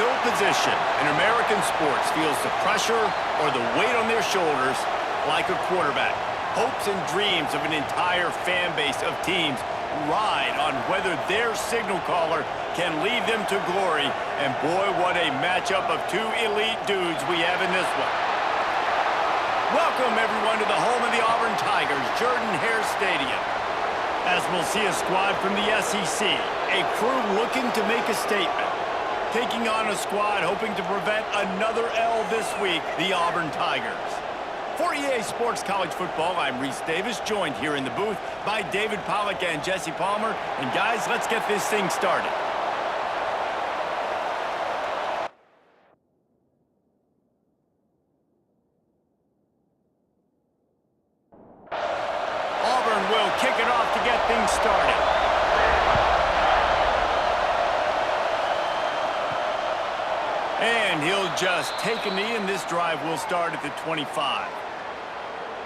no position in American sports feels the pressure or the weight on their shoulders like a quarterback. Hopes and dreams of an entire fan base of teams ride on whether their signal caller can lead them to glory. And boy, what a matchup of two elite dudes we have in this one. Welcome, everyone, to the home of the Auburn Tigers, Jordan-Hare Stadium. As we'll see a squad from the SEC, a crew looking to make a statement. Taking on a squad hoping to prevent another L this week, the Auburn Tigers. For EA Sports College Football, I'm Reese Davis, joined here in the booth by David Pollack and Jesse Palmer. And guys, let's get this thing started. Auburn will kick it off to get things started. And he'll just take a knee, and this drive will start at the 25.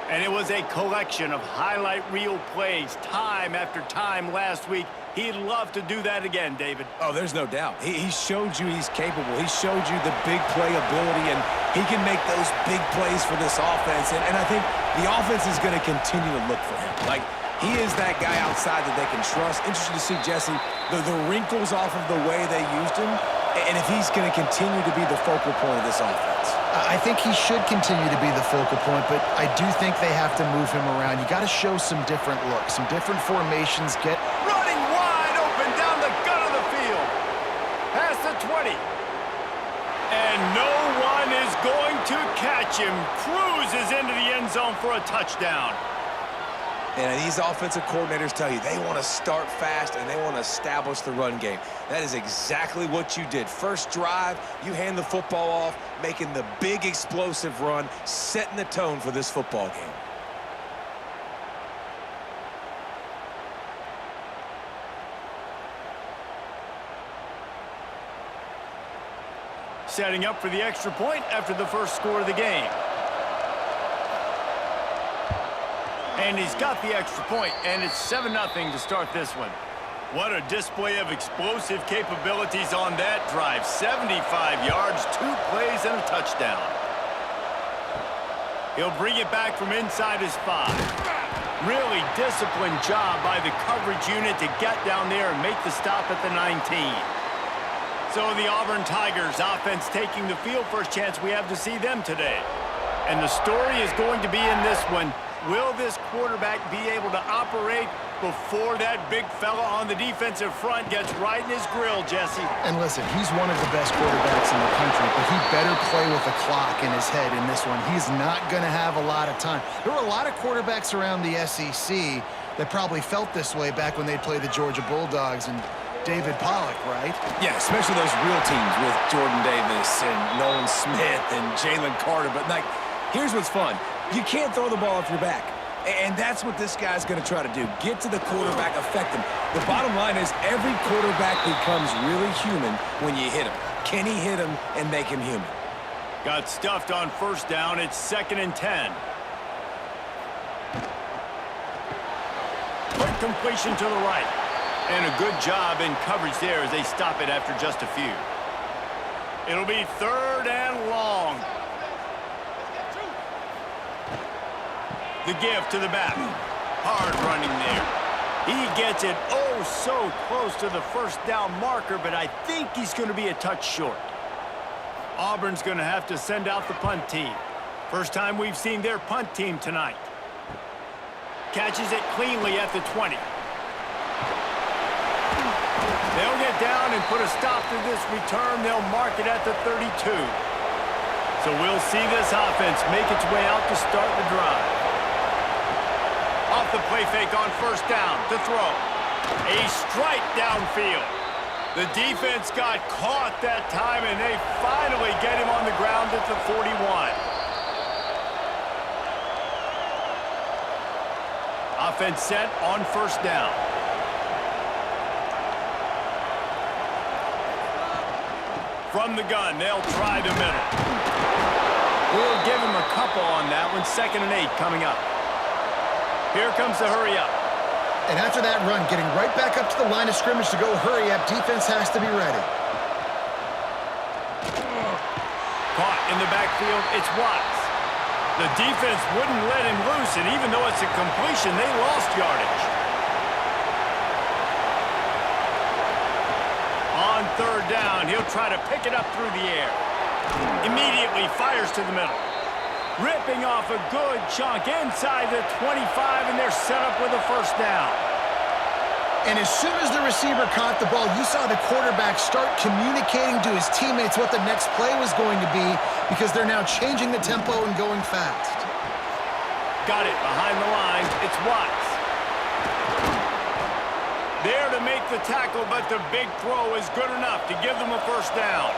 And it was a collection of highlight reel plays time after time last week. He'd love to do that again, David. Oh, there's no doubt. He showed you he's capable. He showed you the big play ability, and he can make those big plays for this offense. And I think the offense is going to continue to look for him. Like, he is that guy outside that they can trust. Interested to see, Jesse, the wrinkles off of the way they used him, and if he's going to continue to be the focal point of this offense. I think he should continue to be the focal point, but I do think they have to move him around. You got to show some different looks, some different formations. Running wide open down the gut of the field. Past the 20. And no one is going to catch him. Cruises into the end zone for a touchdown. And these offensive coordinators tell you they want to start fast and they want to establish the run game. That is exactly what you did. First drive, you hand the football off, making the big explosive run, setting the tone for this football game. Setting up for the extra point after the first score of the game. And he's got the extra point, and it's 7-0 to start this one. What a display of explosive capabilities on that drive. 75 yards, 2 plays, and a touchdown. He'll bring it back from inside his 5. Really disciplined job by the coverage unit to get down there and make the stop at the 19. So the Auburn Tigers offense taking the field. First chance we have to see them today. And the story is going to be in this one. Will this quarterback be able to operate before that big fella on the defensive front gets right in his grill, Jesse? And listen, he's one of the best quarterbacks in the country, but he better play with the clock in his head in this one. He's not going to have a lot of time. There were a lot of quarterbacks around the SEC that probably felt this way back when they played the Georgia Bulldogs and David Pollack, right? Yeah, especially those real teams with Jordan Davis and Nolan Smith and Jalen Carter. But, like, here's what's fun. You can't throw the ball off your back. And that's what this guy's going to try to do. Get to the quarterback, affect him. The bottom line is every quarterback becomes really human when you hit him. Can he hit him and make him human? Got stuffed on first down. It's 2nd and 10. Quick completion to the right. And a good job in coverage there as they stop it after just a few. It'll be 3rd and long. The give to the back. Hard running there. He gets it oh so close to the first down marker, but I think he's going to be a touch short. Auburn's going to have to send out the punt team. First time we've seen their punt team tonight. Catches it cleanly at the 20. They'll get down and put a stop to this return. They'll mark it at the 32. So we'll see this offense make its way out to start the drive. Off the play fake on first down to throw. A strike downfield. The defense got caught that time, and they finally get him on the ground at the 41. Offense set on first down. From the gun, they'll try the middle. We'll give him a couple on that one. 2nd and 8 coming up. Here comes the hurry up. And after that run, getting right back up to the line of scrimmage to go hurry up, defense has to be ready. Caught in the backfield, it's Watts. The defense wouldn't let him loose, and even though it's a completion, they lost yardage. On third down, he'll try to pick it up through the air. Immediately fires to the middle. Ripping off a good chunk inside the 25, and they're set up with a first down. And as soon as the receiver caught the ball, you saw the quarterback start communicating to his teammates what the next play was going to be because they're now changing the tempo and going fast. Got it behind the line. It's Watts. There to make the tackle, but the big throw is good enough to give them a first down.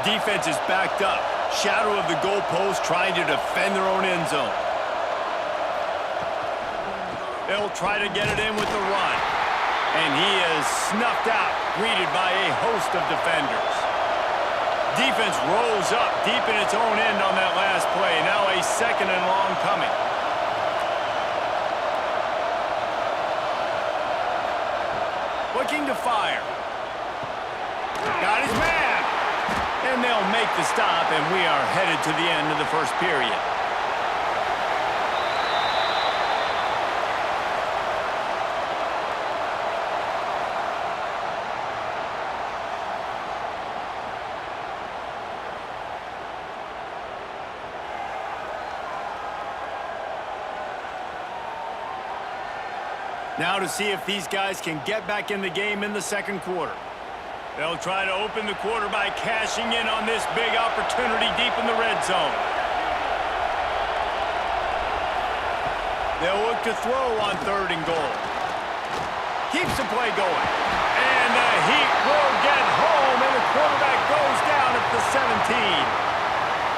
Defense is backed up. Shadow of the goalpost trying to defend their own end zone. They'll try to get it in with the run. And he is snuffed out, greeted by a host of defenders. Defense rolls up deep in its own end on that last play. Now a second and long coming. Looking to fire. Got his man. And they'll make the stop, and we are headed to the end of the first period. Now to see if these guys can get back in the game in the second quarter. They'll try to open the quarter by cashing in on this big opportunity deep in the red zone. They'll look to throw on third and goal. Keeps the play going. And the Heat will get home, and the quarterback goes down at the 17.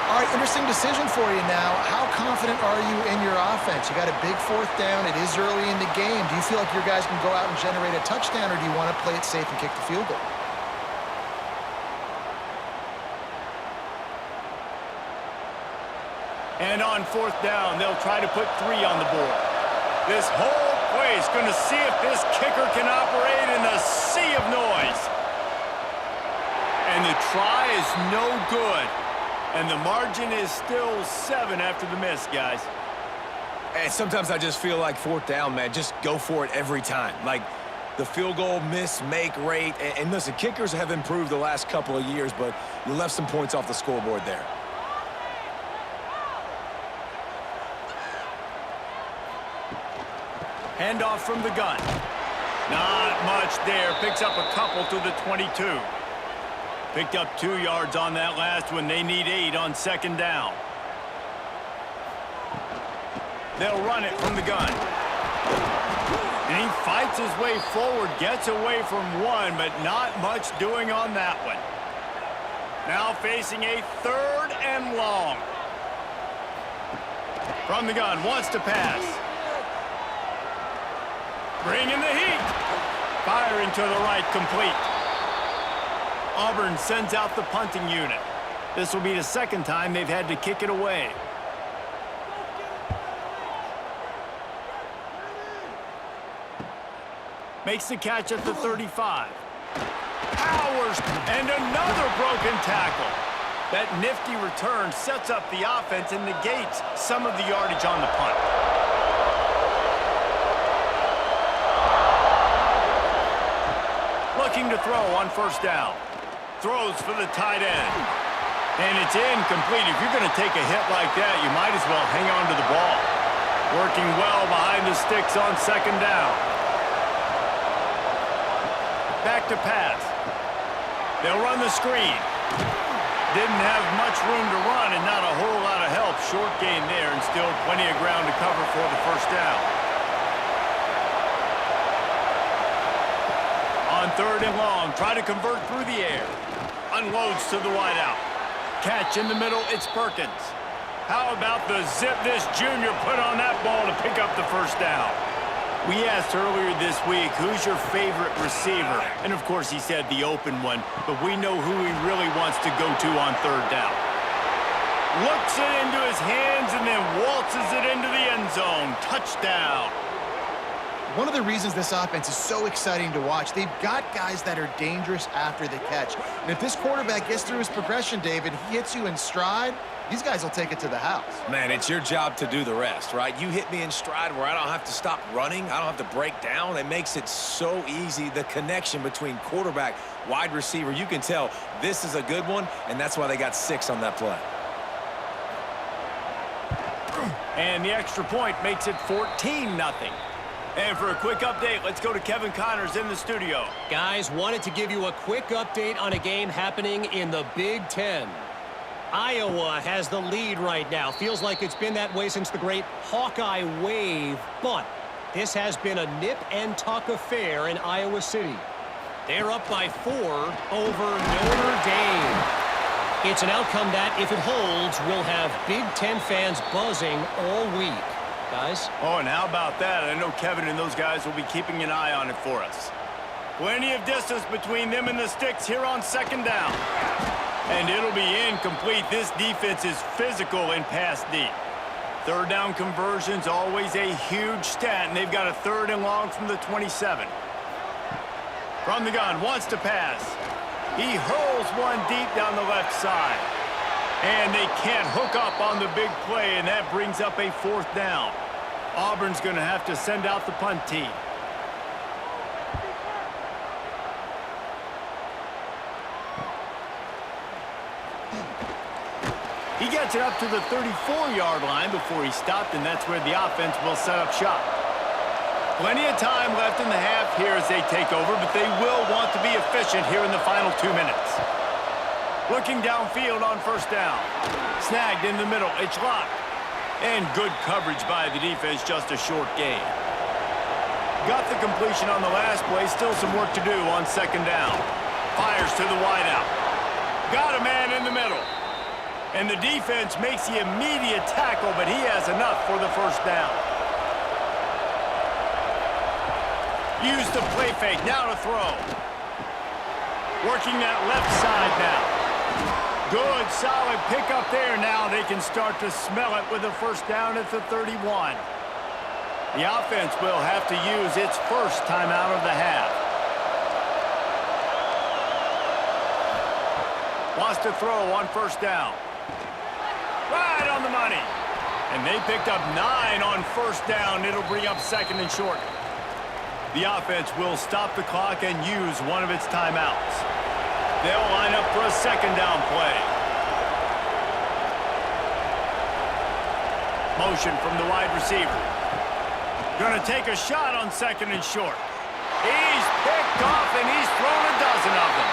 All right, interesting decision for you now. How confident are you in your offense? You got a big fourth down. It is early in the game. Do you feel like your guys can go out and generate a touchdown, or do you want to play it safe and kick the field goal? And on fourth down, they'll try to put 3 on the board. This whole play is going to see if this kicker can operate in a sea of noise. And the try is no good. And the margin is still 7 after the miss, guys. And sometimes I just feel like fourth down, man, just go for it every time. Like the field goal miss-make rate. And listen, kickers have improved the last couple of years, but you left some points off the scoreboard there. Handoff from the gun. Not much there. Picks up a couple to the 22. Picked up 2 yards on that last one. They need 8 on second down. They'll run it from the gun. And he fights his way forward, gets away from one, but not much doing on that one. Now facing a third and long. From the gun, wants to pass. Bringing the heat. Firing to the right, complete. Auburn sends out the punting unit. This will be the second time they've had to kick it away. Makes the catch at the 35. Powers, and another broken tackle. That nifty return sets up the offense and negates some of the yardage on the punt. Looking to throw on first down. Throws for the tight end. And it's incomplete. If you're going to take a hit like that, you might as well hang on to the ball. Working well behind the sticks on second down. Back to pass. They'll run the screen. Didn't have much room to run and not a whole lot of help. Short gain there and still plenty of ground to cover for the first down. On third and long, try to convert through the air. Unloads to the wideout. Catch in the middle, it's Perkins. How about the zip this junior put on that ball to pick up the first down? We asked earlier this week, who's your favorite receiver? And of course he said the open one, but we know who he really wants to go to on third down. Looks it into his hands and then waltzes it into the end zone. Touchdown. one of the reasons this offense is so exciting to watch, they've got guys that are dangerous after the catch. And if this quarterback gets through his progression, David, he hits you in stride, these guys will take it to the house. Man, it's your job to do the rest, right? You hit me in stride where I don't have to stop running. I don't have to break down. It makes it so easy, the connection between quarterback, wide receiver. You can tell this is a good one, and that's why they got 6 on that play. And the extra point makes it 14-0. And for a quick update, let's go to Kevin Connors in the studio. Guys, wanted to give you a quick update on a game happening in the Big Ten. Iowa has the lead right now. Feels like it's been that way since the great Hawkeye wave, but this has been a nip-and-tuck affair in Iowa City. They're up by 4 over Notre Dame. It's an outcome that, if it holds, will have Big Ten fans buzzing all week. Guys? Oh, and how about that? I know Kevin and those guys will be keeping an eye on it for us. Plenty of distance between them and the sticks here on 2nd down. And it'll be incomplete. This defense is physical in pass deep. 3rd down conversion's always a huge stat, and they've got a 3rd and long from the 27. From the gun, wants to pass. He hurls one deep down the left side. And they can't hook up on the big play, and that brings up a 4th down. Auburn's going to have to send out the punt team. He gets it up to the 34-yard line before he stopped, and that's where the offense will set up shop. Plenty of time left in the half here as they take over, but they will want to be efficient here in the final 2 minutes. Looking downfield on 1st down. Snagged in the middle. It's locked. And good coverage by the defense, just a short gain. Got the completion on the last play. Still some work to do on 2nd down. Fires to the wideout. Got a man in the middle. And the defense makes the immediate tackle, but he has enough for the 1st down. Use the play fake. Now to throw. Working that left side now. Good, solid pickup there. Now they can start to smell it with a 1st down at the 31. The offense will have to use its first timeout of the half. Wants to throw on 1st down. Right on the money. And they picked up 9 on 1st down. It'll bring up 2nd and short. The offense will stop the clock and use one of its timeouts. They'll line up for a 2nd down play. Motion from the wide receiver. Going to take a shot on 2nd and short. He's picked off, and he's thrown a dozen of them.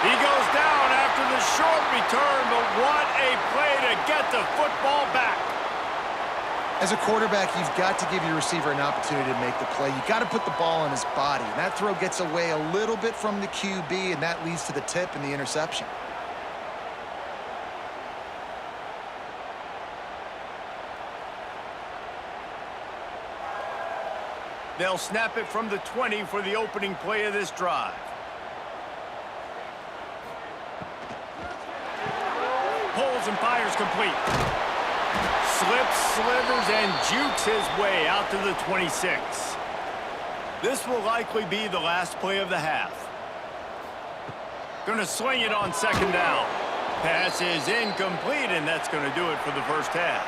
He goes down after the short return, but what a play to get the football back. As a quarterback, you've got to give your receiver an opportunity to make the play. You've got to put the ball on his body. And that throw gets away a little bit from the QB, and that leads to the tip and the interception. They'll snap it from the 20 for the opening play of this drive. Pulls and fires complete. Slips, slithers, and jukes his way out to the 26. This will likely be the last play of the half. Gonna swing it on 2nd down. Pass is incomplete, and that's gonna do it for the 1st half.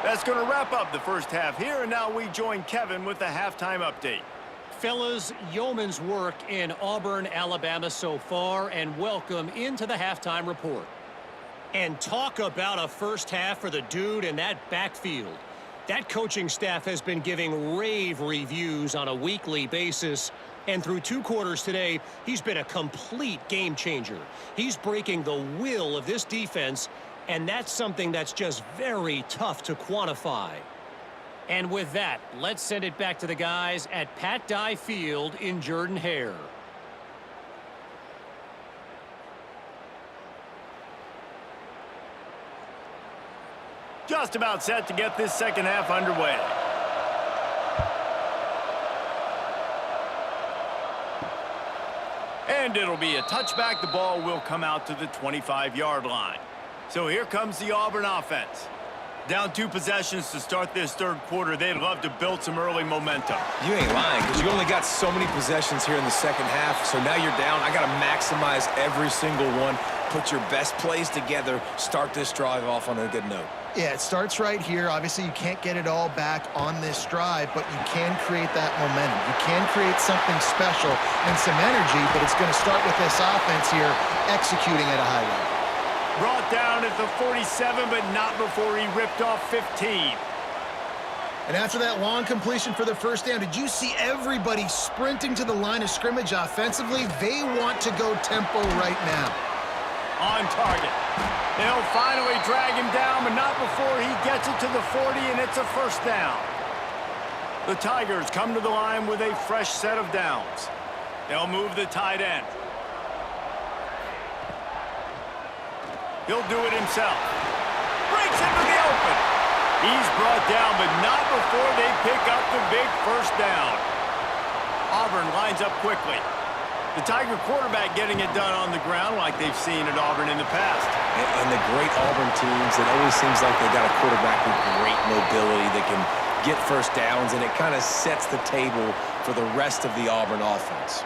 That's gonna wrap up the 1st half here, and now we join Kevin with the halftime update. Fellas, yeoman's work in Auburn, Alabama so far, and welcome into the halftime report. And talk about a 1st half for the dude in that backfield. That coaching staff has been giving rave reviews on a weekly basis. And through 2 quarters today, he's been a complete game changer. He's breaking the will of this defense, and that's something that's just very tough to quantify. And with that, let's send it back to the guys at Pat Dye Field in Jordan-Hare. Just about set to get this 2nd half underway. And it'll be a touchback. The ball will come out to the 25-yard line. So here comes the Auburn offense. Down 2 possessions to start this third quarter. They'd love to build some early momentum. You ain't lying, because you only got so many possessions here in the second half, so now you're down. I got to maximize every single one, put your best plays together, start this drive off on a good note. Yeah, it starts right here. Obviously, you can't get it all back on this drive, but you can create that momentum. You can create something special and some energy, but it's going to start with this offense here executing at a high level. Brought down at the 47, but not before he ripped off 15. And after that long completion for the first down, did you see everybody sprinting to the line of scrimmage offensively? They want to go tempo right now. On target. They'll finally drag him down, but not before he gets it to the 40, and it's a first down. The Tigers come to the line with a fresh set of downs. They'll move the tight end. He'll do it himself. Breaks into the open. He's brought down, but not before they pick up the big first down. Auburn lines up quickly. The Tiger quarterback getting it done on the ground like they've seen at Auburn in the past. And the great Auburn teams, it always seems like they got a quarterback with great mobility that can get first downs, and it kind of sets the table for the rest of the Auburn offense.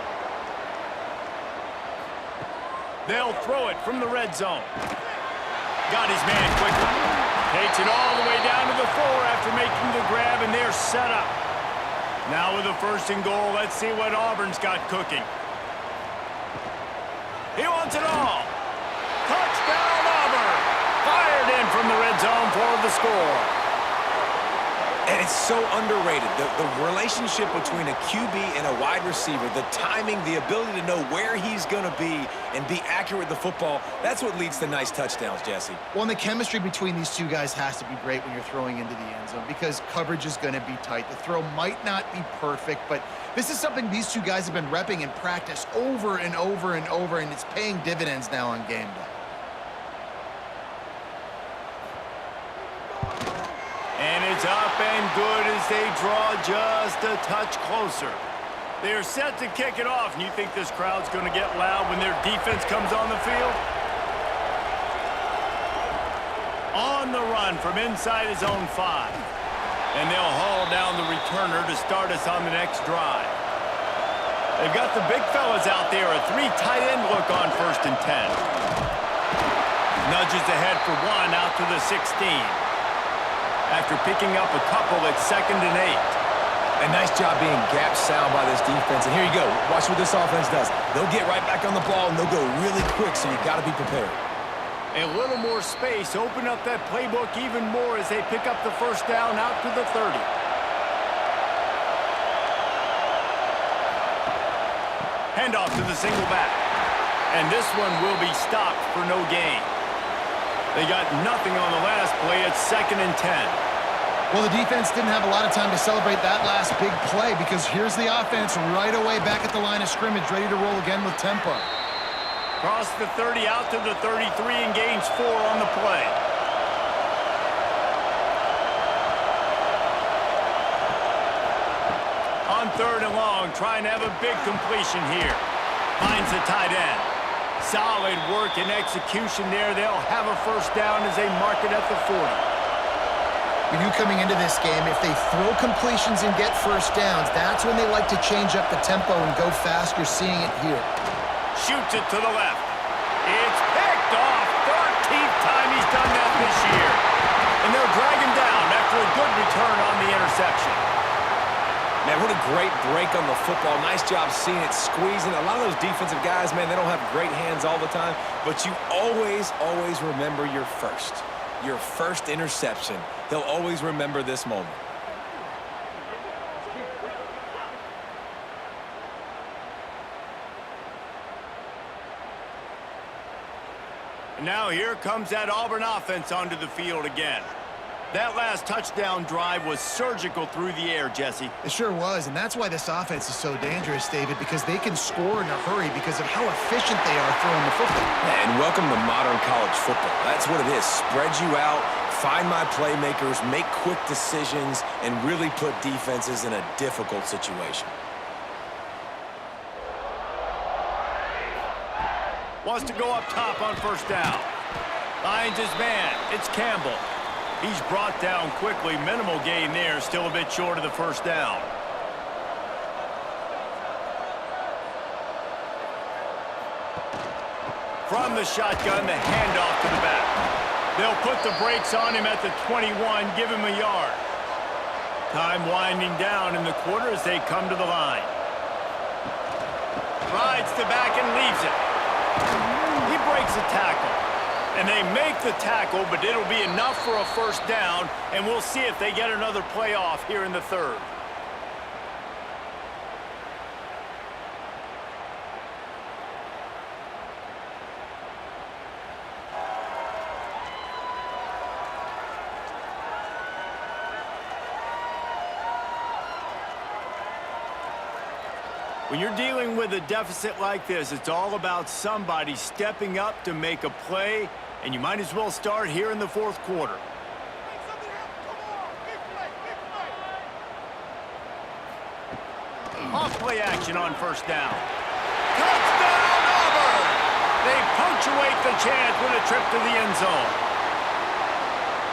They'll throw it from the red zone. Got his man quickly. Takes it all the way down to the 4 after making the grab, and they're set up. Now with a 1st and goal, let's see what Auburn's got cooking. He wants it all. Touchdown, Auburn. Fired in from the red zone for the score. And it's so underrated. The relationship between a QB and a wide receiver, the timing, the ability to know where he's going to be and be accurate with the football, that's what leads to nice touchdowns, Jesse. Well, and the chemistry between these two guys has to be great when you're throwing into the end zone because coverage is going to be tight. The throw might not be perfect, but this is something these two guys have been repping in practice over and over and over, and it's paying dividends now on game day. And it's up and good as they draw just a touch closer. They're set to kick it off, and you think this crowd's going to get loud when their defense comes on the field? On the run from inside his own 5. And they'll haul down the returner to start us on the next drive. They've got the big fellas out there, a 3 tight end look on 1st and 10. Nudges ahead for 1 out to the 16. After picking up a couple at 2nd and 8. A nice job being gap sound by this defense. And here you go. Watch what this offense does. They'll get right back on the ball, and they'll go really quick, so you got to be prepared. A little more space. Open up that playbook even more as they pick up the first down out to the 30. Handoff to the single back. And this one will be stopped for no gain. They got nothing on the last play at 2nd and 10. Well, the defense didn't have a lot of time to celebrate that last big play because here's the offense right away back at the line of scrimmage, ready to roll again with tempo. Cross the 30 out to the 33 and gains 4 on the play. On 3rd and long, trying to have a big completion here. Finds the tight end. Solid work and execution there. They'll have a first down as they mark it at the 40. We knew coming into this game, if they throw completions and get first downs, that's when they like to change up the tempo and go fast. You're seeing it here. Shoots it to the left. It's picked off. 13th time he's done that this year. And they'll drag him down after a good return on the interception. Man, what a great break on the football. Nice job seeing it, squeezing. A lot of those defensive guys, man, they don't have great hands all the time, but you always remember your first interception. They'll always remember this moment. And now here comes that Auburn offense onto the field again. That last touchdown drive was surgical through the air, Jesse. It sure was, and that's why this offense is so dangerous, David, because they can score in a hurry because of how efficient they are throwing the football. Yeah, and welcome to modern college football. That's what it is. Spread you out, find my playmakers, make quick decisions, and really put defenses in a difficult situation. Wants to go up top on first down. Finds his man. It's Campbell. He's brought down quickly. Minimal gain there. Still a bit short of the first down. From the shotgun, the handoff to the back. They'll put the brakes on him at the 21, give him a yard. Time winding down in the quarter as they come to the line. Rides the back and leaves it. He breaks a tackle. And they make the tackle, but it'll be enough for a first down, and we'll see if they get another play off here in the third. When you're dealing with a deficit like this, it's all about somebody stepping up to make a play, and you might as well start here in the fourth quarter. Off play action on first down. Touchdown, Auburn! They punctuate the chance with a trip to the end zone.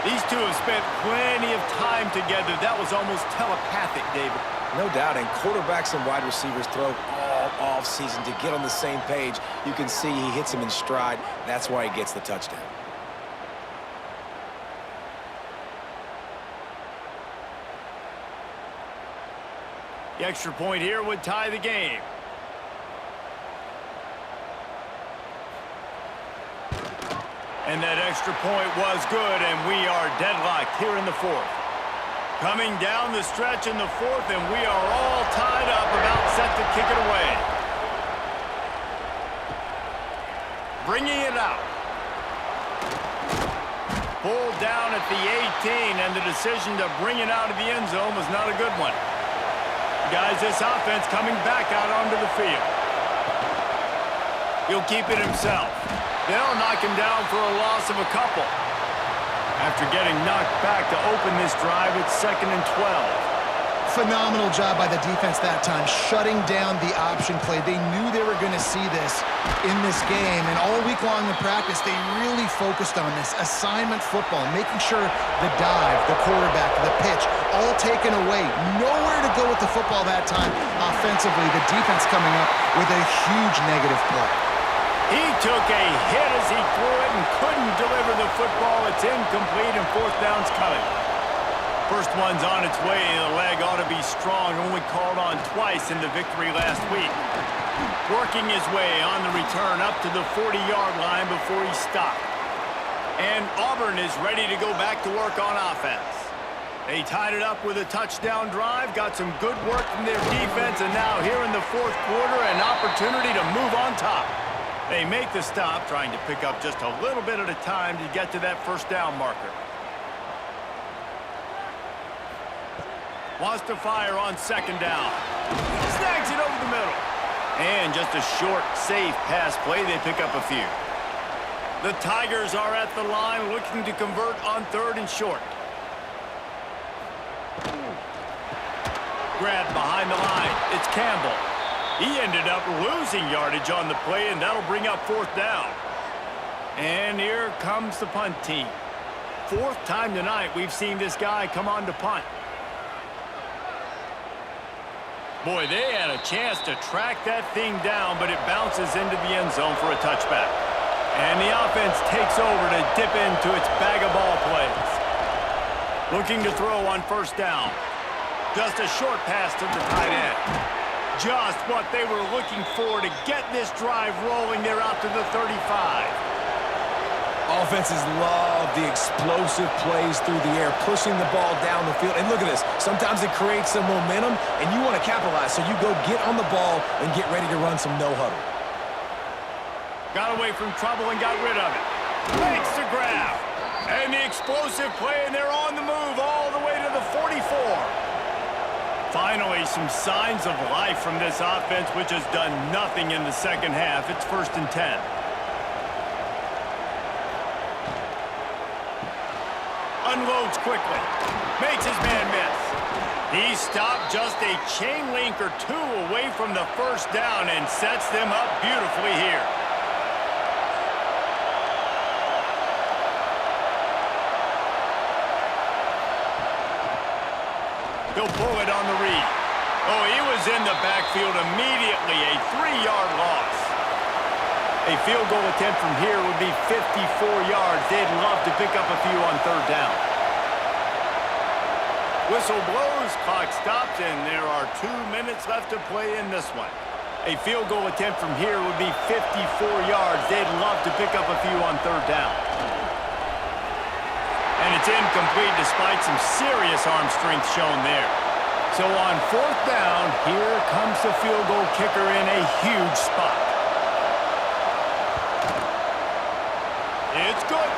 These two have spent plenty of time together. That was almost telepathic, David. No doubt, and quarterbacks and wide receivers throw all off-season to get on the same page. You can see he hits him in stride. That's why he gets the touchdown. The extra point here would tie the game. And that extra point was good, and we are deadlocked here in the fourth. Coming down the stretch in the fourth, and we are all tied up, about set to kick it away. Bringing it out. Pulled down at the 18, and the decision to bring it out of the end zone was not a good one. Guys, this offense coming back out onto the field. He'll keep it himself. They'll knock him down for a loss of a couple. After getting knocked back to open this drive, it's 2nd and 12. Phenomenal job by the defense that time, shutting down the option play. They knew they were going to see this in this game, and all week long in practice, they really focused on this assignment football, making sure the dive, the quarterback, the pitch, all taken away. Nowhere to go with the football that time. Offensively, the defense coming up with a huge negative play. He took a hit as he threw it and couldn't deliver the football. It's incomplete, and fourth down's coming. First one's on its way. The leg ought to be strong. Only called on twice in the victory last week. Working his way on the return up to the 40-yard line before he stopped. And Auburn is ready to go back to work on offense. They tied it up with a touchdown drive, got some good work from their defense, and now here in the fourth quarter, an opportunity to move on top. They make the stop, trying to pick up just a little bit at a time to get to that first down marker. Wants to fire on second down. Snags it over the middle. And just a short, safe pass play. They pick up a few. The Tigers are at the line looking to convert on third and short. Grabbed behind the line. It's Campbell. He ended up losing yardage on the play, and that'll bring up fourth down. And here comes the punt team. Fourth time tonight we've seen this guy come on to punt. Boy, they had a chance to track that thing down, but it bounces into the end zone for a touchback. And the offense takes over to dip into its bag of ball plays. Looking to throw on first down. Just a short pass to the tight end. Just what they were looking for to get this drive rolling. They're out to the 35. Offenses love the explosive plays through the air, pushing the ball down the field. And look at this. Sometimes it creates some momentum, and you want to capitalize. So you go get on the ball and get ready to run some no-huddle. Got away from trouble and got rid of it. Makes the grab. And the explosive play, and they're on the move all the way to the 44. Finally, some signs of life from this offense, which has done nothing in the second half. It's 1st and 10. Unloads quickly. Makes his man miss. He stopped just a chain link or two away from the first down and sets them up beautifully here. He'll pull it on the read. Oh, he was in the backfield immediately. A 3-yard loss. A field goal attempt from here would be 54 yards. They'd love to pick up a few on third down. Whistle blows, clock stops, and there are 2 minutes left to play in this one. A field goal attempt from here would be 54 yards. They'd love to pick up a few on third down. And it's incomplete despite some serious arm strength shown there. So on fourth down, here comes the field goal kicker in a huge spot. It's good.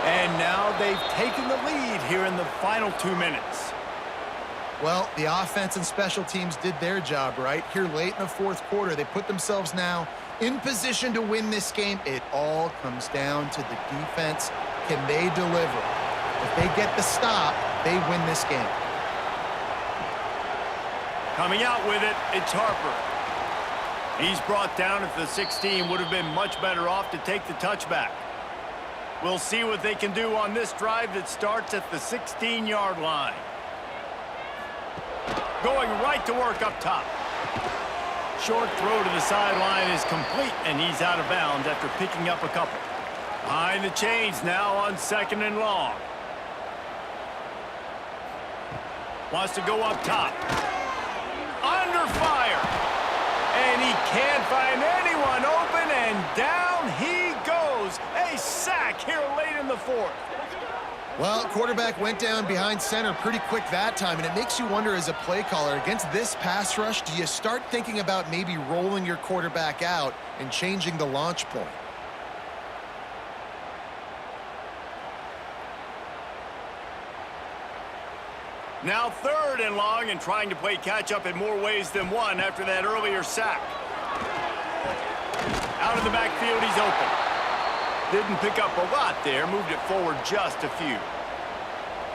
And now they've taken the lead here in the final 2 minutes. Well, the offense and special teams did their job, right? Here late in the fourth quarter, they put themselves now in position to win this game. It all comes down to the defense. Can they deliver? If they get the stop, they win this game. Coming out with it, it's Harper. He's brought down at the 16. Would have been much better off to take the touchback. We'll see what they can do on this drive that starts at the 16-yard line. Going right to work up top. Short throw to the sideline is complete, and he's out of bounds after picking up a couple. Behind the chains now on 2nd and long. Wants to go up top. Under fire. And he can't find anyone open, and down he goes. A sack here late in the fourth. Well, quarterback went down behind center pretty quick that time, and it makes you wonder as a play caller, against this pass rush, do you start thinking about maybe rolling your quarterback out and changing the launch point? Now 3rd and long, and trying to play catch-up in more ways than one after that earlier sack. Out of the backfield, he's open. Didn't pick up a lot there, moved it forward just a few.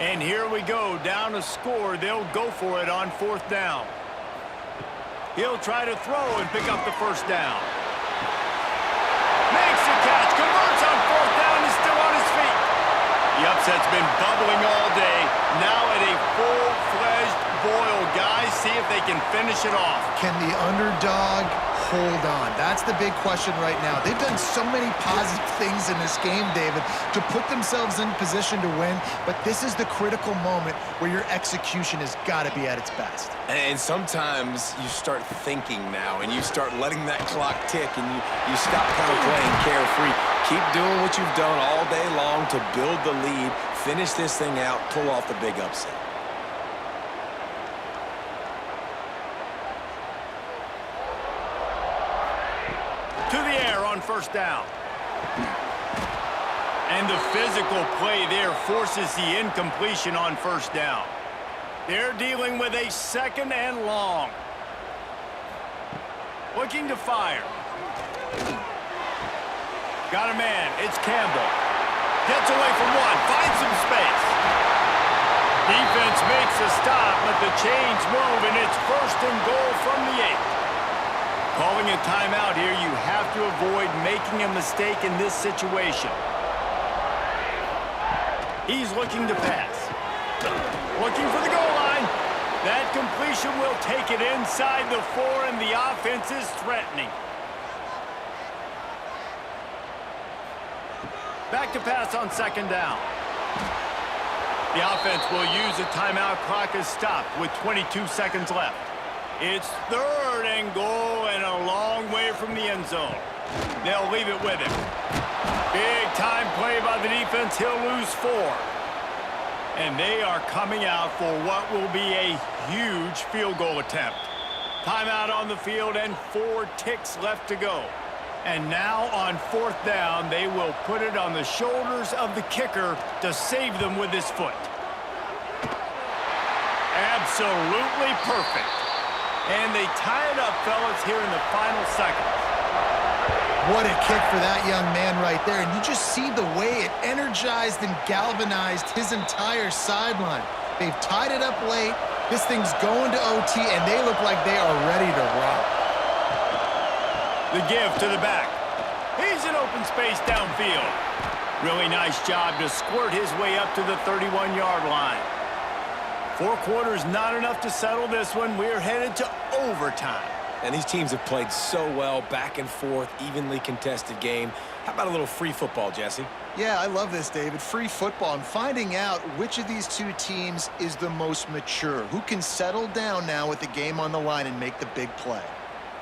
And here we go, down a score. They'll go for it on 4th down. He'll try to throw and pick up the first down. Makes the catch, converts on 4th down, is still on his feet. The upset's been bubbling all day. Now at a full-fledged boil. Guys, see if they can finish it off. Can the underdog hold on? That's the big question right now. They've done so many positive things in this game, David, to put themselves in position to win, but this is the critical moment where your execution has got to be at its best. And sometimes you start thinking now, and you start letting that clock tick, and you stop kind of playing carefree. Keep doing what you've done all day long to build the lead, finish this thing out, pull off the big upset. To the air on 1st down. And the physical play there forces the incompletion on 1st down. They're dealing with a 2nd and long. Looking to fire. Got a man. It's Campbell. Gets away from one. Finds some space. Defense makes a stop, but the chains move, and it's 1st and goal from the 8. Calling a timeout here, you have to avoid making a mistake in this situation. He's looking to pass. Looking for the goal line. That completion will take it inside the 4, and the offense is threatening. Back to pass on 2nd down. The offense will use a timeout. Clock is stopped with 22 seconds left. It's 3rd and goal, and a long way from the end zone. They'll leave it with him. Big time play by the defense. He'll lose 4. And they are coming out for what will be a huge field goal attempt. Timeout on the field and 4 ticks left to go. And now on 4th down, they will put it on the shoulders of the kicker to save them with his foot. Absolutely perfect. And they tie it up, fellas, here in the final seconds. What a kick for that young man right there. And you just see the way it energized and galvanized his entire sideline. They've tied it up late. This thing's going to OT, and they look like they are ready to rock. The give to the back. He's in open space downfield. Really nice job to squirt his way up to the 31-yard line. 4 quarters not enough to settle this one. We're headed to overtime. And these teams have played so well, back and forth, evenly contested game. How about a little free football, Jesse? Yeah, I love this, David. Free football and finding out which of these two teams is the most mature, who can settle down now with the game on the line and make the big play.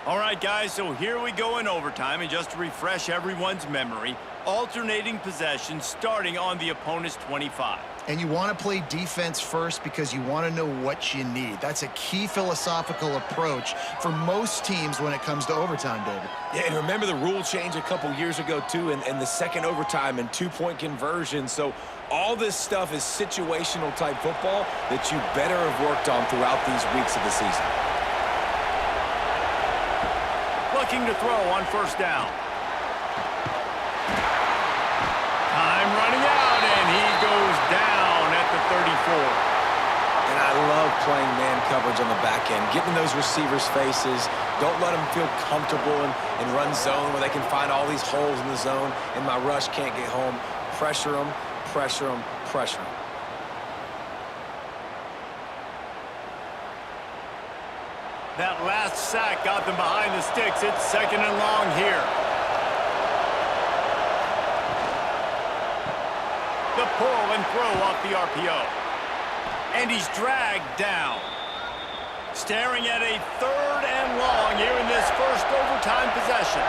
All right, guys, so here we go in overtime, and just to refresh everyone's memory, alternating possessions starting on the opponent's 25. And you want to play defense first because you want to know what you need. That's a key philosophical approach for most teams when it comes to overtime, David. Yeah, and remember the rule change a couple years ago, too, and the second overtime and two-point conversion. So all this stuff is situational type football that you better have worked on throughout these weeks of the season. Looking to throw on first down. Time running out, and he goes down at the 34. And I love playing man coverage on the back end, getting those receivers' faces. Don't let them feel comfortable and run zone where they can find all these holes in the zone, and my rush can't get home. Pressure them, pressure them, pressure them. That last sack got them behind the sticks. It's second and long here. The pull and throw off the RPO. And he's dragged down. Staring at a third and long here in this first overtime possession.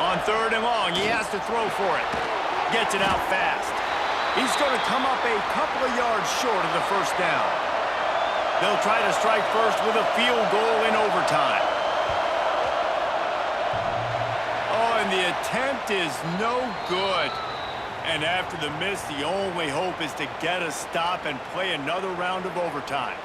On third and long, he has to throw for it. Gets it out fast. He's going to come up a couple of yards short of the first down. They'll try to strike first with a field goal in overtime. Oh, and the attempt is no good. And after the miss, the only hope is to get a stop and play another round of overtime.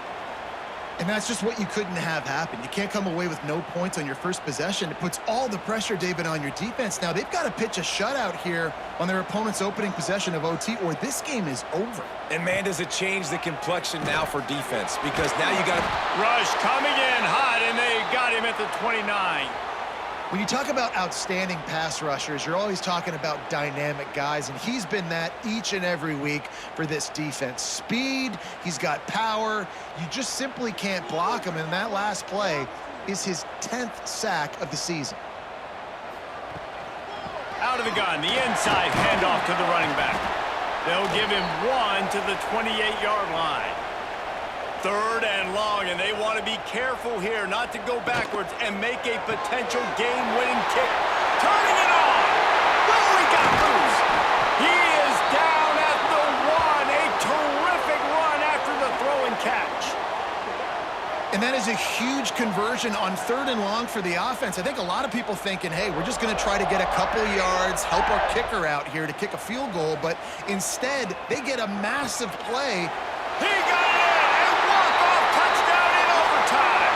And that's just what you couldn't have happen. You can't come away with no points on your first possession. It puts all the pressure, David, on your defense. Now, they've got to pitch a shutout here on their opponent's opening possession of OT, or this game is over. And, man, does it change the complexion now for defense? Because now you got to... Rush coming in hot, and they got him at the 29. When you talk about outstanding pass rushers, you're always talking about dynamic guys, and he's been that each and every week for this defense. Speed, he's got power. You just simply can't block him, and that last play is his 10th sack of the season. Out of the gun, the inside handoff to the running back. They'll give him one to the 28-yard line. Third and long, and they want to be careful here not to go backwards and make a potential game-winning kick. Turning it on! Oh, he got loose! He is down at the 1. A terrific run after the throw and catch. And that is a huge conversion on third and long for the offense. I think a lot of people thinking, hey, we're just going to try to get a couple yards, help our kicker out here to kick a field goal, but instead, they get a massive play. He got it! Touchdown in overtime.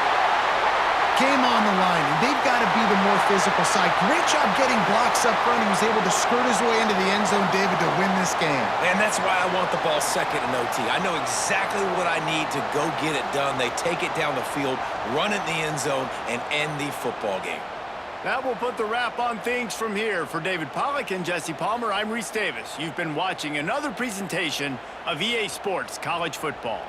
Game on the line, and they've got to be the more physical side. Great job getting blocks up front. He was able to skirt his way into the end zone, David, to win this game. And that's why I want the ball second in OT. I know exactly what I need to go get it done. They take it down the field, run it in the end zone, and end the football game. That will put the wrap on things from here. For David Pollack and Jesse Palmer, I'm Reese Davis. You've been watching another presentation of EA Sports College Football.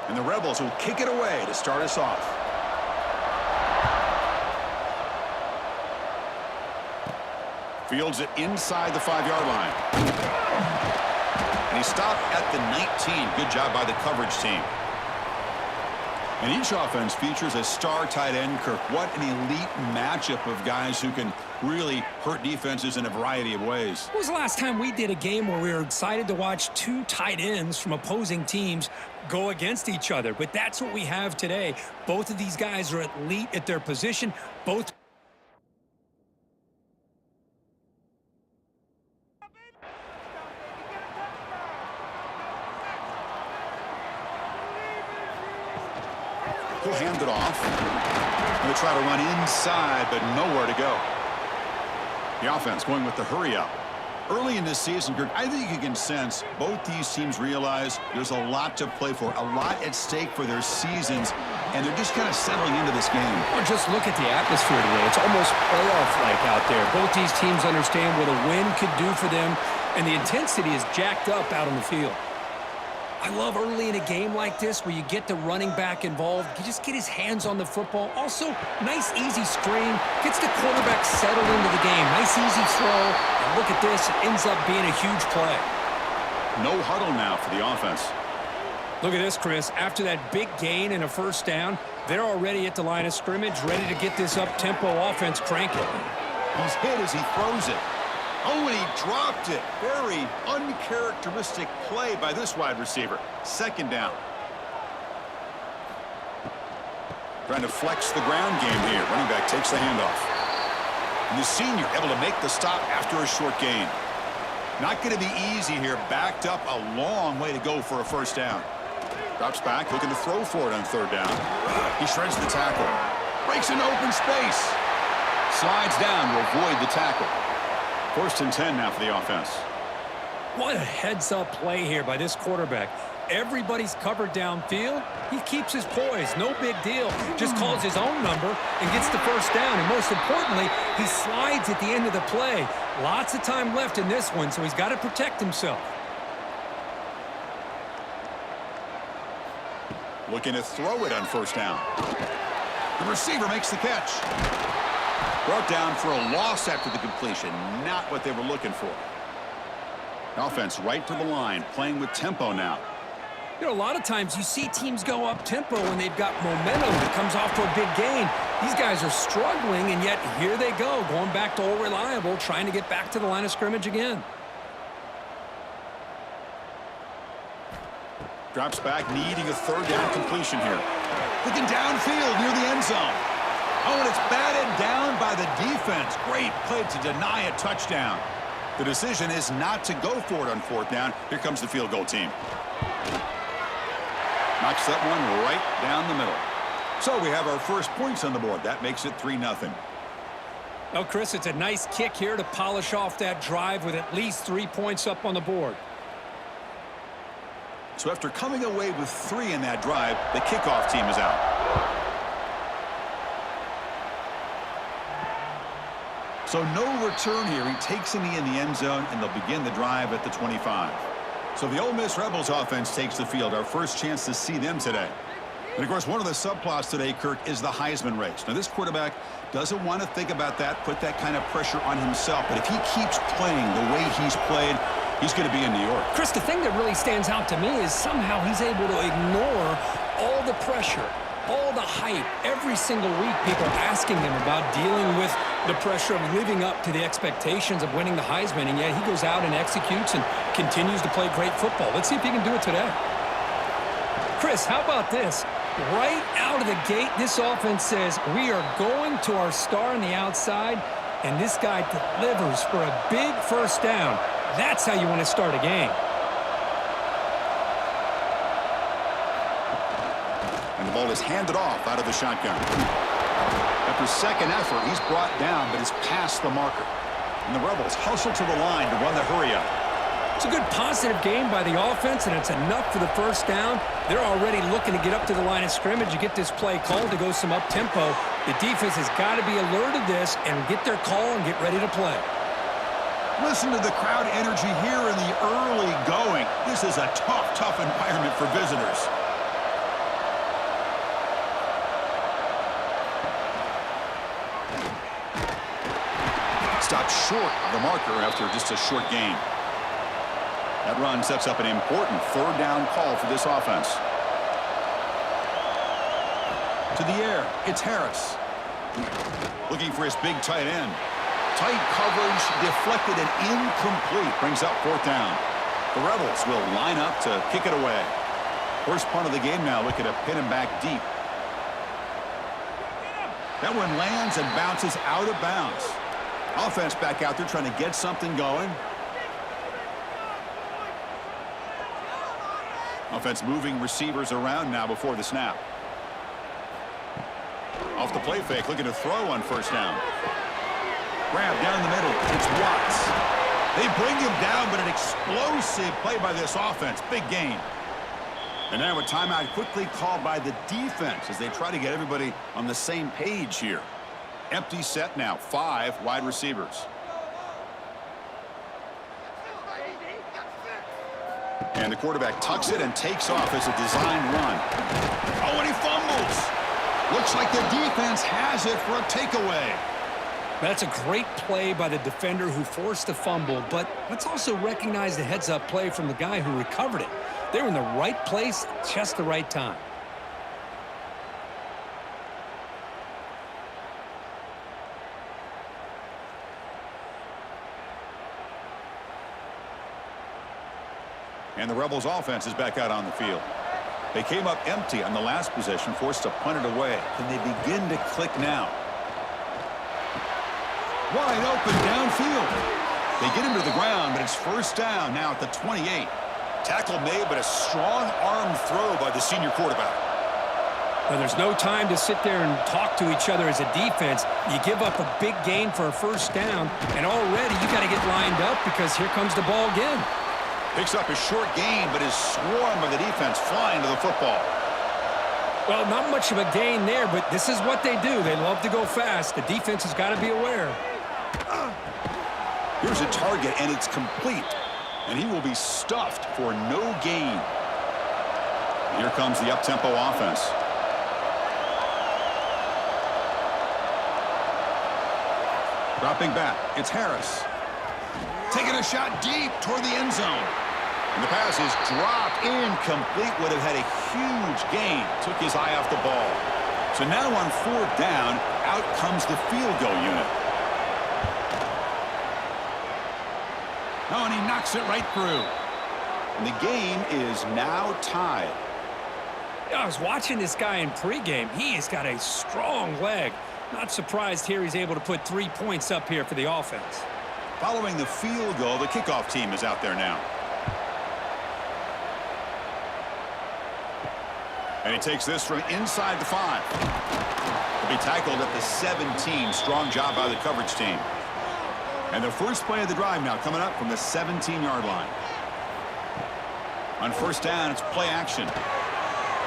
And the Rebels will kick it away to start us off. Fields it inside the 5-yard line. And he stopped at the 19. Good job by the coverage team. And each offense features a star tight end, Kirk. What an elite matchup of guys who can really hurt defenses in a variety of ways. When was the last time we did a game where we were excited to watch two tight ends from opposing teams go against each other? But that's what we have today. Both of these guys are elite at their position. Both. He'll hand it off. He'll try to run inside, but nowhere to go. The offense going with the hurry up. Early in this season, Kirk, I think you can sense both these teams realize there's a lot to play for, a lot at stake for their seasons, and they're just kind of settling into this game. Well, just look at the atmosphere today. It's almost playoff-like out there. Both these teams understand what a win could do for them, and the intensity is jacked up out on the field. I love early in a game like this where you get the running back involved. You just get his hands on the football. Also, nice, easy screen. Gets the quarterback settled into the game. Nice, easy throw. And look at this. It ends up being a huge play. No huddle now for the offense. Look at this, Chris. After that big gain and a first down, they're already at the line of scrimmage, ready to get this up-tempo offense cranking. He's hit as he throws it. Oh, and he dropped it. Very uncharacteristic play by this wide receiver. Second down. Trying to flex the ground game here. Running back takes the handoff. And the senior able to make the stop after a short gain. Not going to be easy here. Backed up a long way to go for a first down. Drops back, looking to throw for it on third down. He shreds the tackle. Breaks into open space. Slides down to avoid the tackle. First and 10 now for the offense. What a heads-up play here by this quarterback. Everybody's covered downfield. He keeps his poise. No big deal. Just calls his own number and gets the first down. And most importantly, he slides at the end of the play. Lots of time left in this one, so he's got to protect himself. Looking to throw it on first down. The receiver makes the catch. Brought down for a loss after the completion. Not what they were looking for. Offense right to the line, playing with tempo now. You know, a lot of times you see teams go up-tempo when they've got momentum that comes off to a big gain. These guys are struggling, and yet here they go, going back to old reliable, trying to get back to the line of scrimmage again. Drops back, needing a third down completion here. Looking downfield near the end zone. Oh, and it's batted down by the defense. Great play to deny a touchdown. The decision is not to go for it on fourth down. Here comes the field goal team. Knocks that one right down the middle. So we have our first points on the board. That makes it 3-0. Well, Chris, it's a nice kick here to polish off that drive with at least 3 points up on the board. So after coming away with 3 in that drive, the kickoff team is out. So no return here. He takes in the end zone, and they'll begin the drive at the 25. So the Ole Miss Rebels offense takes the field. Our first chance to see them today. And, of course, one of the subplots today, Kirk, is the Heisman race. Now, this quarterback doesn't want to think about that, put that kind of pressure on himself. But if he keeps playing the way he's played, he's going to be in New York. Chris, the thing that really stands out to me is somehow he's able to ignore all the pressure, all the hype. Every single week, people asking him about dealing with the pressure of living up to the expectations of winning the Heisman, and yet he goes out and executes and continues to play great football. Let's see if he can do it today. Chris, how about this? Right out of the gate, this offense says, we are going to our star on the outside, and this guy delivers for a big first down. That's how you want to start a game. And the ball is handed off out of the shotgun. After second effort, he's brought down, but is past the marker. And the Rebels hustle to the line to run the hurry-up. It's a good positive game by the offense, and it's enough for the first down. They're already looking to get up to the line of scrimmage and get this play called to go some up-tempo. The defense has got to be alert of this and get their call and get ready to play. Listen to the crowd energy here in the early going. This is a tough environment for visitors. short of the marker after just a short gain. That run sets up an important third down call for this offense. To the air, it's Harris. Looking for his big tight end. Tight coverage, deflected and incomplete. Brings up fourth down. The Rebels will line up to kick it away. First punt of the game now, looking to pin him back deep. That one lands and bounces out of bounds. Offense back out there trying to get something going. Offense moving receivers around now before the snap. Off the play fake, looking to throw on first down. Grab down the middle. It's Watts. They bring him down, but an explosive play by this offense. Big gain. And now a timeout quickly called by the defense as they try to get everybody on the same page here. Empty set now. 5 wide receivers. And the quarterback tucks it and takes off as a design run. Oh, and he fumbles. Looks like the defense has it for a takeaway. That's a great play by the defender who forced the fumble, but let's also recognize the heads-up play from the guy who recovered it. They were in the right place at just the right time. And the Rebels offense is back out on the field. They came up empty on the last possession, forced to punt it away. Can they begin to click now? Wide open downfield. They get him to the ground, but it's first down now at the 28. Tackle made, but a strong arm throw by the senior quarterback. Well, there's no time to sit there and talk to each other as a defense. You give up a big gain for a first down, and already you got to get lined up because here comes the ball again. Picks up a short gain, but is swarmed by the defense flying to the football. Well, not much of a gain there, but this is what they do. They love to go fast. The defense has got to be aware. Here's a target, and it's complete. And he will be stuffed for no gain. Here comes the up-tempo offense. Dropping back, it's Harris. Taking a shot deep toward the end zone. And the pass is dropped, incomplete. Would have had a huge gain. Took his eye off the ball. So now on fourth down, out comes the field goal unit. Oh, and he knocks it right through. And the game is now tied. I was watching this guy in pregame. He has got a strong leg. Not surprised here he's able to put 3 points up here for the offense. Following the field goal, the kickoff team is out there now. And he takes this from inside the 5. He'll be tackled at the 17. Strong job by the coverage team. And the first play of the drive now coming up from the 17-yard line. On first down, it's play action.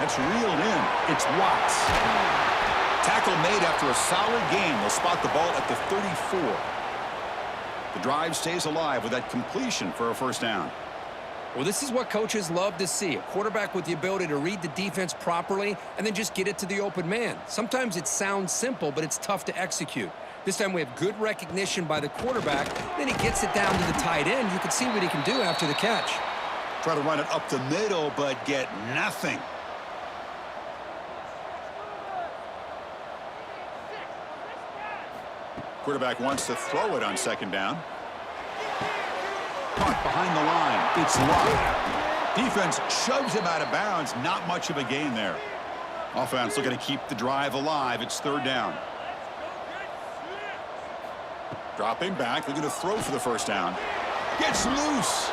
That's reeled in. It's Watts. Tackle made after a solid gain. They'll spot the ball at the 34. The drive stays alive with that completion for a first down. Well, this is what coaches love to see. A quarterback with the ability to read the defense properly and then just get it to the open man. Sometimes it sounds simple, but it's tough to execute. This time we have good recognition by the quarterback. Then he gets it down to the tight end. You can see what he can do after the catch. Try to run it up the middle, but get nothing. Quarterback wants to throw it on second down. Caught behind the line. It's Love. Defense shoves him out of bounds. Not much of a gain there. Offense looking to keep the drive alive. It's third down. Dropping back, looking to throw for the first down. Gets loose.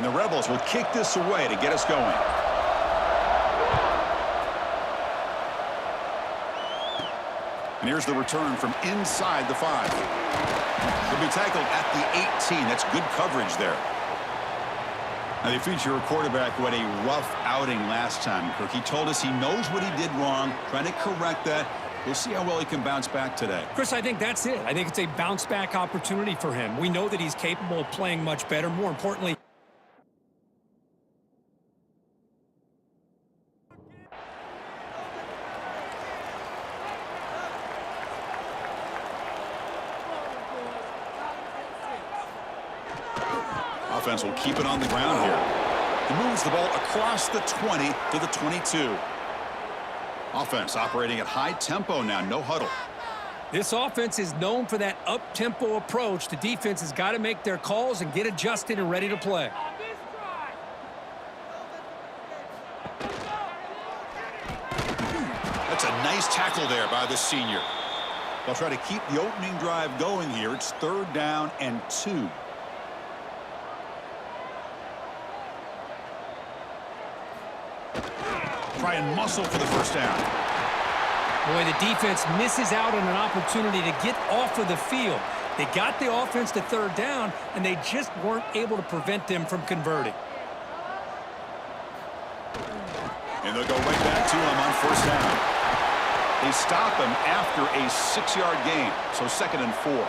And the Rebels will kick this away to get us going. And here's the return from inside the 5. He'll be tackled at the 18. That's good coverage there. Now, they feature a quarterback who had a rough outing last time. Kirk, he told us he knows what he did wrong, trying to correct that. We'll see how well he can bounce back today. Chris, I think that's it. I think it's a bounce-back opportunity for him. We know that he's capable of playing much better. More importantly, Offense will keep it on the ground here. He moves the ball across the 20 to the 22. Offense operating at high tempo now, no huddle. this offense is known for that up-tempo approach. The defense has got to make their calls and get adjusted and ready to play. That's a nice tackle there by the senior. They'll try to keep the opening drive going here. It's 3rd down and 2. Try and muscle for the first down. Boy, the defense misses out on an opportunity to get off of the field. They got the offense to 3rd down, and they just weren't able to prevent them from converting. And they'll go right back to him on 1st down. They stop him after a 6-yard gain, so 2nd and 4.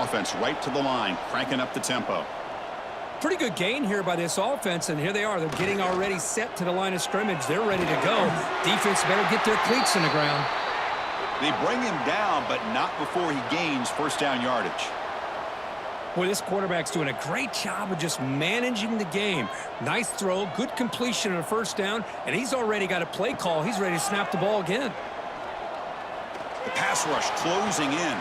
Offense right to the line, cranking up the tempo. Pretty good gain here by this offense, and here they are. They're getting already set to the line of scrimmage. They're ready to go. Defense better get their cleats in the ground. They bring him down, but not before he gains 1st down yardage. Boy, this quarterback's doing a great job of just managing the game. Nice throw, good completion on a 1st down, and he's already got a play call. He's ready to snap the ball again. The pass rush closing in.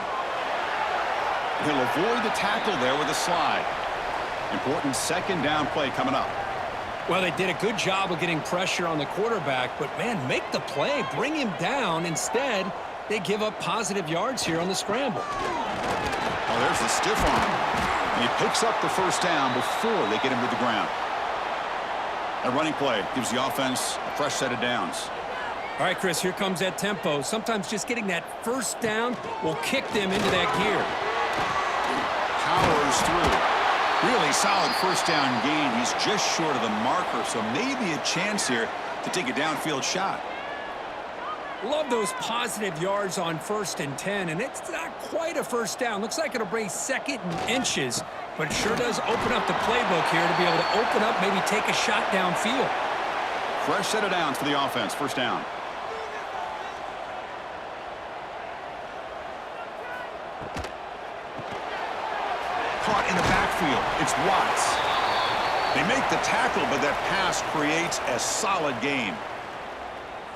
He'll avoid the tackle there with a slide. Important 2nd down play coming up. Well, they did a good job of getting pressure on the quarterback, but, man, make the play. Bring him down. Instead, they give up positive yards here on the scramble. Oh, there's the stiff arm. And he picks up the 1st down before they get him to the ground. A running play gives the offense a fresh set of downs. All right, Chris, here comes that tempo. Sometimes just getting that 1st down will kick them into that gear. Powers through. Really solid 1st down gain. He's just short of the marker, so maybe a chance here to take a downfield shot. Love those positive yards on 1st and 10, and it's not quite a 1st down. Looks like it'll bring 2nd and inches, but it sure does open up the playbook here to be able to open up, maybe take a shot downfield. Fresh set of downs for the offense. 1st down. Caught in the backfield. It's Watts. They make the tackle, but that pass creates a solid gain.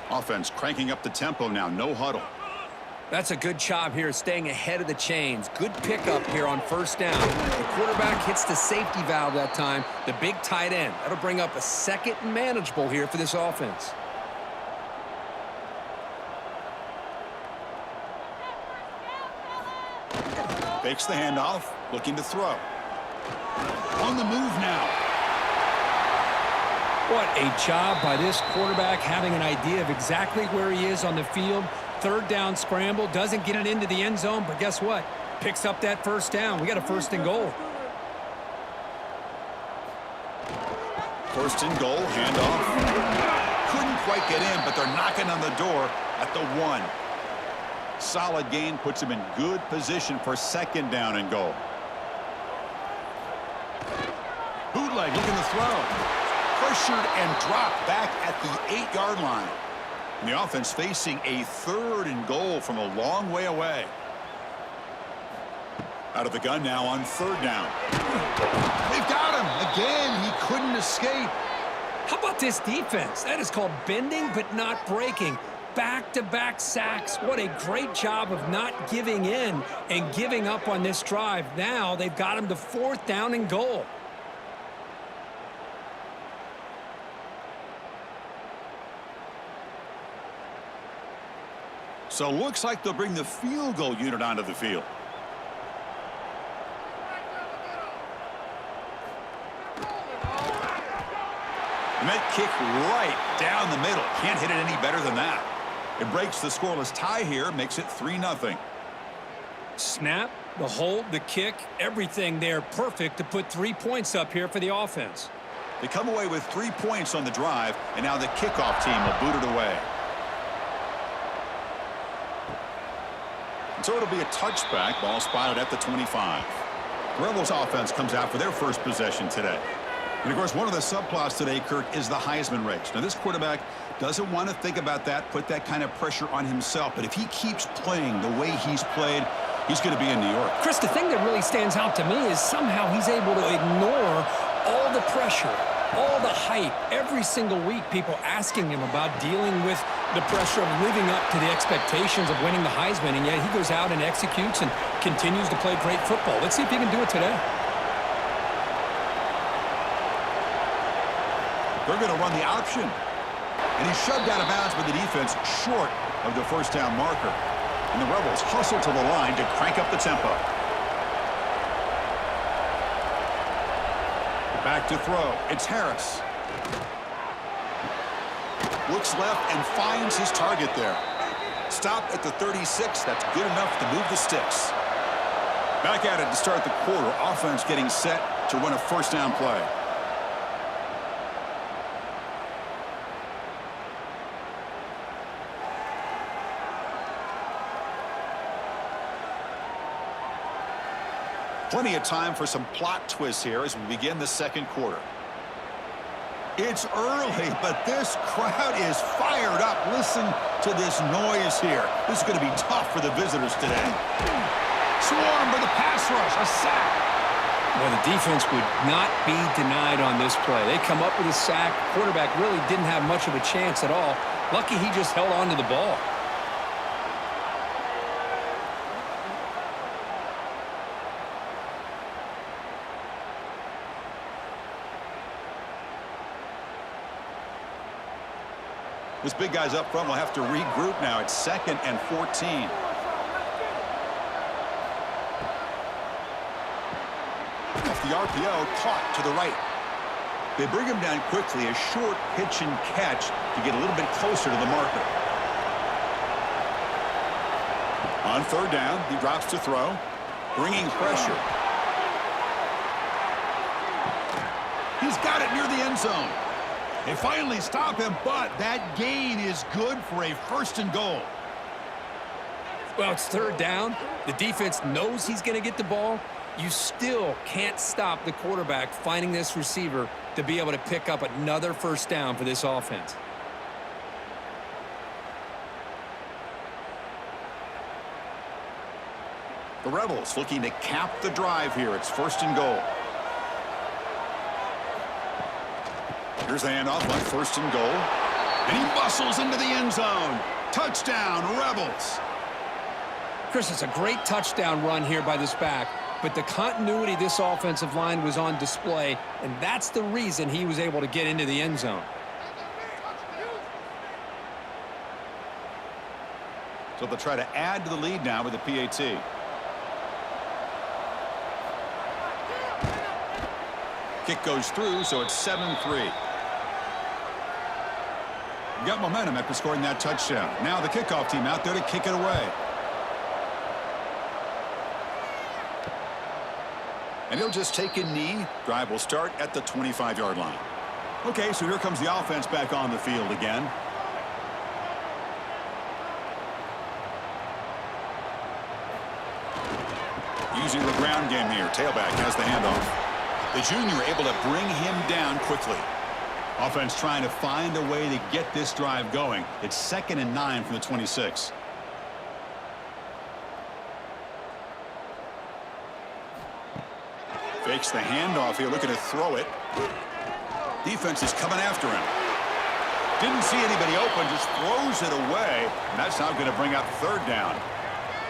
Offense cranking up the tempo now. No huddle. That's a good job here staying ahead of the chains. Good pickup here on 1st down. The quarterback hits the safety valve that time. The big tight end. That'll bring up a 2nd and manageable here for this offense. Fakes the handoff, looking to throw. On the move now. What a job by this quarterback having an idea of exactly where he is on the field. 3rd down scramble, doesn't get it into the end zone, but guess what? Picks up that 1st down. We got a 1st and goal. 1st and goal, handoff. Couldn't quite get in, but they're knocking on the door at the 1. Solid gain puts him in good position for 2nd down and goal. Bootleg looking to throw. Pressured and dropped back at the 8-yard line. And the offense facing a 3rd and goal from a long way away. Out of the gun now on 3rd down. They've got him. Again, he couldn't escape. How about this defense? That is called bending but not breaking. Back-to-back sacks. What a great job of not giving in and giving up on this drive. Now they've got him to 4th down and goal. So looks like they'll bring the field goal unit onto the field. And that kick right down the middle. Can't hit it any better than that. It breaks the scoreless tie here, makes it 3-0. Snap, the hold, the kick, everything there perfect to put 3 points up here for the offense. They come away with 3 points on the drive, and now the kickoff team will boot it away. And so it'll be a touchback, ball spotted at the 25. The Rebels offense comes out for their first possession today. And, of course, one of the subplots today, Kirk, is the Heisman race. Now, this quarterback doesn't want to think about that, put that kind of pressure on himself. But if he keeps playing the way he's played, he's going to be in New York. Chris, the thing that really stands out to me is somehow he's able to ignore all the pressure, all the hype, every single week people asking him about dealing with the pressure of living up to the expectations of winning the Heisman, and yet he goes out and executes and continues to play great football. Let's see if he can do it today. They're going to run the option. And he's shoved out of bounds by the defense short of the first down marker. And the Rebels hustle to the line to crank up the tempo. Back to throw. It's Harris. Looks left and finds his target there. Stop at the 36. That's good enough to move the sticks. Back at it to start the quarter. Offense getting set to run a first down play. Plenty of time for some plot twists here as we begin the second quarter. It's early, but this crowd is fired up. Listen to this noise here. This is going to be tough for the visitors today. Swarmed by the pass rush, a sack. Well, the defense would not be denied on this play. They come up with a sack. Quarterback really didn't have much of a chance at all. Lucky he just held on to the ball. This big guy's up front will have to regroup now. It's 2nd and 14. Off the RPO, caught to the right. They bring him down quickly. A short pitch and catch to get a little bit closer to the marker. On third down, he drops to throw, bringing pressure. He's got it near the end zone. They finally stop him, but that gain is good for a 1st and goal. Well, it's third down. The defense knows he's going to get the ball. You still can't stop the quarterback finding this receiver to be able to pick up another first down for this offense. The Rebels looking to cap the drive here. It's 1st and goal. Here's the handoff on 1st and goal. And he bustles into the end zone. Touchdown, Rebels. Chris, it's a great touchdown run here by this back, but the continuity of this offensive line was on display, and that's the reason he was able to get into the end zone. So they'll try to add to the lead now with the PAT. Kick goes through, so it's 7-3. Got momentum after scoring that touchdown. Now the kickoff team out there to kick it away. And he'll just take a knee. Drive will start at the 25-yard line. Okay, so here comes the offense back on the field again. Using the ground game here. Tailback has the handoff. The junior able to bring him down quickly. Offense trying to find a way to get this drive going. It's 2nd and 9 from the 26. Fakes the handoff here, looking to throw it. Defense is coming after him. Didn't see anybody open, just throws it away. And that's now going to bring up 3rd down.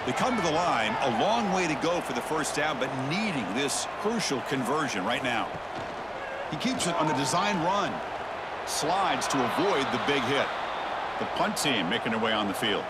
They come to the line, a long way to go for the first down, but needing this crucial conversion right now. He keeps it on the design run. Slides to avoid the big hit. The punt team making their way on the field.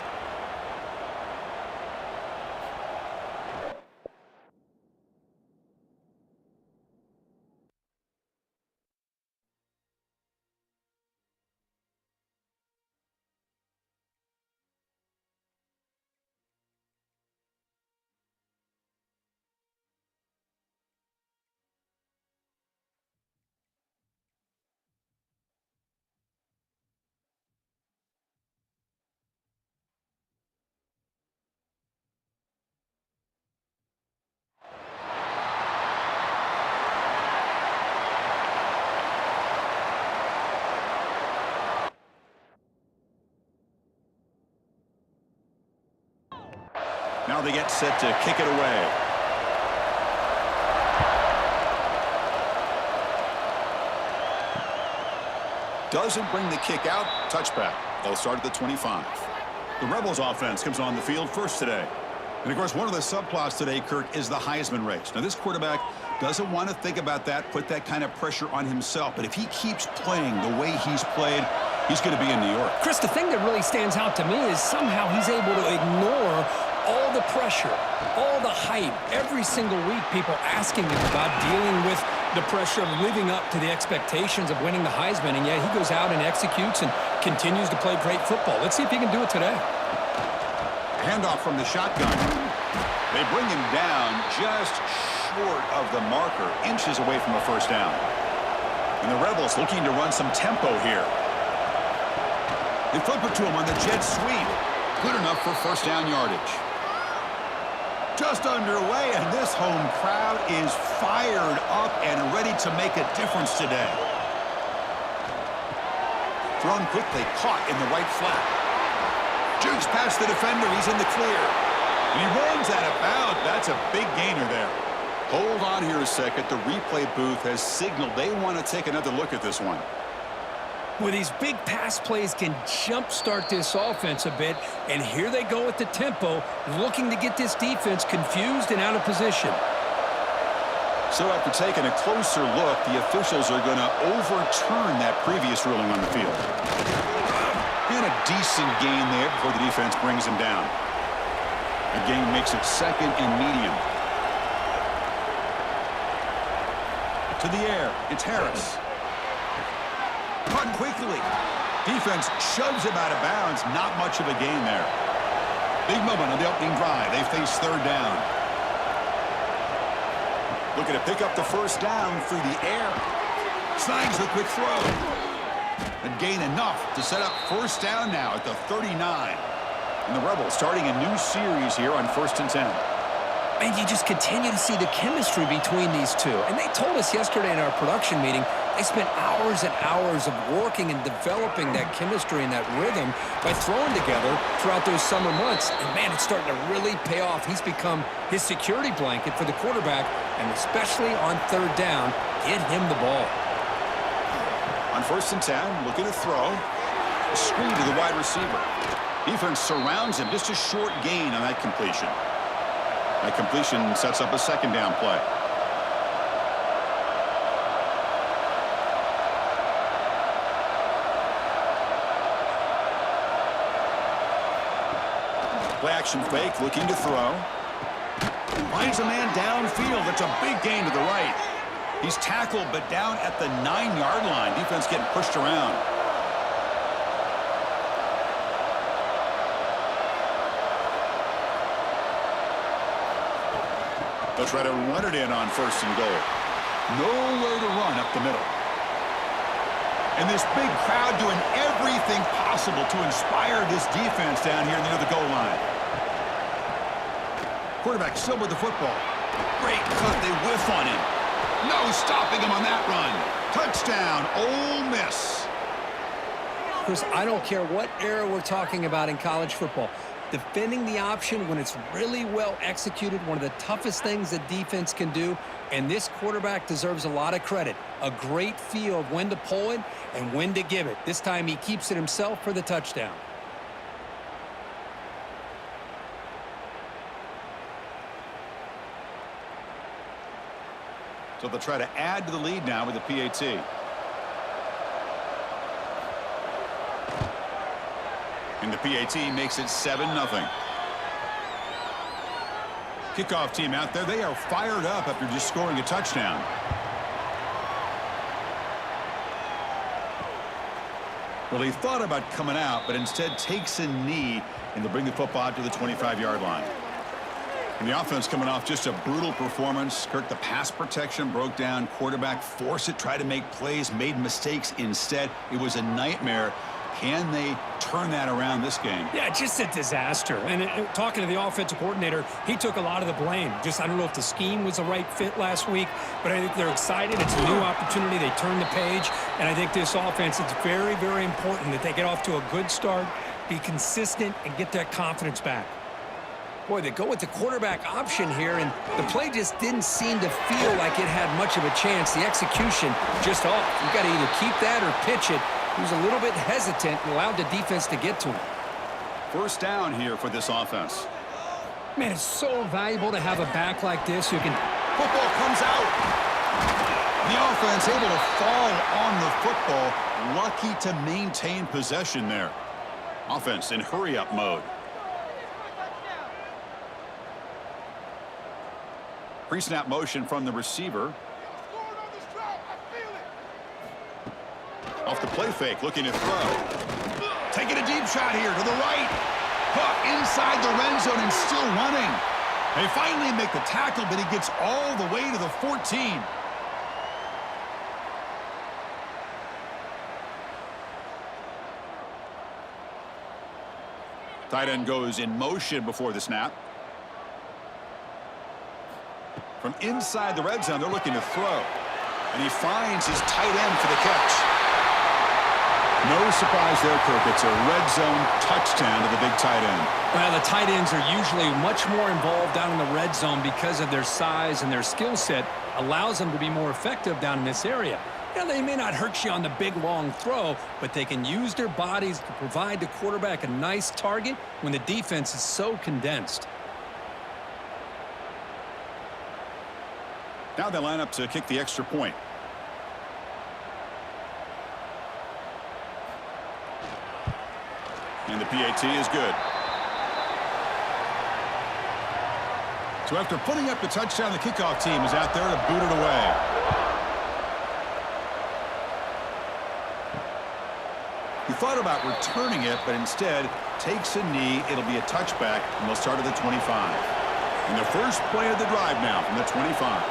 Now they get set to kick it away. Doesn't bring the kick out. Touchback. They'll start at the 25. The Rebels offense comes on the field first today. And, of course, one of the subplots today, Kirk, is the Heisman race. Now, this quarterback doesn't want to think about that, put that kind of pressure on himself. But if he keeps playing the way he's played, he's going to be in New York. Chris, the thing that really stands out to me is somehow he's able to ignore all the pressure, all the hype, every single week people asking him about dealing with the pressure of living up to the expectations of winning the Heisman, and yet he goes out and executes and continues to play great football. Let's see if he can do it today. Handoff from the shotgun. They bring him down just short of the marker, inches away from a first down. And the Rebels looking to run some tempo here. They flip it to him on the jet sweep. Good enough for first down yardage. Just underway, and this home crowd is fired up and ready to make a difference today. Thrown quickly, caught in the right flat. Jukes past the defender, he's in the clear. And he runs out of bounds. That's a big gainer there. Hold on here a second. The replay booth has signaled they want to take another look at this one. Well, these big pass plays can jumpstart this offense a bit, and here they go at the tempo, looking to get this defense confused and out of position. So after taking a closer look, the officials are going to overturn that previous ruling on the field. And a decent gain there before the defense brings him down. The gain makes it second and medium. To the air, it's Harris. Caught quickly. Defense shoves him out of bounds. Not much of a gain there. Big moment on the opening drive. They face third down. Looking to pick up the first down through the air. Snags the quick throw. And gain enough to set up first down now at the 39. And the Rebels starting a new series here on 1st and 10. And you just continue to see the chemistry between these two. And they told us yesterday in our production meeting, they spent hours and hours of working and developing that chemistry and that rhythm by throwing together throughout those summer months. And, man, it's starting to really pay off. He's become his security blanket for the quarterback, and especially on third down, get him the ball. On 1st and 10, looking to throw. A screen to the wide receiver. Defense surrounds him. Just a short gain on that completion. That completion sets up a second down play. Play action fake, looking to throw. Finds a man downfield. That's a big gain to the right. He's tackled, but down at the 9-yard line. Defense getting pushed around. They'll try to run it in on 1st and goal. Nowhere to run up the middle. And this big crowd doing everything possible to inspire this defense down here near the goal line. Quarterback still with the football. Great cut. They whiff on him. No stopping him on that run. Touchdown, Ole Miss. Chris, I don't care what era we're talking about in college football. Defending the option when it's really well executed, one of the toughest things that defense can do, and this quarterback deserves a lot of credit. A great feel of when to pull it and when to give it. This time he keeps it himself for the touchdown. So they'll try to add to the lead now with the PAT. And the PAT makes it 7-0. Kickoff team out there. They are fired up after just scoring a touchdown. Well, he thought about coming out, but instead takes a knee and to bring the football out to the 25-yard line. And the offense coming off just a brutal performance. Kirk, the pass protection broke down. Quarterback forced it, tried to make plays, made mistakes instead. It was a nightmare. Can they turn that around this game? Yeah, just a disaster. And talking to the offensive coordinator, he took a lot of the blame. Just, I don't know if the scheme was the right fit last week, but I think they're excited. It's a new opportunity. They turn the page. And I think this offense, it's very, very important that they get off to a good start, be consistent, and get that confidence back. Boy, they go with the quarterback option here, and the play just didn't seem to feel like it had much of a chance. The execution just off. You've got to either keep that or pitch it. He was a little bit hesitant and allowed the defense to get to him. First down here for this offense. Man, it's so valuable to have a back like this who can... Football comes out. The offense able to fall on the football. Lucky to maintain possession there. Offense in hurry-up mode. Pre-snap motion from the receiver. Off the play fake, looking to throw. Taking a deep shot here to the right. Caught inside the red zone and still running. They finally make the tackle, but he gets all the way to the 14. Tight end goes in motion before the snap. From inside the red zone, they're looking to throw. And he finds his tight end for the catch. No surprise there, Kirk. It's a red zone touchdown to the big tight end. Well, the tight ends are usually much more involved down in the red zone because of their size, and their skill set allows them to be more effective down in this area. Now, they may not hurt you on the big, long throw, but they can use their bodies to provide the quarterback a nice target when the defense is so condensed. Now they line up to kick the extra point. And the PAT is good. So after putting up the touchdown, the kickoff team is out there to boot it away. He thought about returning it, but instead takes a knee. It'll be a touchback, and they'll start at the 25. And the first play of the drive now from the 25.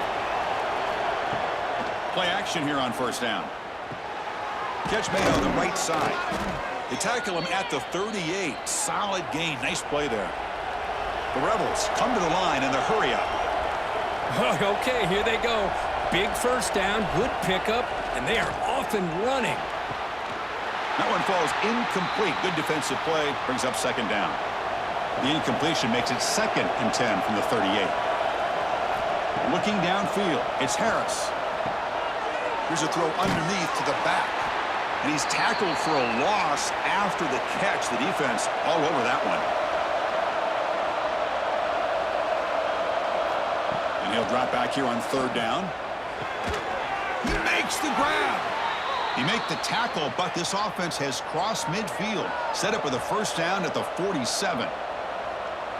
Play action here on first down. Catch made on the right side. They tackle him at the 38. Solid gain. Nice play there. The Rebels come to the line in the hurry-up. Okay, here they go. Big first down, good pickup, and they are off and running. That one falls incomplete. Good defensive play. Brings up second down. The incompletion makes it 2nd and 10 from the 38. Looking downfield, it's Harris. Here's a throw underneath to the back. And he's tackled for a loss after the catch. The defense all over that one. And he'll drop back here on third down. He makes the grab. He makes the tackle, but this offense has crossed midfield. Set up with a first down at the 47.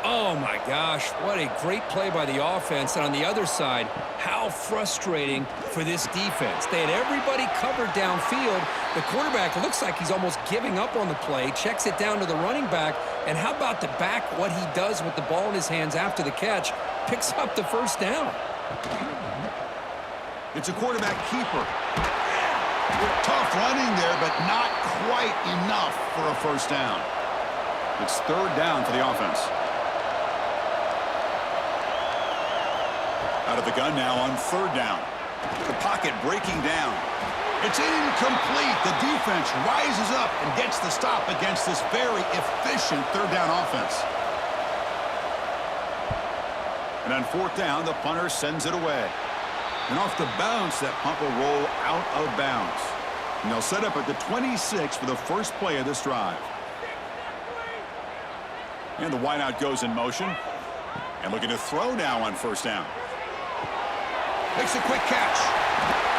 Oh, my gosh. What a great play by the offense. And on the other side, how frustrating for this defense. They had everybody covered downfield. The quarterback looks like he's almost giving up on the play, checks it down to the running back. And how about the back, what he does with the ball in his hands after the catch, picks up the first down. It's a quarterback keeper. Tough running there, but not quite enough for a first down. It's third down for the offense. Out of the gun now on third down. The pocket breaking down. It's incomplete. The defense rises up and gets the stop against this very efficient third down offense. And on fourth down, the punter sends it away. And off the bounce, that punt will roll out of bounds. And they'll set up at the 26 for the first play of this drive. And the wideout goes in motion. And looking to throw now on first down. Makes a quick catch.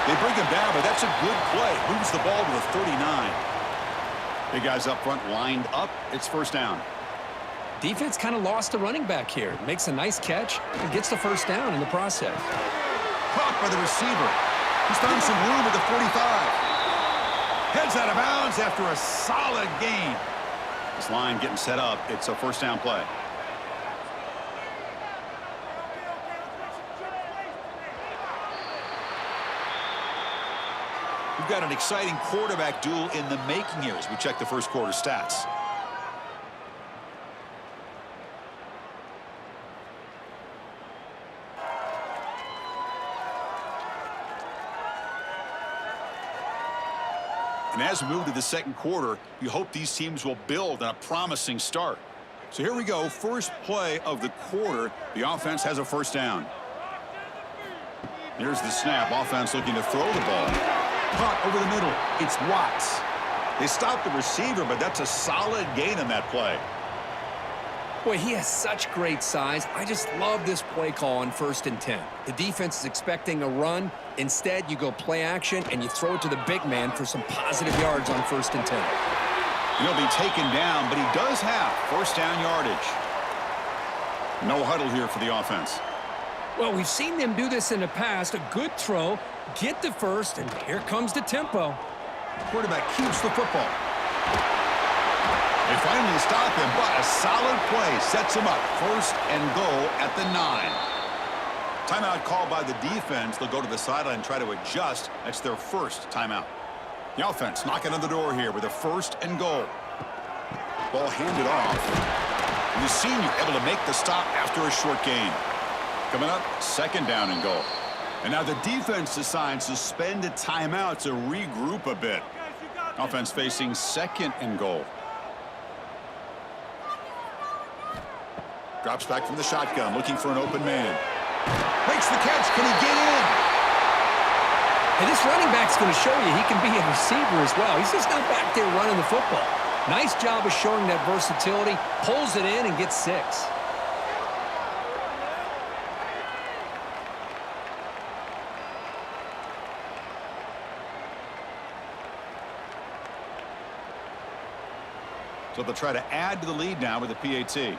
They bring him down, but that's a good play. Moves the ball to the 39. Big guys up front lined up. It's first down. Defense kind of lost the running back here. Makes a nice catch and gets the first down in the process. Caught by the receiver. He's found some room at the 45. Heads out of bounds after a solid gain. This line getting set up. It's a first down play. We've got an exciting quarterback duel in the making here as we check the first quarter stats. And as we move to the second quarter, we hope these teams will build on a promising start. So here we go. First play of the quarter. The offense has a first down. Here's the snap. Offense looking to throw the ball. Caught over the middle. It's Watts. They stopped the receiver, but that's a solid gain in that play. Boy, he has such great size. I just love this play call on 1st and 10. The defense is expecting a run. Instead, you go play action, and you throw it to the big man for some positive yards on 1st and 10. He'll be taken down, but he does have first down yardage. No huddle here for the offense. Well, we've seen them do this in the past. A good throw, get the first, and here comes the tempo. Quarterback keeps the football. They finally stop him, but a solid play sets him up. First and goal at the 9. Timeout called by the defense. They'll go to the sideline and try to adjust. That's their first timeout. The offense knocking on the door here with a first and goal. Ball handed off. And the senior able to make the stop after a short gain. Coming up, 2nd down and goal. And now the defense decides to spend a timeout to regroup a bit. Offense facing 2nd and goal. Drops back from the shotgun, looking for an open man. Makes the catch. Can he get in? And this running back's going to show you he can be a receiver as well. He's just not back there running the football. Nice job of showing that versatility. Pulls it in and gets 6. So they'll try to add to the lead now with the PAT.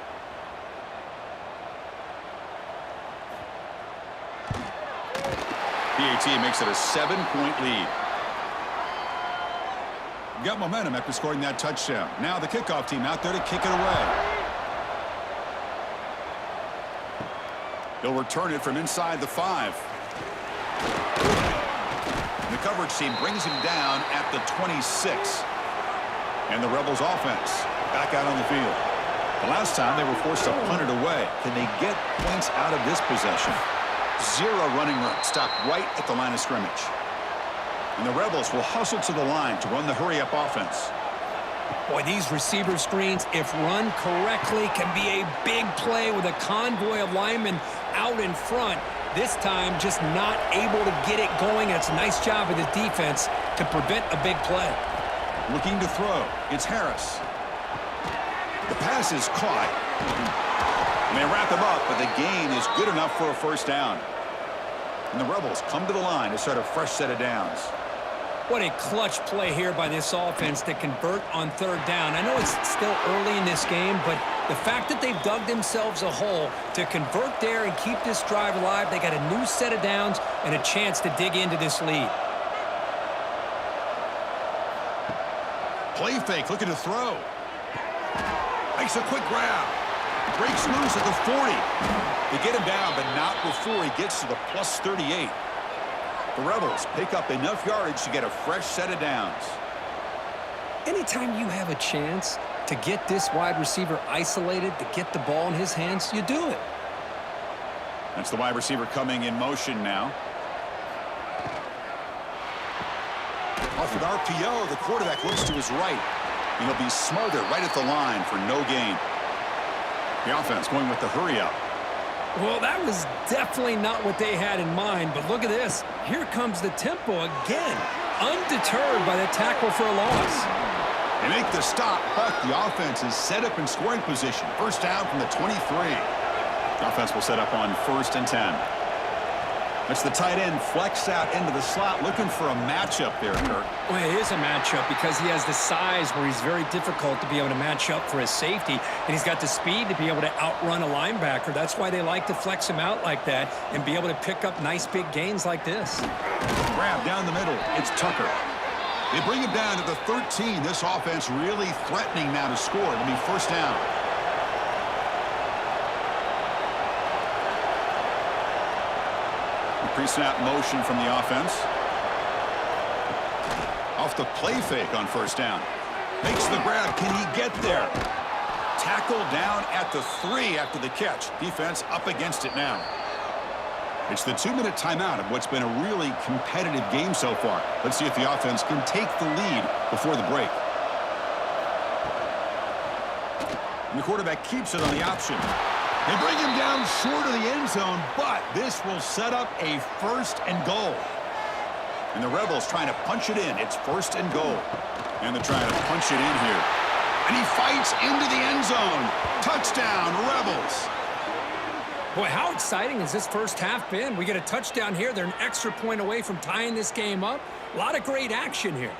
PAT makes it a 7-point lead. Got momentum after scoring that touchdown. Now the kickoff team out there to kick it away. He'll return it from inside the 5. The coverage team brings him down at the 26. And the Rebels offense back out on the field. The last time they were forced to punt it away. Can they get points out of this possession? 0 running room. Stopped right at the line of scrimmage. And the Rebels will hustle to the line to run the hurry-up offense. Boy, these receiver screens, if run correctly, can be a big play with a convoy of linemen out in front. This time, just not able to get it going. It's a nice job of the defense to prevent a big play. Looking to throw. It's Harris. The pass is caught. And they wrap him up, but the gain is good enough for a first down. And the Rebels come to the line to start a fresh set of downs. What a clutch play here by this offense to convert on 3rd down. I know it's still early in this game, but the fact that they've dug themselves a hole to convert there and keep this drive alive, they got a new set of downs and a chance to dig into this lead. Play fake, looking to throw. Makes a quick grab. Breaks loose at the 40. They get him down, but not before he gets to the plus 38. The Rebels pick up enough yardage to get a fresh set of downs. Anytime you have a chance to get this wide receiver isolated, to get the ball in his hands, you do it. That's the wide receiver coming in motion now. Off an RPO, the quarterback looks to his right. And he'll be smothered right at the line for no gain. The offense going with the hurry-up. Well, that was definitely not what they had in mind, but look at this. Here comes the tempo again, undeterred by the tackle for a loss. They make the stop, but the offense is set up in scoring position. First down from the 23. The offense will set up on 1st and 10. That's the tight end flex out into the slot, looking for a matchup there, Kirk. Well, it is a matchup because he has the size where he's very difficult to be able to match up for his safety, and he's got the speed to be able to outrun a linebacker. That's why they like to flex him out like that and be able to pick up nice big gains like this. Grab down the middle. It's Tucker. They bring him down to the 13. This offense really threatening now to score. It'll be first down. Pre-snap motion from the offense. Off the play fake on first down. Makes the grab. Can he get there? Tackle down at the 3 after the catch. Defense up against it now. It's the 2-minute timeout of what's been a really competitive game so far. Let's see if the offense can take the lead before the break. And the quarterback keeps it on the option. They bring him down short of the end zone, but this will set up a 1st and goal. And the Rebels trying to punch it in. It's 1st and goal. And they're trying to punch it in here. And he fights into the end zone. Touchdown, Rebels. Boy, how exciting has this first half been? We get a touchdown here. They're an extra point away from tying this game up. A lot of great action here.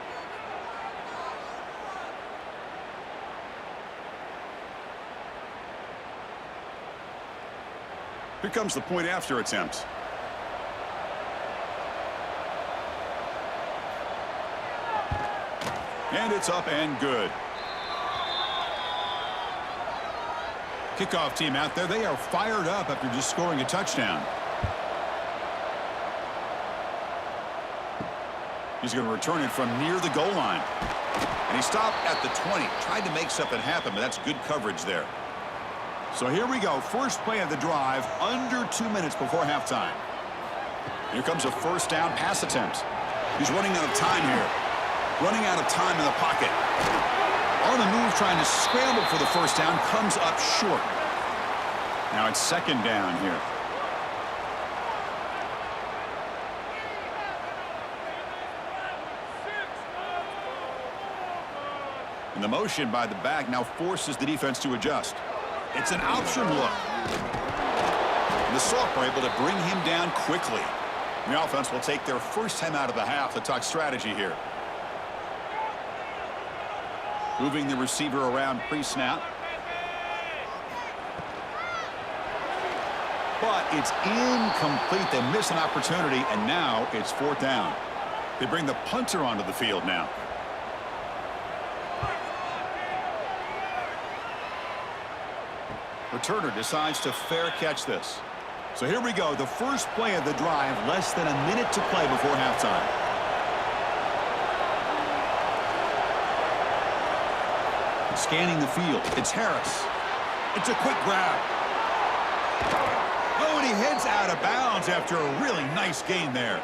Here comes the point after attempt. And it's up and good. Kickoff team out there. They are fired up after just scoring a touchdown. He's going to return it from near the goal line. And he stopped at the 20. Tried to make something happen, but that's good coverage there. So here we go. First play of the drive, under 2 minutes before halftime. Here comes a first down pass attempt. He's running out of time here. Running out of time in the pocket. On the move, trying to scramble for the first down, comes up short. Now it's 2nd down here. And the motion by the back now forces the defense to adjust. It's an option look. And the Salk are able to bring him down quickly. And the offense will take their first time out of the half to talk strategy here. Moving the receiver around pre-snap. But it's incomplete. They miss an opportunity, and now it's 4th down. They bring the punter onto the field now. Returner decides to fair catch this. So here we go. The first play of the drive, less than a minute to play before halftime. Scanning the field. It's Harris. It's a quick grab. Oh, and he heads out of bounds after a really nice gain there.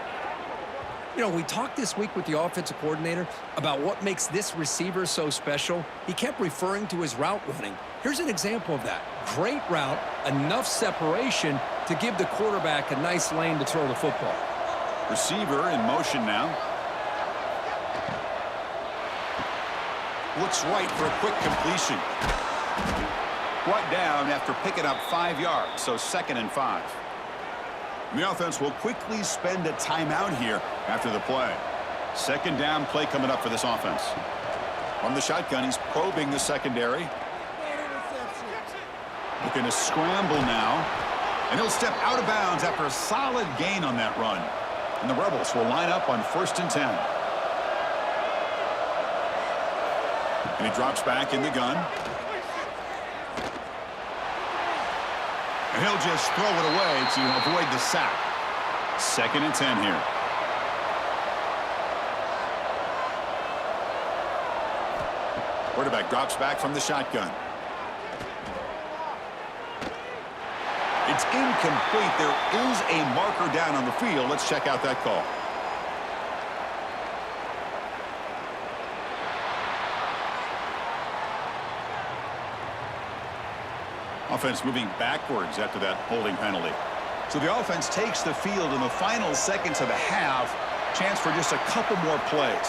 You know, we talked this week with the offensive coordinator about what makes this receiver so special. He kept referring to his route running. Here's an example of that. Great route, enough separation to give the quarterback a nice lane to throw the football. Receiver in motion now. Looks right for a quick completion. Brought down after picking up 5 yards, so 2nd and 5. And the offense will quickly spend a timeout here after the play. 2nd down play coming up for this offense. From the shotgun, he's probing the secondary. Looking to scramble now. And he'll step out of bounds after a solid gain on that run. And the Rebels will line up on 1st and 10. And he drops back in the gun. And he'll just throw it away to avoid the sack. 2nd and 10 here. Quarterback drops back from the shotgun. It's incomplete. There is a marker down on the field. Let's check out that call. Offense moving backwards after that holding penalty. So the offense takes the field in the final seconds of the half. Chance for just a couple more plays.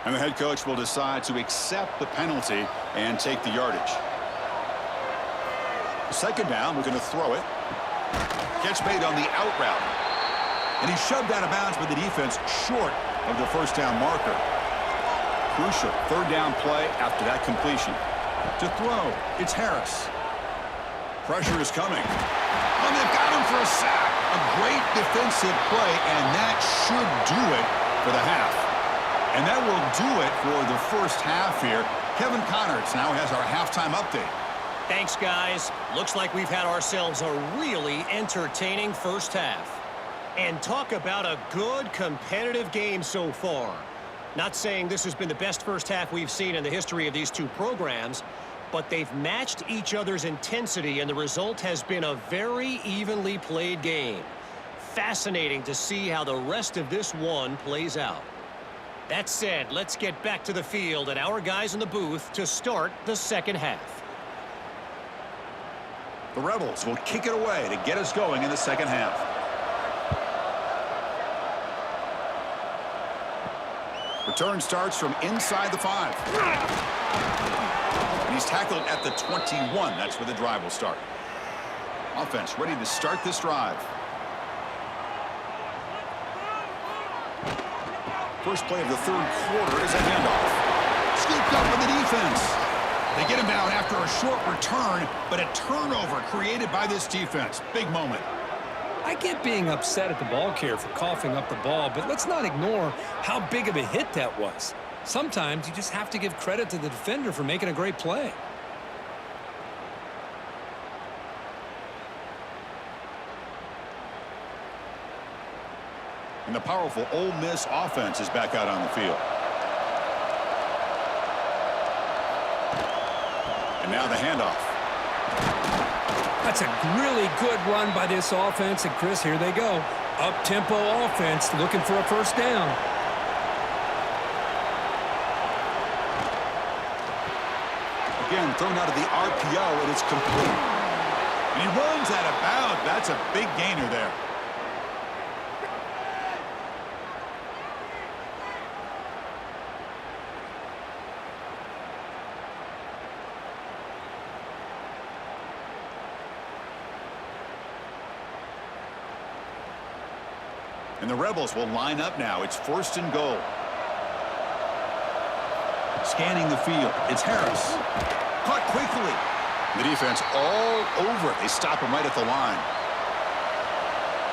And the head coach will decide to accept the penalty and take the yardage. 2nd down, we're going to throw it. Catch made on the out route. And he's shoved out of bounds by the defense short of the first down marker. Crucial 3rd down play after that completion. To throw, it's Harris. Pressure is coming. And they've got him for a sack. A great defensive play, and that should do it for the half. And that will do it for the first half here. Kevin Connors now has our halftime update. Thanks, guys. Looks like we've had ourselves a really entertaining first half. And talk about a good competitive game so far. Not saying this has been the best first half we've seen in the history of these two programs, but they've matched each other's intensity, and the result has been a very evenly played game. fascinating to see how the rest of this one plays out. That said, let's get back to the field and our guys in the booth to start the second half. The Rebels will kick it away to get us going in the second half. Return starts from inside the 5. And he's tackled at the 21. That's where the drive will start. Offense ready to start this drive. First play of the third quarter is a handoff. Scooped up with the defense. They get him down after a short return, but a turnover created by this defense. Big moment. I get being upset at the ball carrier for coughing up the ball, but let's not ignore how big of a hit that was. Sometimes you just have to give credit to the defender for making a great play. And the powerful Ole Miss offense is back out on the field. And now the handoff. That's a really good run by this offense. And, Chris, here they go. Up-tempo offense looking for a first down. Again, thrown out of the RPO, and it's complete. And he runs out of bounds. That's a big gainer there. And the Rebels will line up now. It's 1st and goal. Scanning the field. It's Harris. Caught quickly. The defense all over it. They stop him right at the line.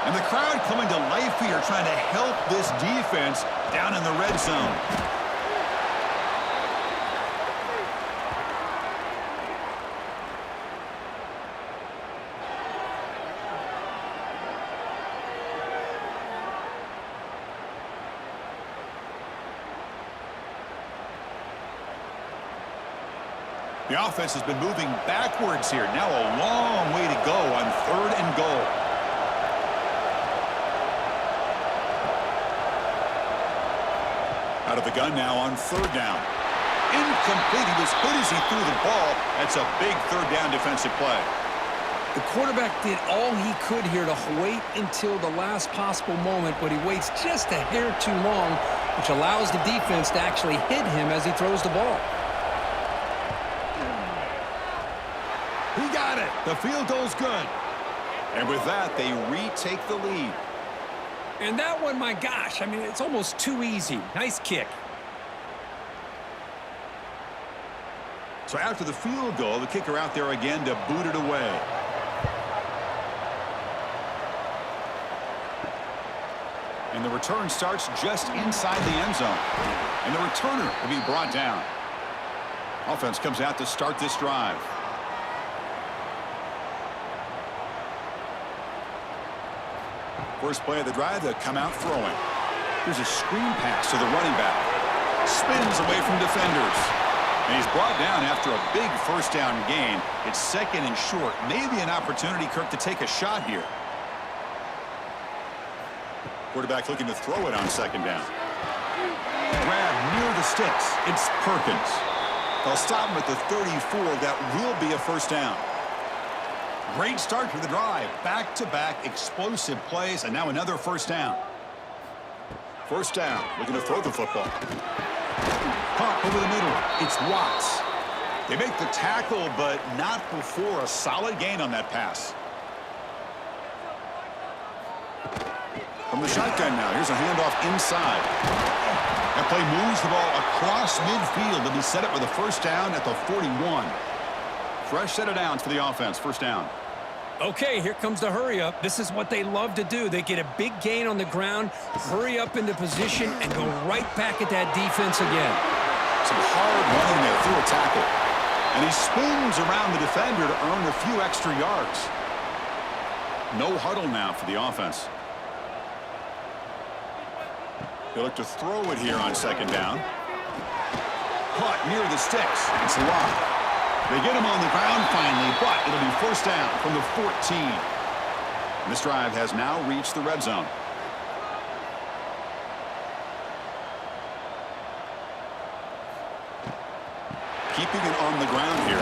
And the crowd coming to life here trying to help this defense down in the red zone. The offense has been moving backwards here. Now a long way to go on 3rd and goal. Out of the gun now on 3rd down. Incomplete. He was hit as he threw the ball. That's a big 3rd down defensive play. The quarterback did all he could here to wait until the last possible moment, but he waits just a hair too long, which allows the defense to actually hit him as he throws the ball. He got it. The field goal's good. And with that, they retake the lead. And that one, my gosh, I mean, it's almost too easy. Nice kick. So after the field goal, the kicker out there again to boot it away. And the return starts just inside the end zone. And the returner will be brought down. Offense comes out to start this drive. First play of the drive, they'll come out throwing. Here's a screen pass to the running back. Spins away from defenders. And he's brought down after a big first down gain. It's 2nd and short. Maybe an opportunity, Kirk, to take a shot here. Quarterback looking to throw it on 2nd down. Grab near the sticks. It's Perkins. They'll stop him at the 34. That will be a first down. Great start to the drive. Back-to-back explosive plays, and now another first down. First down, looking to throw the football. Caught over the middle. It's Watts. They make the tackle, but not before a solid gain on that pass. From the shotgun now, here's a handoff inside. That play moves the ball across midfield to be set up with a first down at the 41. Fresh set of downs for the offense. First down. Okay, here comes the hurry up. This is what they love to do. They get a big gain on the ground, hurry up into position, and go right back at that defense again. Some hard running there through a tackle. And he spins around the defender to earn a few extra yards. No huddle now for the offense. They look to throw it here on 2nd down. Caught near the sticks. It's locked. They get him on the ground finally, but it'll be first down from the 14. This drive has now reached the red zone. Keeping it on the ground here.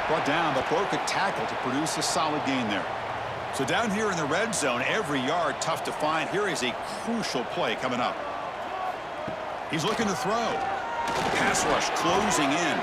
Brought down, but broke a tackle to produce a solid gain there. So down here in the red zone, every yard tough to find. Here is a crucial play coming up. He's looking to throw. Pass rush closing in.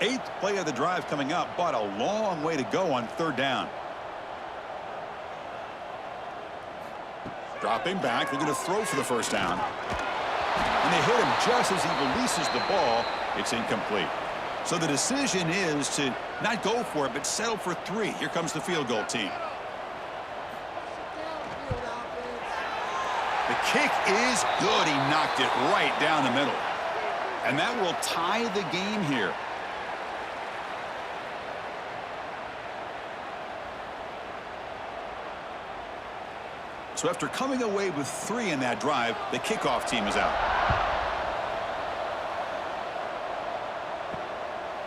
Eighth play of the drive coming up, but a long way to go on third down. Dropping back, looking to throw for the first down. And they hit him just as he releases the ball. It's incomplete. So the decision is to not go for it, but settle for 3. Here comes the field goal team. The kick is good. He knocked it right down the middle. And that will tie the game here. So after coming away with 3 in that drive, the kickoff team is out.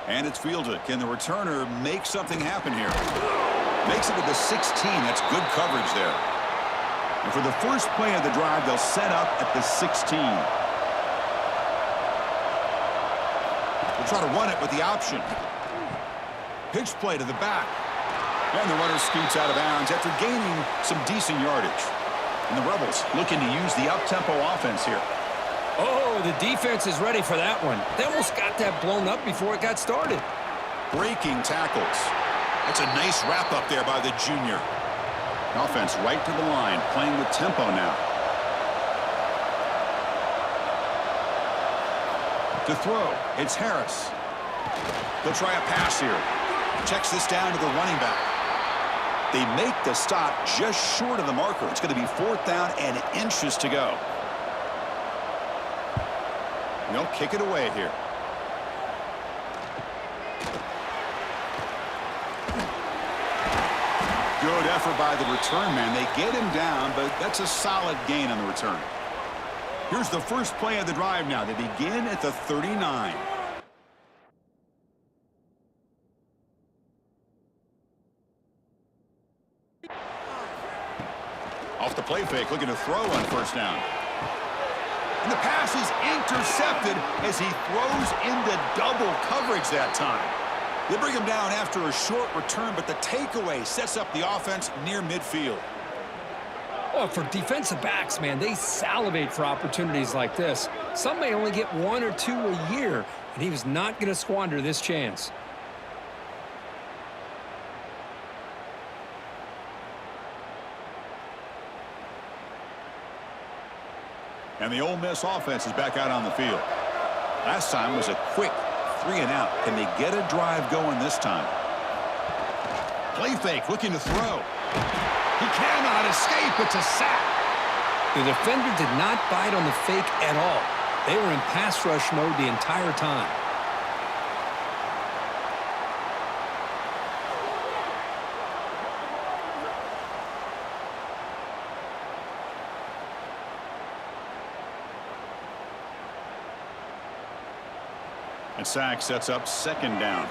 And it's fielded. Can the returner make something happen here? Makes it to the 16. That's good coverage there. And for the first play of the drive, they'll set up at the 16. They'll try to run it with the option. Pitch play to the back. And the runner scoots out of bounds after gaining some decent yardage. And the Rebels looking to use the up-tempo offense here. Oh, the defense is ready for that one. They almost got that blown up before it got started. Breaking tackles. That's a nice wrap-up there by the junior. Offense right to the line, playing with tempo now. To throw, it's Harris. They'll try a pass here. Checks this down to the running back. They make the stop just short of the marker. It's going to be 4th down and inches to go. They'll kick it away here. Good effort by the return man. They get him down, but that's a solid gain on the return. Here's the first play of the drive now. They begin at the 39. Off the play fake, looking to throw on first down. And the pass is intercepted as he throws into double coverage that time. They bring him down after a short return, but the takeaway sets up the offense near midfield. Oh, for defensive backs, man, they salivate for opportunities like this. Some may only get 1 or 2 a year, and he was not going to squander this chance. And the Ole Miss offense is back out on the field. Last time was a quick 3 and out. Can they get a drive going this time? Play fake, looking to throw. He cannot escape. It's a sack. The defender did not bite on the fake at all. They were in pass rush mode the entire time. And sack sets up 2nd down.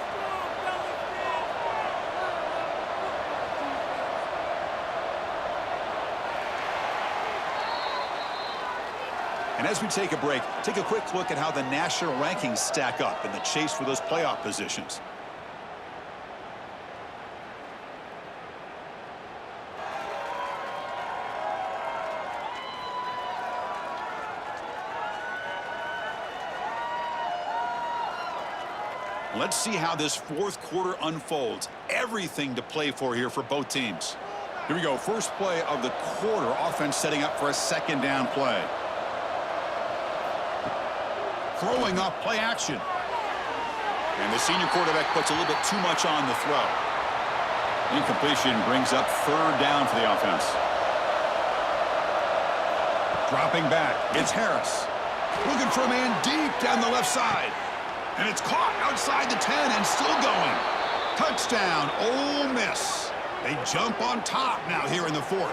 And as we take a break, take a quick look at how the national rankings stack up in the chase for those playoff positions. Let's see how this 4th quarter unfolds. Everything to play for here for both teams. Here we go. First play of the quarter. Offense setting up for a 2nd down play. Throwing up play action. And the senior quarterback puts a little bit too much on the throw. Incompletion brings up 3rd down for the offense. Dropping back. It's Harris. Looking for a man deep down the left side. And it's caught outside the 10 and still going. Touchdown, Ole Miss. They jump on top now here in the fourth.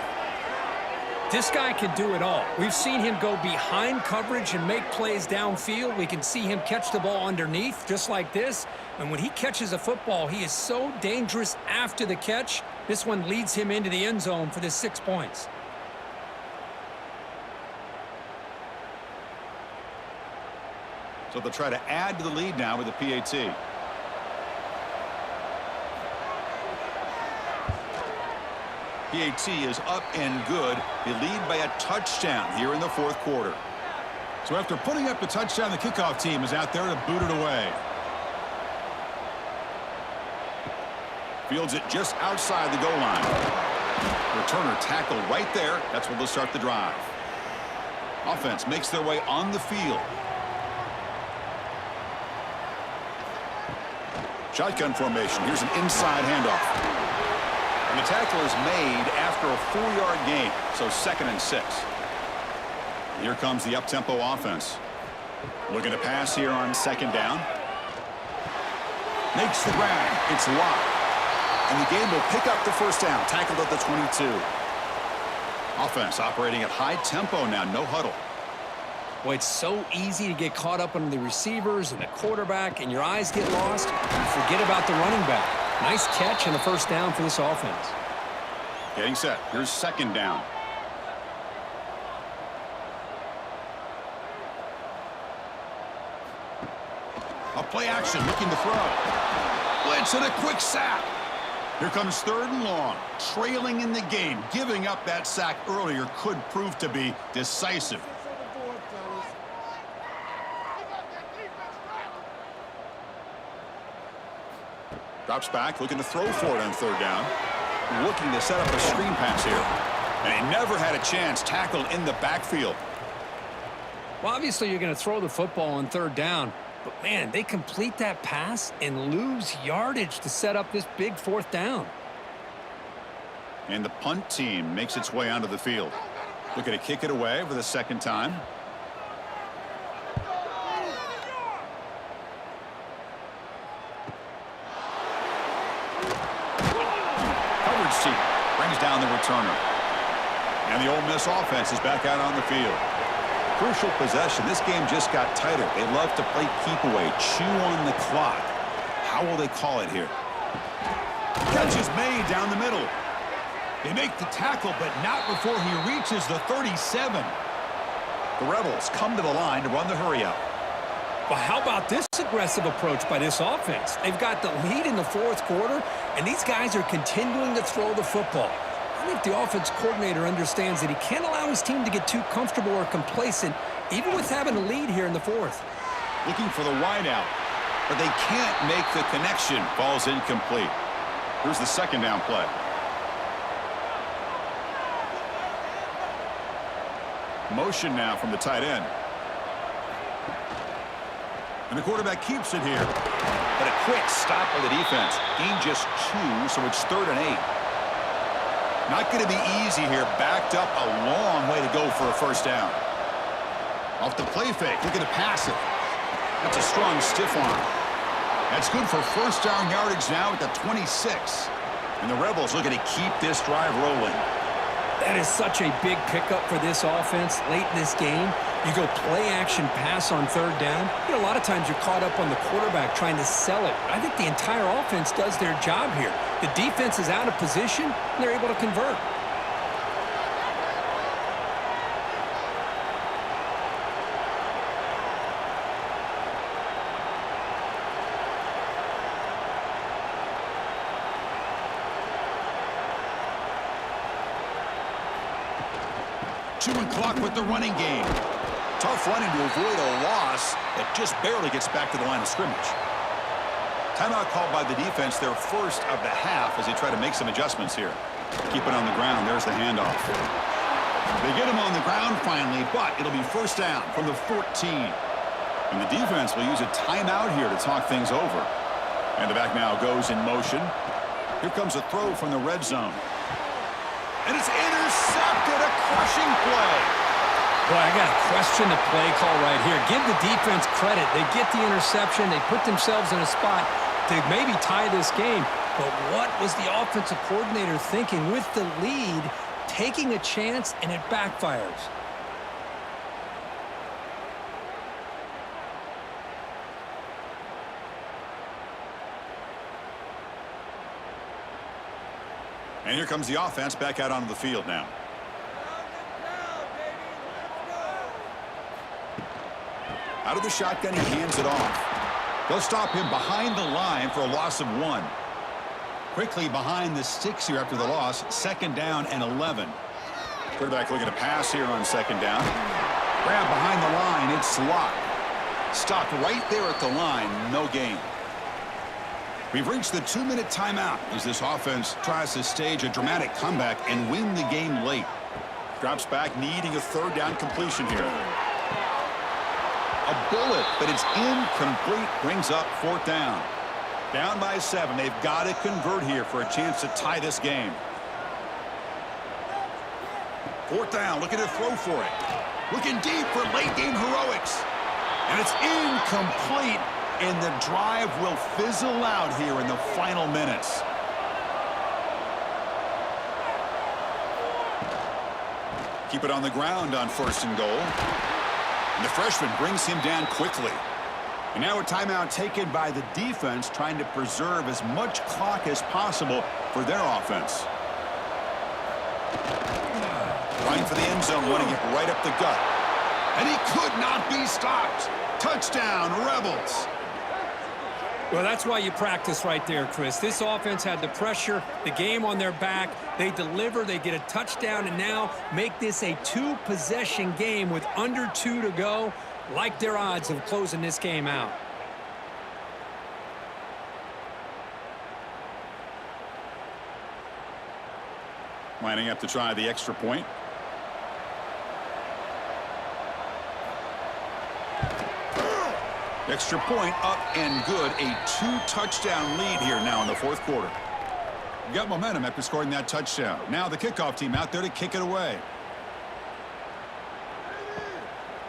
This guy can do it all. We've seen him go behind coverage and make plays downfield. We can see him catch the ball underneath, just like this. And when he catches a football, he is so dangerous after the catch. This one leads him into the end zone for the 6 points. So they'll try to add to the lead now with the PAT. PAT is up and good. They lead by a touchdown here in the fourth quarter. So after putting up the touchdown, the kickoff team is out there to boot it away. Fields it just outside the goal line. Returner tackled right there. That's where they'll start the drive. Offense makes their way on the field. Shotgun formation. Here's an inside handoff. And the tackle is made after a 4-yard gain, so 2nd and 6. Here comes the up-tempo offense. Looking to pass here on 2nd down. Makes the grab. It's locked. And the game will pick up the first down, tackled at the 22. Offense operating at high tempo now, no huddle. Boy, it's so easy to get caught up on the receivers and the quarterback, and your eyes get lost. You forget about the running back. Nice catch and the first down for this offense. Getting set. Here's 2nd down. A play action, looking to throw. Blitz and a quick sack. Here comes 3rd and long. Trailing in the game. Giving up that sack earlier could prove to be decisive. Drops back, looking to throw for it on 3rd down. Looking to set up a screen pass here. And he never had a chance, tackled in the backfield. Well, obviously you're going to throw the football on 3rd down. But, man, they complete that pass and lose yardage to set up this big 4th down. And the punt team makes its way onto the field. Looking to kick it away for the 2nd time. Coverage team brings down the returner. And the Ole Miss offense is back out on the field. Crucial possession. This game just got tighter. They love to play keep away, chew on the clock. How will they call it here? Catch is made down the middle. They make the tackle, but not before he reaches the 37. The Rebels come to the line to run the hurry up. Well, how about this aggressive approach by this offense? They've got the lead in the 4th quarter, and these guys are continuing to throw the football. I think the offense coordinator understands that he can't allow his team to get too comfortable or complacent, even with having a lead here in the 4th. Looking for the wideout, but they can't make the connection. Ball's incomplete. Here's the 2nd down play. Motion now from the tight end. And the quarterback keeps it here. But a quick stop by the defense. Gain just 2, so it's 3rd and 8. Not going to be easy here. Backed up a long way to go for a first down. Off the play fake. Looking to pass it. That's a strong stiff arm. That's good for first down yardage now at the 26. And the Rebels looking to keep this drive rolling. That is such a big pickup for this offense late in this game. You go play action pass on 3rd down. You know, a lot of times you're caught up on the quarterback trying to sell it. I think the entire offense does their job here. The defense is out of position, and they're able to convert. Chewing clock with the running game. Tough running to avoid a loss that just barely gets back to the line of scrimmage. Timeout called by the defense, their first of the half, as they try to make some adjustments here. Keep it on the ground. There's the handoff. They get him on the ground finally, but it'll be first down from the 14. And the defense will use a timeout here to talk things over. And the back now goes in motion. Here comes a throw from the red zone. And it's intercepted, a crushing play. Boy, I got to question the play call right here. Give the defense credit. They get the interception. They put themselves in a spot to maybe tie this game. But what was the offensive coordinator thinking with the lead, taking a chance, and it backfires? And here comes the offense back out onto the field now. Out of the shotgun, he hands it off. They'll stop him behind the line for a loss of 1. Quickly behind the 6 here after the loss. 2nd down and 11. Quarterback looking to pass here on 2nd down. Grab behind the line. It's locked. Stopped right there at the line. No gain. We've reached the 2-minute timeout as this offense tries to stage a dramatic comeback and win the game late. Drops back, needing a 3rd down completion here. A bullet, but it's incomplete. Brings up 4th down. Down by 7. They've got to convert here for a chance to tie this game. 4th down, looking to throw for it. Looking deep for late game heroics. And it's incomplete. And the drive will fizzle out here in the final minutes. Keep it on the ground on 1st and goal. And the freshman brings him down quickly. And now a timeout taken by the defense, trying to preserve as much clock as possible for their offense. Running for the end zone, wanting it right up the gut. And he could not be stopped. Touchdown, Rebels. Well, that's why you practice right there, Chris. This offense had the pressure, the game on their back. They deliver, they get a touchdown, and now make this a 2-possession game with under 2 to go. Like their odds of closing this game out. Lining up to try the extra point. Extra point up and good. A 2-touchdown lead here now in the 4th quarter. You got momentum after scoring that touchdown. Now the kickoff team out there to kick it away.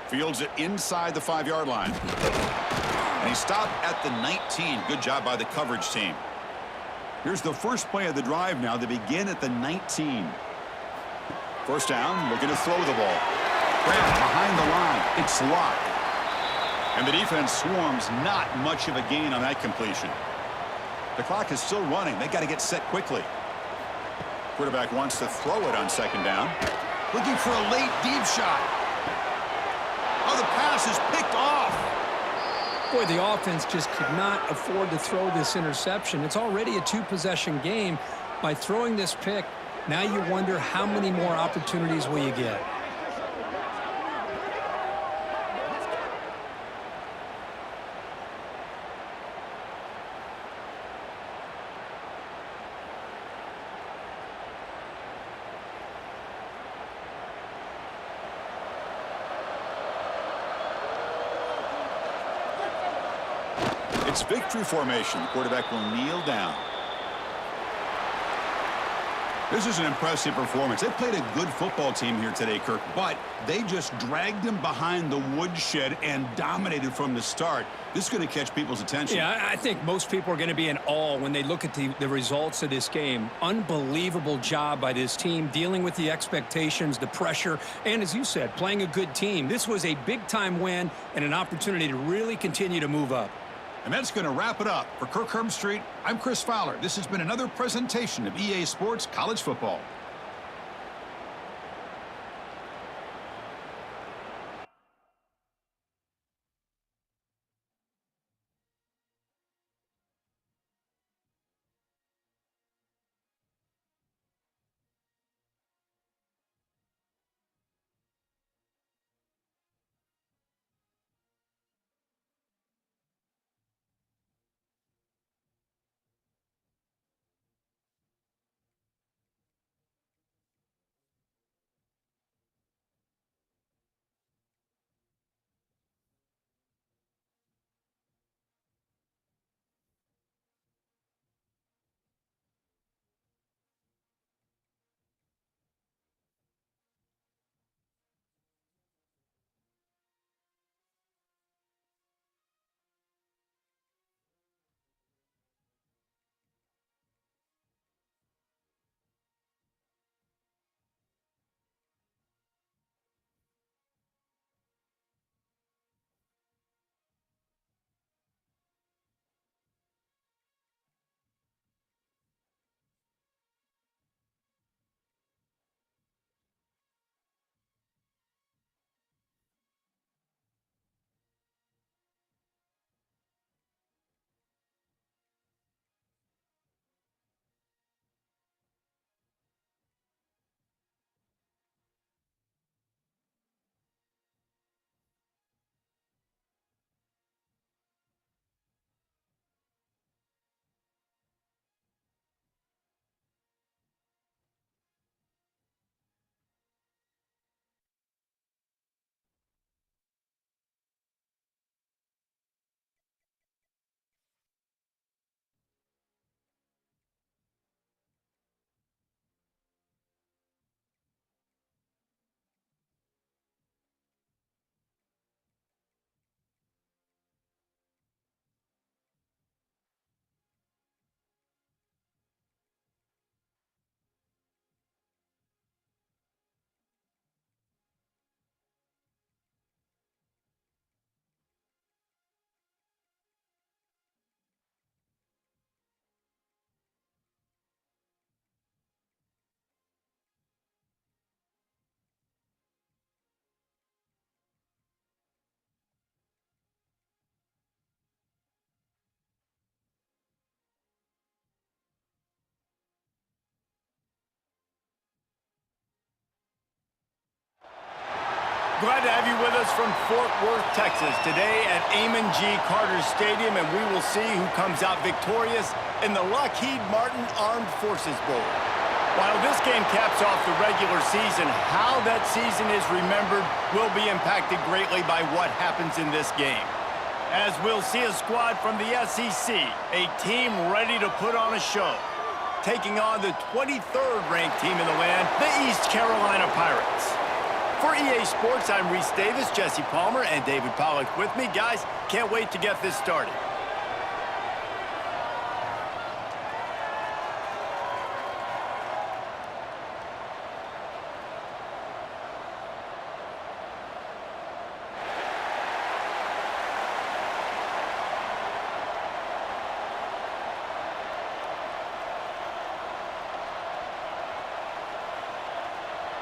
Fields it inside the 5-yard line. And he stopped at the 19. Good job by the coverage team. Here's the first play of the drive now. They begin at the 19. 1st down, looking to throw the ball. Grab behind the line. It's locked. And the defense swarms. Not much of a gain on that completion. The clock is still running. They got to get set quickly. Quarterback wants to throw it on 2nd down. Looking for a late deep shot. Oh, the pass is picked off. Boy, the offense just could not afford to throw this interception. It's already a 2-possession game. By throwing this pick, now you wonder how many more opportunities will you get. It's victory formation. The quarterback will kneel down. This is an impressive performance. They played a good football team here today, Kirk, but they just dragged them behind the woodshed and dominated from the start. This is going to catch people's attention. Yeah, I think most people are going to be in awe when they look at the results of this game. Unbelievable job by this team, dealing with the expectations, the pressure, and as you said, playing a good team. This was a big-time win and an opportunity to really continue to move up. And that's going to wrap it up. For Kirk Herbstreit, I'm Chris Fowler. This has been another presentation of EA Sports College Football. Glad to have you with us from Fort Worth, Texas, today at Amon G. Carter Stadium, and we will see who comes out victorious in the Lockheed Martin Armed Forces Bowl. While this game caps off the regular season, how that season is remembered will be impacted greatly by what happens in this game. As we'll see a squad from the SEC, a team ready to put on a show, taking on the 23rd ranked team in the land, the East Carolina Pirates. For EA Sports, I'm Reese Davis, Jesse Palmer, and David Pollack with me. Guys, can't wait to get this started.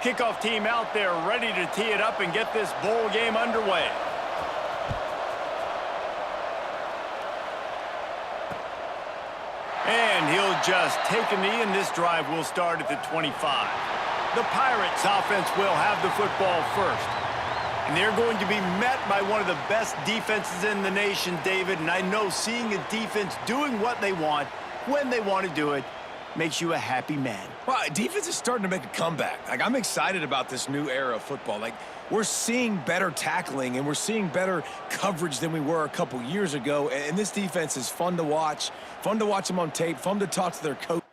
Kickoff team out there ready to tee it up and get this bowl game underway. And he'll just take a knee, and this drive will start at the 25. The Pirates offense will have the football first. And they're going to be met by one of the best defenses in the nation, David. And I know seeing a defense doing what they want, when they want to do it, makes you a happy man. Well, defense is starting to make a comeback. Like, I'm excited about this new era of football. Like, we're seeing better tackling and we're seeing better coverage than we were a couple years ago. And this defense is fun to watch them on tape, fun to talk to their coach.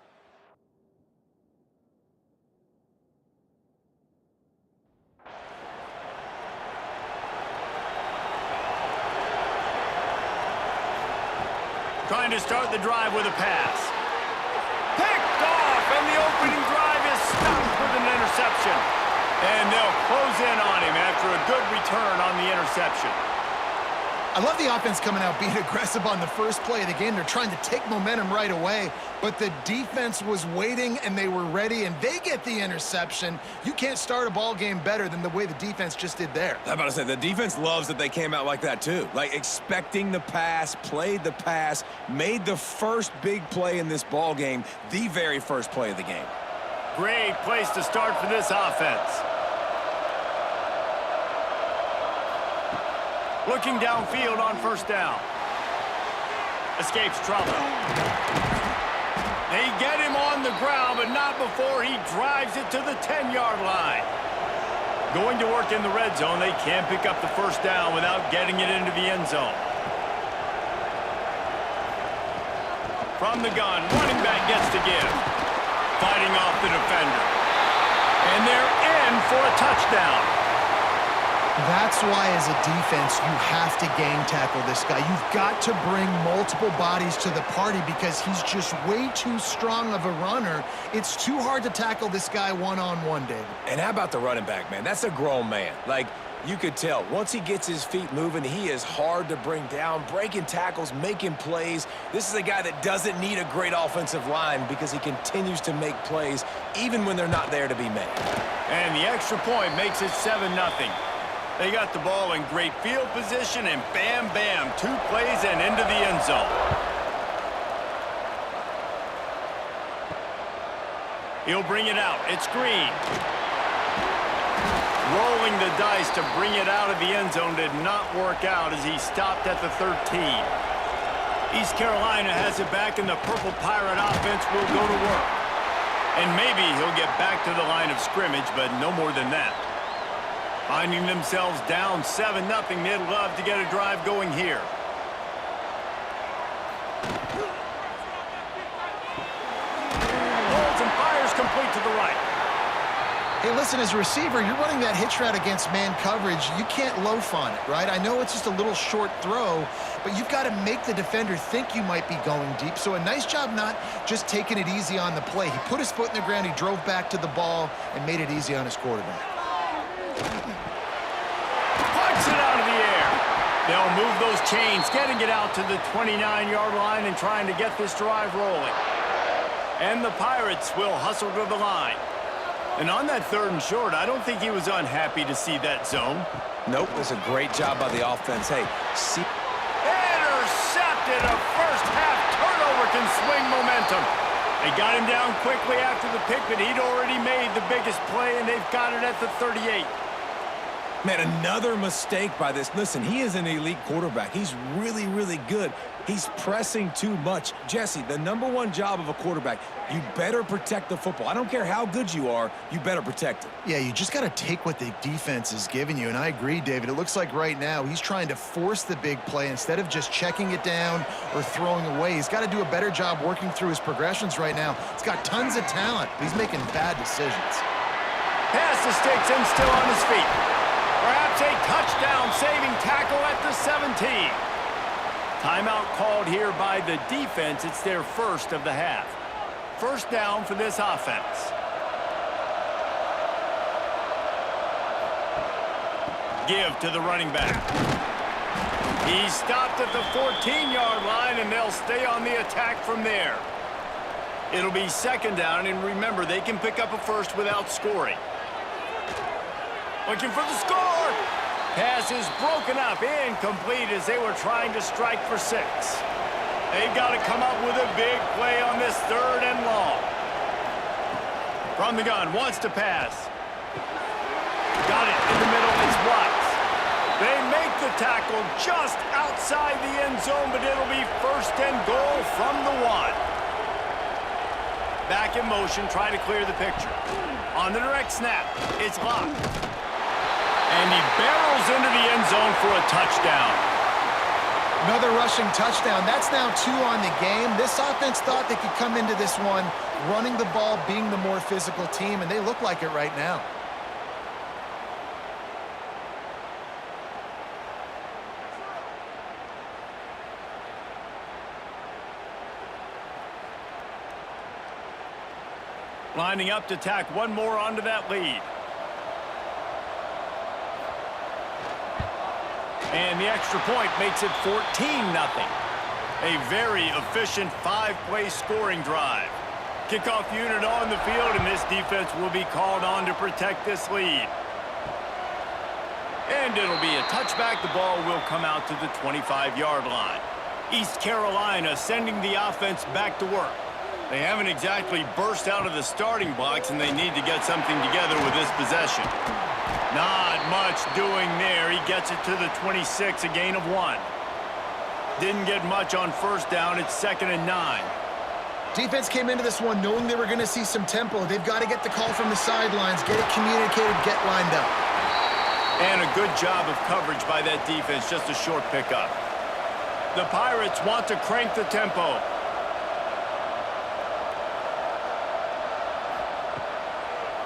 Trying to start the drive with a pass. Picked off, and the opening drive is stopped with an interception. And they'll close in on him after a good return on the interception. I love the offense coming out being aggressive on the first play of the game. They're trying to take momentum right away, but the defense was waiting and they were ready, and they get the interception. You can't start a ball game better than the way the defense just did there. I'm about to say, the defense loves that they came out like that too. Like, expecting the pass, played the pass, made the first big play in this ball game, the very first play of the game. Great place to start for this offense. Looking downfield on first down. Escapes trouble. They get him on the ground, but not before he drives it to the 10-yard line. Going to work in the red zone, they can't pick up the first down without getting it into the end zone. From the gun, running back gets to give. Fighting off the defender. And they're in for a touchdown. That's why, as a defense, you have to gang tackle this guy. You've got to bring multiple bodies to the party because he's just way too strong of a runner. It's too hard to tackle this guy one-on-one, David. And how about the running back, man? That's a grown man. Like, you could tell, once he gets his feet moving, he is hard to bring down, breaking tackles, making plays. This is a guy that doesn't need a great offensive line because he continues to make plays even when they're not there to be made. And the extra point makes it 7-0. They got the ball in great field position, and bam, bam, 2 plays and into the end zone. He'll bring it out. It's Green. Rolling the dice to bring it out of the end zone did not work out as he stopped at the 13. East Carolina has it back, and the Purple Pirate offense will go to work. And maybe he'll get back to the line of scrimmage, but no more than that. Finding themselves down 7-0, they'd love to get a drive going here. Holds and fires complete to the right. Hey, listen, as a receiver, you're running that hitch route against man coverage. You can't loaf on it, right? I know it's just a little short throw, but you've got to make the defender think you might be going deep. So a nice job not just taking it easy on the play. He put his foot in the ground, he drove back to the ball, and made it easy on his quarterback. Punts it out of the air. They'll move those chains, getting it out to the 29-yard line and trying to get this drive rolling. And the Pirates will hustle to the line. And on that 3rd and short, I don't think he was unhappy to see that zone. Nope, that's a great job by the offense. Hey, see... Intercepted. A first-half turnover can swing momentum. They got him down quickly after the pick, but he'd already made the biggest play, and they've got it at the 38. Man, another mistake by this. Listen, he is an elite quarterback. He's really, really good. He's pressing too much. Jesse, the #1 job of a quarterback, you better protect the football. I don't care how good you are, you better protect it. Yeah, you just got to take what the defense is giving you, and I agree, David. It looks like right now he's trying to force the big play instead of just checking it down or throwing away. He's got to do a better job working through his progressions right now. He's got tons of talent, but he's making bad decisions. Pass the sticks and still on his feet. Perhaps a touchdown-saving tackle at the 17. Timeout called here by the defense. It's their first of the half. First down for this offense. Give to the running back. He stopped at the 14-yard line, and they'll stay on the attack from there. It'll be second down, and remember, they can pick up a first without scoring. Looking for the score. Pass is broken up, incomplete as they were trying to strike for 6. They've got to come up with a big play on this 3rd and long. From the gun, wants to pass. Got it in the middle, it's Watts. They make the tackle just outside the end zone, but it'll be 1st and goal from the 1. Back in motion, trying to clear the picture. On the direct snap, it's locked. And he barrels into the end zone for a touchdown. Another rushing touchdown. That's now 2 on the game. This offense thought they could come into this one running the ball, being the more physical team, and they look like it right now. Lining up to tack one more onto that lead. And the extra point makes it 14-0. A very efficient 5-play scoring drive. Kickoff unit on the field, and this defense will be called on to protect this lead. And it'll be a touchback. The ball will come out to the 25-yard line. East Carolina sending the offense back to work. They haven't exactly burst out of the starting blocks, and they need to get something together with this possession. Not much doing there. He gets it to the 26, a gain of 1. Didn't get much on first down. It's 2nd and 9. Defense came into this one knowing they were going to see some tempo. They've got to get the call from the sidelines, get it communicated, get lined up. And a good job of coverage by that defense, just a short pickup. The Pirates want to crank the tempo.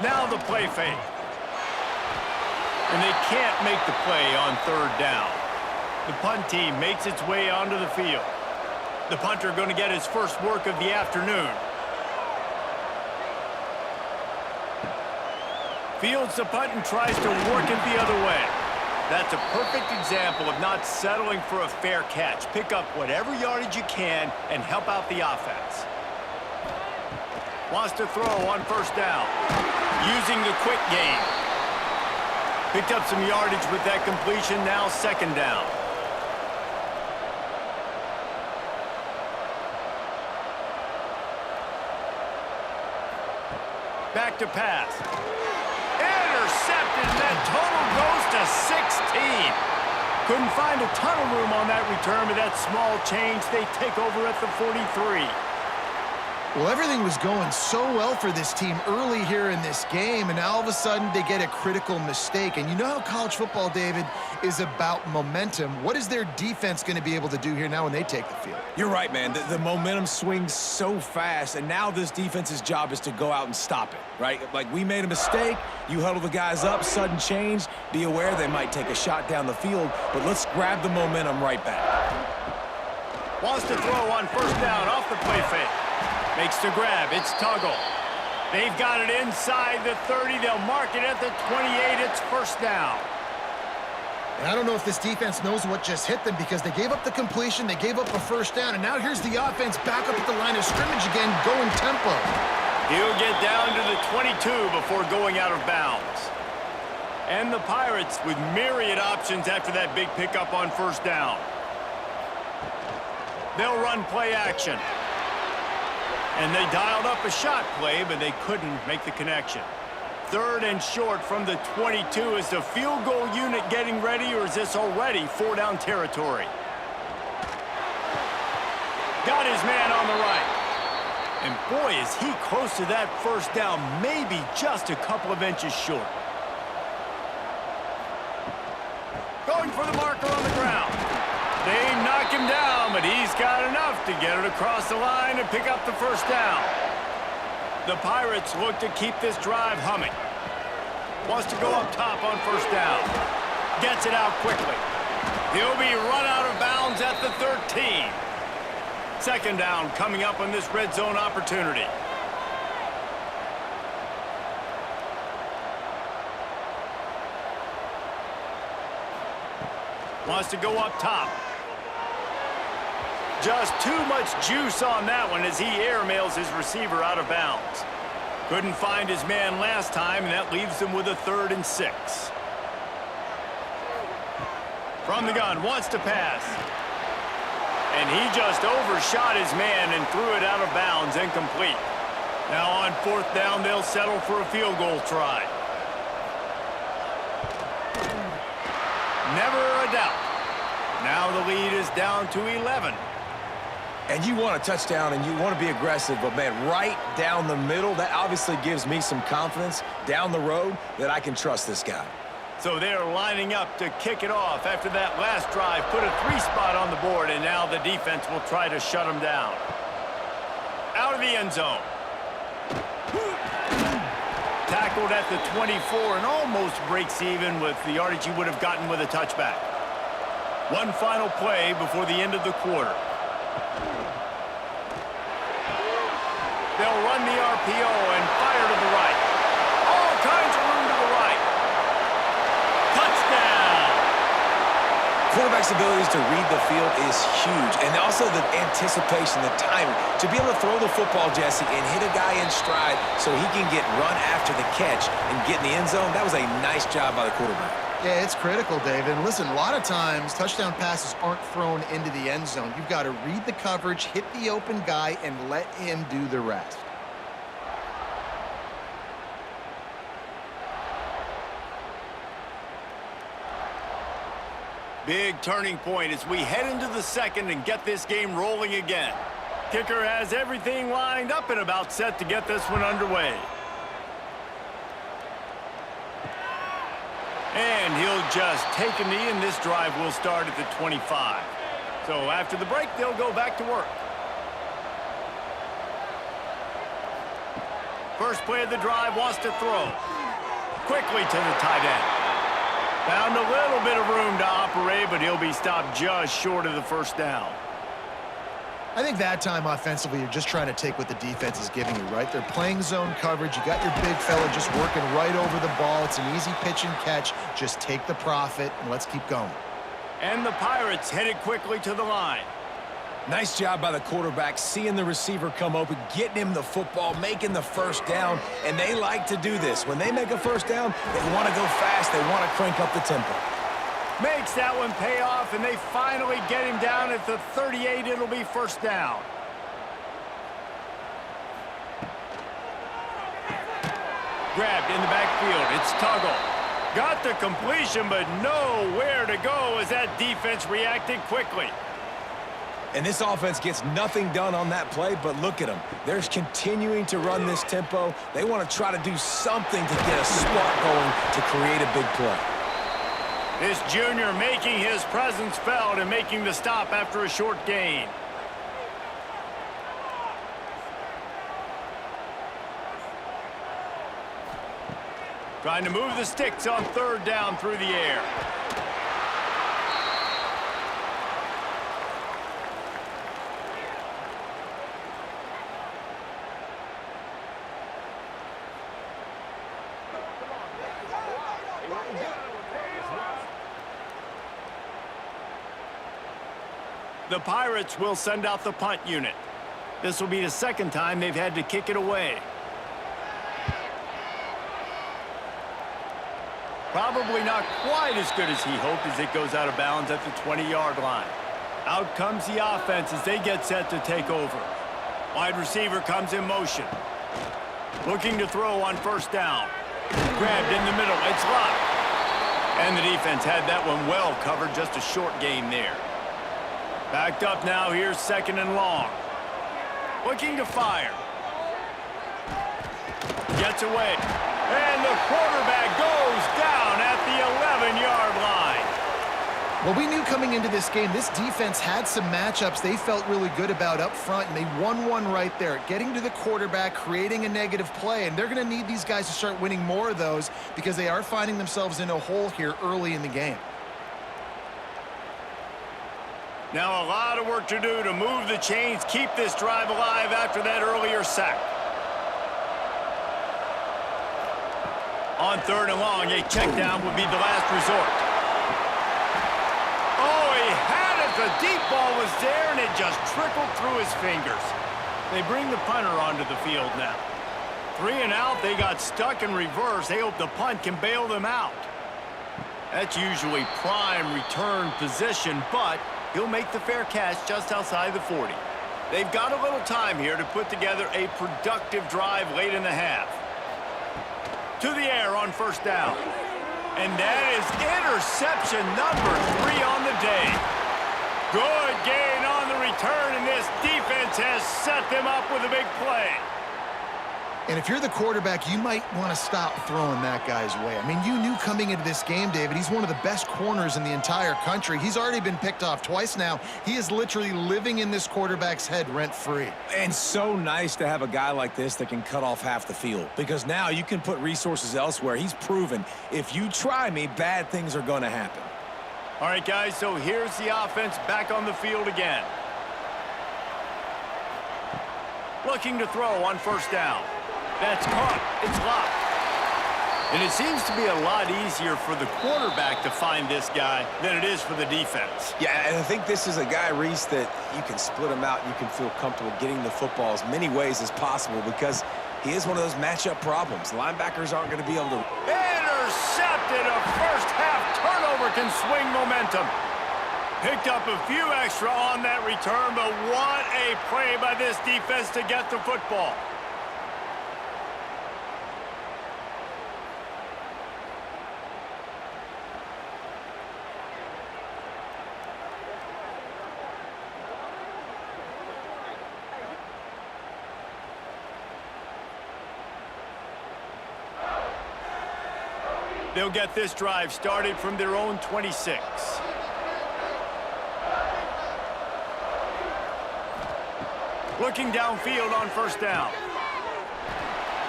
Now the play fake. And they can't make the play on 3rd down. The punt team makes its way onto the field. The punter going to get his first work of the afternoon. Fields the punt and tries to work it the other way. That's a perfect example of not settling for a fair catch. Pick up whatever yardage you can and help out the offense. Wants to throw on 1st down. Using the quick game. Picked up some yardage with that completion, now 2nd down. Back to pass. Intercepted, and that total goes to 16. Couldn't find a ton of room on that return, but that small change, they take over at the 43. Well, everything was going so well for this team early here in this game, and now all of a sudden they get a critical mistake. And you know how college football, David, is about momentum. What is their defense going to be able to do here now when they take the field? You're right, man. The momentum swings so fast, and now this defense's job is to go out and stop it, right? Like, we made a mistake, you huddle the guys up, sudden change, be aware they might take a shot down the field, but let's grab the momentum right back. Wants to throw on 1st down off the play fake. Makes the grab. It's Tuggle. They've got it inside the 30. They'll mark it at the 28. It's 1st down. And I don't know if this defense knows what just hit them because they gave up the completion, they gave up a 1st down, and now here's the offense back up at the line of scrimmage again, going tempo. He'll get down to the 22 before going out of bounds. And the Pirates with myriad options after that big pickup on 1st down. They'll run play action. And they dialed up a shot play, but they couldn't make the connection. 3rd and short from the 22. Is the field goal unit getting ready, or is this already 4-down territory? Got his man on the right. And boy, is he close to that first down, maybe just a couple of inches short. Going for the marker on the ground. They knock him down, but he's got enough to get it across the line and pick up the first down. The Pirates look to keep this drive humming. Wants to go up top on first down. Gets it out quickly. He'll be run out of bounds at the 13. 2nd down coming up on this red zone opportunity. Wants to go up top. Just too much juice on that one as he airmails his receiver out of bounds. Couldn't find his man last time, and that leaves him with a 3rd and 6. From the gun, wants to pass. And he just overshot his man and threw it out of bounds, incomplete. Now on 4th down, they'll settle for a field goal try. Never a doubt. Now the lead is down to 11. And you want a touchdown and you want to be aggressive, but man, right down the middle, that obviously gives me some confidence down the road that I can trust this guy. So they're lining up to kick it off after that last drive. Put a 3-spot on the board, and now the defense will try to shut them down. Out of the end zone. Tackled at the 24 and almost breaks even with the yardage he would have gotten with a touchback. One final play before the end of the quarter. They'll run the RPO and fire to the right. All kinds of room to the right. Touchdown! Quarterback's abilities to read the field is huge, and also the anticipation, the timing. To be able to throw the football, Jesse, and hit a guy in stride so he can get run after the catch and get in the end zone, that was a nice job by the quarterback. Yeah, it's critical, David. And listen, a lot of times, touchdown passes aren't thrown into the end zone. You've got to read the coverage, hit the open guy, and let him do the rest. Big turning point as we head into the 2nd and get this game rolling again. Kicker has everything lined up and about set to get this one underway. And he'll just take a knee, and this drive will start at the 25. So after the break, they'll go back to work. First play of the drive, wants to throw. Quickly to the tight end. Found a little bit of room to operate, but he'll be stopped just short of the first down. I think that time offensively, you're just trying to take what the defense is giving you, right? They're playing zone coverage. You got your big fella just working right over the ball. It's an easy pitch and catch. Just take the profit, and let's keep going. And the Pirates headed quickly to the line. Nice job by the quarterback, seeing the receiver come open, getting him the football, making the first down, and they like to do this. When they make a first down, they want to go fast. They want to crank up the tempo. Makes that one pay off, and they finally get him down at the 38. It'll be first down. Grabbed in the backfield. It's Tuggle. Got the completion, but nowhere to go as that defense reacted quickly. And this offense gets nothing done on that play, but look at them. They're continuing to run this tempo. They want to try to do something to get a spark going to create a big play. This junior making his presence felt and making the stop after a short gain. Trying to move the sticks on 3rd down through the air. The Pirates will send out the punt unit. This will be the 2nd time they've had to kick it away. Probably not quite as good as he hoped as it goes out of bounds at the 20-yard line. Out comes the offense as they get set to take over. Wide receiver comes in motion. Looking to throw on first down. Grabbed in the middle. It's locked. And the defense had that one well covered. Just a short gain there. Backed up now. Here's 2nd and long. Looking to fire. Gets away. And the quarterback goes down at the 11-yard line. Well, we knew coming into this game, this defense had some matchups they felt really good about up front, and they won one right there, getting to the quarterback, creating a negative play, and they're going to need these guys to start winning more of those because they are finding themselves in a hole here early in the game. Now a lot of work to do to move the chains, keep this drive alive after that earlier sack. On 3rd and long, a check down would be the last resort. Oh, he had it. The deep ball was there, and it just trickled through his fingers. They bring the punter onto the field now. 3 and out, they got stuck in reverse. They hope the punt can bail them out. That's usually prime return position, but he'll make the fair catch just outside the 40. They've got a little time here to put together a productive drive late in the half. To the air on 1st down. And that is interception number 3 on the day. Good gain on the return, and this defense has set them up with a big play. And if you're the quarterback, you might want to stop throwing that guy's way. I mean, you knew coming into this game, David, he's one of the best corners in the entire country. He's already been picked off twice now. He is literally living in this quarterback's head rent-free. And so nice to have a guy like this that can cut off half the field, because now you can put resources elsewhere. He's proven if you try me, bad things are going to happen. All right, guys, so here's the offense back on the field again. Looking to throw on 1st down. That's caught. It's locked. And it seems to be a lot easier for the quarterback to find this guy than it is for the defense. Yeah, and I think this is a guy, Reese, that you can split him out. You can feel comfortable getting the football as many ways as possible because he is one of those matchup problems. Linebackers aren't going to be able to... Intercepted. A first-half turnover can swing momentum. Picked up a few extra on that return, but what a play by this defense to get the football. They'll get this drive started from their own 26. Looking downfield on 1st down.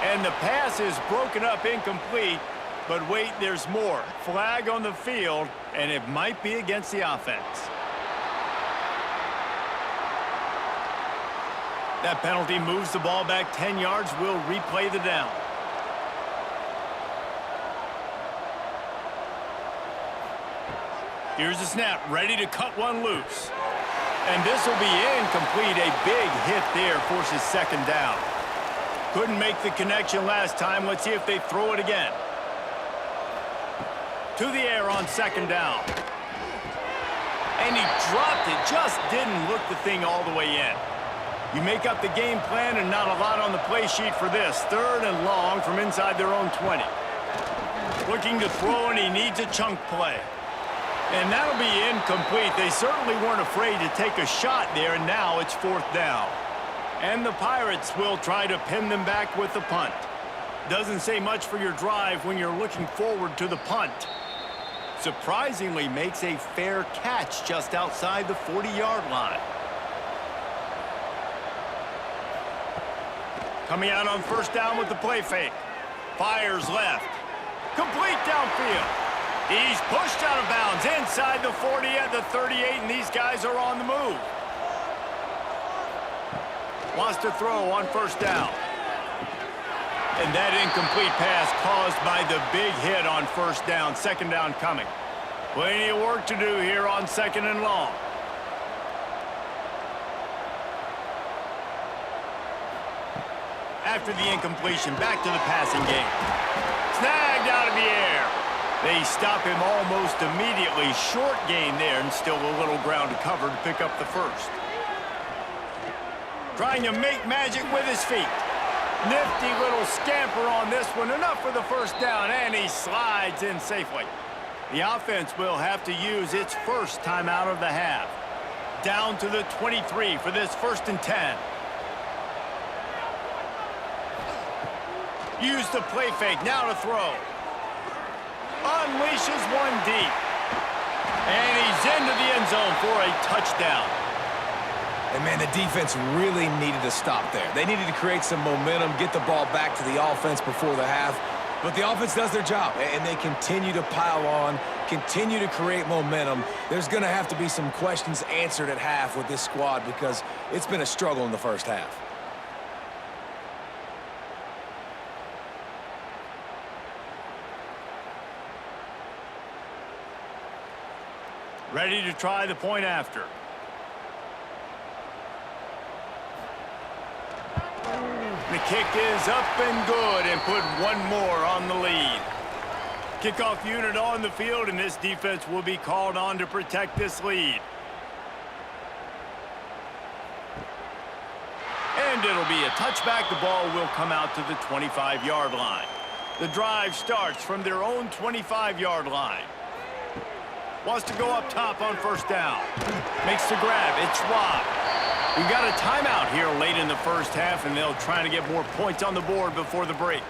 And the pass is broken up incomplete, but wait, there's more. Flag on the field, and it might be against the offense. That penalty moves the ball back 10 yards. We'll replay the down. Here's the snap, ready to cut one loose. And this will be incomplete. A big hit there forces 2nd down. Couldn't make the connection last time. Let's see if they throw it again. To the air on 2nd down. And he dropped it, just didn't look the thing all the way in. You make up the game plan and not a lot on the play sheet for this. 3rd and long from inside their own 20. Looking to throw, and he needs a chunk play. And that'll be incomplete. They certainly weren't afraid to take a shot there, and now it's 4th down. And the Pirates will try to pin them back with the punt. Doesn't say much for your drive when you're looking forward to the punt. Surprisingly makes a fair catch just outside the 40-yard line. Coming out on 1st down with the play fake. Fires left. Complete downfield. He's pushed out of bounds inside the 40 at the 38, and these guys are on the move. Wants to throw on 1st down. And that incomplete pass caused by the big hit on 1st down. 2nd down coming. Plenty of work to do here on 2nd and long. After the incompletion, back to the passing game. Snagged out of the air. They stop him almost immediately. Short gain there, and still a little ground to cover to pick up the 1st. Trying to make magic with his feet. Nifty little scamper on this one. Enough for the first down, and he slides in safely. The offense will have to use its first timeout of the half. Down to the 23 for this 1st and 10. Use the play fake, now to throw. Unleashes one deep. And he's into the end zone for a touchdown. And, man, the defense really needed to stop there. They needed to create some momentum, get the ball back to the offense before the half. But the offense does their job, and they continue to pile on, continue to create momentum. There's going to have to be some questions answered at half with this squad because it's been a struggle in the first half. Ready to try the point after. The kick is up and good and put one more on the lead. Kickoff unit on the field, and this defense will be called on to protect this lead. And it'll be a touchback. The ball will come out to the 25-yard line. The drive starts from their own 25-yard line. Wants to go up top on 1st down. Makes the grab. It's Schwab. We've got a timeout here late in the first half, and they'll try to get more points on the board before the break.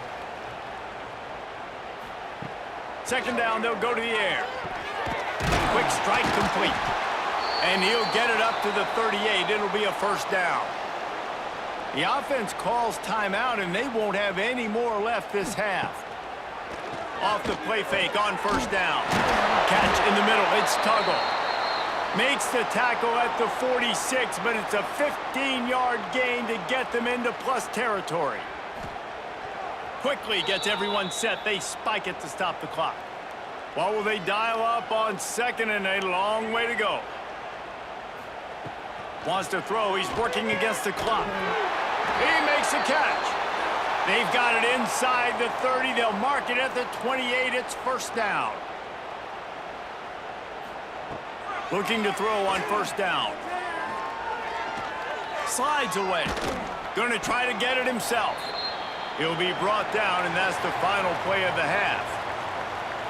2nd down, they'll go to the air. Quick strike complete. And he'll get it up to the 38. It'll be a 1st down. The offense calls timeout, and they won't have any more left this half. Off the play fake on 1st down. Catch in the middle. It's Tuggle. Makes the tackle at the 46, but it's a 15-yard gain to get them into plus territory. Quickly gets everyone set. They spike it to stop the clock. What will they dial up on 2nd and a long way to go? Wants to throw. He's working against the clock. He makes a catch. They've got it inside the 30. They'll mark it at the 28. It's 1st down. Looking to throw on 1st down. Slides away. Going to try to get it himself. He'll be brought down, and that's the final play of the half.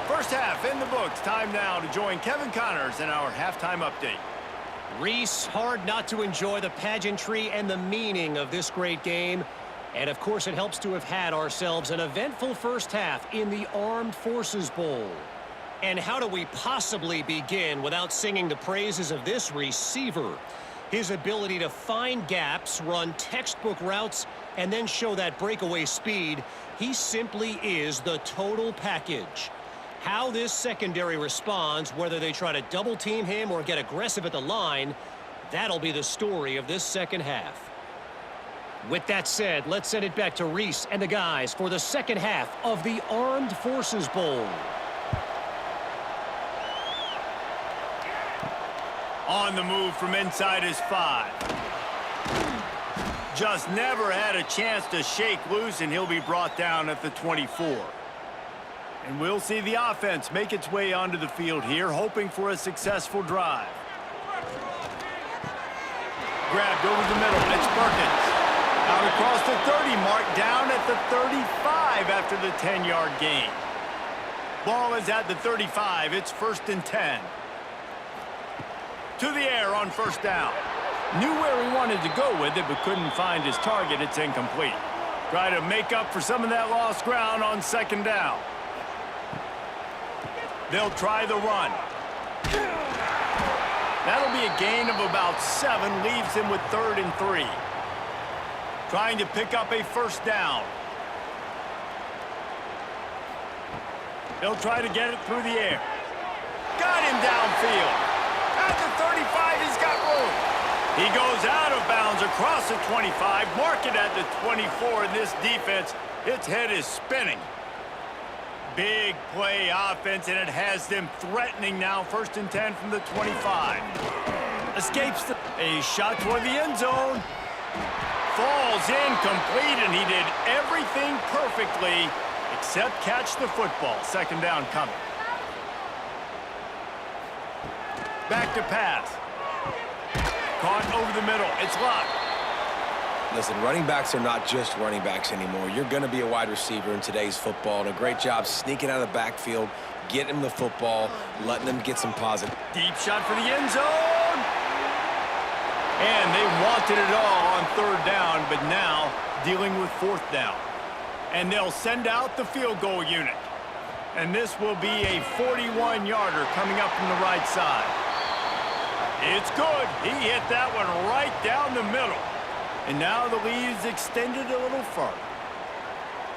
First half in the books. Time now to join Kevin Connors in our halftime update. Reese, hard not to enjoy the pageantry and the meaning of this great game. And, of course, it helps to have had ourselves an eventful first half in the Armed Forces Bowl. And how do we possibly begin without singing the praises of this receiver? His ability to find gaps, run textbook routes, and then show that breakaway speed. He simply is the total package. How this secondary responds, whether they try to double-team him or get aggressive at the line, that'll be the story of this second half. With that said, let's send it back to Reese and the guys for the second half of the Armed Forces Bowl. On the move from inside his 5. Just never had a chance to shake loose, and he'll be brought down at the 24. And we'll see the offense make its way onto the field here, hoping for a successful drive. Grabbed over the middle. It's Perkins. Out across the 30 mark, down at the 35 after the 10-yard gain. Ball is at the 35. It's 1st and 10. To the air on 1st down. Knew where he wanted to go with it, but couldn't find his target. It's incomplete. Try to make up for some of that lost ground on 2nd down. They'll try the run. That'll be a gain of about 7, leaves him with 3rd and 3. Trying to pick up a 1st down. They'll try to get it through the air. Got him downfield. At the 35, he's got room. He goes out of bounds across the 25, mark it at the 24, and this defense, its head is spinning. Big play offense, and it has them threatening now. 1st and 10 from the 25. Escapes a shot toward the end zone. Falls incomplete, and he did everything perfectly except catch the football. 2nd down coming. Back to pass. Caught over the middle. It's Locke. Listen, running backs are not just running backs anymore. You're going to be a wide receiver in today's football. And a great job sneaking out of the backfield, getting him the football, letting them get some positive. Deep shot for the end zone. And they wanted it all on third down, but now dealing with fourth down. And they'll send out the field goal unit. And this will be a 41-yarder coming up from the right side. It's good. He hit that one right down the middle. And now the lead is extended a little further.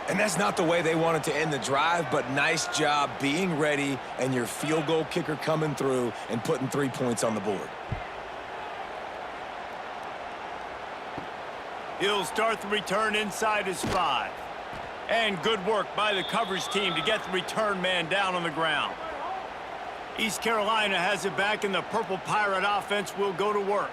And that's not the way they wanted to end the drive, but nice job being ready and your field goal kicker coming through and putting 3 points on the board. He'll start the return inside his 5. And good work by the coverage team to get the return man down on the ground. East Carolina has it back, and the Purple Pirate offense will go to work.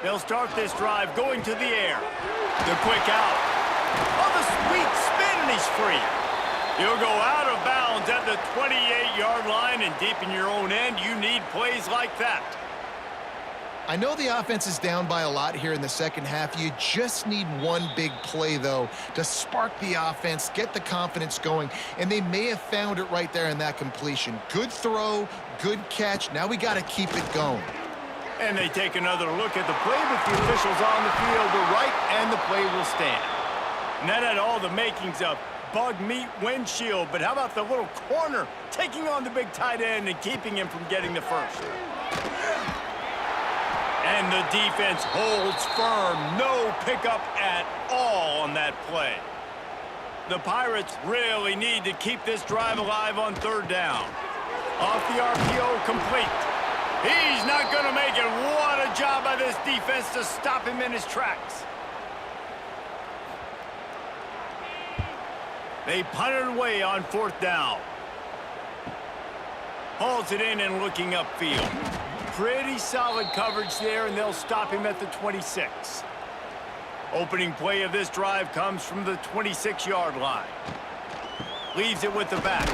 They'll start this drive going to the air. The quick out. Oh, the sweet spin, and he's free. He'll go out of bounds at the 28-yard line, and deep in your own end, you need plays like that. I know the offense is down by a lot here in the second half. You just need one big play, though, to spark the offense, get the confidence going, and they may have found it right there in that completion. Good throw, good catch. Now we got to keep it going. And they take another look at the play, but the officials on the field were right, and the play will stand. And that had all the makings of bug meat windshield, but how about the little corner taking on the big tight end and keeping him from getting the first? And the defense holds firm. No pickup at all on that play. The Pirates really need to keep this drive alive on third down. Off the RPO, complete. He's not going to make it. What a job by this defense to stop him in his tracks. They punted away on fourth down. Hauls it in and looking upfield. Pretty solid coverage there, and they'll stop him at the 26. Opening play of this drive comes from the 26-yard line. Leaves it with the back.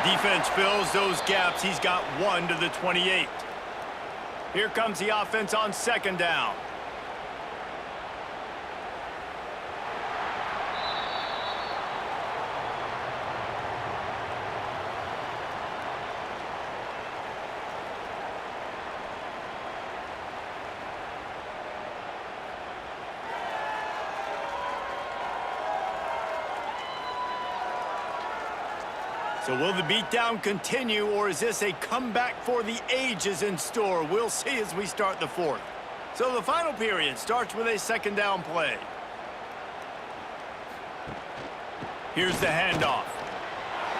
Defense fills those gaps. He's got one to the 28. Here comes the offense on second down. So will the beatdown continue, or is this a comeback for the ages in store? We'll see as we start the fourth. So the final period starts with a second down play. Here's the handoff.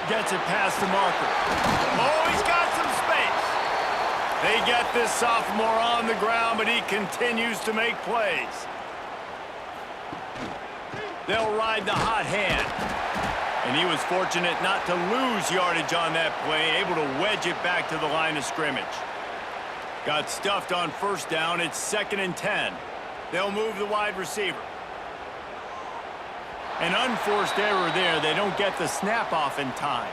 Gets it past the marker. Oh, he's got some space. They get this sophomore on the ground, but he continues to make plays. They'll ride the hot hand. And he was fortunate not to lose yardage on that play, able to wedge it back to the line of scrimmage. Got stuffed on first down. It's 2nd and 10. They'll move the wide receiver. An unforced error there. They don't get the snap off in time.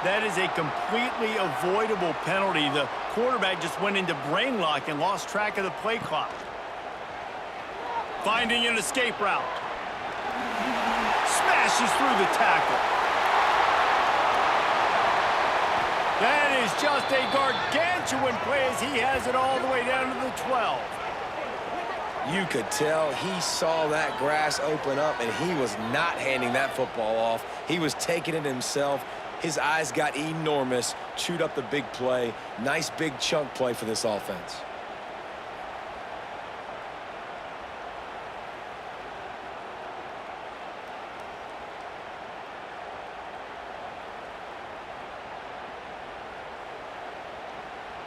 That is a completely avoidable penalty. The quarterback just went into brain lock and lost track of the play clock. Finding an escape route. Smashes through the tackle. That is just a gargantuan play as he has it all the way down to the 12. You could tell he saw that grass open up, and he was not handing that football off. He was taking it himself. His eyes got enormous, chewed up the big play. Nice big chunk play for this offense.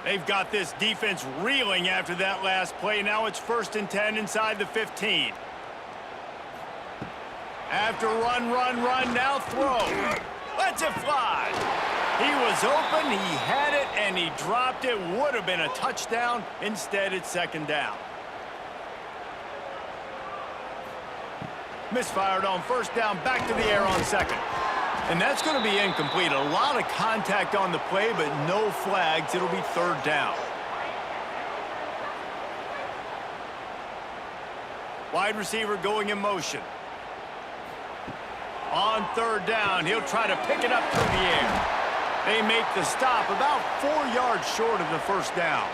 They've got this defense reeling after that last play. Now it's 1st and 10 inside the 15. After run, now throw. Lets it fly. He was open, he had it, and he dropped it. Would have been a touchdown. Instead, it's 2nd down. Misfired on first down, back to the air on second. And that's going to be incomplete. A lot of contact on the play, but no flags. It'll be third down. Wide receiver going in motion. On third down, he'll try to pick it up through the air. They make the stop about 4 yards short of the first down.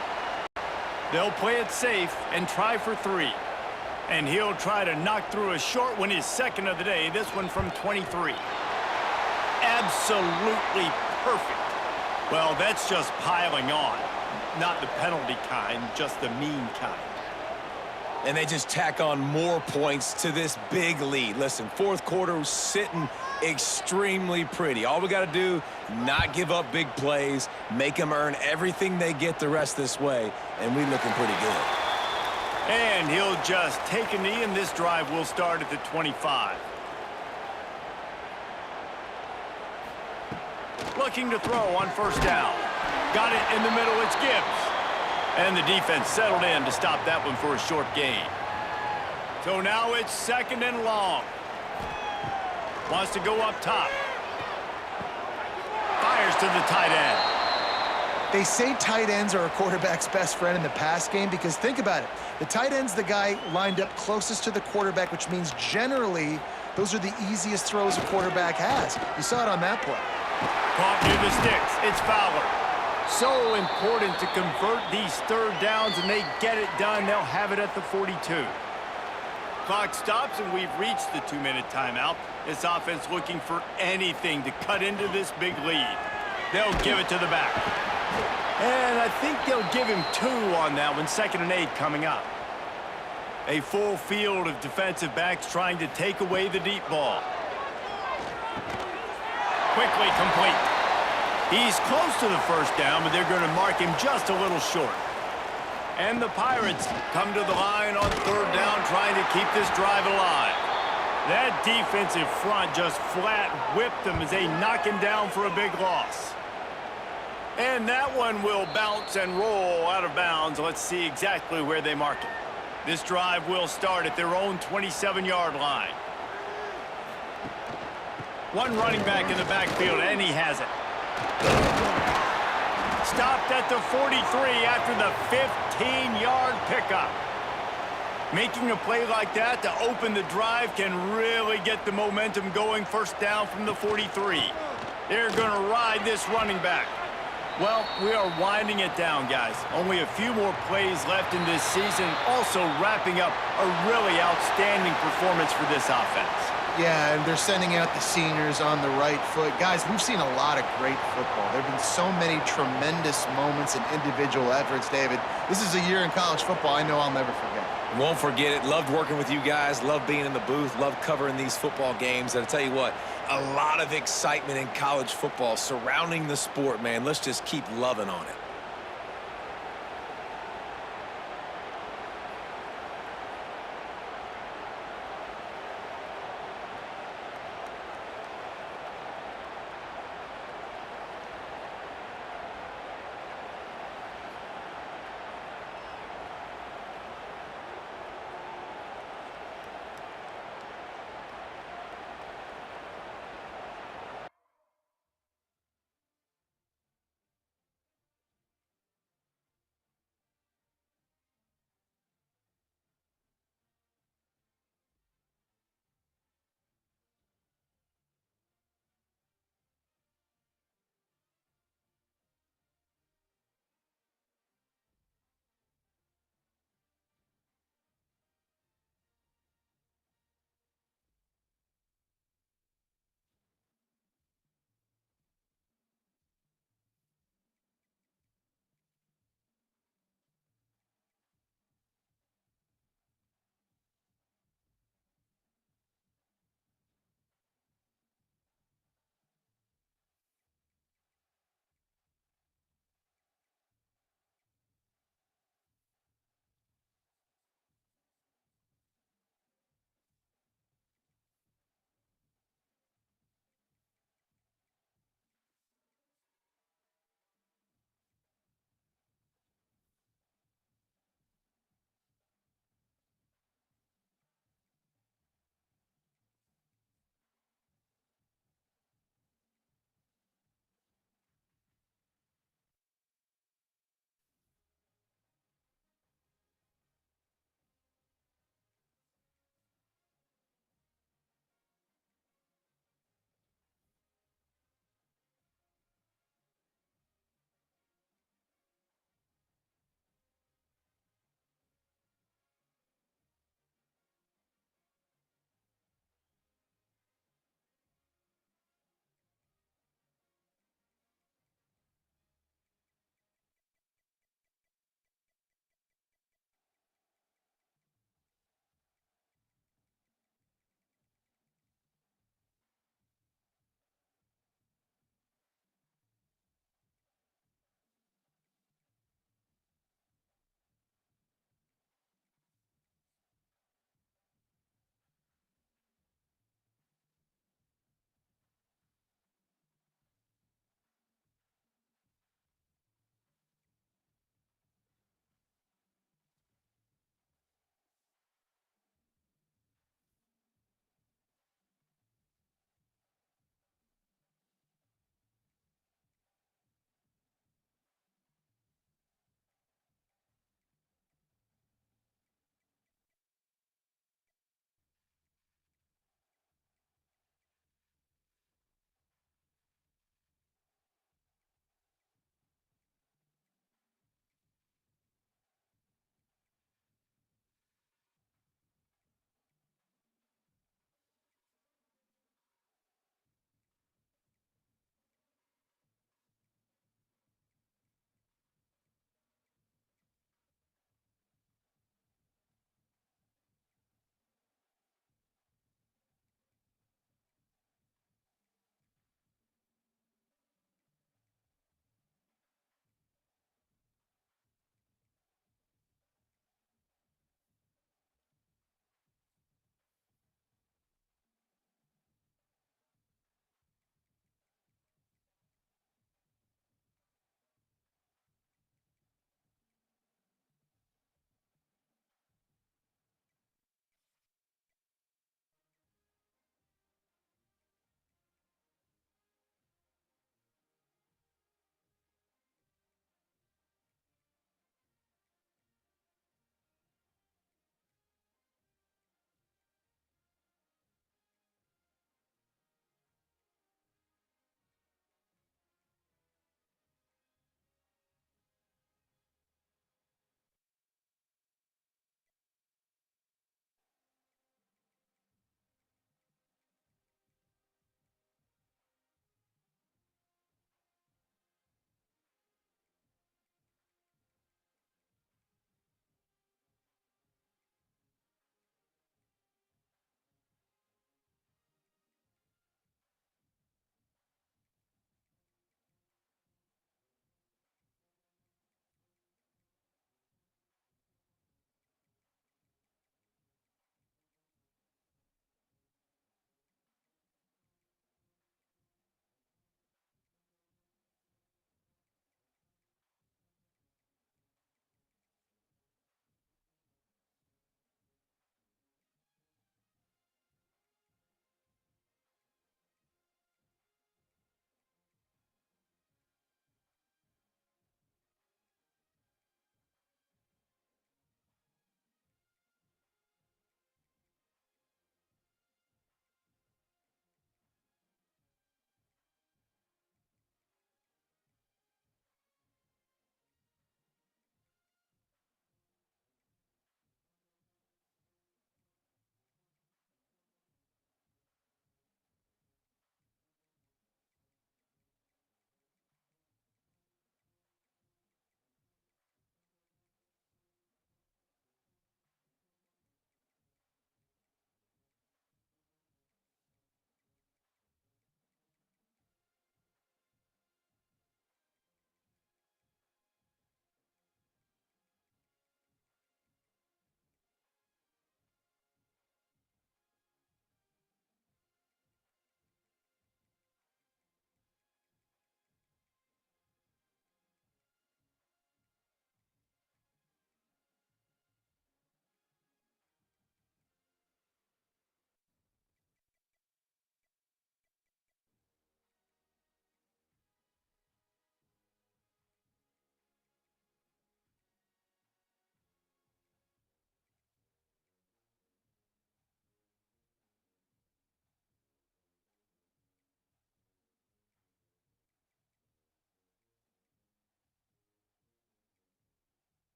They'll play it safe and try for 3. And he'll try to knock through a short one, his second of the day, this one from 23. Absolutely perfect. Well, that's just piling on. Not the penalty kind, just the mean kind. And they just tack on more points to this big lead. Listen, fourth quarter was sitting extremely pretty. All we got to do, not give up big plays, make them earn everything they get the rest this way, and we're looking pretty good. And he'll just take a knee, and this drive will start at the 25. Looking to throw on first down. Got it in the middle, it's Gibbs. And the defense settled in to stop that one for a short gain. So now it's second and long. Wants to go up top. Fires to the tight end. They say tight ends are a quarterback's best friend in the pass game because think about it. The tight end's the guy lined up closest to the quarterback, which means generally those are the easiest throws a quarterback has. You saw it on that play. Caught near the sticks. It's Fowler. So important to convert these third downs, and they get it done. They'll have it at the 42. Clock stops, and we've reached the 2-minute timeout. This offense looking for anything to cut into this big lead. They'll give it to the back. And I think they'll give him 2 on that one. 2nd and 8 coming up. A full field of defensive backs trying to take away the deep ball. Quickly complete. He's close to the first down, but they're going to mark him just a little short. And the Pirates come to the line on third down, trying to keep this drive alive. That defensive front just flat whipped them as they knock him down for a big loss. And that one will bounce and roll out of bounds. Let's see exactly where they mark it. This drive will start at their own 27-yard line. One running back in the backfield, and he has it. Stopped at the 43 after the 15-yard pickup. Making a play like that to open the drive can really get the momentum going. First down from the 43. They're going to ride this running back. Well, we are winding it down, guys. Only a few more plays left in this season. Also wrapping up a really outstanding performance for this offense. Yeah, and they're sending out the seniors on the right foot. Guys, we've seen a lot of great football. There have been so many tremendous moments and individual efforts, David. This is a year in college football I know I'll never forget. Won't forget it. Loved working with you guys. Loved being in the booth. Loved covering these football games. And I'll tell you what, a lot of excitement in college football surrounding the sport, man. Let's just keep loving on it.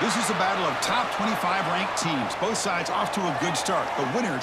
This is a battle of top 25 ranked teams. Both sides off to a good start. The winner...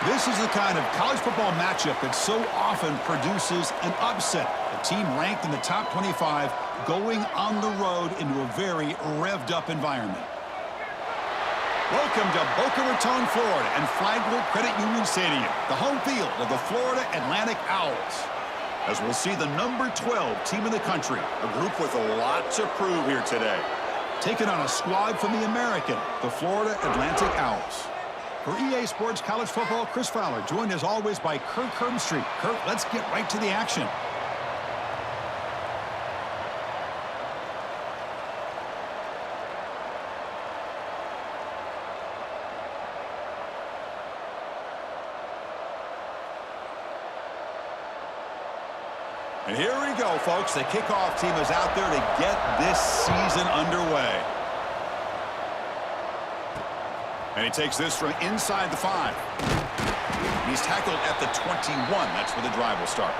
This is the kind of college football matchup that so often produces an upset. A team ranked in the top 25 going on the road into a very revved-up environment. Welcome to Boca Raton, Florida, and Flagler Credit Union Stadium, the home field of the Florida Atlantic Owls. As we'll see the number 12 team in the country, a group with a lot to prove here today. Taking on a squad from the American, the Florida Atlantic Owls. For EA Sports College Football, Chris Fowler, joined as always by Kirk Herbstreit. Kirk, let's get right to the action. And here we go, folks. The kickoff team is out there to get this season underway. And he takes this from inside the 5. He's tackled at the 21. That's where the drive will start.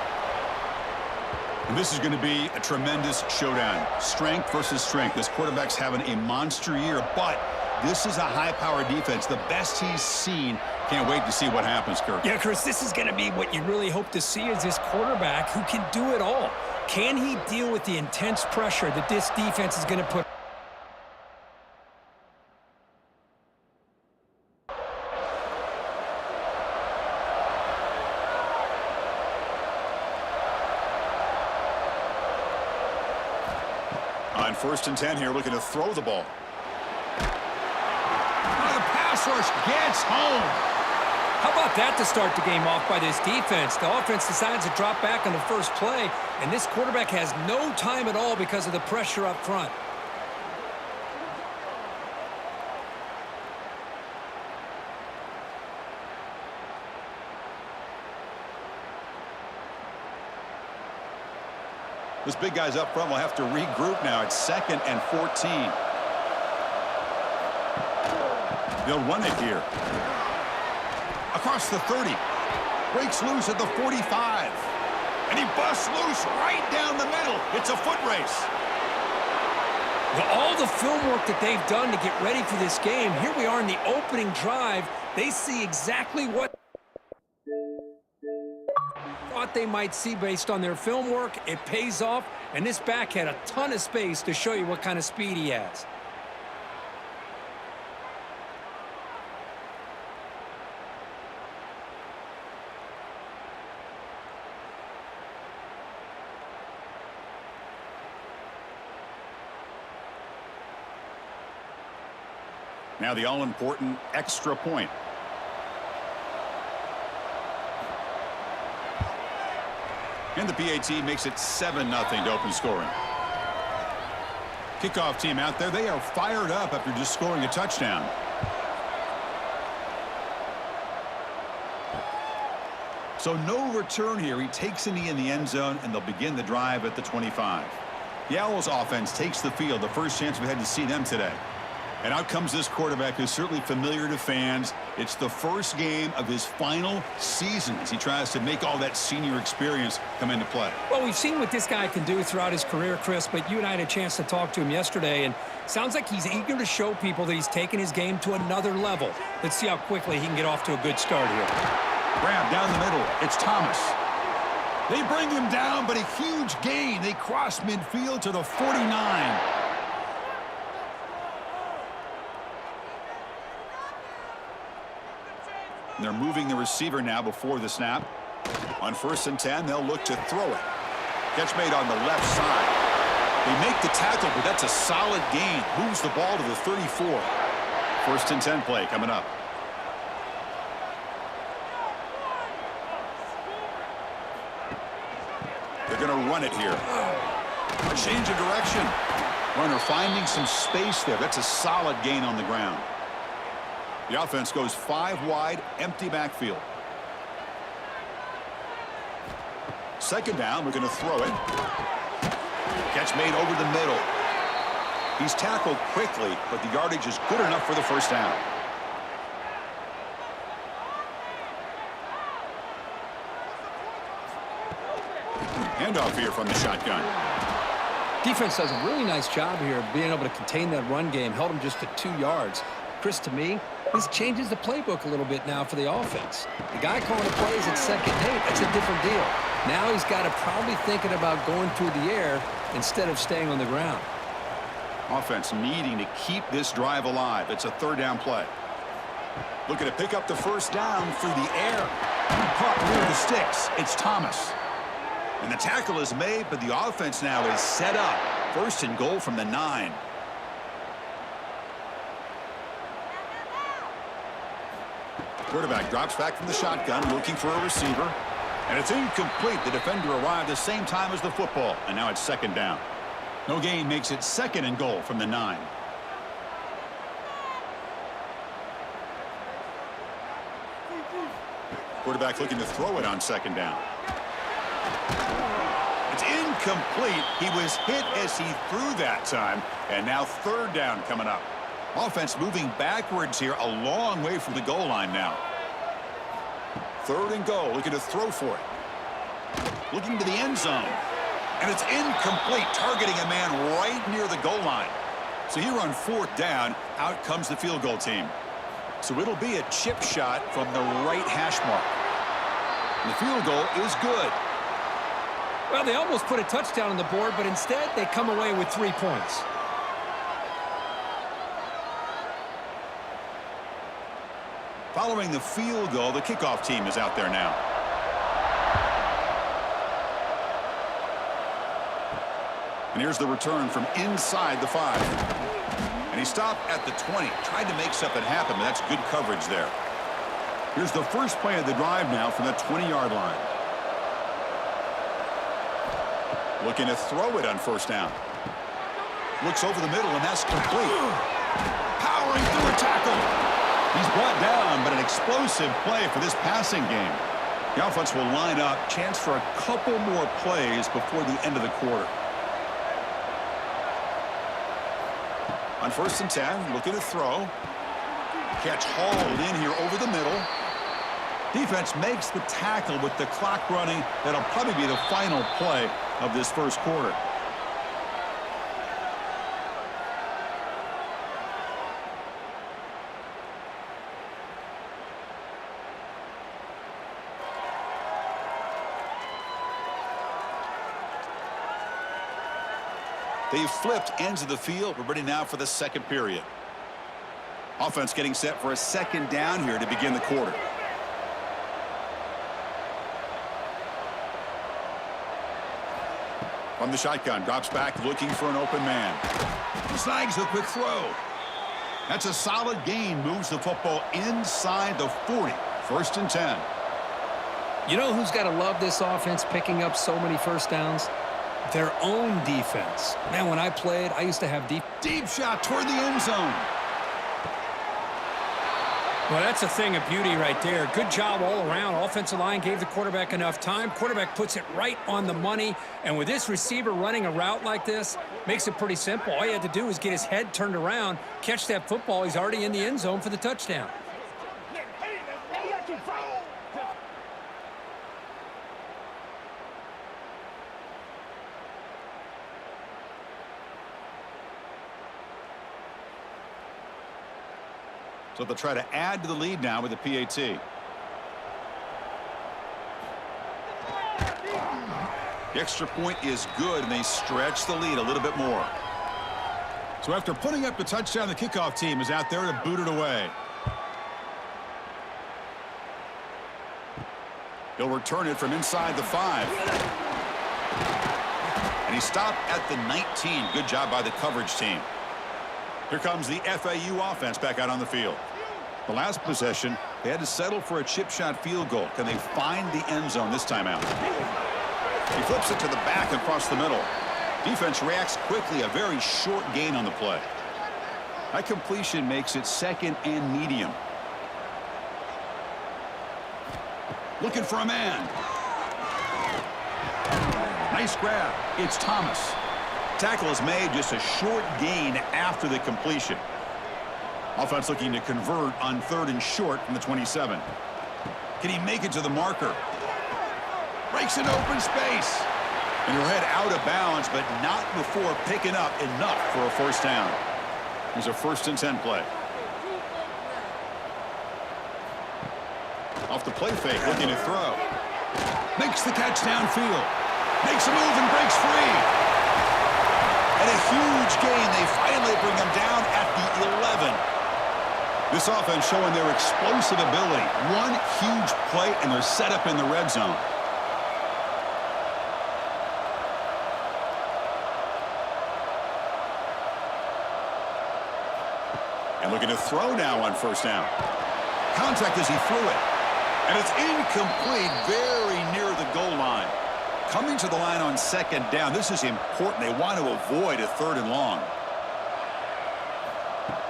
And this is going to be a tremendous showdown. Strength versus strength. This quarterback's having a monster year, but this is a high-powered defense. The best he's seen. Can't wait to see what happens, Kirk. Yeah, Chris, this is going to be what you really hope to see is this quarterback who can do it all. Can he deal with the intense pressure that this defense is going to put? On 1st and 10 here, looking to throw the ball. The pass rush gets home. How about that to start the game off by this defense? The offense decides to drop back on the first play, and this quarterback has no time at all because of the pressure up front. This big guy's up front will have to regroup now. It's 2nd and 14. They'll run it here. Across the 30. Breaks loose at the 45. And he busts loose right down the middle. It's a foot race. Well, all the film work that they've done to get ready for this game, here we are in the opening drive. They see exactly what thought they might see based on their film work. It pays off, and this back had a ton of space to show you what kind of speed he has. Now the all-important extra point. And the PAT makes it 7-0 to open scoring. Kickoff team out there, they are fired up after just scoring a touchdown. So no return here. He takes a knee in the end zone, and they'll begin the drive at the 25. The Owls offense takes the field, the first chance we had to see them today. And out comes this quarterback who's certainly familiar to fans. It's the first game of his final season as he tries to make all that senior experience come into play. Well, we've seen what this guy can do throughout his career, Chris, but you and I had a chance to talk to him yesterday, and sounds like he's eager to show people that he's taken his game to another level. Let's see how quickly he can get off to a good start here. Grab down the middle. It's Thomas. They bring him down, but a huge gain. They cross midfield to the 49. They're moving the receiver now before the snap. On 1st and 10, they'll look to throw it. Catch made on the left side. They make the tackle, but that's a solid gain. Moves the ball to the 34. 1st and 10 play coming up. They're going to run it here. A change of direction. Runner finding some space there. That's a solid gain on the ground. The offense goes 5 wide, empty backfield. 2nd down, we're going to throw it. Catch made over the middle. He's tackled quickly, but the yardage is good enough for the 1st down. Handoff here from the shotgun. Defense does a really nice job here of being able to contain that run game, held him just to 2 yards. Chris, to me, this changes the playbook a little bit now for the offense. The guy calling the plays at 2nd and 8, that's a different deal. Now he's got to probably thinking about going through the air instead of staying on the ground. Offense needing to keep this drive alive. It's a 3rd down play. Looking to pick up the 1st down through the air. Caught near the sticks. It's Thomas. And the tackle is made, but the offense now is set up. 1st and goal from the 9. Quarterback drops back from the shotgun, looking for a receiver. And it's incomplete. The defender arrived the same time as the football, and now it's 2nd down. No gain makes it 2nd and goal from the 9. Quarterback looking to throw it on 2nd down. It's incomplete. He was hit as he threw that time, and now 3rd down coming up. Offense moving backwards here, a long way from the goal line now. 3rd and goal, looking to throw for it. Looking to the end zone. And it's incomplete, targeting a man right near the goal line. So here on 4th down, out comes the field goal team. So it'll be a chip shot from the right hash mark. And the field goal is good. Well, they almost put a touchdown on the board, but instead they come away with 3 points. Following the field goal, the kickoff team is out there now. And here's the return from inside the 5. And he stopped at the 20. Tried to make something happen, but that's good coverage there. Here's the first play of the drive now from the 20-yard line. Looking to throw it on 1st down. Looks over the middle, and that's complete. Powering through a tackle. He's brought down, but an explosive play for this passing game. The offense will line up. Chance for a couple more plays before the end of the quarter. On 1st and 10, looking to throw. Catch hauled in here over the middle. Defense makes the tackle with the clock running. That'll probably be the final play of this 1st quarter. They've flipped ends of the field. We're ready now for the 2nd period. Offense getting set for a 2nd down here to begin the quarter. From the shotgun, drops back looking for an open man. Snags the quick throw. That's a solid gain. Moves the football inside the 40. 1st and 10. You know who's got to love this offense picking up so many first downs? Their own defense. Man, when I played, I used to have Deep shot toward the end zone. Well, that's a thing of beauty right there. Good job all around. Offensive line gave the quarterback enough time. Quarterback puts it right on the money. And with this receiver running a route like this, makes it pretty simple. All you had to do was get his head turned around, catch that football. He's already in the end zone for the touchdown. So they'll try to add to the lead now with the PAT. The extra point is good, and they stretch the lead a little bit more. So after putting up the touchdown, the kickoff team is out there to boot it away. He'll return it from inside the 5. And he stopped at the 19. Good job by the coverage team. Here comes the FAU offense back out on the field. The last possession, they had to settle for a chip shot field goal. Can they find the end zone this time out? He flips it to the back across the middle. Defense reacts quickly, a very short gain on the play. That completion makes it second and medium. Looking for a man. Nice grab. It's Thomas. Tackle is made, just a short gain after the completion. Offense looking to convert on 3rd and short from the 27. Can he make it to the marker? Breaks an open space. And he'll head out of bounds, but not before picking up enough for a first down. There's a 1st and 10 play. Off the play fake, looking to throw. Makes the catch downfield. Makes a move and breaks free. And a huge gain. They finally bring him down at the 11. This offense showing their explosive ability. One huge play, and they're set up in the red zone. And looking to throw now on 1st down. Contact as he threw it. And it's incomplete, very near the goal line. Coming to the line on 2nd down. This is important. They want to avoid a 3rd and long.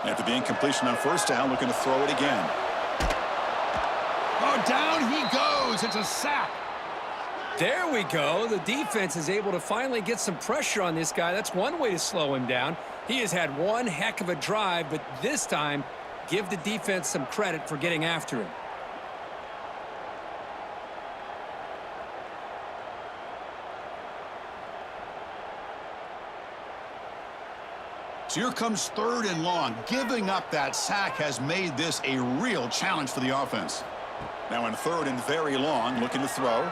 After the incompletion on 1st down, looking to throw it again. Oh, down he goes. It's a sack. There we go. The defense is able to finally get some pressure on this guy. That's one way to slow him down. He has had one heck of a drive, but this time, give the defense some credit for getting after him. So here comes 3rd and long. Giving up that sack has made this a real challenge for the offense. Now in 3rd and very long, looking to throw.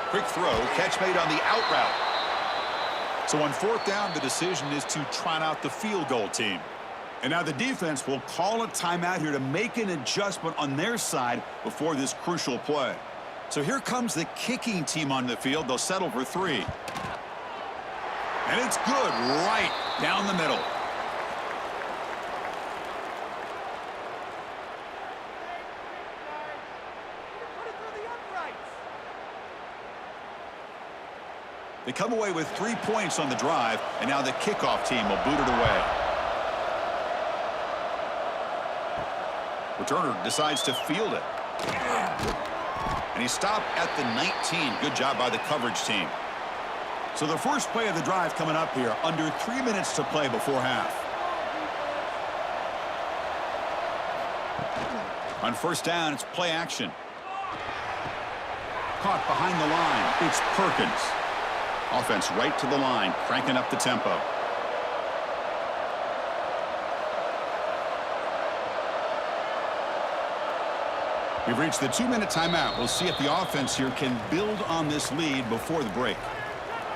Quick throw, catch made on the out route. So on 4th down, the decision is to trot out the field goal team. And now the defense will call a timeout here to make an adjustment on their side before this crucial play. So here comes the kicking team on the field. They'll settle for 3. And it's good right down the middle. They come away with 3 points on the drive, and now the kickoff team will boot it away. Returner decides to field it. And he stopped at the 19. Good job by the coverage team. So the first play of the drive coming up here, under 3 minutes to play before half. On 1st down, it's play action. Caught behind the line, it's Perkins. Offense right to the line, cranking up the tempo. We've reached the 2-minute timeout. We'll see if the offense here can build on this lead before the break.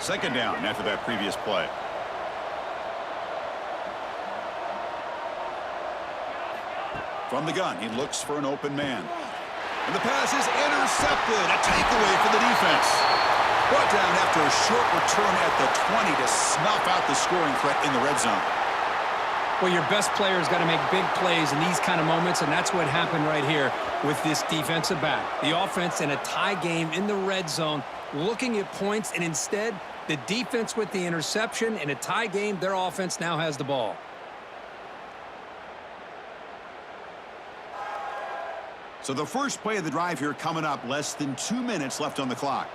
2nd down after that previous play. From the gun, he looks for an open man. And the pass is intercepted. A takeaway for the defense. Brought down after a short return at the 20 to snuff out the scoring threat in the red zone. Well, your best player's got to make big plays in these kind of moments, and that's what happened right here with this defensive back. The offense in a tie game in the red zone, looking at points, and instead, the defense with the interception. In a tie game, their offense now has the ball. So the first play of the drive here coming up, less than 2 minutes left on the clock.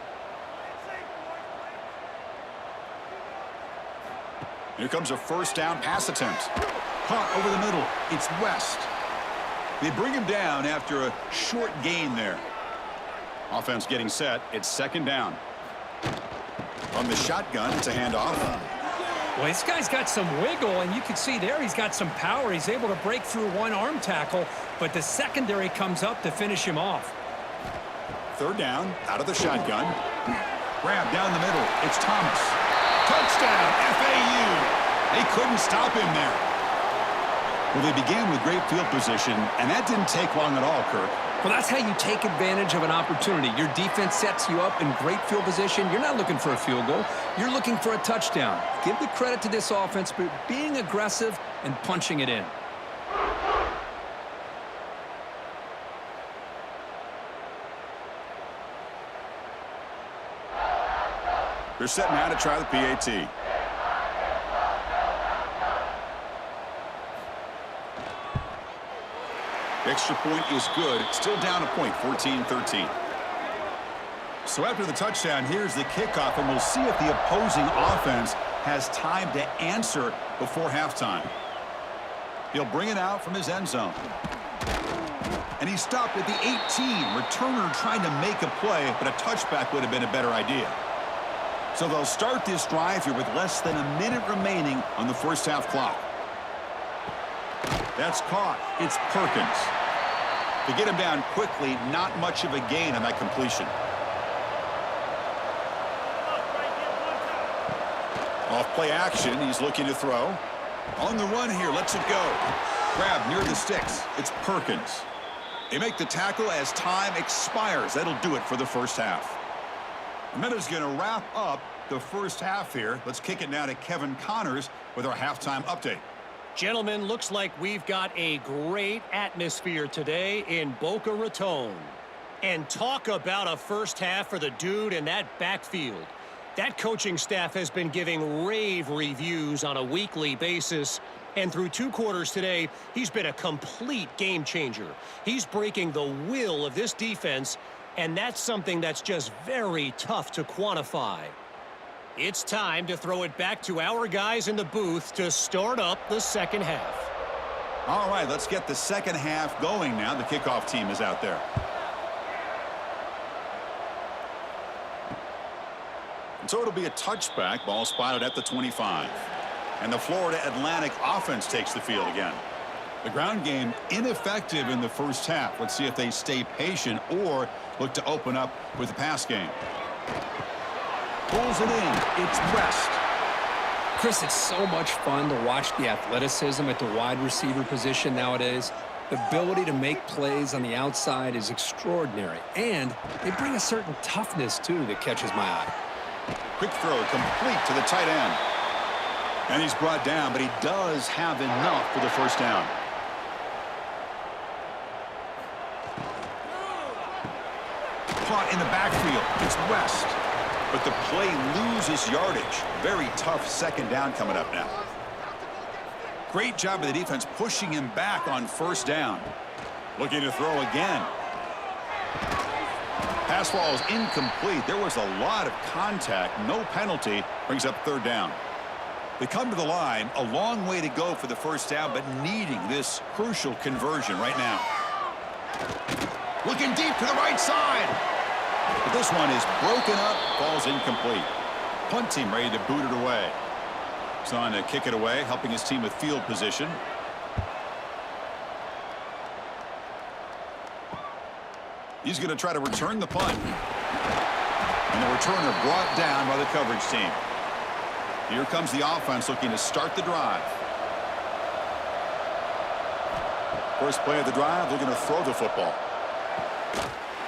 Here comes a first down pass attempt. Caught over the middle. It's West. They bring him down after a short gain there. Offense getting set. It's second down. From the shotgun, it's a handoff. Well, this guy's got some wiggle, and you can see there he's got some power. He's able to break through one arm tackle, but the secondary comes up to finish him off. Third down, out of the shotgun. Grab down the middle. It's Thomas. Touchdown, FAU. They couldn't stop him there. Well, they began with great field position, and that didn't take long at all, Kirk. Well, that's how you take advantage of an opportunity. Your defense sets you up in great field position. You're not looking for a field goal. You're looking for a touchdown. Give the credit to this offense for being aggressive and punching it in. They're setting out to try the PAT. Extra point is good. Still down a point, 14-13. So after the touchdown, here's the kickoff, and we'll see if the opposing offense has time to answer before halftime. He'll bring it out from his end zone. And he stopped at the 18. Returner trying to make a play, but a touchback would have been a better idea. So they'll start this drive here with less than a minute remaining on the first half clock. That's caught. It's Perkins. To get him down quickly, not much of a gain on that completion. Off play action, he's looking to throw. On the run here, lets it go. Grab near the sticks. It's Perkins. They make the tackle as time expires. That'll do it for the first half. And that is going to wrap up the first half here. Let's kick it now to Kevin Connors with our halftime update. Gentlemen, looks like we've got a great atmosphere today in Boca Raton. And talk about a first half for the dude in that backfield. That coaching staff has been giving rave reviews on a weekly basis. And through 2 quarters today, he's been a complete game changer. He's breaking the will of this defense, and that's something that's just very tough to quantify. It's time to throw it back to our guys in the booth to start up the second half. All right, let's get the second half going now. The kickoff team is out there. And so it'll be a touchback. Ball spotted at the 25. And the Florida Atlantic offense takes the field again. The ground game ineffective in the first half. Let's see if they stay patient or look to open up with the pass game. Pulls it in. It's West. Chris, it's so much fun to watch the athleticism at the wide receiver position nowadays. The ability to make plays on the outside is extraordinary. And they bring a certain toughness, too, that catches my eye. Quick throw complete to the tight end. And he's brought down, but he does have enough for the first down. Caught in the backfield. It's West. But the play loses yardage. Very tough second down coming up now. Great job of the defense pushing him back on first down. Looking to throw again. Pass ball is incomplete. There was a lot of contact. No penalty. Brings up third down. They come to the line. A long way to go for the first down, but needing this crucial conversion right now. Looking deep to the right side. But this one is broken up, falls incomplete. Punt team ready to boot it away. He's on to kick it away, helping his team with field position. He's going to try to return the punt. And the returner brought down by the coverage team. Here comes the offense looking to start the drive. First play of the drive, they're going to throw the football.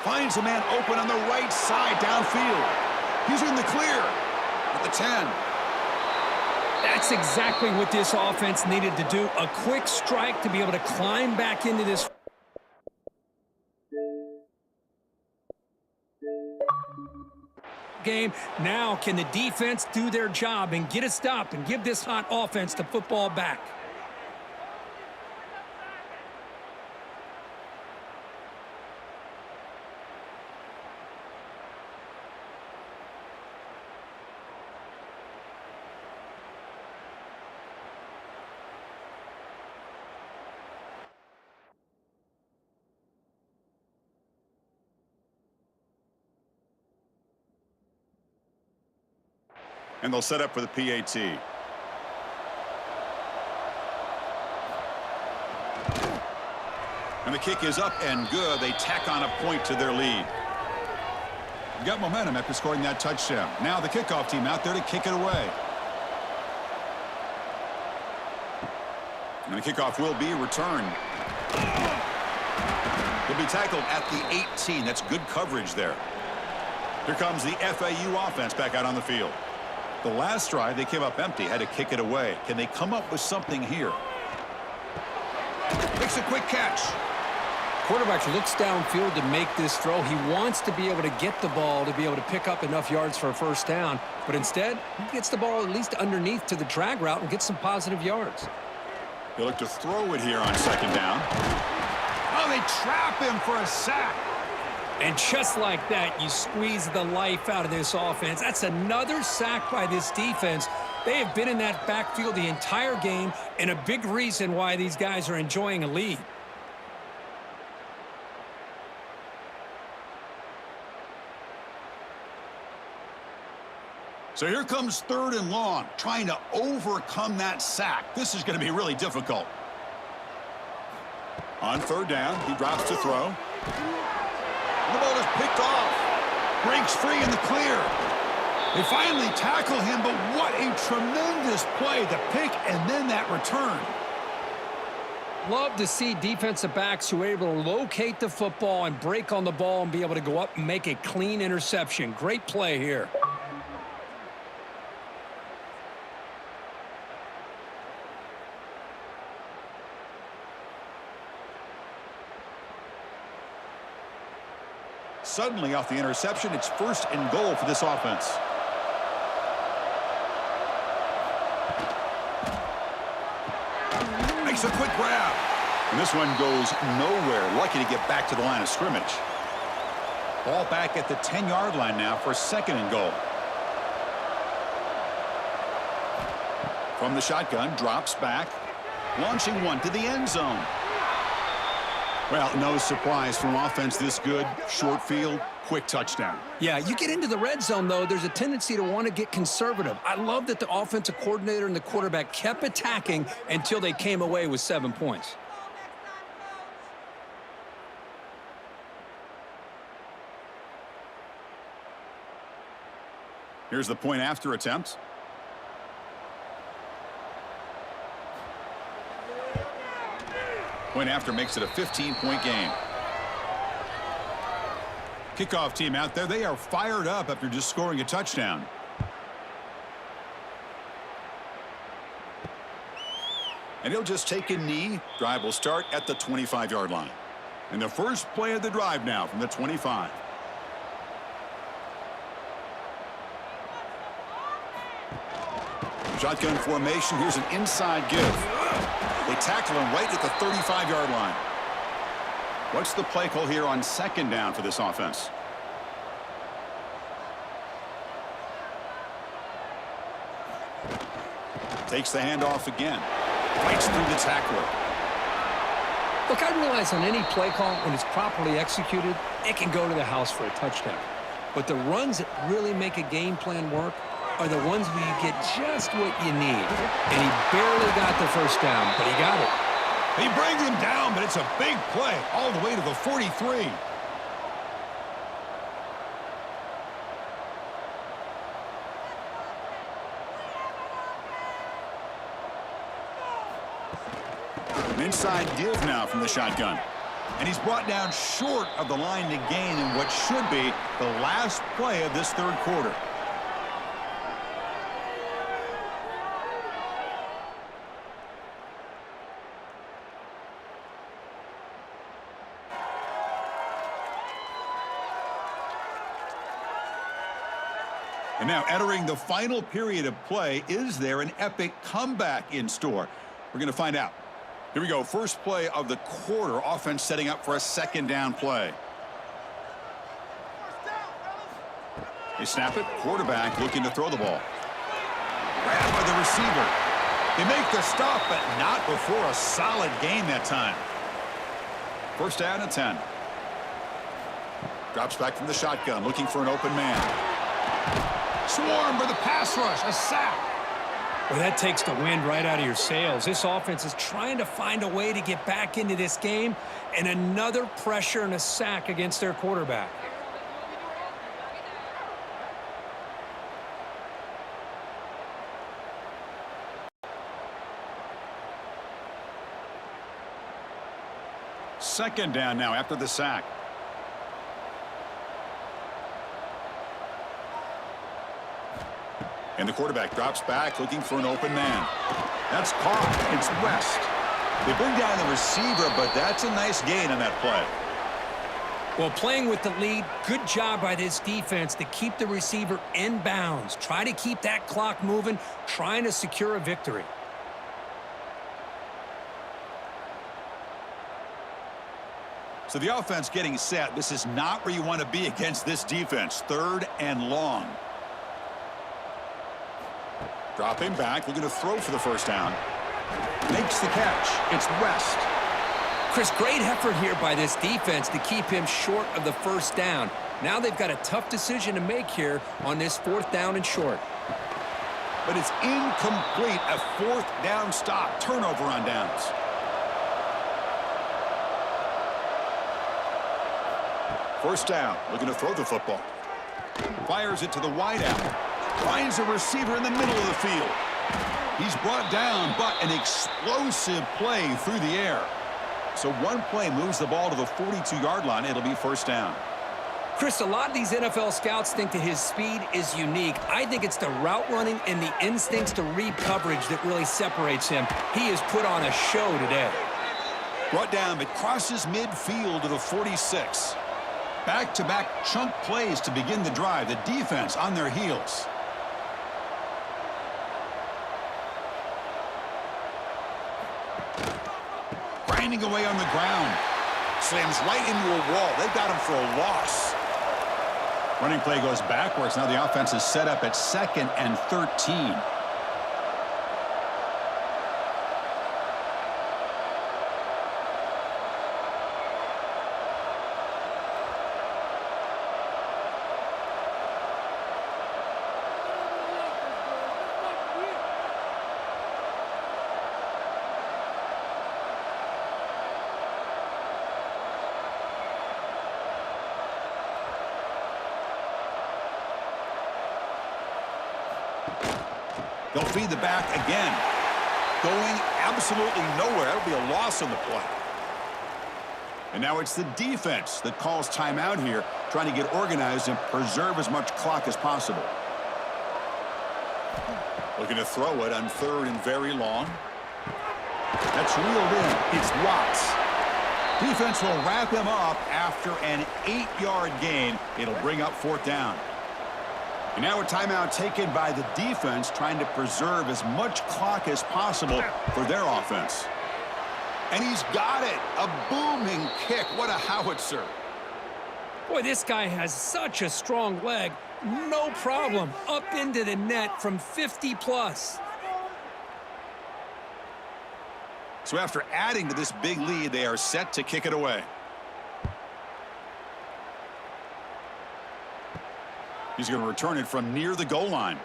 Finds a man open on the right side downfield. He's in the clear at the 10. That's exactly what this offense needed to do. A quick strike to be able to climb back into this game. Now, can the defense do their job and get a stop and give this hot offense the football back? And they'll set up for the PAT. And the kick is up and good. They tack on a point to their lead. Got momentum after scoring that touchdown. Now the kickoff team out there to kick it away. And the kickoff will be returned. He'll be tackled at the 18. That's good coverage there. Here comes the FAU offense back out on the field. The last drive, they came up empty, had to kick it away. Can they come up with something here? Makes a quick catch. Quarterback looks downfield to make this throw. He wants to be able to get the ball to be able to pick up enough yards for a first down. But instead, he gets the ball at least underneath to the drag route and gets some positive yards. He'll look to throw it here on second down. Oh, they trap him for a sack. And just like that, you squeeze the life out of this offense. That's another sack by this defense. They have been in that backfield the entire game, and a big reason why these guys are enjoying a lead. So here comes 3rd and long, trying to overcome that sack. This is going to be really difficult. On 3rd down, he drops to throw. The ball is picked off. Breaks free in the clear. They finally tackle him, but what a tremendous play. The pick and then that return. Love to see defensive backs who are able to locate the football and break on the ball and be able to go up and make a clean interception. Great play here. Suddenly off the interception, it's 1st and goal for this offense. Makes a quick grab. And this one goes nowhere. Lucky to get back to the line of scrimmage. Ball back at the 10-yard line now for 2nd and goal. From the shotgun, drops back. Launching one to the end zone. Well, no surprise from offense this good. Short field, quick touchdown. Yeah, you get into the red zone, though, there's a tendency to want to get conservative. I love that the offensive coordinator and the quarterback kept attacking until they came away with 7 points. Here's the point after attempt. Point after makes it a 15-point game. Kickoff team out there, they are fired up after just scoring a touchdown. And he'll just take a knee. Drive will start at the 25-yard line. And the first play of the drive now from the 25. Shotgun formation. Here's an inside give. They tackle him right at the 35-yard line. What's the play call here on 2nd down for this offense? Takes the handoff again. Fights through the tackler. Look, I realize on any play call, when it's properly executed, it can go to the house for a touchdown. But the runs that really make a game plan work are the ones where you get just what you need. And he barely got the first down, but he got it. He brings him down, but it's a big play all the way to the 43. An inside give now from the shotgun. And he's brought down short of the line to gain in what should be the last play of this 3rd quarter. And now entering the final period of play, is there an epic comeback in store? We're going to find out. Here we go. First play of the quarter. Offense setting up for a second down play. They snap it. Quarterback looking to throw the ball. Grabbed by the receiver. They make the stop, but not before a solid gain that time. First down and 10. Drops back from the shotgun, looking for an open man. Swarmed by the pass rush. A sack. Well, that takes the wind right out of your sails. This offense is trying to find a way to get back into this game, and another pressure and a sack against their quarterback. Second down now after the sack. And the quarterback drops back looking for an open man. That's caught. It's West. They bring down the receiver, but that's a nice gain on that play. Well, playing with the lead, good job by this defense to keep the receiver in bounds. Try to keep that clock moving, trying to secure a victory. So the offense getting set. This is not where you want to be against this defense. Third and long. Dropping back, looking to throw for the first down. Makes the catch. It's West. Chris, great effort here by this defense to keep him short of the first down. Now they've got a tough decision to make here on this fourth down and short. But it's incomplete. A fourth down stop. Turnover on downs. First down, looking to throw the football. Fires it to the wideout. Finds a receiver in the middle of the field. He's brought down, but an explosive play through the air. So one play moves the ball to the 42-yard line. It'll be first down. Chris, a lot of these NFL scouts think that his speed is unique. I think it's the route running and the instincts to read coverage that really separates him. He has put on a show today. Brought down, but crosses midfield to the 46. Back-to-back chunk plays to begin the drive. The defense on their heels. Grinding away on the ground. Slams right into a wall. They got him for a loss. Running play goes backwards. Now the offense is set up at 2nd and 13. They'll feed the back again. Going absolutely nowhere. That'll be a loss on the play. And now it's the defense that calls timeout here, trying to get organized and preserve as much clock as possible. Looking to throw it on 3rd and very long. That's reeled in. It's Watts. Defense will wrap him up after an 8-yard gain. It'll bring up 4th down. And now a timeout taken by the defense, trying to preserve as much clock as possible for their offense. And he's got it. A booming kick. What a howitzer. Boy, this guy has such a strong leg. No problem. Up into the net from 50+. So after adding to this big lead, they are set to kick it away. He's going to return it from near the goal line.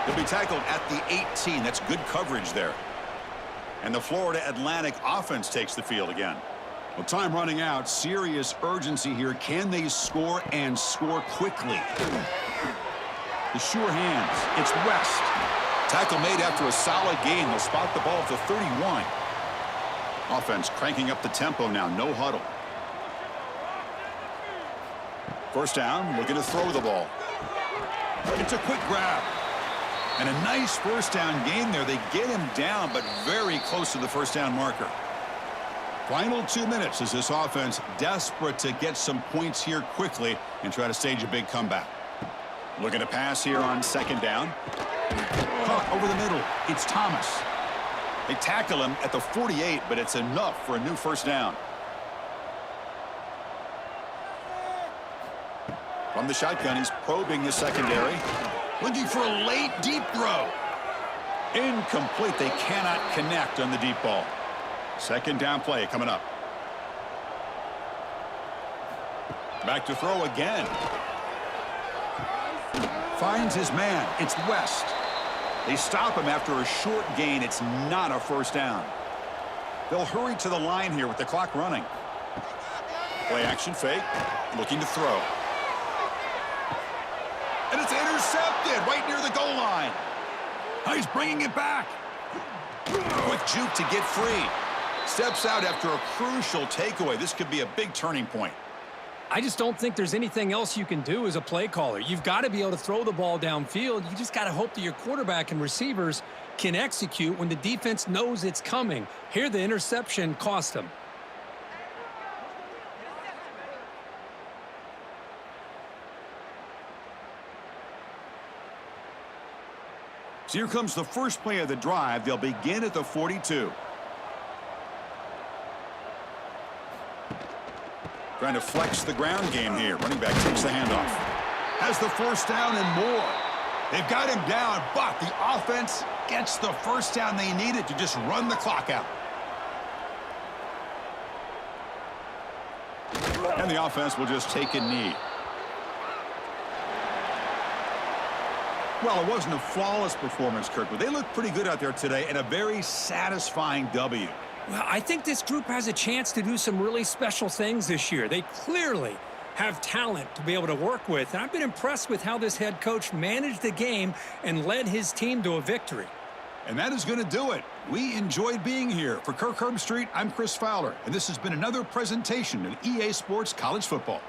He'll be tackled at the 18. That's good coverage there. And the Florida Atlantic offense takes the field again. Well, time running out. Serious urgency here. Can they score and score quickly? The sure hands. It's West. Tackle made after a solid gain. They'll spot the ball at the 31. Offense cranking up the tempo now. No huddle. First down, looking to throw the ball. It's a quick grab. And a nice first down gain there. They get him down, but very close to the first down marker. Final 2 minutes as this offense desperate to get some points here quickly and try to stage a big comeback. Looking to pass here on second down. Caught over the middle. It's Thomas. They tackle him at the 48, but it's enough for a new first down. From the shotgun, he's probing the secondary. Looking for a late deep throw. Incomplete. They cannot connect on the deep ball. Second down play coming up. Back to throw again. Finds his man. It's West. They stop him after a short gain. It's not a first down. They'll hurry to the line here with the clock running. Play action fake. Looking to throw. And it's intercepted right near the goal line. Oh, he's bringing it back. Quick juke to get free. Steps out after a crucial takeaway. This could be a big turning point. I just don't think there's anything else you can do as a play caller. You've got to be able to throw the ball downfield. You just got to hope that your quarterback and receivers can execute when the defense knows it's coming. Here, the interception cost him. So here comes the first play of the drive. They'll begin at the 42. Trying to flex the ground game here. Running back takes the handoff. Has the first down and more. They've got him down, but the offense gets the first down they needed to just run the clock out. And the offense will just take a knee. Well, it wasn't a flawless performance, Kirk, but they looked pretty good out there today and a very satisfying W. Well, I think this group has a chance to do some really special things this year. They clearly have talent to be able to work with, and I've been impressed with how this head coach managed the game and led his team to a victory. And that is going to do it. We enjoyed being here. For Kirk Herbstreit, I'm Chris Fowler, and this has been another presentation of EA Sports College Football.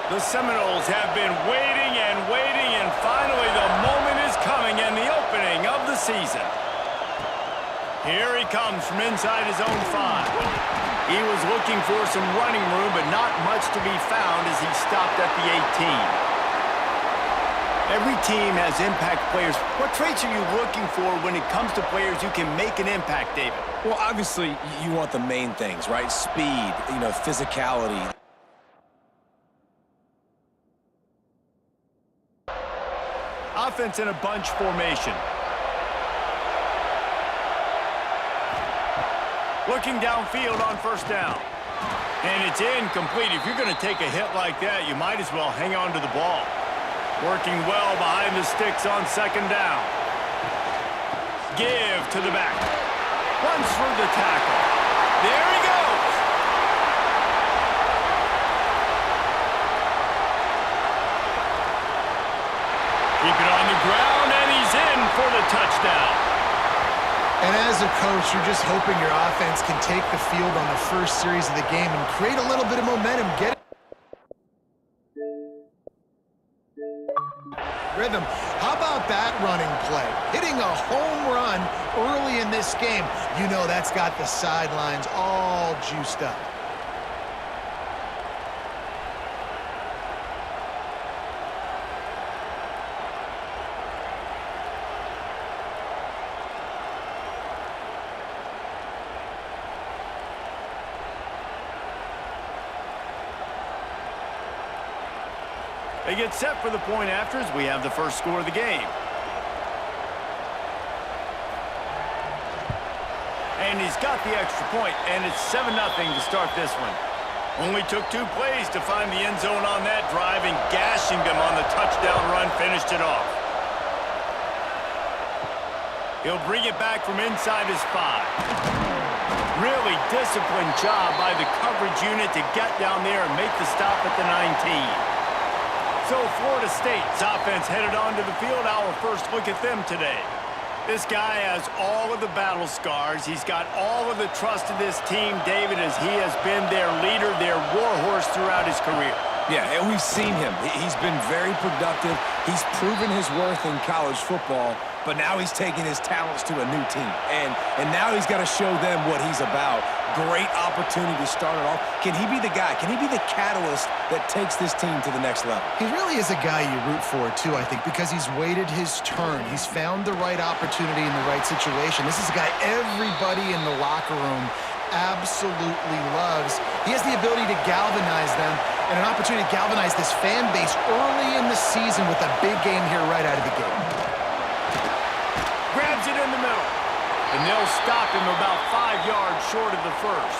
The Seminoles have been waiting and finally the moment is coming and the opening of the season. Here he comes from inside his own 5. He was looking for some running room, but not much to be found as he stopped at the 18. Every team has impact players. What traits are you looking for when it comes to players who can make an impact, David? Well, obviously, you want the main things, right? Speed, physicality. Offense in a bunch formation. Looking downfield on first down. And it's incomplete. If you're going to take a hit like that, you might as well hang on to the ball. Working well behind the sticks on second down. Give to the back. Runs through the tackle. There he goes. Keep it on the ground, and he's in for the touchdown. And as a coach, you're just hoping your offense can take the field on the first series of the game and create a little bit of momentum, get rhythm. How about that running play? Hitting a home run early in this game. You know that's got the sidelines all juiced up. They get set for the point after as we have the first score of the game. And he's got the extra point, and it's 7-0 to start this one. Only took 2 plays to find the end zone on that drive, and gashing them on the touchdown run finished it off. He'll bring it back from inside his 5. Really disciplined job by the coverage unit to get down there and make the stop at the 19. So Florida State's offense headed onto the field. Our first look at them today. This guy has all of the battle scars. He's got all of the trust of this team, David, as he has been their leader, their warhorse throughout his career. Yeah, and we've seen him. He's been very productive. He's proven his worth in college football, but now he's taking his talents to a new team. And now he's got to show them what he's about. Great opportunity to start it off. Can he be the guy? Can he be the catalyst that takes this team to the next level? He really is a guy you root for, too, I think, because he's waited his turn. He's found the right opportunity in the right situation. This is a guy everybody in the locker room absolutely loves. He has the ability to galvanize them and an opportunity to galvanize this fan base early in the season with a big game here right out of the gate. Grabs it in the middle. And they'll stop him about 5 yards short of the first.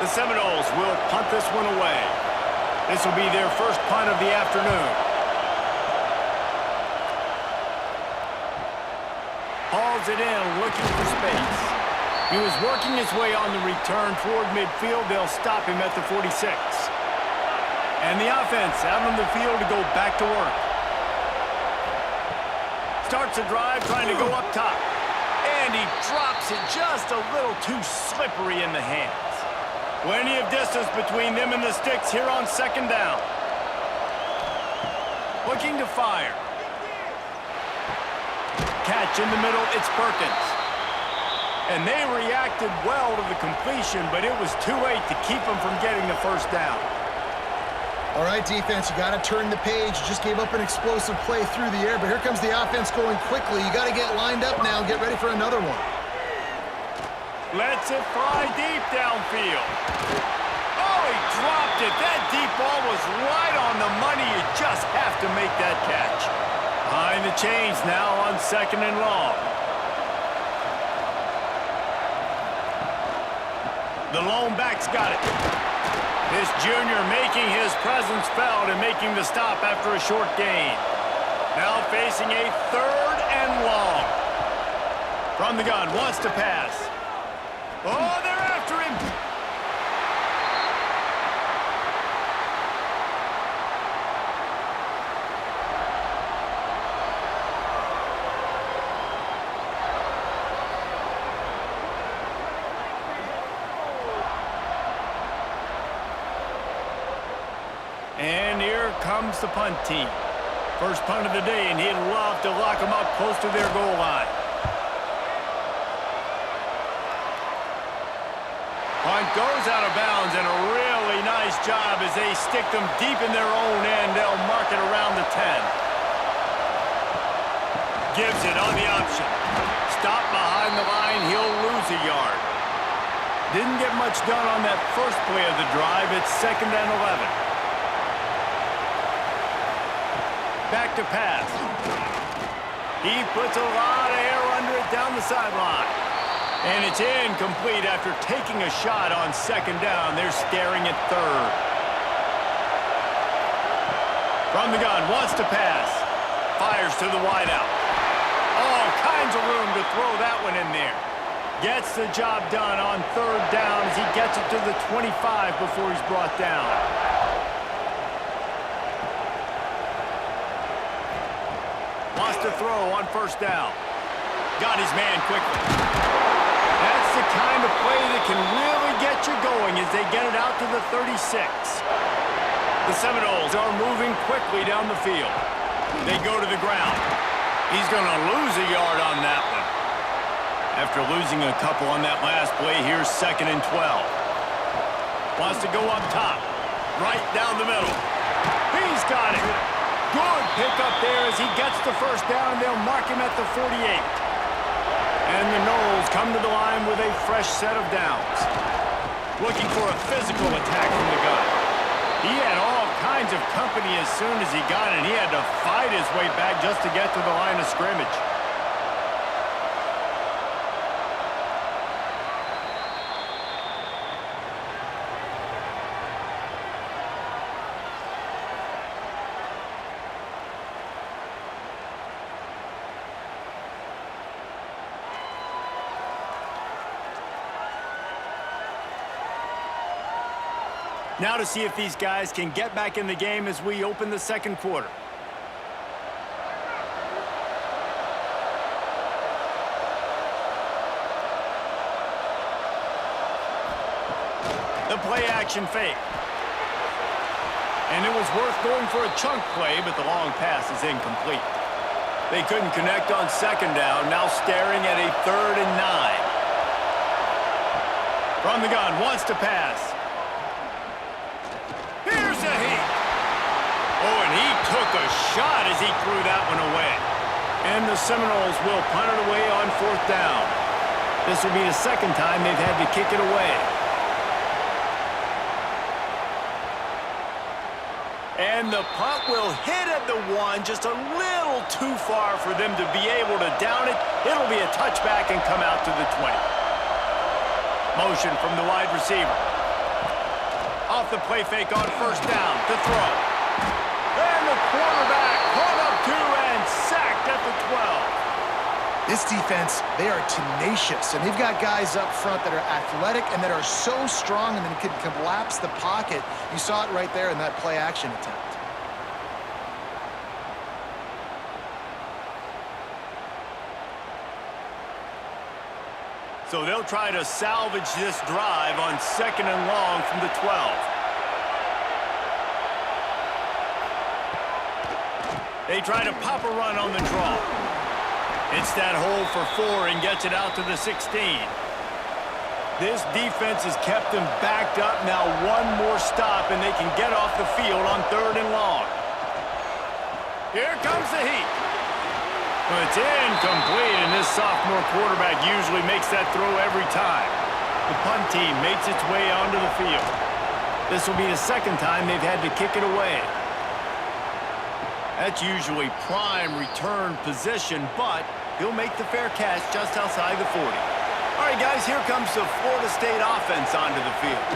The Seminoles will punt this one away. This will be their first punt of the afternoon. Hauls it in, looking for space. He was working his way on the return toward midfield. They'll stop him at the 46. And the offense out on the field to go back to work. Starts a drive trying to go up top. And he drops it just a little too slippery in the hands. Plenty of distance between them and the sticks here on second down. Looking to fire. Catch in the middle, it's Perkins. And they reacted well to the completion, but it was too late to keep them from getting the first down. All right, defense, you got to turn the page. You just gave up an explosive play through the air, but here comes the offense going quickly. You got to get lined up now and get ready for another one. Lets it fly deep downfield. Oh, he dropped it. That deep ball was right on the money. You just have to make that catch. Behind the chains now on second and long. The lone back's got it. This junior making his presence felt and making the stop after a short gain. Now facing a third and long. From the gun, wants to pass. Oh, they're after him. And comes the punt team. First punt of the day, and he'd love to lock them up close to their goal line. Punt goes out of bounds, and a really nice job as they stick them deep in their own end. They'll mark it around the 10. Gives it on the option. Stop behind the line. He'll lose a yard. Didn't get much done on that first play of the drive. It's 2nd and 11. Back to pass. He puts a lot of air under it down the sideline. And it's incomplete after taking a shot on 2nd down. They're staring at 3rd. From the gun, wants to pass. Fires to the wideout. All kinds of room to throw that one in there. Gets the job done on 3rd down as he gets it to the 25 before he's brought down. Wants to throw on 1st down. Got his man quickly. That's the kind of play that can really get you going as they get it out to the 36. The Seminoles are moving quickly down the field. They go to the ground. He's going to lose a yard on that one. After losing a couple on that last play, here's 2nd and 12. Wants to go up top. Right down the middle. He's got it. Good pickup there as he gets the 1st down. They'll mark him at the 48. And the Noles come to the line with a fresh set of downs. Looking for a physical attack from the gun. He had all kinds of company as soon as he got it. He had to fight his way back just to get to the line of scrimmage. Now to see if these guys can get back in the game as we open the 2nd quarter. The play action fake. And it was worth going for a chunk play, but the long pass is incomplete. They couldn't connect on 2nd down, now staring at a 3rd and 9. From the gun, wants to pass. Here's a heat. Oh, and he took a shot as he threw that one away. And the Seminoles will punt it away on 4th down. This will be the 2nd time they've had to kick it away. And the punt will hit at the 1, just a little too far for them to be able to down it. It'll be a touchback and come out to the 20. Motion from the wide receiver. Off the play fake on 1st down to throw. And the quarterback caught up to and sacked at the 12. This defense, they are tenacious, and they've got guys up front that are athletic and that are so strong and then can collapse the pocket. You saw it right there in that play action attempt. So they'll try to salvage this drive on 2nd and long from the 12. They try to pop a run on the draw. It's that hole for 4 and gets it out to the 16. This defense has kept them backed up. Now one more stop and they can get off the field on 3rd and long. Here comes the heat. Well, it's incomplete, and this sophomore quarterback usually makes that throw every time. The punt team makes its way onto the field. This will be the 2nd time they've had to kick it away. That's usually prime return position, but he'll make the fair catch just outside the 40. All right, guys, here comes the Florida State offense onto the field.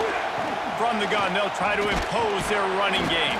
From the gun, they'll try to impose their running game.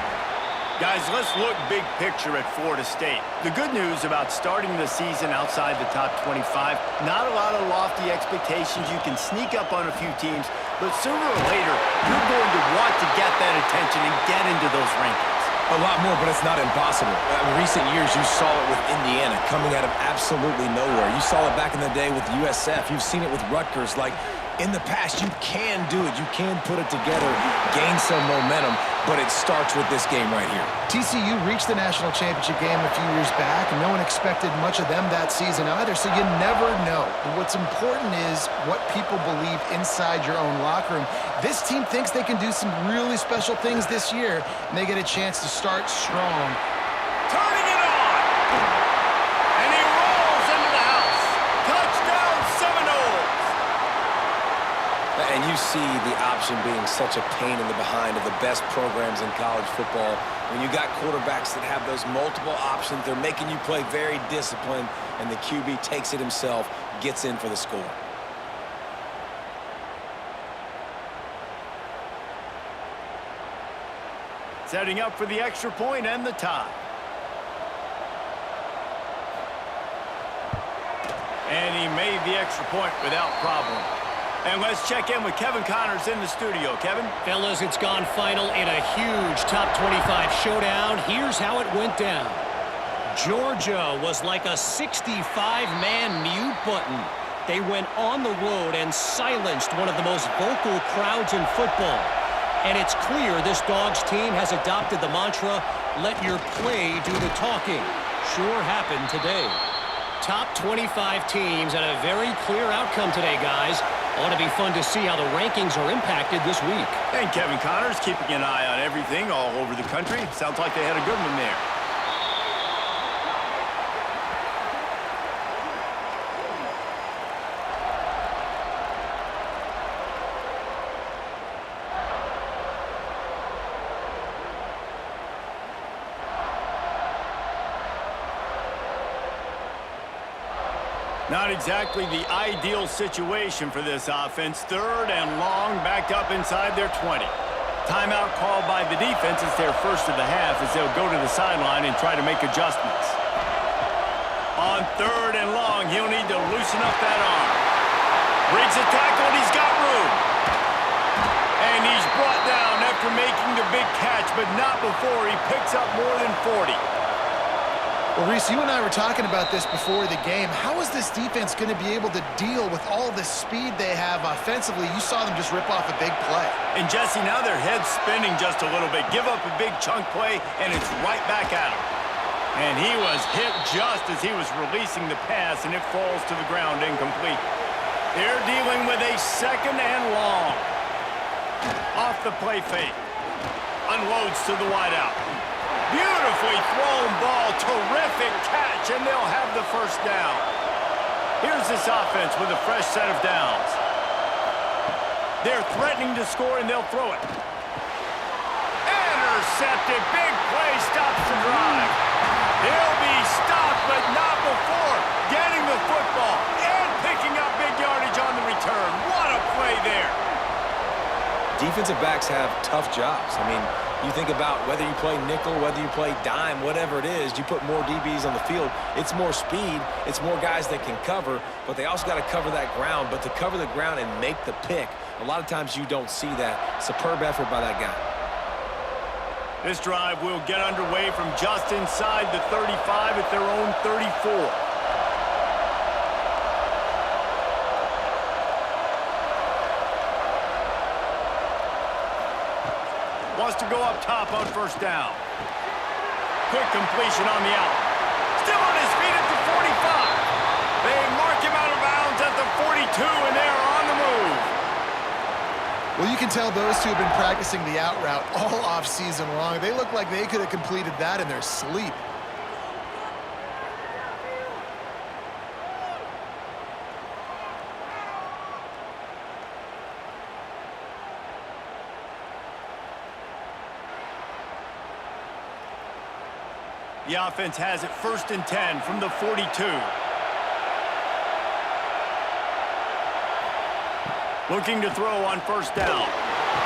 Guys, let's look big picture at Florida State. The good news about starting the season outside the top 25, not a lot of lofty expectations. You can sneak up on a few teams, but sooner or later, you're going to want to get that attention and get into those rankings. A lot more, but it's not impossible. In recent years, you saw it with Indiana coming out of absolutely nowhere. You saw it back in the day with USF. You've seen it with Rutgers. Like, In the past, you can do it. You can put it together, gain some momentum, but it starts with this game right here. TCU reached the national championship game a few years back, and no one expected much of them that season either, so you never know. And what's important is what people believe inside your own locker room. This team thinks they can do some really special things this year, and they get a chance to start strong. Turning it on! And he rolls into the house. Touchdown Seminoles! And you see the option being such a pain in the behind of the best programs in college football. When you got quarterbacks that have those multiple options, they're making you play very disciplined, and the QB takes it himself, gets in for the score. Setting up for the extra point and the tie. And he made the extra point without problem. And let's check in with Kevin Connors in the studio. Kevin? Fellas, it's gone final in a huge top 25 showdown. Here's how it went down. Georgia was like a 65-man mute button. They went on the road and silenced one of the most vocal crowds in football. And it's clear this Dogs team has adopted the mantra, let your play do the talking. Sure happened today. Top 25 teams and a very clear outcome today, guys. Ought to be fun to see how the rankings are impacted this week. And Kevin Connors keeping an eye on everything all over the country. Sounds like they had a good one there. Not exactly the ideal situation for this offense. 3rd and long, backed up inside their 20. Timeout called by the defense. It's their first of the half as they'll go to the sideline and try to make adjustments. On 3rd and long, he'll need to loosen up that arm. Breaks a tackle, and he's got room. And he's brought down after making the big catch, but not before he picks up more than 40. Well, Reese, you and I were talking about this before the game. How is this defense going to be able to deal with all the speed they have offensively? You saw them just rip off a big play. And, Jesse, now their head's spinning just a little bit. Give up a big chunk play, and it's right back at him. And he was hit just as he was releasing the pass, and it falls to the ground incomplete. They're dealing with a 2nd and long. Off the play fake. Unloads to the wideout. Beautifully thrown ball, terrific catch, and they'll have the first down. Here's this offense with a fresh set of downs. They're threatening to score, and they'll throw it. Intercepted, big play, stops the drive. He'll be stopped, but not before getting the football and picking up big yardage on the return. What a play there. Defensive backs have tough jobs. I mean, you think about whether you play nickel, whether you play dime, whatever it is, you put more DBs on the field. It's more speed. It's more guys that can cover, but they also got to cover that ground. But to cover the ground and make the pick, a lot of times you don't see that. Superb effort by that guy. This drive will get underway from just inside the 35 at their own 34. Wants to go up top on 1st down. Quick completion on the out. Still on his feet at the 45. They mark him out of bounds at the 42, and they're on the move. Well, you can tell those two have been practicing the out route all off-season long. They look like they could have completed that in their sleep. The offense has it 1st and 10 from the 42. Looking to throw on 1st down.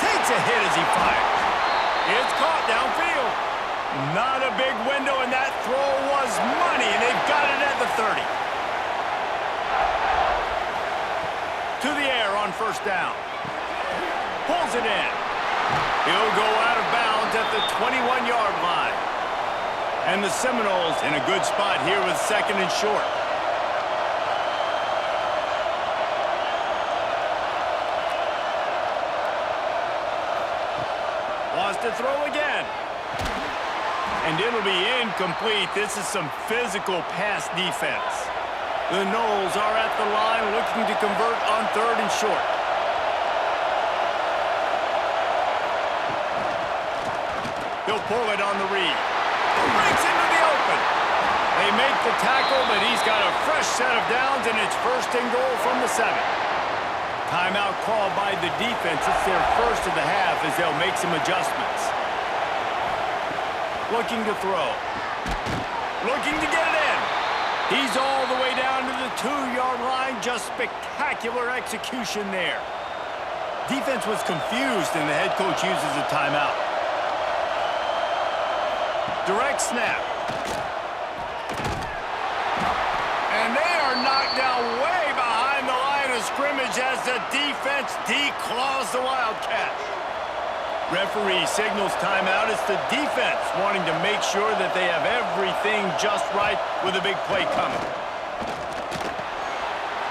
Takes a hit as he fires. It's caught downfield. Not a big window, and that throw was money, and they've got it at the 30. To the air on 1st down. Pulls it in. He'll go out of bounds at the 21-yard line. And the Seminoles in a good spot here with 2nd and short. to throw again. And it'll be incomplete. This is some physical pass defense. The Noles are at the line looking to convert on 3rd and short. He'll pull it on the read. Breaks into the open. They make the tackle, but he's got a fresh set of downs, and it's 1st and goal from the 7. Timeout called by the defense. It's their first of the half as they'll make some adjustments. Looking to throw. Looking to get it in. He's all the way down to the 2-yard line. Just spectacular execution there. Defense was confused, and the head coach uses a timeout. Direct snap. And they are knocked down way behind the line of scrimmage as the defense declaws the Wildcat. Referee signals timeout. It's the defense wanting to make sure that they have everything just right with a big play coming.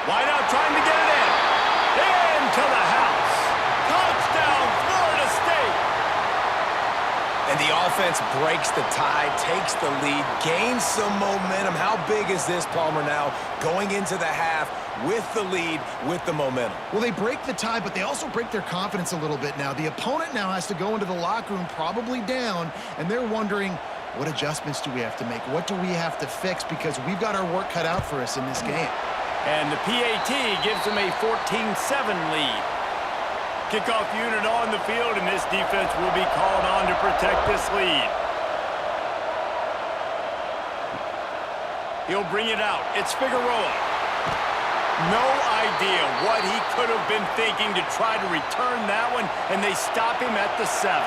Wide out trying to get it in. Into the house. Touchdown, Florida State. And the offense breaks the tie, takes the lead, gains some momentum. How big is this, Palmer, now going into the half with the lead, with the momentum? Well, they break the tie, but they also break their confidence a little bit now. The opponent now has to go into the locker room probably down, and they're wondering, what adjustments do we have to make? What do we have to fix? Because we've got our work cut out for us in this game. And the PAT gives them a 14-7 lead. Kickoff unit on the field, and this defense will be called on to protect this lead. He'll bring it out. It's Figueroa. No idea what he could have been thinking to try to return that one, and they stop him at the 7.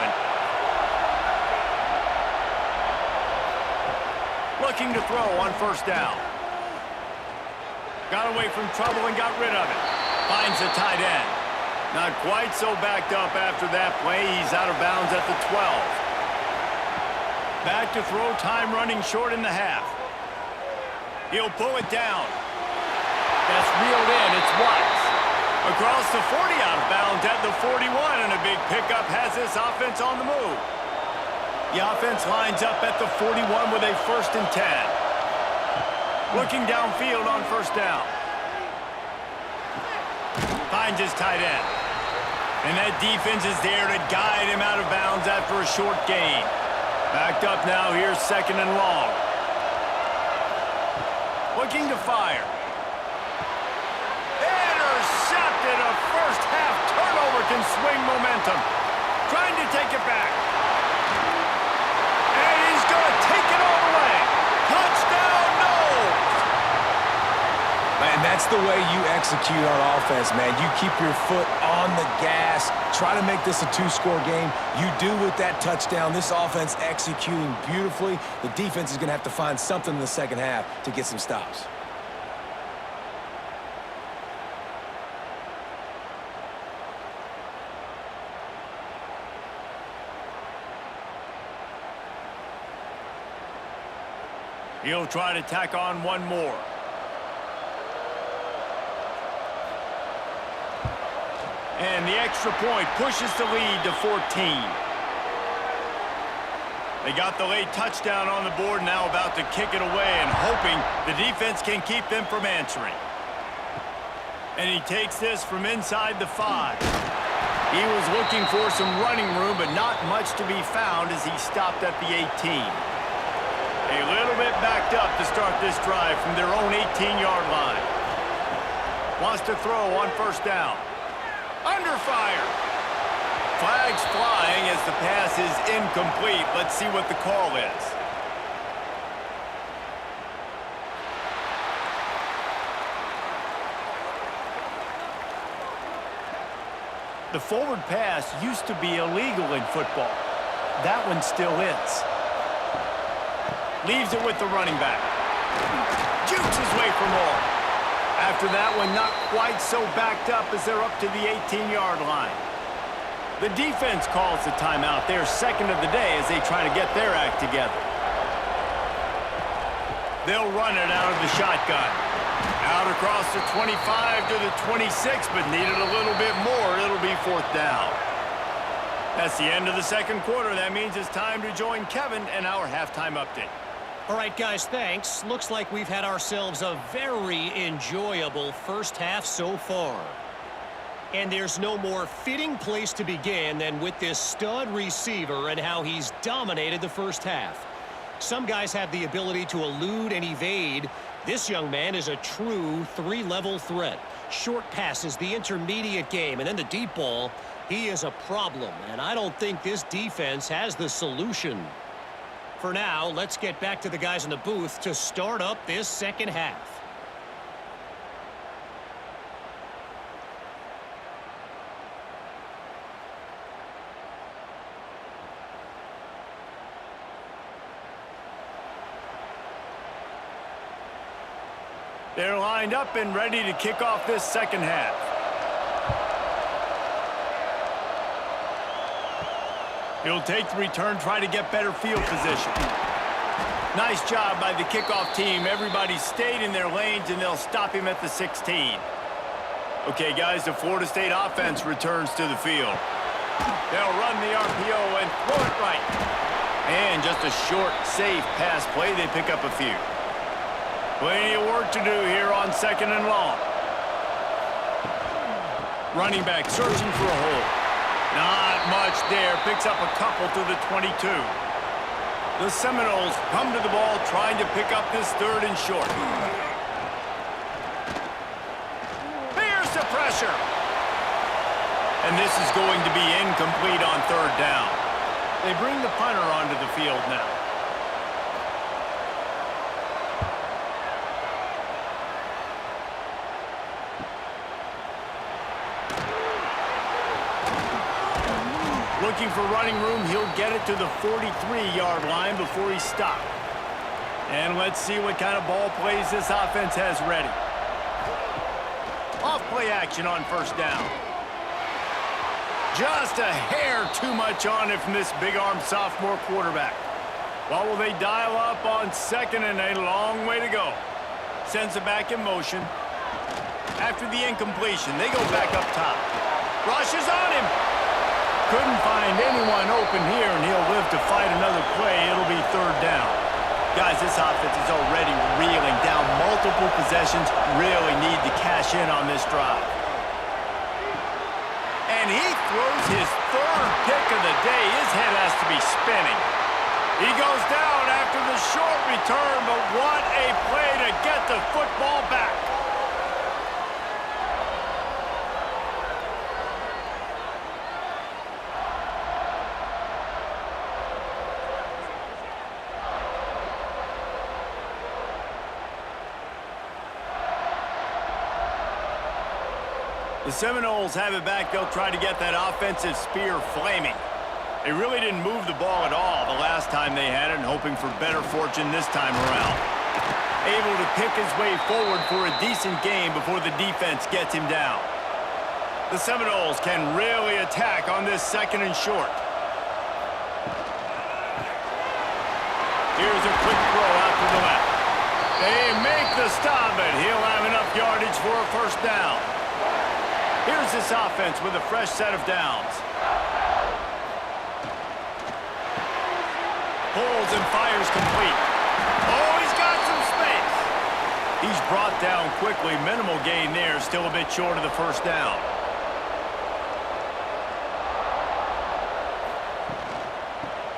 Looking to throw on 1st down. Got away from trouble and got rid of it. Finds the tight end. Not quite so backed up after that play. He's out of bounds at the 12. Back to throw, time running short in the half. He'll pull it down. That's reeled in. It's Watts. Across the 40, out of bounds at the 41, and a big pickup has this offense on the move. The offense lines up at the 41 with a 1st and 10. Looking downfield on 1st down. Finds his tight end. And that defense is there to guide him out of bounds after a short gain. Backed up now, here's 2nd and long. Looking to fire. Intercepted. A first half turnover can swing momentum. Trying to take it back. And he's going to take it all the way. Touchdown, Noles! And that's the way you execute on offense, man. You keep your foot on the gas, try to make this a 2-score game. You do with that touchdown. This offense executing beautifully. The defense is going to have to find something in the 2nd half to get some stops. He'll try to tack on one more. And the extra point pushes the lead to 14. They got the late touchdown on the board, now about to kick it away and hoping the defense can keep them from answering. And he takes this from inside the 5. He was looking for some running room, but not much to be found as he stopped at the 18. A little bit backed up to start this drive from their own 18-yard line. Wants to throw on 1st down. Under fire. Flags flying as the pass is incomplete. Let's see what the call is. The forward pass used to be illegal in football. That one still is. Leaves it with the running back. Jukes his way for more. After that one, not quite so backed up as they're up to the 18-yard line. The defense calls the timeout. They're 2nd of the day as they try to get their act together. They'll run it out of the shotgun. Out across the 25 to the 26, but needed a little bit more. It'll be 4th down. That's the end of the second quarter. That means it's time to join Kevin and our halftime update. All right, guys, thanks. Looks like we've had ourselves a very enjoyable first half so far. And there's no more fitting place to begin than with this stud receiver and how he's dominated the first half. Some guys have the ability to elude and evade. This young man is a true three-level threat. Short passes, the intermediate game, and then the deep ball. He is a problem, and I don't think this defense has the solution. For now, let's get back to the guys in the booth to start up this second half. They're lined up and ready to kick off this second half. He'll take the return, try to get better field position. Nice job by the kickoff team. Everybody stayed in their lanes, and they'll stop him at the 16. Okay, guys, the Florida State offense returns to the field. They'll run the RPO and throw it right. And just a short, safe pass play. They pick up a few. Plenty of work to do here on second and long. Running back searching for a hole. Not much there. Picks up a couple to the 22. The Seminoles come to the ball trying to pick up this third and short. There's the pressure. And this is going to be incomplete on third down. They bring the punter onto the field now. Looking for running room, he'll get it to the 43-yard line before he stopped. And let's see what kind of ball plays this offense has ready. Off play action on first down. Just a hair too much on it from this big-arm sophomore quarterback. What will they dial up on second, and a long way to go? Sends it back in motion. After the incompletion, they go back up top. Rushes on him. Couldn't find anyone open here, and he'll live to fight another play. It'll be third down. Guys, this offense is already reeling down multiple possessions. Really need to cash in on this drive. And he throws his third pick of the day. His head has to be spinning. He goes down after the short return, but what a play to get the football back. The Seminoles have it back. They'll try to get that offensive spear flaming. They really didn't move the ball at all the last time they had it, and hoping for better fortune this time around. Able to pick his way forward for a decent game before the defense gets him down. The Seminoles can really attack on this second and short. Here's a quick throw out to the left. They make the stop, but he'll have enough yardage for a first down. Here's this offense with a fresh set of downs. Pulls and fires complete. Oh, he's got some space. He's brought down quickly. Minimal gain there. Still a bit short of the first down.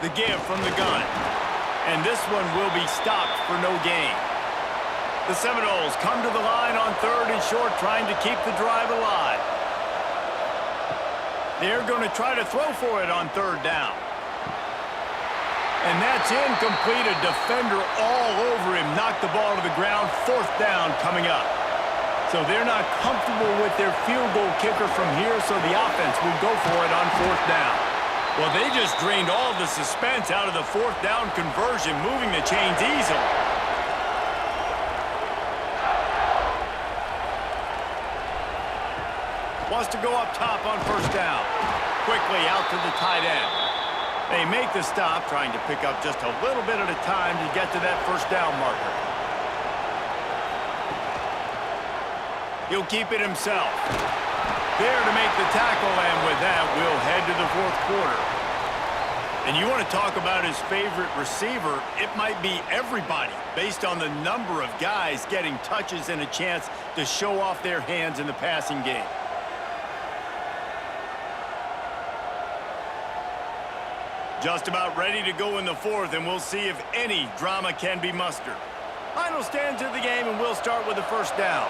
The give from the gun. And this one will be stopped for no gain. The Seminoles come to the line on third and short, trying to keep the drive alive. They're going to try to throw for it on third down. And that's incomplete. A defender all over him. Knocked the ball to the ground. Fourth down coming up. So they're not comfortable with their field goal kicker from here, so the offense will go for it on fourth down. Well, they just drained all the suspense out of the fourth down conversion, moving the chains easily. Wants to go up top on first down. Quickly out to the tight end. They make the stop, trying to pick up just a little bit at a time to get to that first down marker. He'll keep it himself. there to make the tackle, and with that, we'll head to the fourth quarter. And you want to talk about his favorite receiver, it might be everybody based on the number of guys getting touches and a chance to show off their hands in the passing game. Just about ready to go in the fourth, and we'll see if any drama can be mustered. Final stands of the game, and we'll start with the first down.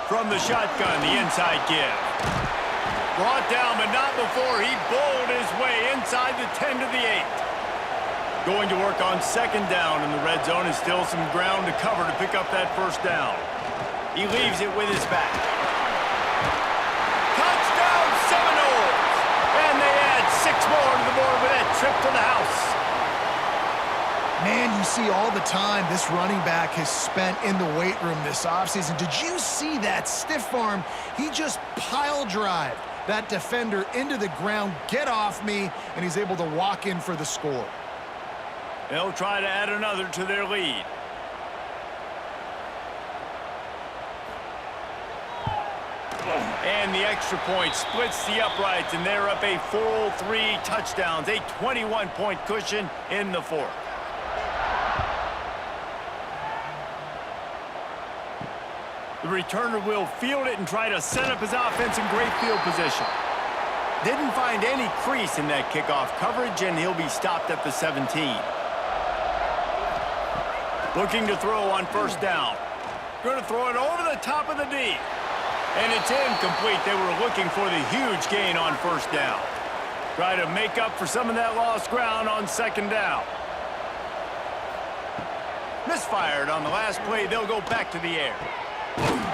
From the shotgun, the inside give. Brought down, but not before he bowled his way inside the 10 to the 8. Going to work on second down in the red zone, and still some ground to cover to pick up that first down. He leaves it with his back. Touchdown Seminoles! And they add 6 more to the board with that trip to the house. Man, you see all the time this running back has spent in the weight room this offseason. Did you see that stiff arm? He just pile drived that defender into the ground, get off me, and he's able to walk in for the score. They'll try to add another to their lead. And the extra point splits the uprights, and they're up a full 3 touchdowns, a 21-point cushion in the fourth. The returner will field it and try to set up his offense in great field position. Didn't find any crease in that kickoff coverage, and he'll be stopped at the 17. Looking to throw on first down. Going to throw it over the top of the D. And it's incomplete. They were looking for the huge gain on first down. Try to make up for some of that lost ground on second down. Misfired on the last play. They'll go back to the air.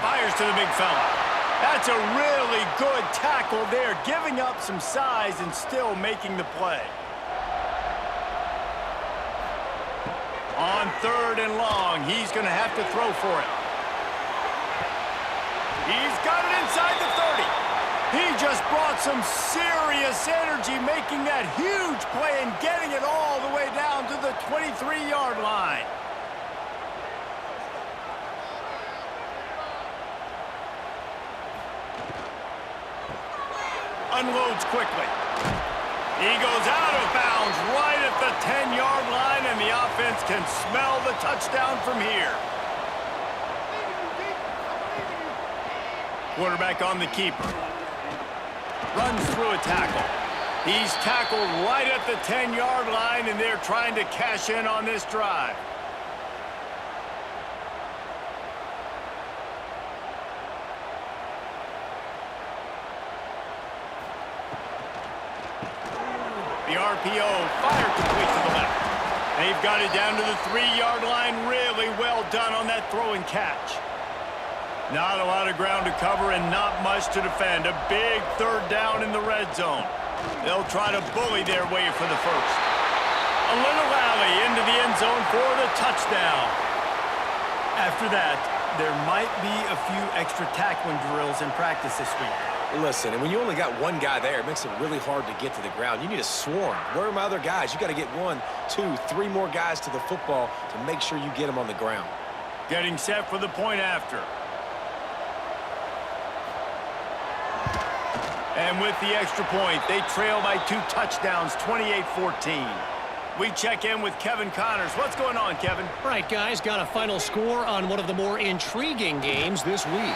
Fires to the big fella. That's a really good tackle there, giving up some size and still making the play. On third and long, he's going to have to throw for it. He's got it inside the 30. He just brought some serious energy, making that huge play and getting it all the way down to the 23-yard line. Unloads quickly. He goes out of bounds right at the 10-yard line, and the offense can smell the touchdown from here. Quarterback on the keeper. Runs through a tackle. He's tackled right at the 10-yard line, and they're trying to cash in on this drive. The RPO fired complete to the left. They've got it down to the 3-yard line. Really well done on that throw and catch. Not a lot of ground to cover and not much to defend. A big third down in the red zone. They'll try to bully their way for the first. A little rally into the end zone for the touchdown. After that, there might be a few extra tackling drills in practice this week. Listen, and when you only got one guy there, it makes it really hard to get to the ground. You need a swarm. Where are my other guys? You got to get 1, 2, 3 more guys to the football to make sure you get them on the ground. Getting set for the point after. And with the extra point, they trail by 2 touchdowns, 28-14. We check in with Kevin Connors. What's going on, Kevin? All right, guys, got a final score on one of the more intriguing games this week.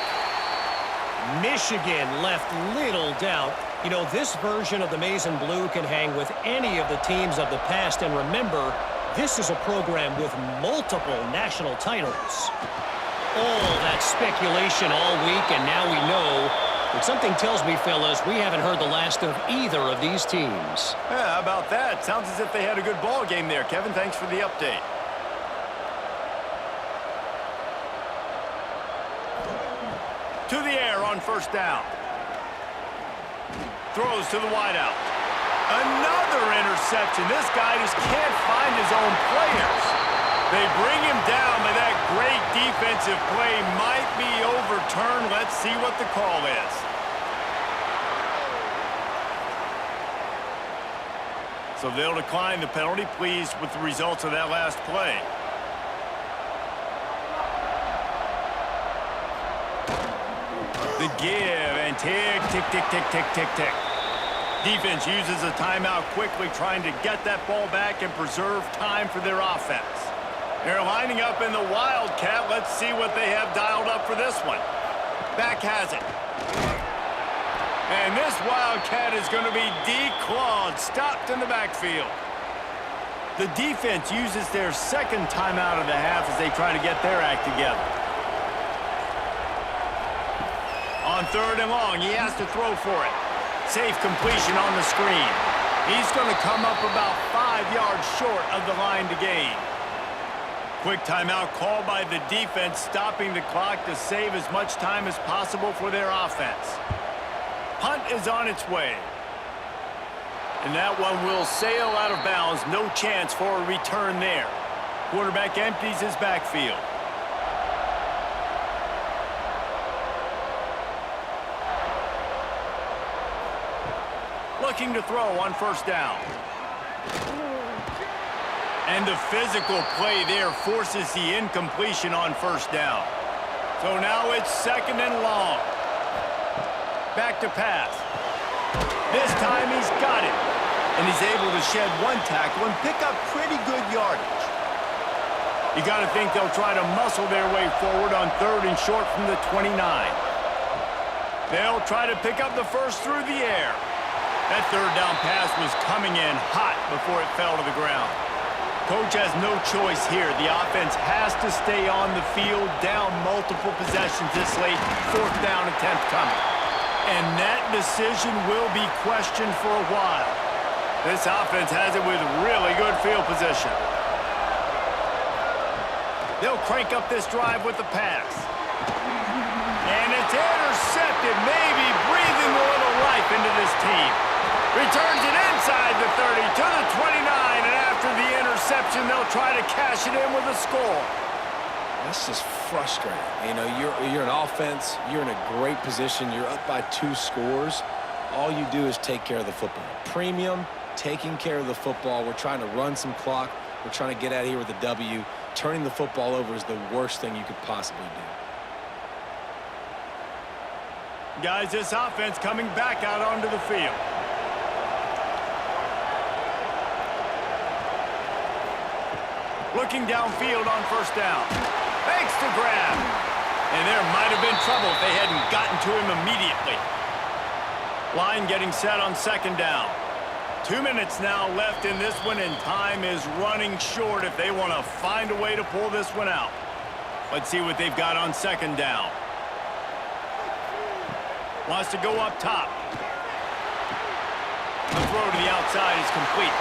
Michigan left little doubt. You know, this version of the Maize and Blue can hang with any of the teams of the past. And remember, this is a program with multiple national titles. All that speculation all week, and now we know. But something tells me, fellas, we haven't heard the last of either of these teams. Yeah, how about that? Sounds as if they had a good ball game there, Kevin. Thanks for the update. To the air on first down. Throws to the wideout. Another interception. This guy just can't find his own players. They bring him down, but that great defensive play might be overturned. Let's see what the call is. So they'll decline the penalty, pleased with the results of that last play. The give and tick, tick, tick, tick, tick, tick, tick. Defense uses a timeout quickly, trying to get that ball back and preserve time for their offense. They're lining up in the Wildcat. Let's see what they have dialed up for this one. Back has it. And this Wildcat is going to be declawed, stopped in the backfield. The defense uses their second timeout of the half as they try to get their act together. On 3rd and long, he has to throw for it. Safe completion on the screen. He's going to come up about 5 yards short of the line to gain. Quick timeout called by the defense, stopping the clock to save as much time as possible for their offense. Punt is on its way. And that one will sail out of bounds. No chance for a return there. Quarterback empties his backfield. Looking to throw on 1st down. And the physical play there forces the incompletion on 1st down. So now it's 2nd and long. Back to pass. This time he's got it. And he's able to shed 1 tackle and pick up pretty good yardage. You got to think they'll try to muscle their way forward on 3rd and short from the 29. They'll try to pick up the first through the air. That 3rd down pass was coming in hot before it fell to the ground. Coach has no choice here. The offense has to stay on the field, down multiple possessions this late. 4th down attempt coming. And that decision will be questioned for a while. This offense has it with really good field position. They'll crank up this drive with the pass. And it's intercepted, maybe breathing a little life into this team. Returns it inside the 30 to the 29, and after the interception, they'll try to cash it in with a score. That's just frustrating. You know, you're an offense. You're in a great position. You're up by 2 scores. All you do is take care of the football. Premium, taking care of the football. We're trying to run some clock. We're trying to get out of here with a W. Turning the football over is the worst thing you could possibly do. Guys, this offense coming back out onto the field. Looking downfield on 1st down. Fakes to grab. And there might have been trouble if they hadn't gotten to him immediately. Line getting set on 2nd down. 2 minutes now left in this one, and time is running short if they want to find a way to pull this one out. Let's see what they've got on 2nd down. Wants to go up top. The throw to the outside is complete.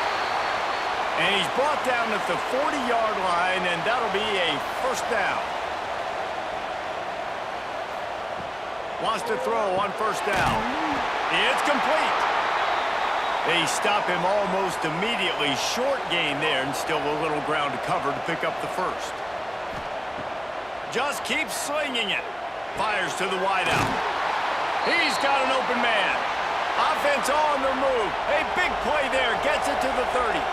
And he's brought down at the 40-yard line, and that'll be a 1st down. Wants to throw on 1st down. It's complete. They stop him almost immediately. Short gain there, and still a little ground to cover to pick up the 1st. Just keeps slinging it. Fires to the wideout. He's got an open man. Offense on the move. A big play there. Gets it to the 30.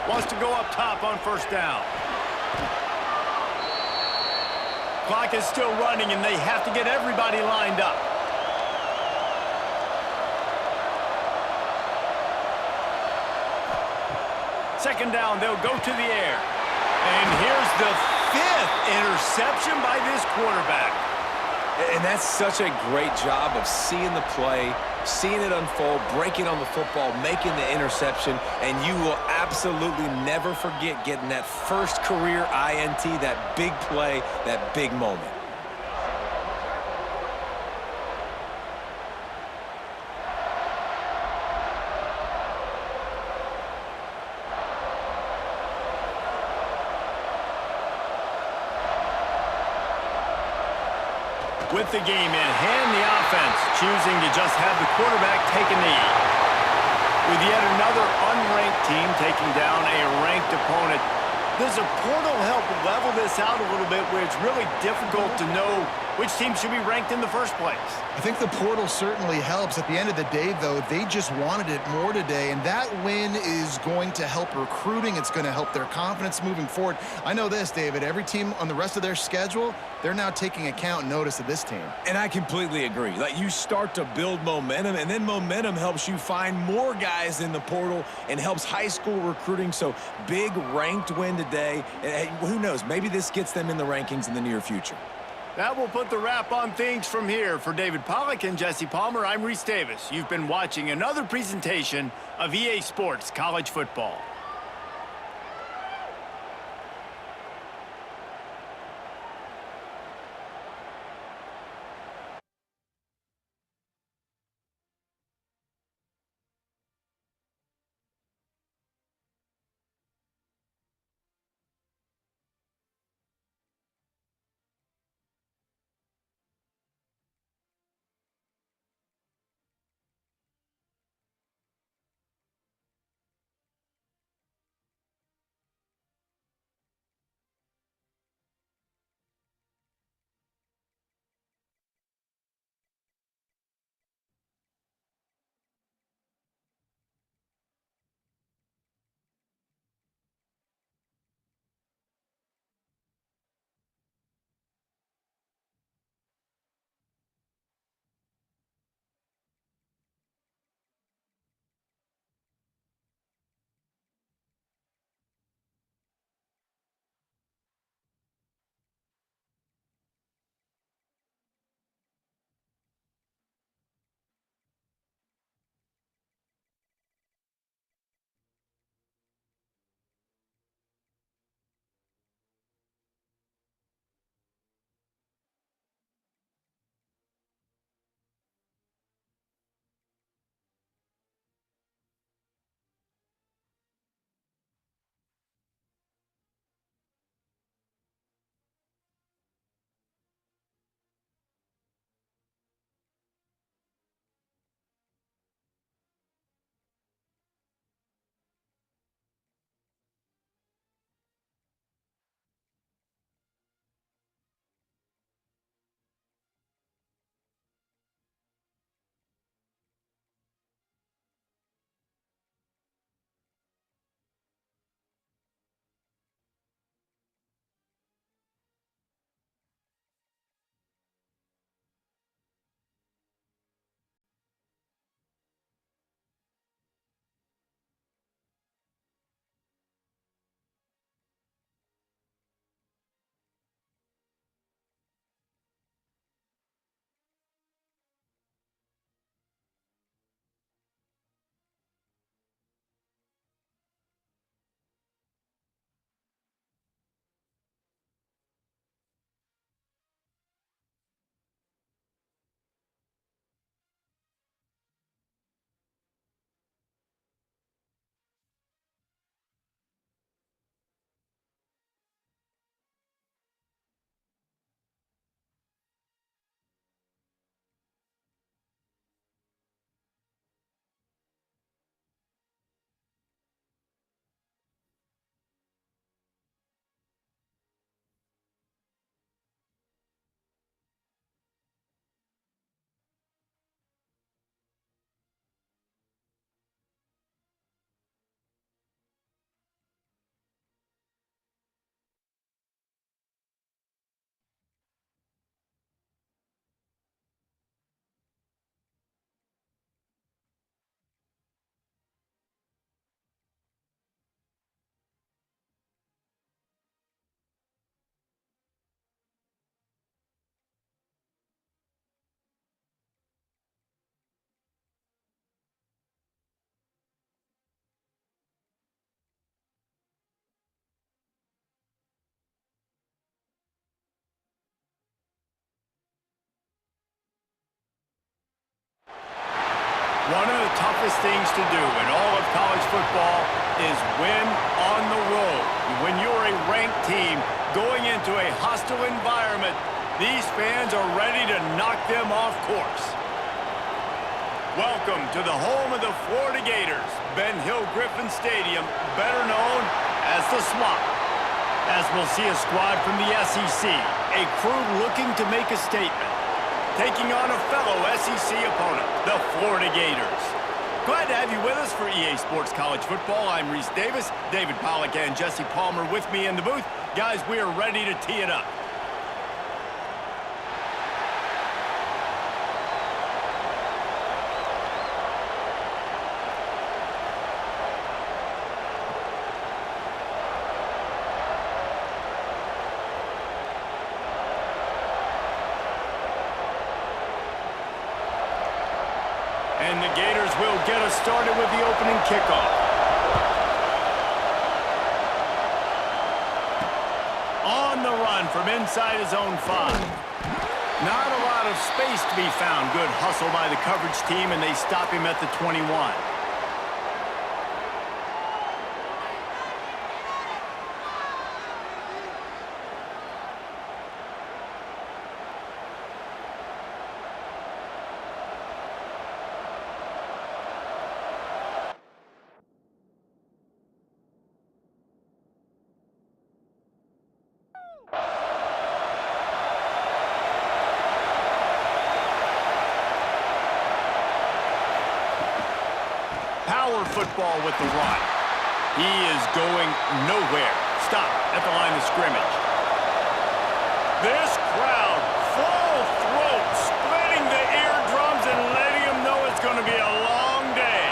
Wants to go up top on 1st down. Clock is still running, and they have to get everybody lined up. Second down, they'll go to the air. And here's the 5th interception by this quarterback. And that's such a great job of seeing the play, seeing it unfold, breaking on the football, making the interception, and you will absolutely never forget getting that 1st career INT, that big play, that big moment. With the game in hand, the offense choosing to just have the quarterback take a knee. With yet another unranked team taking down a ranked opponent, Does a portal help level this out a little bit where it's really difficult to know which team should be ranked in the first place? I think the portal certainly helps. At the end of the day, though, they just wanted it more today, and that win is going to help recruiting. It's going to help their confidence moving forward. I know this, David, every team on the rest of their schedule, they're now taking account and notice of this team. And I completely agree. Like, you start to build momentum, and then momentum helps you find more guys in the portal and helps high school recruiting. So big ranked win today. And who knows, maybe this gets them in the rankings in the near future. That will put the wrap on things from here. For David Pollack and Jesse Palmer, I'm Reese Davis. You've been watching another presentation of EA Sports College Football. One of the toughest things to do in all of college football is win on the road. When you're a ranked team going into a hostile environment, these fans are ready to knock them off course. Welcome to the home of the Florida Gators, Ben Hill Griffin Stadium, better known as the Swamp. as we'll see a squad from the SEC, a crew looking to make a statement, taking on a fellow SEC opponent, the Florida Gators. Glad to have you with us for EA Sports College Football. I'm Reese Davis, David Pollack and Jesse Palmer with me in the booth. Guys, we are ready to tee it up. And the Gators will get us started with the opening kickoff. On the run from inside his own 5. Not a lot of space to be found. Good hustle by the coverage team, and they stop him at the 21. Power football with the run. He is going nowhere. Stop at the line of scrimmage. This crowd, full throat, splitting the eardrums and letting him know it's going to be a long day.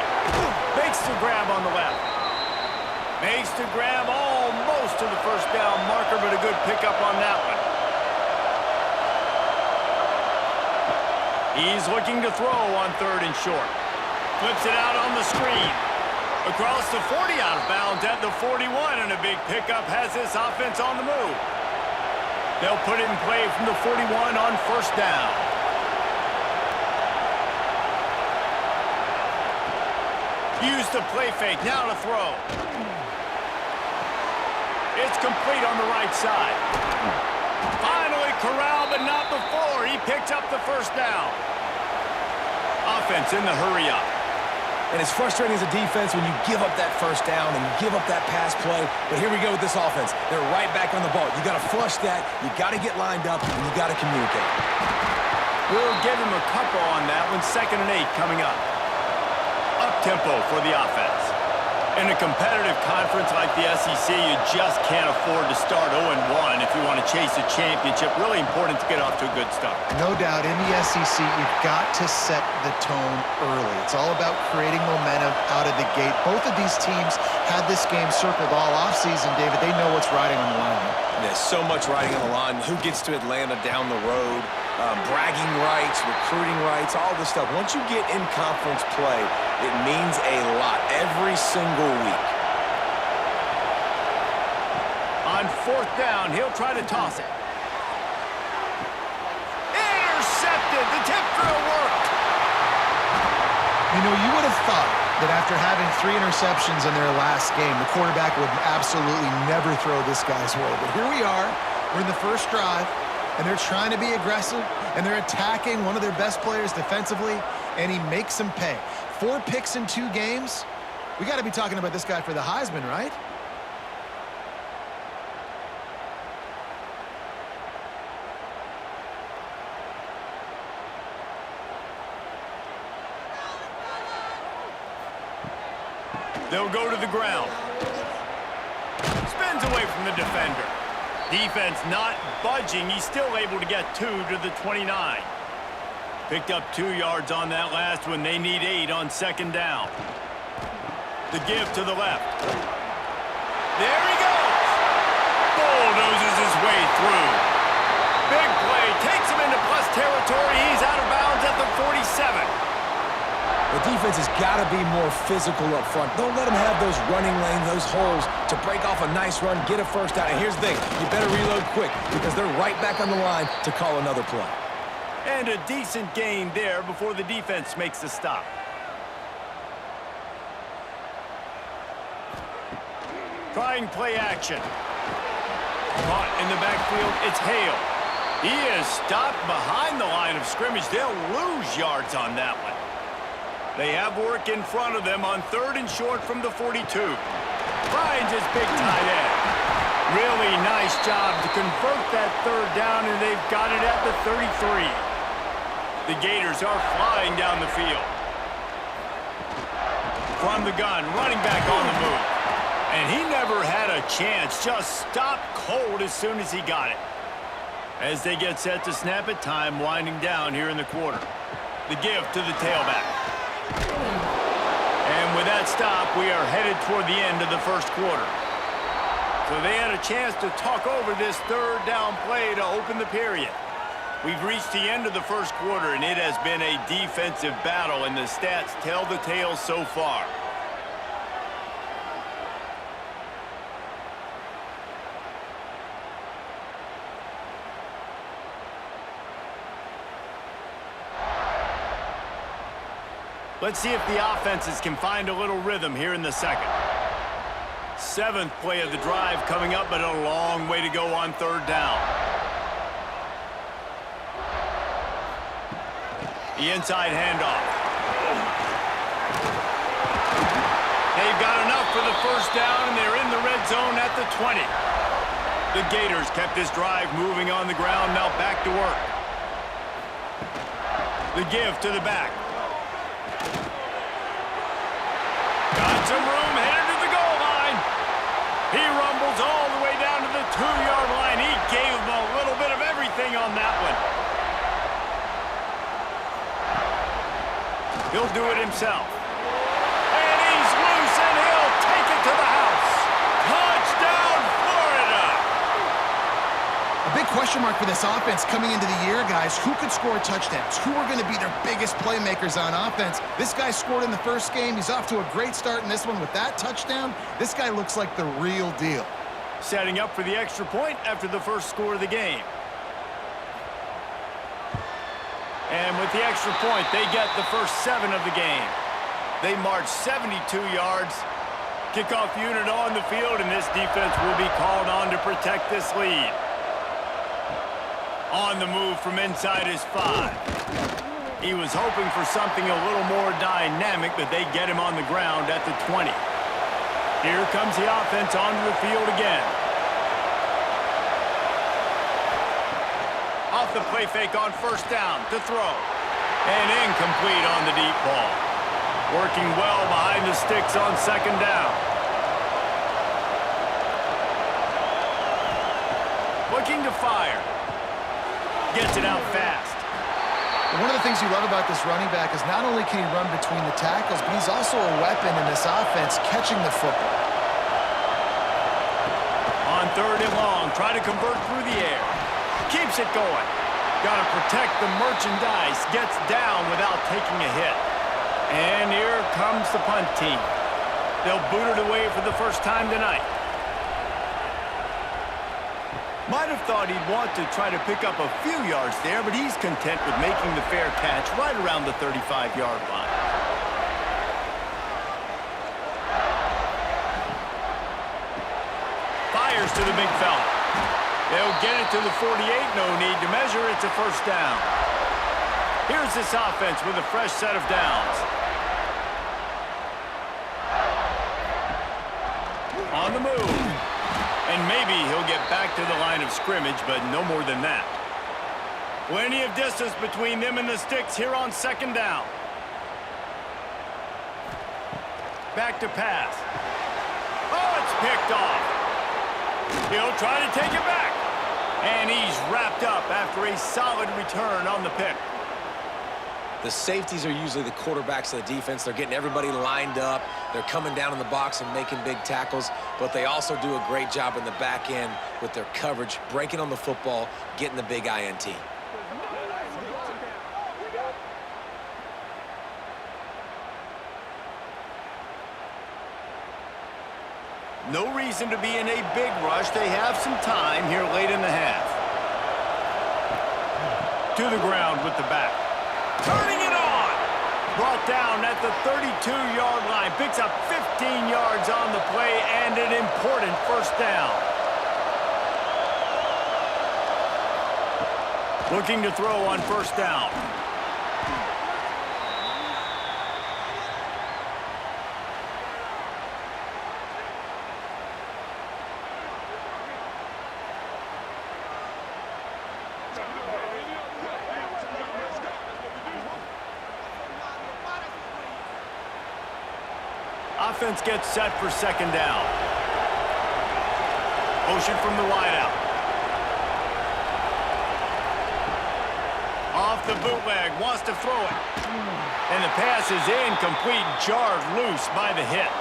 Makes the grab on the left. Makes the grab almost to the first down marker, but a good pickup on that one. He's looking to throw on 3rd and short. Flips it out on the screen. Across the 40, out of bounds at the 41, and a big pickup has this offense on the move. They'll put it in play from the 41 on 1st down. Use the play fake, now to throw. It's complete on the right side. Finally corralled, but not before. He picked up the 1st down. Offense in the hurry up. And it's frustrating as a defense when you give up that 1st down and give up that pass play. But here we go with this offense. They're right back on the ball. You got to flush that. You got to get lined up, and you got to communicate. We'll give him a couple on that one. 2nd and 8 coming up. Up-tempo for the offense. In a competitive conference like the SEC, you just can't afford to start 0-1 if you want to chase a championship. Really important to get off to a good start. No doubt, in the SEC, you've got to set the tone early. It's all about creating momentum out of the gate. Both of these teams had this game circled all offseason, David. They know what's riding on the line. There's so much riding on the line. Who gets to Atlanta down the road? Bragging rights, recruiting rights, all this stuff. Once you get in conference play, it means a lot every single week. On 4th down, he'll try to toss it. Intercepted. The tip drill worked. You know, you would have thought that after having 3 interceptions in their last game, the quarterback would absolutely never throw this guy's way. But here we are. We're in the 1st drive, and they're trying to be aggressive, and they're attacking one of their best players defensively, and he makes them pay. 4 picks in 2 games. We got to be talking about this guy for the Heisman, right? They'll go to the ground. Spins away from the defender. Defense not budging. He's still able to get 2 to the 29. Picked up 2 yards on that last one. They need 8 on 2nd down. The give to the left. There he goes. Bulldozes his way through. Big play. Takes him into plus territory. He's out of bounds at the 47. The defense has got to be more physical up front. Don't let them have those running lanes, those holes to break off a nice run, get a 1st down. And here's the thing, you better reload quick because they're right back on the line to call another play. And a decent gain there before the defense makes the stop. Trying play action. Caught in the backfield, it's Hale. He is stopped behind the line of scrimmage. They'll lose yards on that one. They have work in front of them on 3rd and short from the 42. Finds his big tight end. Really nice job to convert that third down, and they've got it at the 33. The Gators are flying down the field. From the gun, running back on the move. And he never had a chance, just stopped cold as soon as he got it. As they get set to snap it, time winding down here in the quarter. The give to the tailback. And with that stop, we are headed toward the end of the first quarter. So they had a chance to talk over this third down play to open the period. We've reached the end of the first quarter, and it has been a defensive battle, and the stats tell the tale so far. Let's see if the offenses can find a little rhythm here in the second. Seventh play of the drive coming up, but a long way to go on third down. The inside handoff. They've got enough for the first down, and they're in the red zone at the 20. The Gators kept this drive moving on the ground, now back to work. The give to the back. Got some room, headed to the goal line. He rumbles all the way down to the 2-yard line. He gave him a little bit of everything on that one. He'll do it himself. And he's loose, and he'll take it to the house. Touchdown, Florida! A big question mark for this offense coming into the year, guys. Who could score touchdowns? Who are going to be their biggest playmakers on offense? This guy scored in the first game. He's off to a great start in this one with that touchdown. This guy looks like the real deal. Setting up for the extra point after the first score of the game. And with the extra point, they get the first 7 of the game. They march 72 yards. Kickoff unit on the field, and this defense will be called on to protect this lead. On the move from inside his 5. He was hoping for something a little more dynamic, but they get him on the ground at the 20. Here comes the offense onto the field again. Off the play fake on first down to throw. And incomplete on the deep ball. Working well behind the sticks on second down. Looking to fire. Gets it out fast. And one of the things you love about this running back is not only can he run between the tackles, but he's also a weapon in this offense catching the football. On third and long, try to convert through the air. Keeps it going. Got to protect the merchandise. Gets down without taking a hit. And here comes the punt team. They'll boot it away for the first time tonight. Might have thought he'd want to try to pick up a few yards there, but he's content with making the fair catch right around the 35-yard line. Fires to the big fella. They'll get it to the 48, no need to measure, it's a first down. Here's this offense with a fresh set of downs. On the move. And maybe he'll get back to the line of scrimmage, but no more than that. Plenty of distance between them and the sticks here on second down. Back to pass. Oh, it's picked off. He'll try to take it back. And he's wrapped up after a solid return on the pick. The safeties are usually the quarterbacks of the defense. They're getting everybody lined up. They're coming down in the box and making big tackles, but they also do a great job in the back end with their coverage, breaking on the football, getting the big INT. No reason to be in a big rush. They have some time here late in the half. To the ground with the back. Turning it on. Brought down at the 32-yard line. Picks up 15 yards on the play and an important first down. Looking to throw on first down. Offense gets set for second down. Motion from the wideout. Off the bootleg, wants to throw it. And the pass is incomplete, jarred loose by the hit.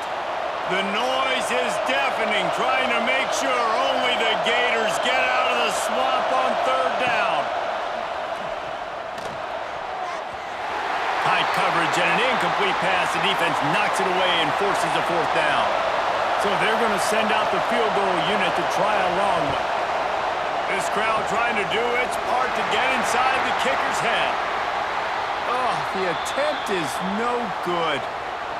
The noise is deafening, trying to make sure only the Gators get out of the swamp on third down. Tight coverage and an incomplete pass. The defense knocks it away and forces a fourth down. So they're going to send out the field goal unit to try a long one. This crowd trying to do its part to get inside the kicker's head. Oh, the attempt is no good.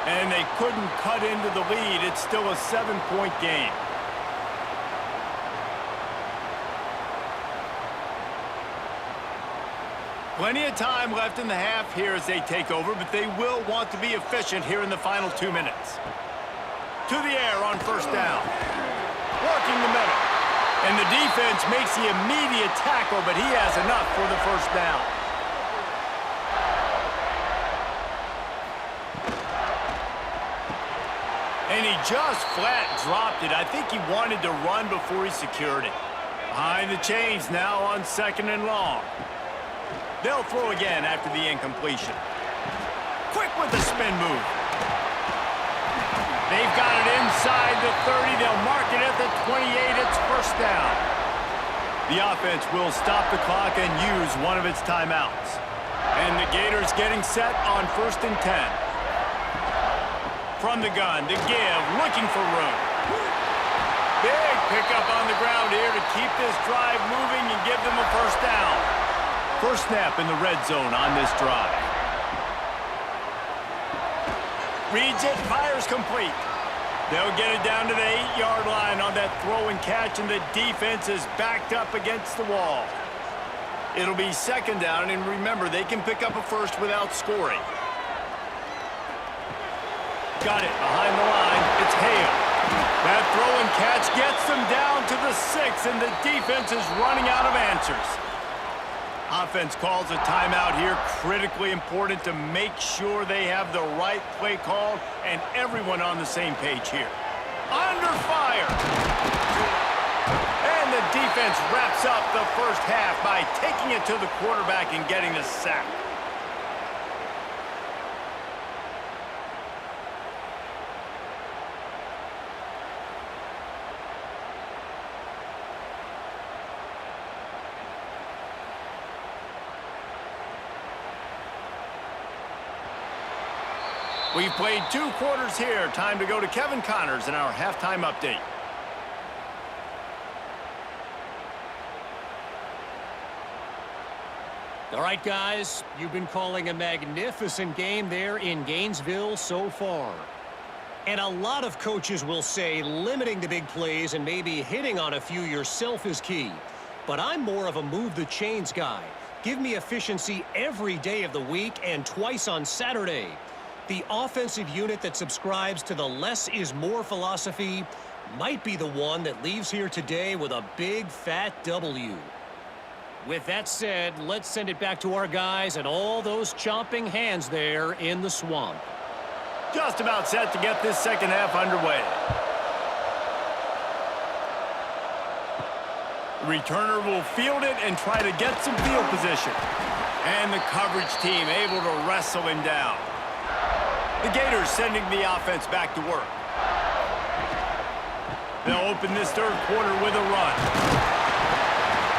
And they couldn't cut into the lead. It's still a 7-point game. Plenty of time left in the half here as they take over, but they will want to be efficient here in the final 2 minutes. To the air on first down. Working the middle. And the defense makes the immediate tackle, but he has enough for the first down. And he just flat dropped it. I think he wanted to run before he secured it. Behind the chains now on second and long. They'll throw again after the incompletion. Quick with the spin move. They've got it inside the 30. They'll mark it at the 28. It's first down. The offense will stop the clock and use one of its timeouts. And the Gators getting set on 1st and 10. From the gun, the give, looking for room. Big pickup on the ground here to keep this drive moving and give them a first down. First snap in the red zone on this drive. Reads it, fires complete. They'll get it down to the 8-yard line on that throw and catch, and the defense is backed up against the wall. It'll be second down, and remember, they can pick up a first without scoring. Got it behind the line. It's Hale. That throw and catch gets them down to the 6, and the defense is running out of answers. Offense calls a timeout here. Critically important to make sure they have the right play call and everyone on the same page here. Under fire. And the defense wraps up the first half by taking it to the quarterback and getting the sack. We've played 2 quarters here. Time to go to Kevin Connors in our halftime update. All right, guys, you've been calling a magnificent game there in Gainesville so far. And a lot of coaches will say limiting the big plays and maybe hitting on a few yourself is key. But I'm more of a move the chains guy. Give me efficiency every day of the week and twice on Saturday. The offensive unit that subscribes to the less is more philosophy might be the one that leaves here today with a big fat W. With that said, let's send it back to our guys and all those chomping hands there in the swamp. Just about set to get this second half underway. The returner will field it and try to get some field position. And the coverage team able to wrestle him down. The Gators sending the offense back to work. They'll open this third quarter with a run.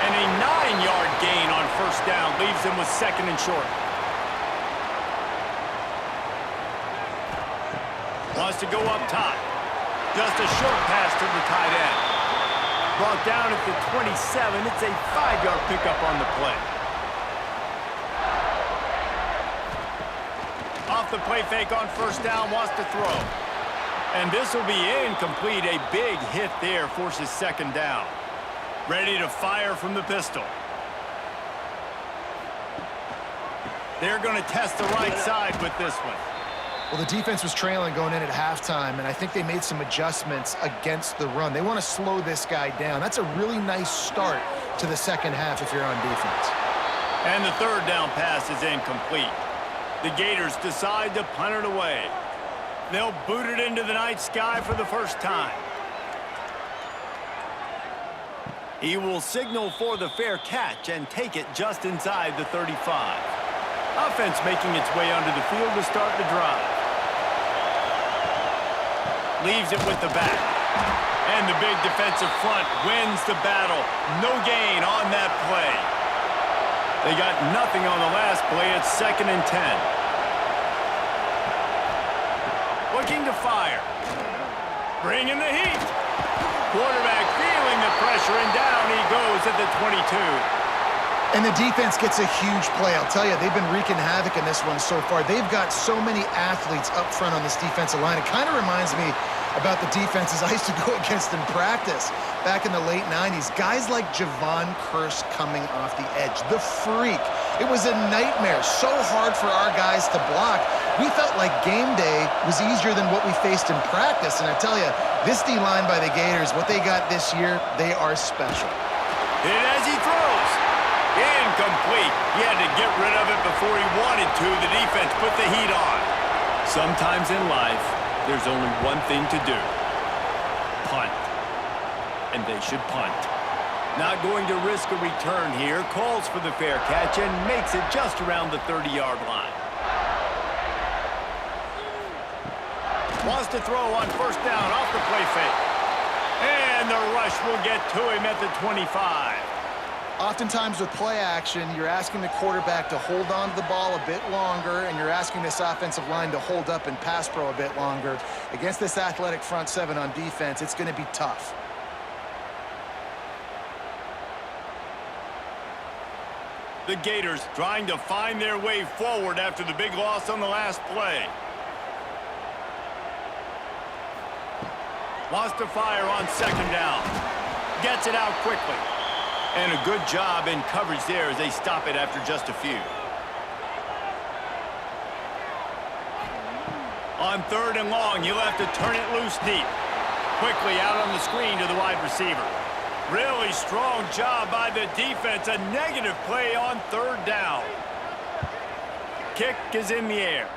And a 9-yard gain on first down leaves them with second and short. Wants to go up top. Just a short pass to the tight end. Brought down at the 27. It's a 5-yard pickup on the play. Off the play fake on first down, wants to throw. And this will be incomplete. A big hit there forces second down. Ready to fire from the pistol. They're going to test the right side with this one. Well, the defense was trailing going in at halftime, and I think they made some adjustments against the run. They want to slow this guy down. That's a really nice start to the second half if you're on defense. And the third down pass is incomplete. The Gators decide to punt it away. They'll boot it into the night sky for the first time. He will signal for the fair catch and take it just inside the 35. Offense making its way onto the field to start the drive. Leaves it with the back. And the big defensive front wins the battle. No gain on that play. They got nothing on the last play. It's 2nd and 10. Looking to fire. Bringing the heat. Quarterback feeling the pressure, and down he goes at the 22. And the defense gets a huge play. I'll tell you, they've been wreaking havoc in this one so far. They've got so many athletes up front on this defensive line. It kind of reminds me about the defenses I used to go against in practice back in the late 90s. Guys like Javon Curse coming off the edge. The freak. It was a nightmare. So hard for our guys to block. We felt like game day was easier than what we faced in practice. And I tell you, this D-line by the Gators, what they got this year, they are special. Hit as he throws. Incomplete. He had to get rid of it before he wanted to. The defense put the heat on. Sometimes in life, there's only one thing to do. Punt. And they should punt. Not going to risk a return here. Calls for the fair catch and makes it just around the 30-yard line. Wants to throw on first down off the play fake. And the rush will get to him at the 25. Oftentimes with play action, you're asking the quarterback to hold on to the ball a bit longer, and you're asking this offensive line to hold up and pass pro a bit longer. Against this athletic front seven on defense, it's going to be tough. The Gators trying to find their way forward after the big loss on the last play. Wants to fire on 2nd down. Gets it out quickly. And a good job in coverage there as they stop it after just a few. On 3rd and long, you'll have to turn it loose deep. Quickly out on the screen to the wide receiver. Really strong job by the defense. A negative play on 3rd down. Kick is in the air.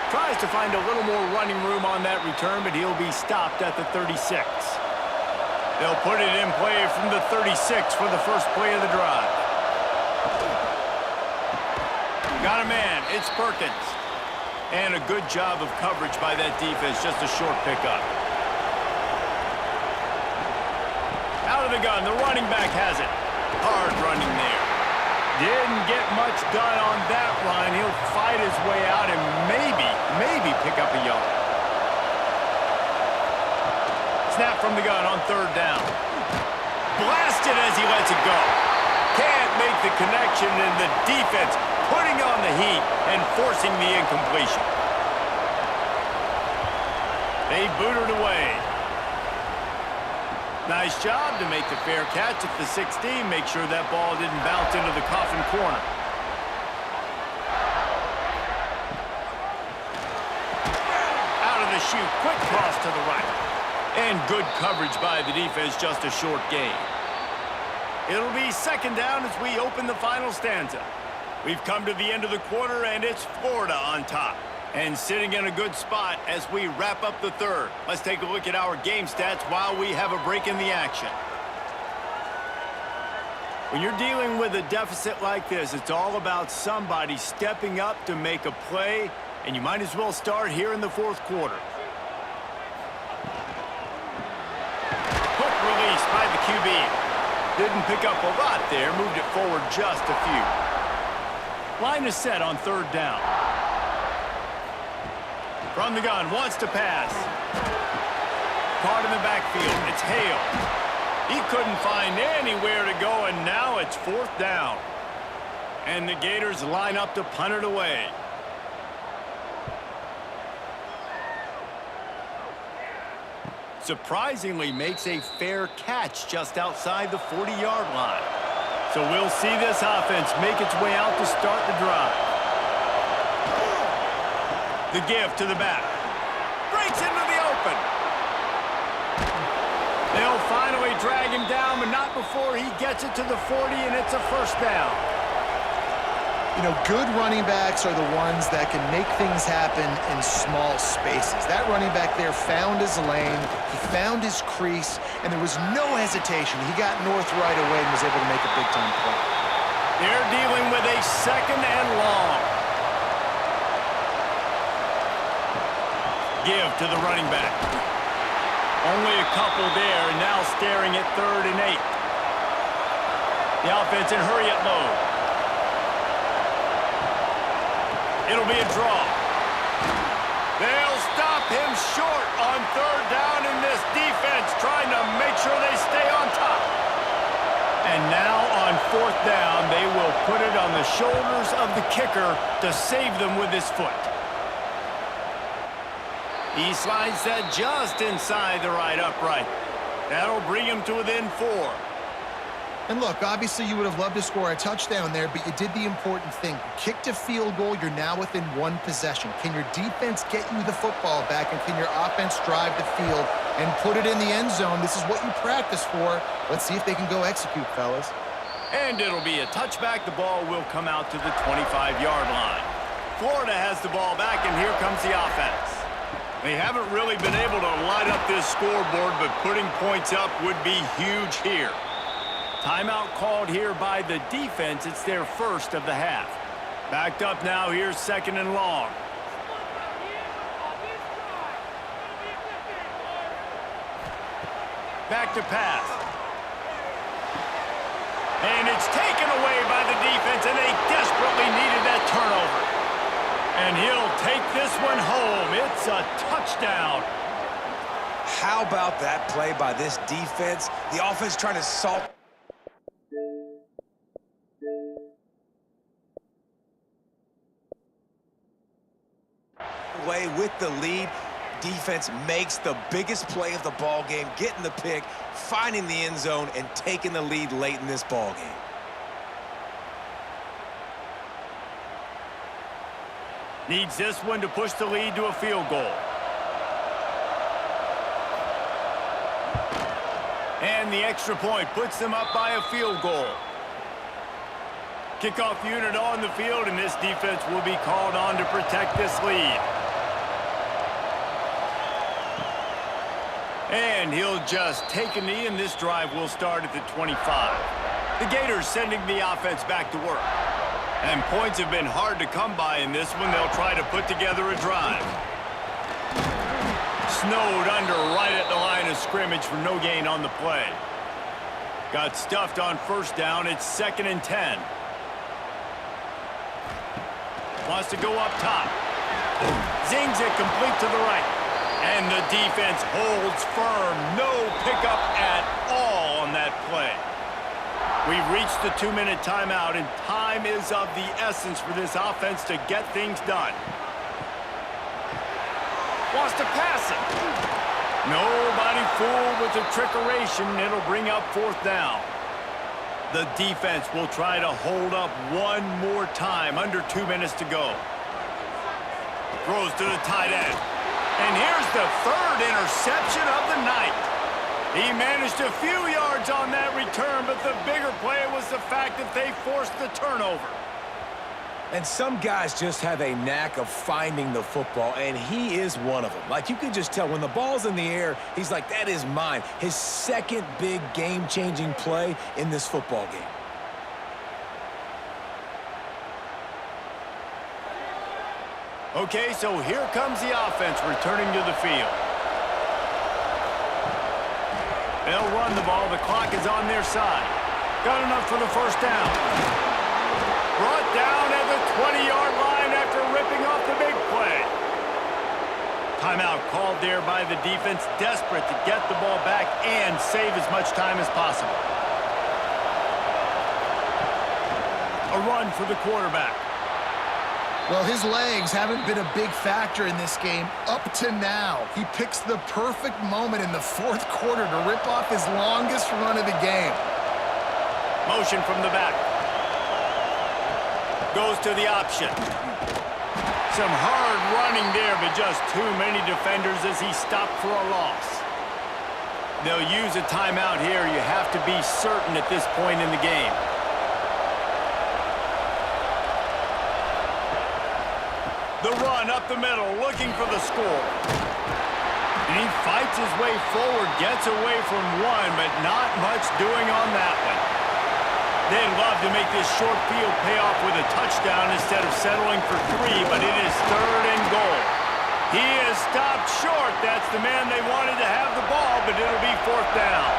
Tries to find a little more running room on that return, but he'll be stopped at the 36. They'll put it in play from the 36 for the first play of the drive. Got a man. It's Perkins. And a good job of coverage by that defense. Just a short pickup. Out of the gun. The running back has it. Hard running there. Didn't get much done on that run. He'll fight his way out and maybe pick up a yard. Snap from the gun on 3rd down. Blasted as he lets it go. Can't make the connection, and the defense putting on the heat and forcing the incompletion. They boot it away. Nice job to make the fair catch at the 16. Make sure that ball didn't bounce into the coffin corner. Out of the chute, quick cross to the right. And good coverage by the defense, just a short gain. It'll be 2nd down as we open the final stanza. We've come to the end of the quarter, and it's Florida on top. And sitting in a good spot as we wrap up the 3rd. Let's take a look at our game stats while we have a break in the action. When you're dealing with a deficit like this, it's all about somebody stepping up to make a play, and you might as well start here in the 4th quarter. Quick release by the QB. Didn't pick up a lot there, moved it forward just a few. Line is set on 3rd down. From the gun, wants to pass. Caught in the backfield. It's Hale. He couldn't find anywhere to go, and now it's 4th down. And the Gators line up to punt it away. Surprisingly makes a fair catch just outside the 40-yard line. So we'll see this offense make its way out to start the drive. The give to the back. Breaks into the open. They'll finally drag him down, but not before he gets it to the 40, and it's a 1st down. You know, good running backs are the ones that can make things happen in small spaces. That running back there found his lane, he found his crease, and there was no hesitation. He got north right away and was able to make a big-time play. They're dealing with a 2nd and long. Give to the running back. Only a couple there, and now staring at 3rd and 8. The offense in hurry-up mode. It'll be a draw. They'll stop him short on 3rd down in this defense, trying to make sure they stay on top. And now on 4th down, they will put it on the shoulders of the kicker to save them with his foot. He slides that just inside the right upright. That'll bring him to within 4. And look, obviously you would have loved to score a touchdown there, but you did the important thing. You kicked a field goal, you're now within 1 possession. Can your defense get you the football back, and can your offense drive the field and put it in the end zone? This is what you practice for. Let's see if they can go execute, fellas. And it'll be a touchback. The ball will come out to the 25-yard line. Florida has the ball back, and here comes the offense. They haven't really been able to light up this scoreboard, but putting points up would be huge here. Timeout called here by the defense. It's their 1st of the half. Backed up now. Here's 2nd and long. Back to pass. And it's taken away by the defense, and they desperately needed that turnover. And he'll take this one home. It's a touchdown. How about that play by this defense? The offense trying to salt away with the lead. Defense makes the biggest play of the ball game, getting the pick, finding the end zone, and taking the lead late in this ball game. Needs this one to push the lead to a field goal. And the extra point puts them up by a field goal. Kickoff unit on the field, and this defense will be called on to protect this lead. And he'll just take a knee, and this drive will start at the 25. The Gators sending the offense back to work. And points have been hard to come by in this one. They'll try to put together a drive. Snowed under right at the line of scrimmage for no gain on the play. Got stuffed on 1st down. It's 2nd and 10. Wants to go up top. Zings it complete to the right. And the defense holds firm. No pickup at all on that play. We've reached the 2-minute timeout, and time is of the essence for this offense to get things done. Wants to pass it. Nobody fooled with the trickeration. It'll bring up 4th down. The defense will try to hold up one more time. Under 2 minutes to go. Throws to the tight end. And here's the 3rd interception of the night. He managed a few yards on that return, but the bigger play was the fact that they forced the turnover. And some guys just have a knack of finding the football, and he is one of them. Like, you can just tell when the ball's in the air, he's like, that is mine. His 2nd big game-changing play in this football game. Okay, so here comes the offense returning to the field. They'll run the ball. The clock is on their side. Got enough for the 1st down. Brought down at the 20-yard line after ripping off the big play. Timeout called there by the defense, desperate to get the ball back and save as much time as possible. A run for the quarterback. Well, his legs haven't been a big factor in this game up to now. He picks the perfect moment in the 4th quarter to rip off his longest run of the game. Motion from the back. Goes to the option. Some hard running there, but just too many defenders as he stopped for a loss. They'll use a timeout here. You have to be certain at this point in the game. The run up the middle, looking for the score. And he fights his way forward, gets away from one, but not much doing on that one. They'd love to make this short field pay off with a touchdown instead of settling for 3, but it is 3rd and goal. He is stopped short. That's the man they wanted to have the ball, but it'll be 4th down.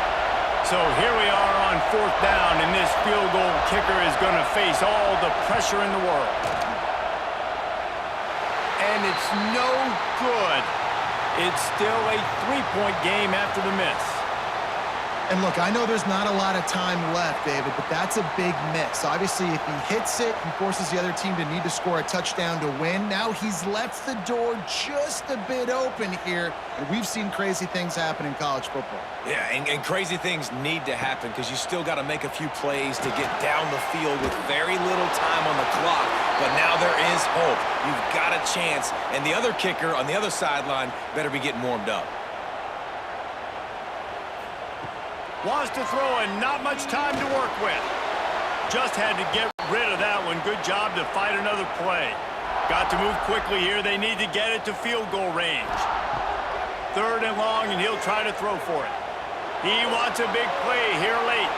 So here we are on 4th down, and this field goal kicker is going to face all the pressure in the world. And it's no good. It's still a 3-point game after the miss. And look, I know there's not a lot of time left, David, but that's a big miss. Obviously, if he hits it and forces the other team to need to score a touchdown to win, now he's left the door just a bit open here. And we've seen crazy things happen in college football. Yeah, and crazy things need to happen because you still got to make a few plays to get down the field with very little time on the clock. But now there is hope. You've got a chance. And the other kicker on the other sideline better be getting warmed up. Wants to throw and not much time to work with. Just had to get rid of that one. Good job to fight another play. Got to move quickly here. They need to get it to field goal range. 3rd and long, and he'll try to throw for it. He wants a big play here late.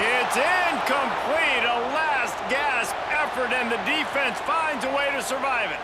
It's incomplete. A last gasp effort, and the defense finds a way to survive it.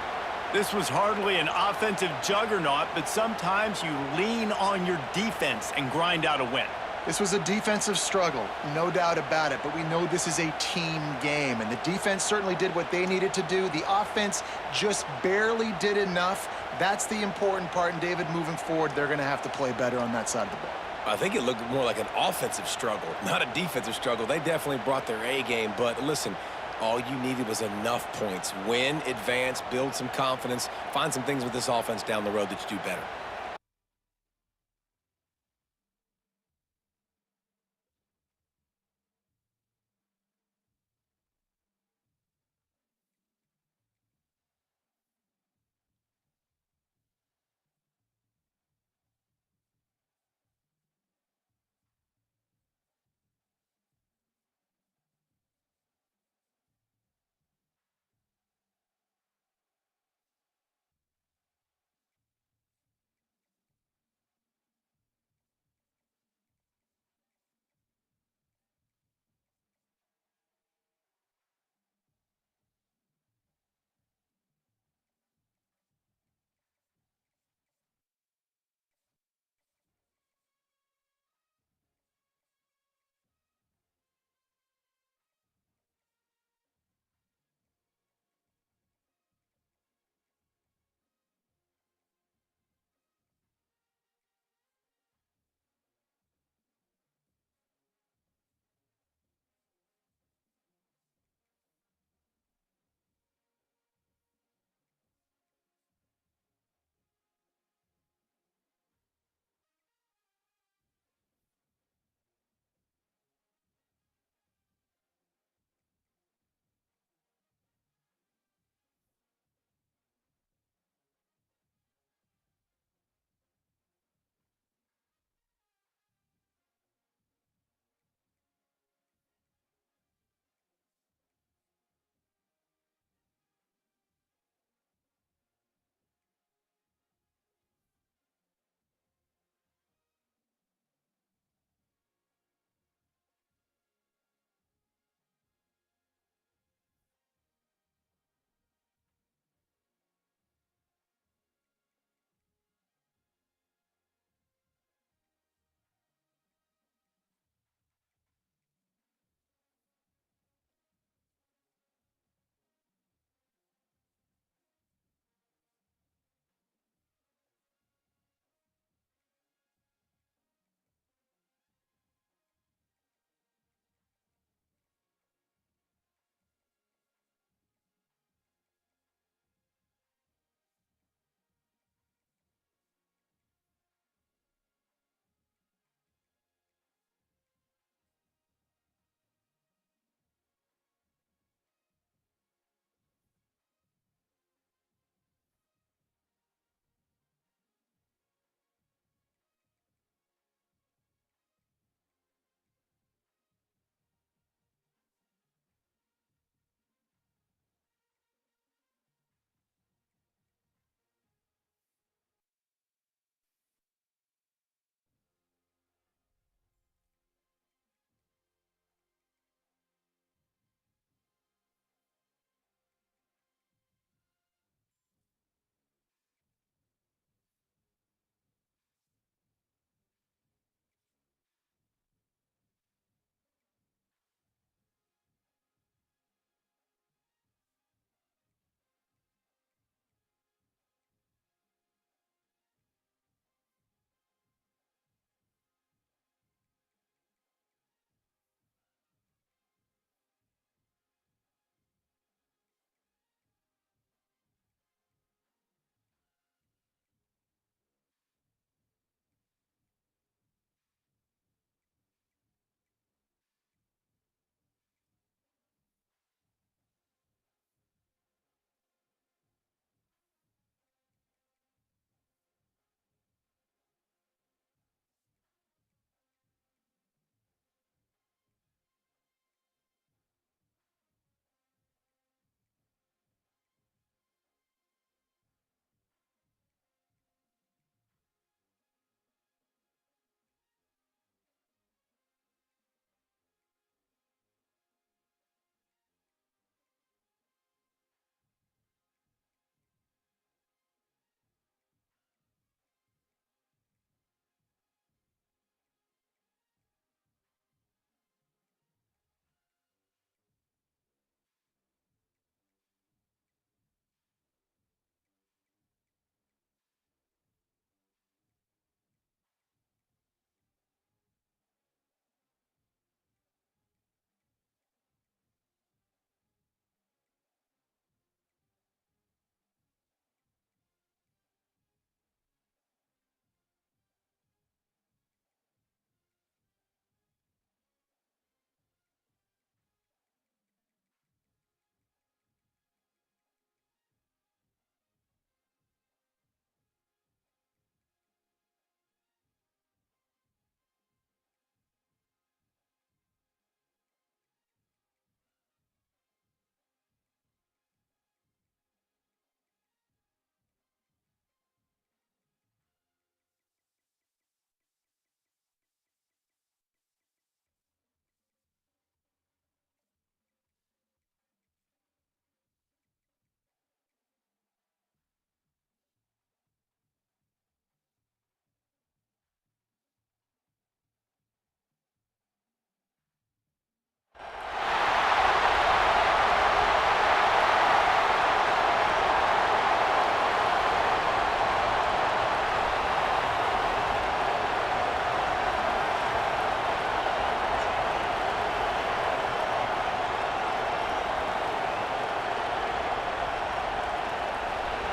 This was hardly an offensive juggernaut, but sometimes you lean on your defense and grind out a win. This was a defensive struggle, no doubt about it, but we know this is a team game, and the defense certainly did what they needed to do. The offense just barely did enough. That's the important part, and David, moving forward, they're going to have to play better on that side of the ball. I think it looked more like an offensive struggle, not a defensive struggle. They definitely brought their A game, but listen, all you needed was enough points. Win, advance, build some confidence, find some things with this offense down the road that you do better.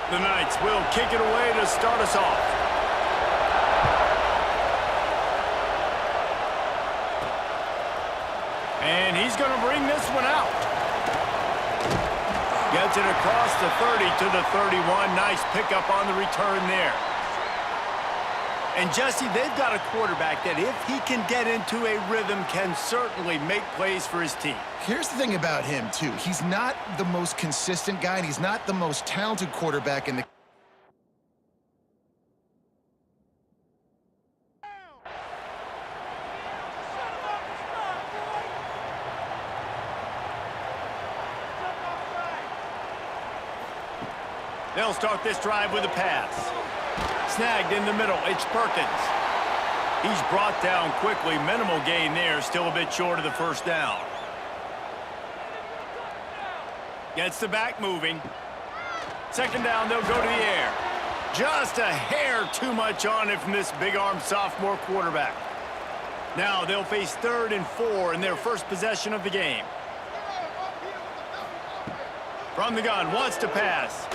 The Knights will kick it away to start us off. And he's going to bring this one out. Gets it across the 30 to the 31. Nice pickup on the return there. And, Jesse, they've got a quarterback that, if he can get into a rhythm, can certainly make plays for his team. Here's the thing about him, too. He's not the most consistent guy, and he's not the most talented quarterback in the... They'll start this drive with a pass. Snagged in the middle, it's Perkins. He's brought down quickly. Minimal gain there, still a bit short of the first down. Gets the back moving. Second down, they'll go to the air. Just a hair too much on it from this big-armed sophomore quarterback. Now they'll face 3rd and 4 in their first possession of the game. From the gun, wants to pass.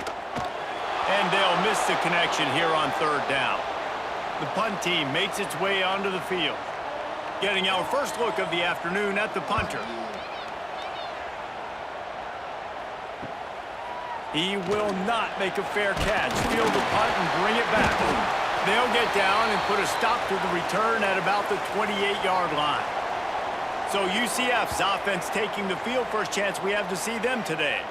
And they'll miss the connection here on 3rd down. The punt team makes its way onto the field. Getting our first look of the afternoon at the punter. He will not make a fair catch. Field the punt and bring it back. They'll get down and put a stop to the return at about the 28-yard line. So UCF's offense taking the field. First chance we have to see them today.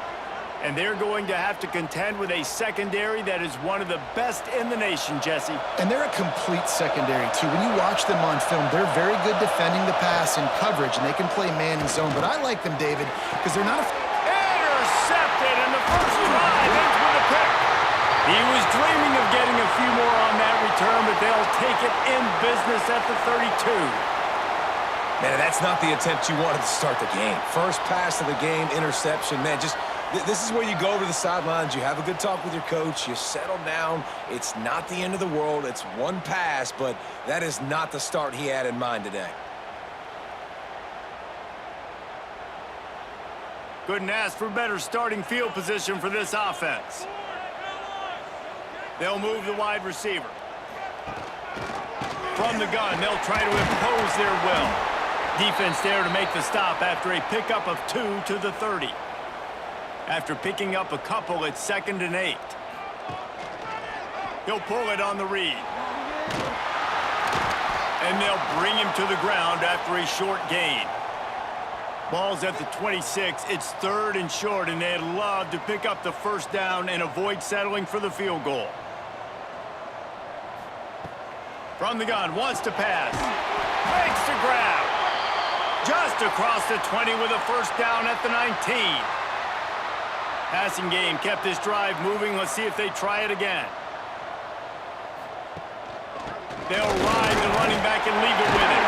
And they're going to have to contend with a secondary that is one of the best in the nation, Jesse. And they're a complete secondary, too. When you watch them on film, they're very good defending the pass and coverage, and they can play man and zone. But I like them, David, because they're not a... Intercepted, and the first drive ends with a pick. He was dreaming of getting a few more on that return, but they'll take it in business at the 32. Man, that's not the attempt you wanted to start the game. First pass of the game, interception. Man, just... This is where you go over the sidelines, you have a good talk with your coach, you settle down. It's not the end of the world. It's one pass, but that is not the start he had in mind today. Couldn't ask for better starting field position for this offense. They'll move the wide receiver. From the gun, they'll try to impose their will. Defense there to make the stop after a pickup of 2 to the 30. After picking up a couple, it's 2nd and 8. He'll pull it on the read. And they'll bring him to the ground after a short gain. Ball's at the 26. It's 3rd and short, and they'd love to pick up the first down and avoid settling for the field goal. From the gun, wants to pass. Makes the grab. Just across the 20 with a first down at the 19. Passing game kept this drive moving. Let's see if they try it again. They'll ride the running back and leave it with him.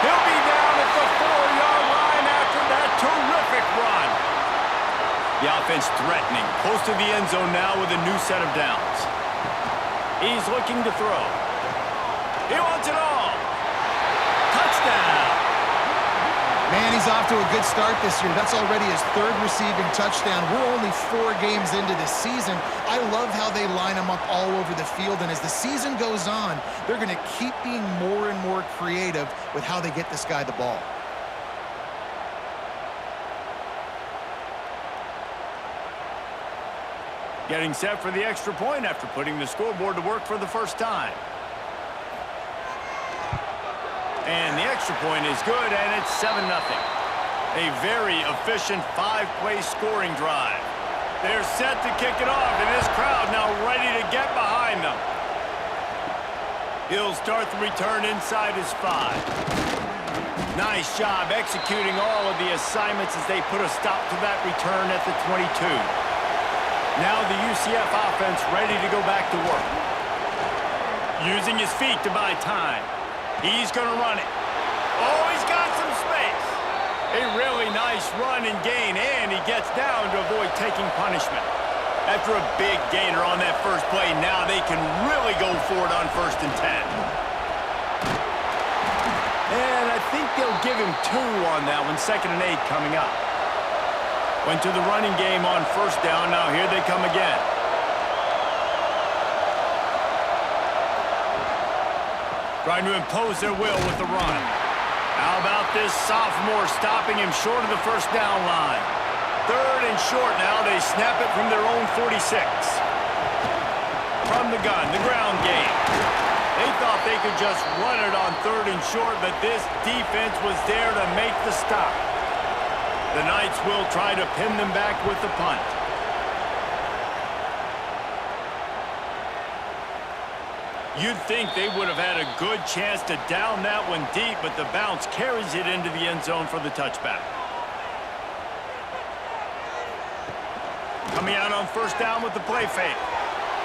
He'll be down at the 4-yard line after that terrific run. The offense threatening. Close to the end zone now with a new set of downs. He's looking to throw. He wants it all. Touchdown. Man, he's off to a good start this year. That's already his 3rd receiving touchdown. We're only 4 games into this season. I love how they line him up all over the field, and as the season goes on, they're going to keep being more and more creative with how they get this guy the ball. Getting set for the extra point after putting the scoreboard to work for the first time. And the extra point is good, and it's 7-0. A very efficient 5-play scoring drive. They're set to kick it off, and this crowd now ready to get behind them. He'll start the return inside his 5. Nice job executing all of the assignments as they put a stop to that return at the 22. Now the UCF offense ready to go back to work. Using his feet to buy time. He's going to run it. Oh, he's got some space. A really nice run and gain, and he gets down to avoid taking punishment. After a big gainer on that first play, now they can really go for it on 1st and 10. And I think they'll give him 2 on that one, 2nd and 8 coming up. Went to the running game on 1st down, now here they come again. Trying to impose their will with the run. How about this sophomore stopping him short of the first down line? 3rd and short now. They snap it from their own 46. From the gun, the ground game. They thought they could just run it on 3rd and short, but this defense was there to make the stop. The Knights will try to pin them back with the punt. You'd think they would have had a good chance to down that one deep, but the bounce carries it into the end zone for the touchback. Coming out on first down with the play fake.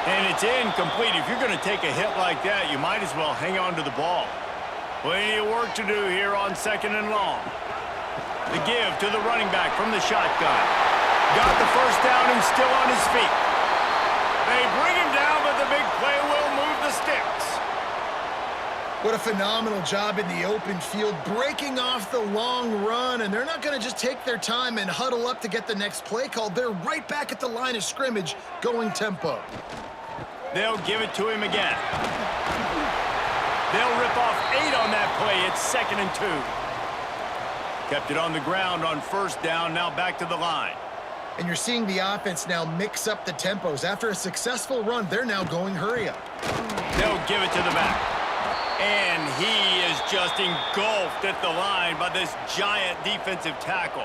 And it's incomplete. If you're going to take a hit like that, you might as well hang on to the ball. Plenty of work to do here on 2nd and long. The give to the running back from the shotgun. Got the first down and still on his feet. They bring him down, but the big play will move the sticks. What a phenomenal job in the open field, breaking off the long run, and they're not going to just take their time and huddle up to get the next play called. They're right back at the line of scrimmage, going tempo. They'll give it to him again. They'll rip off 8 on that play. It's 2nd and 2. Kept it on the ground on first down, now back to the line. And you're seeing the offense now mix up the tempos. After a successful run, they're now going hurry up. They'll give it to the back. And he is just engulfed at the line by this giant defensive tackle.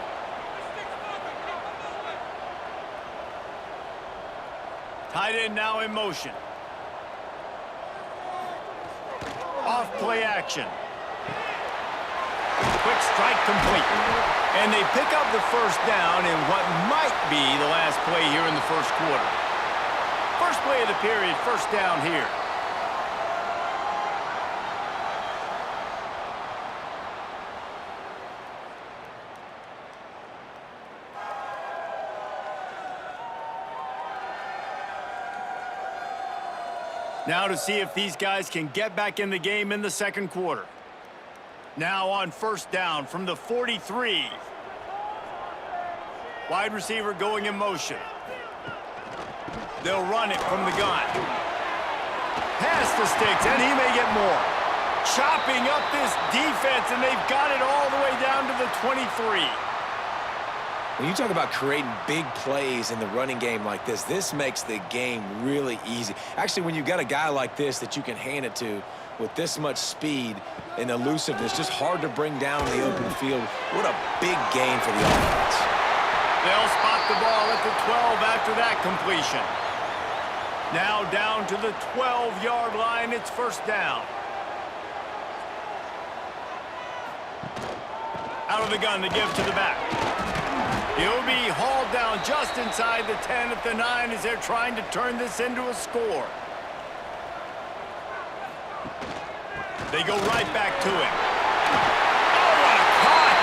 Tight end now in motion. Off play action. Quick strike complete. And they pick up the first down in what might be the last play here in the first quarter. First play of the period, first down here. Now to see if these guys can get back in the game in the second quarter. Now on first down from the 43. Wide receiver going in motion. They'll run it from the gun. Past the sticks, and he may get more. Chopping up this defense, and they've got it all the way down to the 23. When you talk about creating big plays in the running game like this makes the game really easy. Actually, when you've got a guy like this that you can hand it to with this much speed and elusiveness, just hard to bring down in the open field. What a big game for the offense. They'll spot the ball at the 12 after that completion. Now down to the 12-yard line, it's first down. Out of the gun to give to the back. He'll be hauled down just inside the 10 at the 9 as they're trying to turn this into a score. They go right back to him. Oh, what a cut!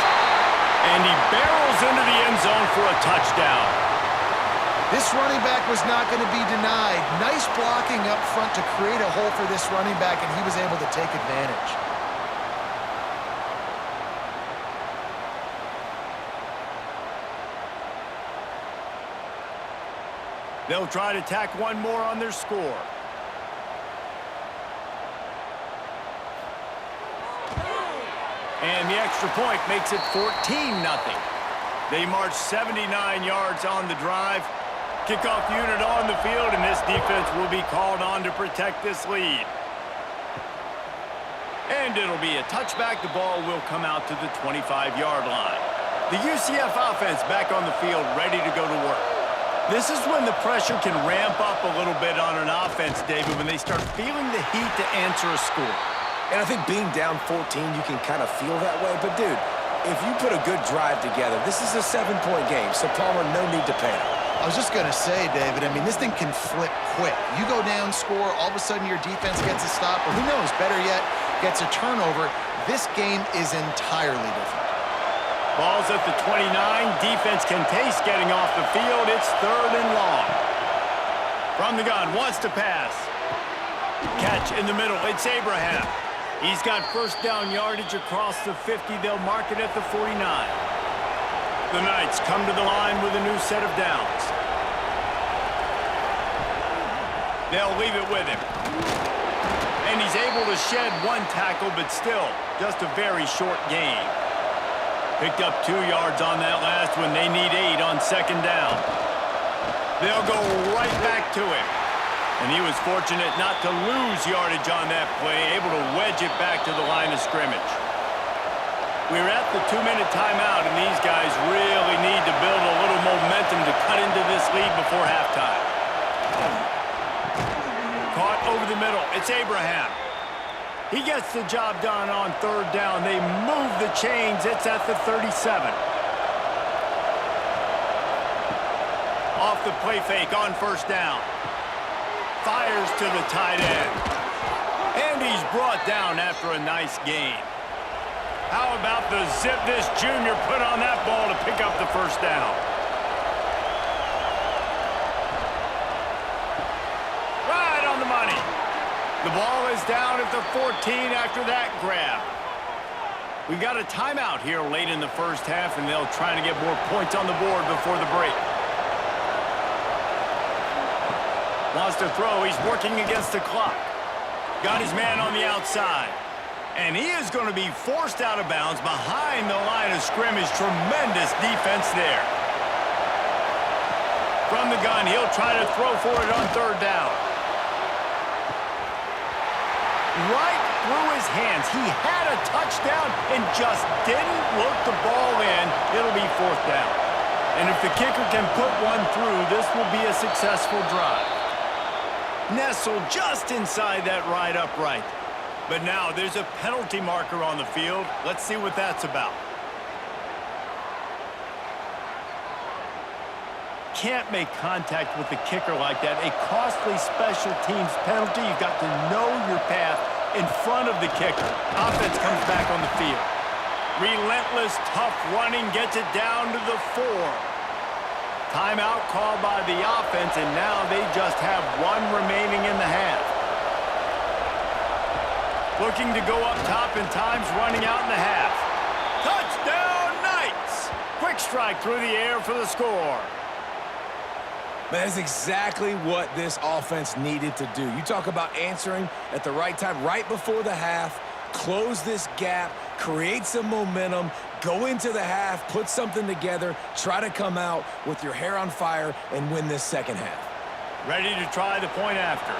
And he barrels into the end zone for a touchdown. This running back was not going to be denied. Nice blocking up front to create a hole for this running back, and he was able to take advantage. They'll try to tack one more on their score. And the extra point makes it 14-0. They march 79 yards on the drive. Kickoff unit on the field, and this defense will be called on to protect this lead. And it'll be a touchback. The ball will come out to the 25-yard line. The UCF offense back on the field, ready to go to work. This is when the pressure can ramp up a little bit on an offense, David, when they start feeling the heat to answer a score. And I think being down 14, you can kind of feel that way. But, dude, if you put a good drive together, this is a 7-point game, so Palmer, no need to panic. I was just going to say, David, I mean, this thing can flip quick. You go down, score, all of a sudden your defense gets a stop, or who knows, better yet, gets a turnover. This game is entirely different. Ball's at the 29. Defense can taste getting off the field. It's 3rd and long. From the gun, wants to pass. Catch in the middle. It's Abraham. He's got first down yardage across the 50. They'll mark it at the 49. The Knights come to the line with a new set of downs. They'll leave it with him. And he's able to shed one tackle, but still, just a very short gain. Picked up 2 yards on that last one. They need 8 on second down. They'll go right back to him. And he was fortunate not to lose yardage on that play, able to wedge it back to the line of scrimmage. We're at the 2-minute timeout, and these guys really need to build a little momentum to cut into this lead before halftime. Caught over the middle. It's Abraham. He gets the job done on third down. They move the chains. It's at the 37. Off the play fake on first down. Fires to the tight end. And he's brought down after a nice gain. How about the zip this junior put on that ball to pick up the first down? Right on the money. The ball is down at the 14 after that grab. We got a timeout here late in the first half, and they'll try to get more points on the board before the break. Wants to throw. He's working against the clock. Got his man on the outside. And he is going to be forced out of bounds behind the line of scrimmage. Tremendous defense there. From the gun, he'll try to throw for it on third down. Right through his hands. He had a touchdown and just didn't look the ball in. It'll be fourth down. And if the kicker can put one through, this will be a successful drive. Nestled just inside that right upright. But now there's a penalty marker on the field. Let's see what that's about. Can't make contact with the kicker like that. A costly special teams penalty. You've got to know your path in front of the kicker. Offense comes back on the field. Relentless, tough running gets it down to the 4. Timeout called by the offense, and now they just have 1 remaining in the half. Looking to go up top, and time's running out in the half. Touchdown, Knights! Quick strike through the air for the score. That's exactly what this offense needed to do. You talk about answering at the right time, right before the half, close this gap, create some momentum, go into the half, put something together, try to come out with your hair on fire and win this second half. Ready to try the point after.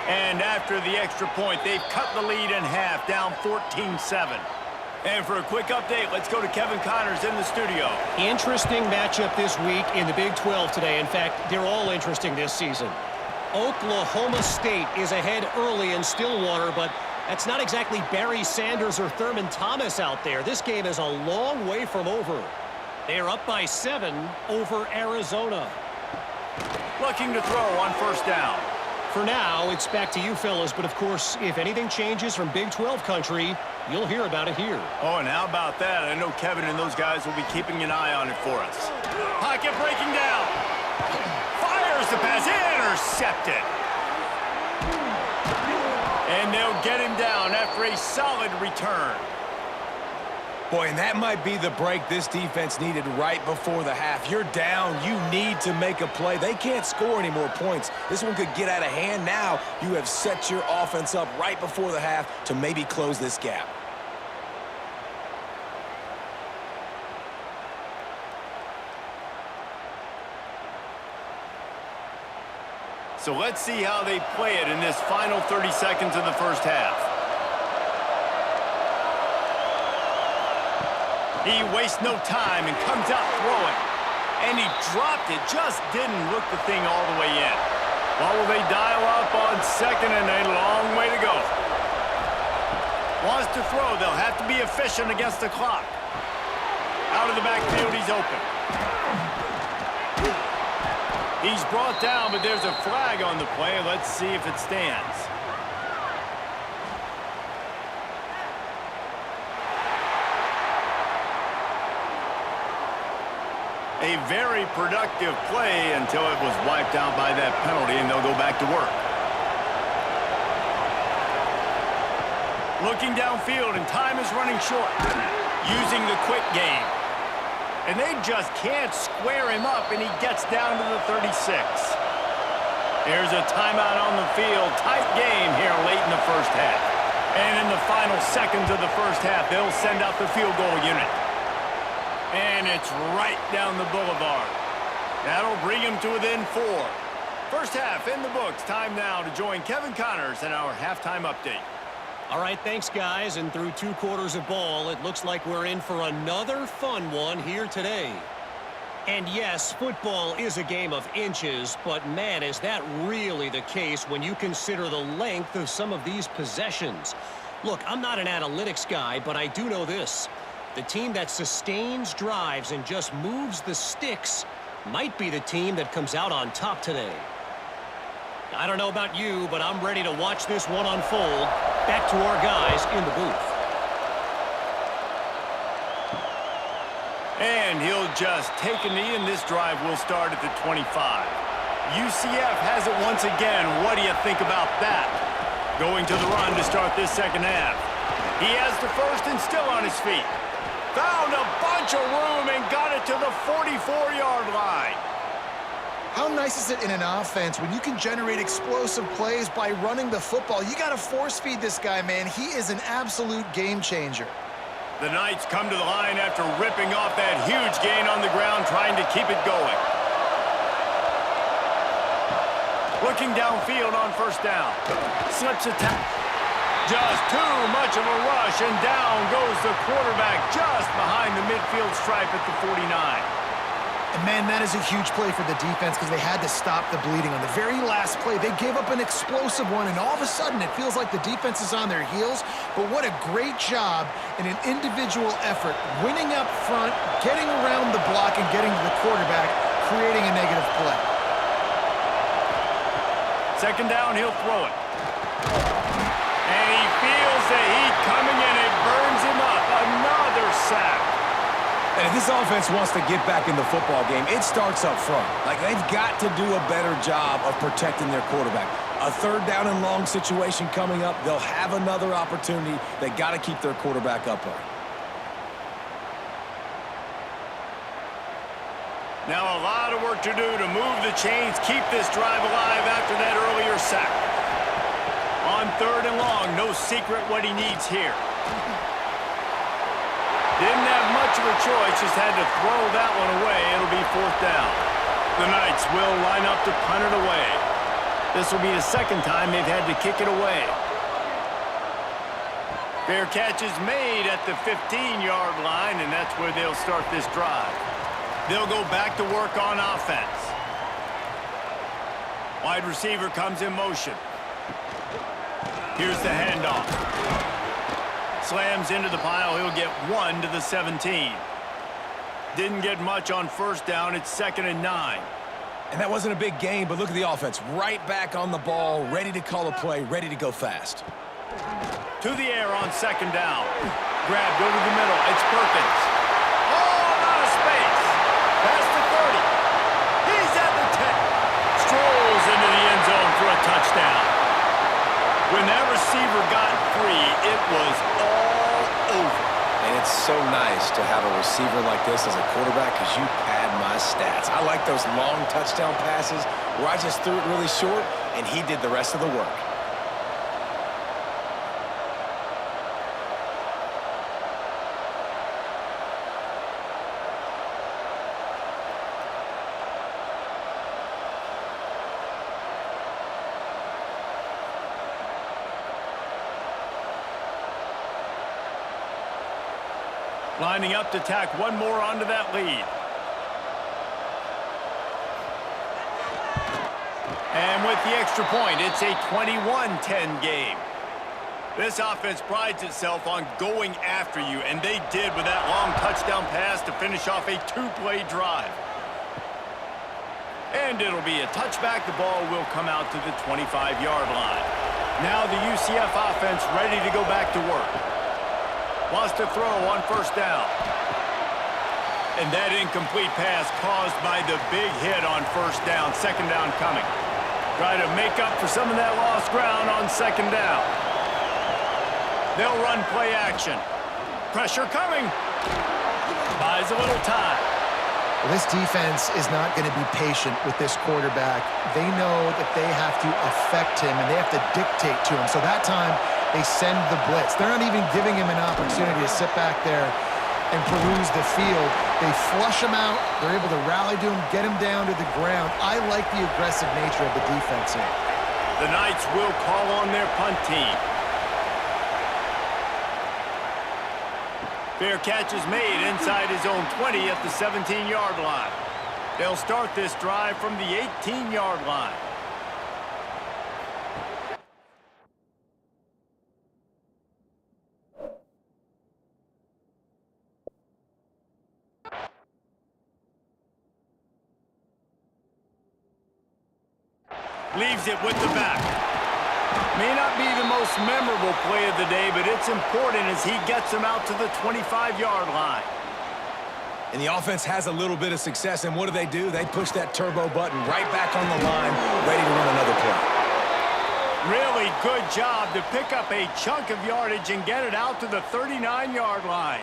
And after the extra point, they've cut the lead in half, down 14-7. And for a quick update, let's go to Kevin Connors in the studio. Interesting matchup this week in the Big 12 today. In fact, they're all interesting this season. Oklahoma State is ahead early in Stillwater, but that's not exactly Barry Sanders or Thurman Thomas out there. This game is a long way from over. They are up by 7 over Arizona. Looking to throw on first down. For now, it's back to you fellas, but of course, if anything changes from Big 12 country, you'll hear about it here. Oh, and how about that? I know Kevin and those guys will be keeping an eye on it for us. Pocket breaking down. Fires the pass, intercepted. And they'll get him down after a solid return. Boy, and that might be the break this defense needed right before the half. You're down. You need to make a play. They can't score any more points. This one could get out of hand. Now you have set your offense up right before the half to maybe close this gap. So let's see how they play it in this final 30 seconds of the first half. He wastes no time and comes out throwing. And he dropped it, just didn't look the thing all the way in. Well, will they dial up on second and a long way to go? Wants to throw, they'll have to be efficient against the clock. Out of the backfield, he's open. He's brought down, but there's a flag on the play. Let's see if it stands. A very productive play until it was wiped out by that penalty, and they'll go back to work. Looking downfield, and time is running short. Using the quick game. And they just can't square him up, and he gets down to the 36. There's a timeout on the field. Tight game here late in the first half. And in the final seconds of the first half, they'll send out the field goal unit. And it's right down the boulevard. That'll bring him to within 4. First half in the books. Time now to join Kevin Connors in our halftime update. All right, thanks, guys. And through 2 quarters of ball, it looks like we're in for another fun one here today. And yes, football is a game of inches, but man, is that really the case when you consider the length of some of these possessions. Look, I'm not an analytics guy, but I do know this. The team that sustains drives and just moves the sticks might be the team that comes out on top today. I don't know about you, but I'm ready to watch this one unfold. Back to our guys in the booth. And he'll just take a knee, and this drive will start at the 25. UCF has it once again. What do you think about that? Going to the run to start this second half. He has the first and still on his feet. Found a bunch of room and got it to the 44-yard line. How nice is it in an offense when you can generate explosive plays by running the football? You got to force feed this guy, man. He is an absolute game changer. The Knights come to the line after ripping off that huge gain on the ground, trying to keep it going. Looking downfield on first down. Slips a tackle. Just too much of a rush, and down goes the quarterback just behind the midfield stripe at the 49. And, man, that is a huge play for the defense because they had to stop the bleeding. On the very last play, they gave up an explosive one, and all of a sudden it feels like the defense is on their heels. But what a great job in an individual effort, winning up front, getting around the block, and getting to the quarterback, creating a negative play. Second down, he'll throw it. And he feels the heat coming in. It burns him up. Another sack. And if this offense wants to get back in the football game, it starts up front. Like, they've got to do a better job of protecting their quarterback. A third down and long situation coming up. They'll have another opportunity. They got to keep their quarterback upright. Now a lot of work to do to move the chains, keep this drive alive after that earlier sack. On third and long, no secret what he needs here. Didn't have much of a choice, just had to throw that one away. It'll be fourth down. The Knights will line up to punt it away. This will be the second time they've had to kick it away. Fair catch is made at the 15-yard line, and that's where they'll start this drive. They'll go back to work on offense. Wide receiver comes in motion. Here's the handoff. Slams into the pile. He'll get 1 to the 17. Didn't get much on first down. It's 2nd and 9. And that wasn't a big gain, but look at the offense. Right back on the ball, ready to call a play, ready to go fast. To the air on second down. Grabbed over the middle. It's Perkins. Oh, out of space. Past the 30. He's at the 10. Strolls into the end zone for a touchdown. When that receiver got free, it was all over. And it's so nice to have a receiver like this as a quarterback because you pad my stats. I like those long touchdown passes where I just threw it really short and he did the rest of the work. Lining up to tack one more onto that lead. And with the extra point, it's a 21-10 game. This offense prides itself on going after you, and they did with that long touchdown pass to finish off a 2-play drive. And it'll be a touchback. The ball will come out to the 25-yard line. Now the UCF offense ready to go back to work. Wants to throw on first down. And that incomplete pass caused by the big hit on first down. Second down coming. Try to make up for some of that lost ground on second down. They'll run play action. Pressure coming. Buys a little time. Well, this defense is not going to be patient with this quarterback. They know that they have to affect him, and they have to dictate to him. So that time, they send the blitz. They're not even giving him an opportunity to sit back there and peruse the field. They flush him out. They're able to rally to him, get him down to the ground. I like the aggressive nature of the defense here. The Knights will call on their punt team. Fair catch is made inside his own 20 at the 17-yard line. They'll start this drive from the 18-yard line. Leaves it with the back. May not be the most memorable play of the day, but it's important as he gets him out to the 25-yard line. And the offense has a little bit of success, and what do? They push that turbo button right back on the line, ready to run another play. Really good job to pick up a chunk of yardage and get it out to the 39-yard line.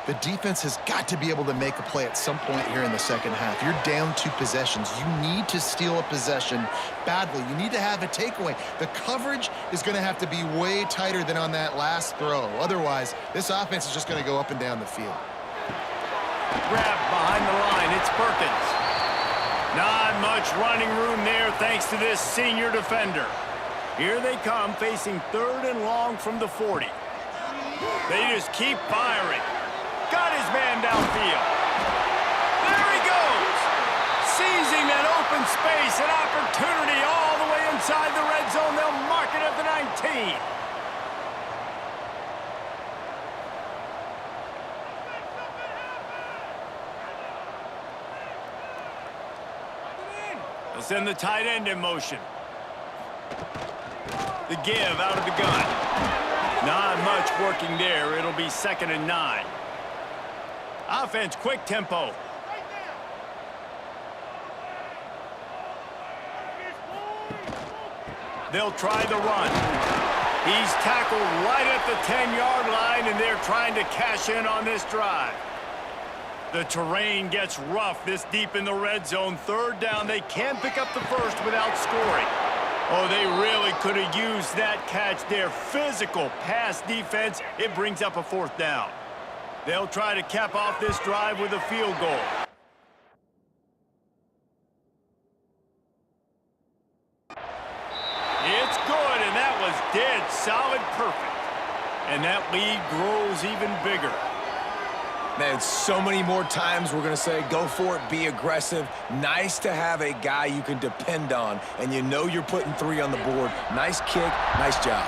The defense has got to be able to make a play at some point here in the second half. You're down 2 possessions. You need to steal a possession badly. You need to have a takeaway. The coverage is going to have to be way tighter than on that last throw. Otherwise, this offense is just going to go up and down the field. Grabbed behind the line. It's Perkins. Not much running room there thanks to this senior defender. Here they come facing 3rd and long from the 40. They just keep firing. Got his man downfield. There he goes. Seizing that open space, an opportunity all the way inside the red zone. They'll mark it at the 19. They'll send the tight end in motion. The give out of the gun. Not much working there. It'll be 2nd and 9. Offense, quick tempo. They'll try the run. He's tackled right at the 10-yard line, and they're trying to cash in on this drive. The terrain gets rough this deep in the red zone. 3rd down, they can't pick up the first without scoring. Oh, they really could have used that catch there. Physical pass defense. It brings up a 4th down. They'll try to cap off this drive with a field goal. It's good, and that was dead solid perfect. And that lead grows even bigger. Man, so many more times we're going to say, go for it, be aggressive. Nice to have a guy you can depend on, and you know you're putting 3 on the board. Nice kick, nice job.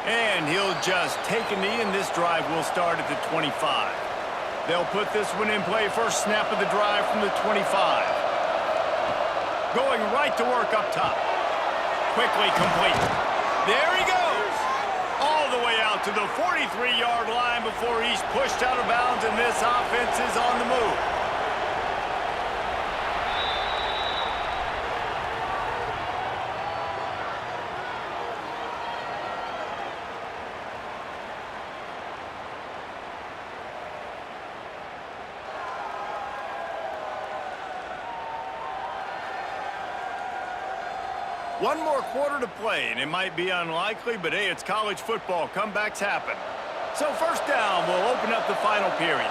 And he'll just take a knee, and this drive will start at the 25. They'll put this one in play. First snap of the drive from the 25. Going right to work up top. Quickly complete. There he goes. All the way out to the 43-yard line before he's pushed out of bounds, and this offense is on the move. One more quarter to play, and it might be unlikely, but hey, it's college football. Comebacks happen. So 1st down will open up the final period.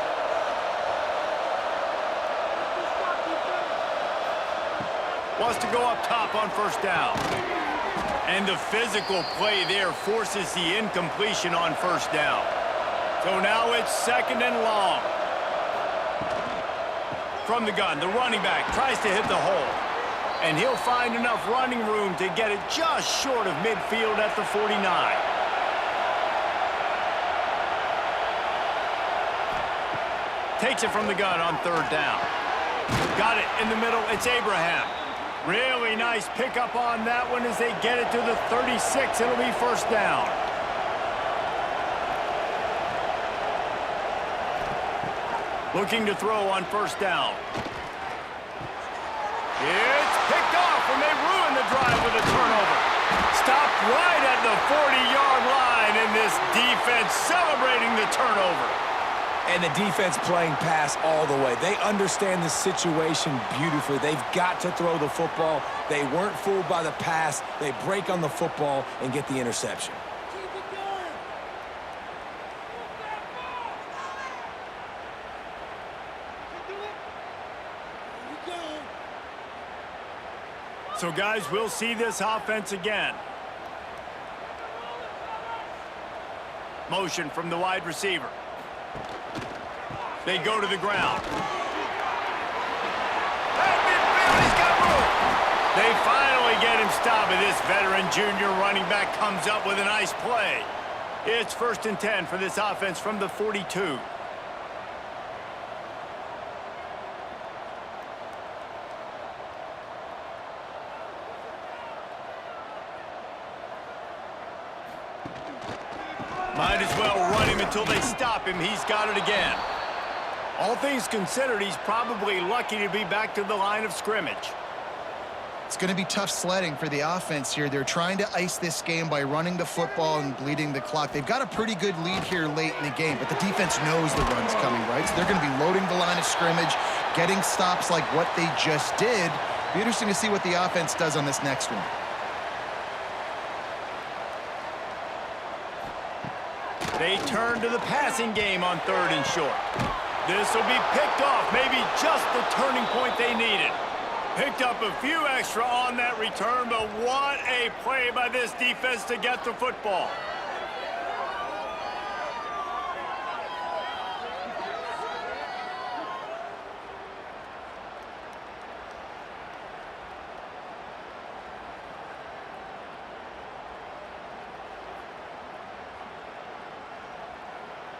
Wants to go up top on 1st down. And the physical play there forces the incompletion on 1st down. So now it's 2nd and long. From the gun, the running back tries to hit the hole. And he'll find enough running room to get it just short of midfield at the 49. Takes it from the gun on 3rd down. Got it in the middle. It's Abraham. Really nice pickup on that one as they get it to the 36. It'll be 1st down. Looking to throw on 1st down. It's picked off, and they ruin the drive with a turnover. Stopped right at the 40-yard line, and this defense offense celebrating the turnover. And the defense playing pass all the way. They understand the situation beautifully. They've got to throw the football. They weren't fooled by the pass. They break on the football and get the interception. So, guys, we'll see this offense again. Motion from the wide receiver. They go to the ground. At midfield, he's got room. They finally get him stopped, and this veteran junior running back comes up with a nice play. It's 1st and 10 for this offense from the 42. Might as well run him until they stop him. He's got it again. All things considered, he's probably lucky to be back to the line of scrimmage. It's going to be tough sledding for the offense here. They're trying to ice this game by running the football and bleeding the clock. They've got a pretty good lead here late in the game, but the defense knows the run's coming, right? So they're going to be loading the line of scrimmage, getting stops like what they just did. Be interesting to see what the offense does on this next one. They turn to the passing game on 3rd and short. This will be picked off, maybe just the turning point they needed. Picked up a few extra on that return, but what a play by this defense to get the football.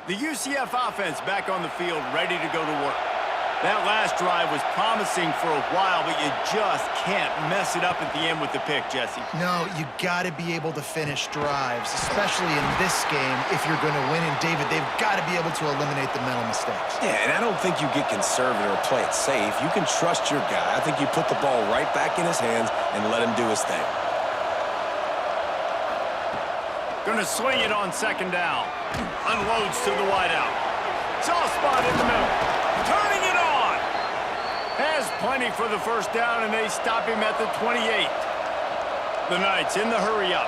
The UCF offense back on the field, ready to go to work. That last drive was promising for a while, but you just can't mess it up at the end with the pick, Jesse. No, you got to be able to finish drives, especially in this game if you're going to win. And, David, they've got to be able to eliminate the mental mistakes. Yeah, and I don't think you get conservative or play it safe. You can trust your guy. I think you put the ball right back in his hands and let him do his thing. Going to swing it on 2nd down. Unloads to the wideout. Soft spot in the middle. Turning it on. Has plenty for the 1st down, and they stop him at the 28. The Knights in the hurry up.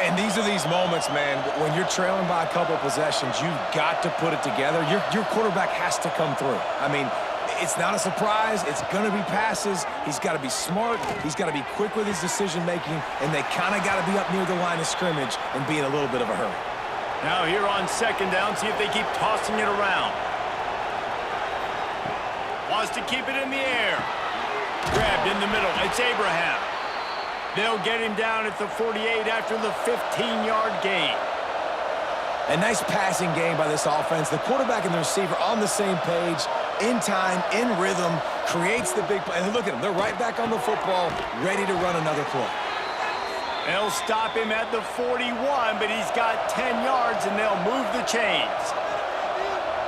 And these are these moments, man, when you're trailing by a couple possessions, you've got to put it together. Your quarterback has to come through. I mean, it's not a surprise. It's going to be passes. He's got to be smart. He's got to be quick with his decision-making, and they kind of got to be up near the line of scrimmage and be in a little bit of a hurry. Now here on 2nd down, see if they keep tossing it around. Wants to keep it in the air. Grabbed in the middle. It's Abraham. They'll get him down at the 48 after the 15-yard gain. A nice passing game by this offense. The quarterback and the receiver on the same page, in time, in rhythm, creates the big play. And look at them. They're right back on the football, ready to run another play. They'll stop him at the 41, but he's got 10 yards, and they'll move the chains.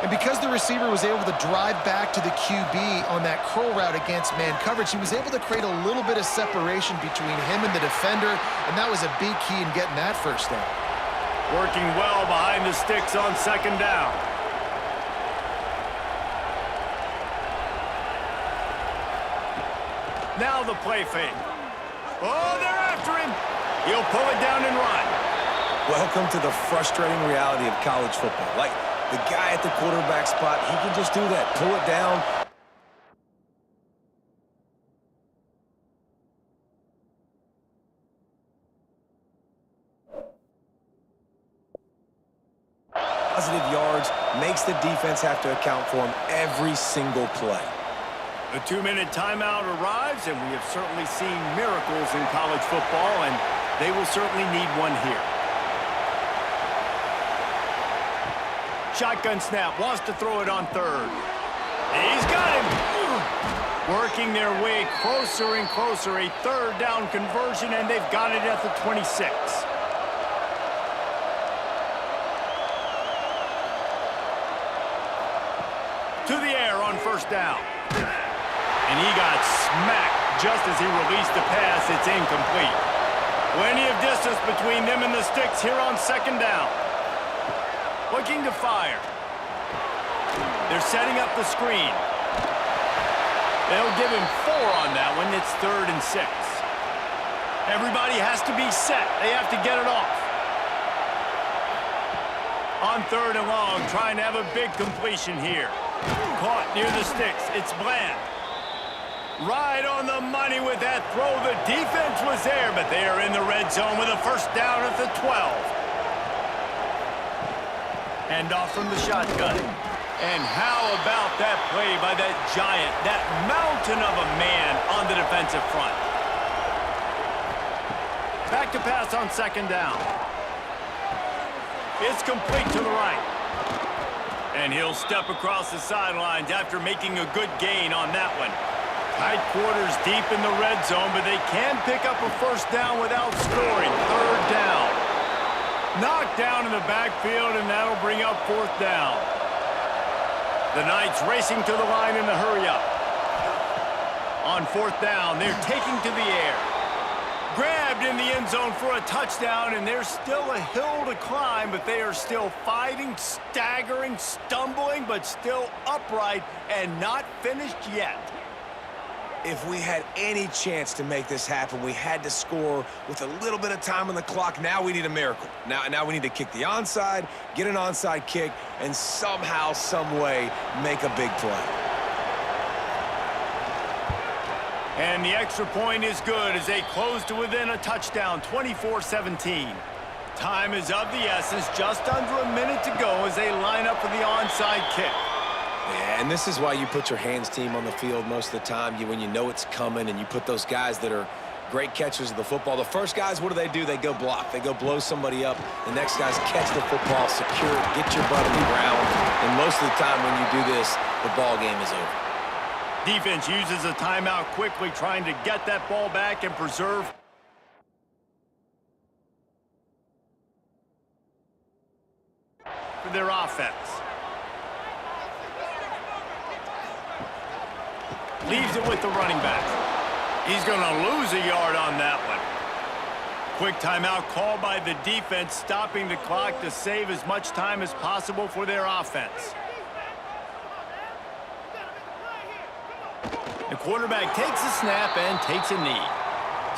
And because the receiver was able to drive back to the QB on that curl route against man coverage, he was able to create a little bit of separation between him and the defender, and that was a big key in getting that 1st down. Working well behind the sticks on 2nd down. Now the play fake. Oh, they're after him. He'll pull it down and run. Welcome to the frustrating reality of college football. Like, the guy at the quarterback spot, he can just do that. Pull it down. Positive yards, makes the defense have to account for him every single play. The 2-minute timeout arrives, and we have certainly seen miracles in college football, and they will certainly need one here. Shotgun snap, wants to throw it on 3rd. He's got him. Working their way closer and closer, a 3rd down conversion, and they've got it at the 26. To the air on 1st down. And he got smacked just as he released the pass. It's incomplete. Plenty of distance between them and the sticks here on 2nd down. Looking to fire. They're setting up the screen. They'll give him 4 on that one. It's 3rd and 6. Everybody has to be set. They have to get it off. On 3rd and long, trying to have a big completion here. Caught near the sticks. It's Bland. Right on the money with that throw. The defense was there, but they are in the red zone with a first down at the 12. Hand off from the shotgun. And how about that play by that giant, that mountain of a man on the defensive front? Back to pass on 2nd down. It's complete to the right. And he'll step across the sidelines after making a good gain on that one. Tight quarters deep in the red zone, but they can pick up a first down without scoring. 3rd down. Knocked down in the backfield, and that'll bring up 4th down. The Knights racing to the line in the hurry-up. On 4th down, they're taking to the air. Grabbed in the end zone for a touchdown, and there's still a hill to climb, but they are still fighting, staggering, stumbling, but still upright and not finished yet. If we had any chance to make this happen, we had to score with a little bit of time on the clock. Now we need a miracle. Now we need to kick the onside, get an onside kick, and somehow, some way, make a big play. And the extra point is good as they close to within a touchdown, 24-17. Time is of the essence, just under a minute to go as they line up for the onside kick. Yeah, and this is why you put your hands team on the field most of the time, when you know it's coming, and you put those guys that are great catchers of the football. The first guys, what do? They go block. They go blow somebody up. The next guys catch the football, secure it, get your butt on the ground. And most of the time when you do this, the ball game is over. Defense uses a timeout quickly, trying to get that ball back and preserve for their offense. Leaves it with the running back. He's going to lose a yard on that one. Quick timeout called by the defense, stopping the clock to save as much time as possible for their offense. The quarterback takes a snap and takes a knee.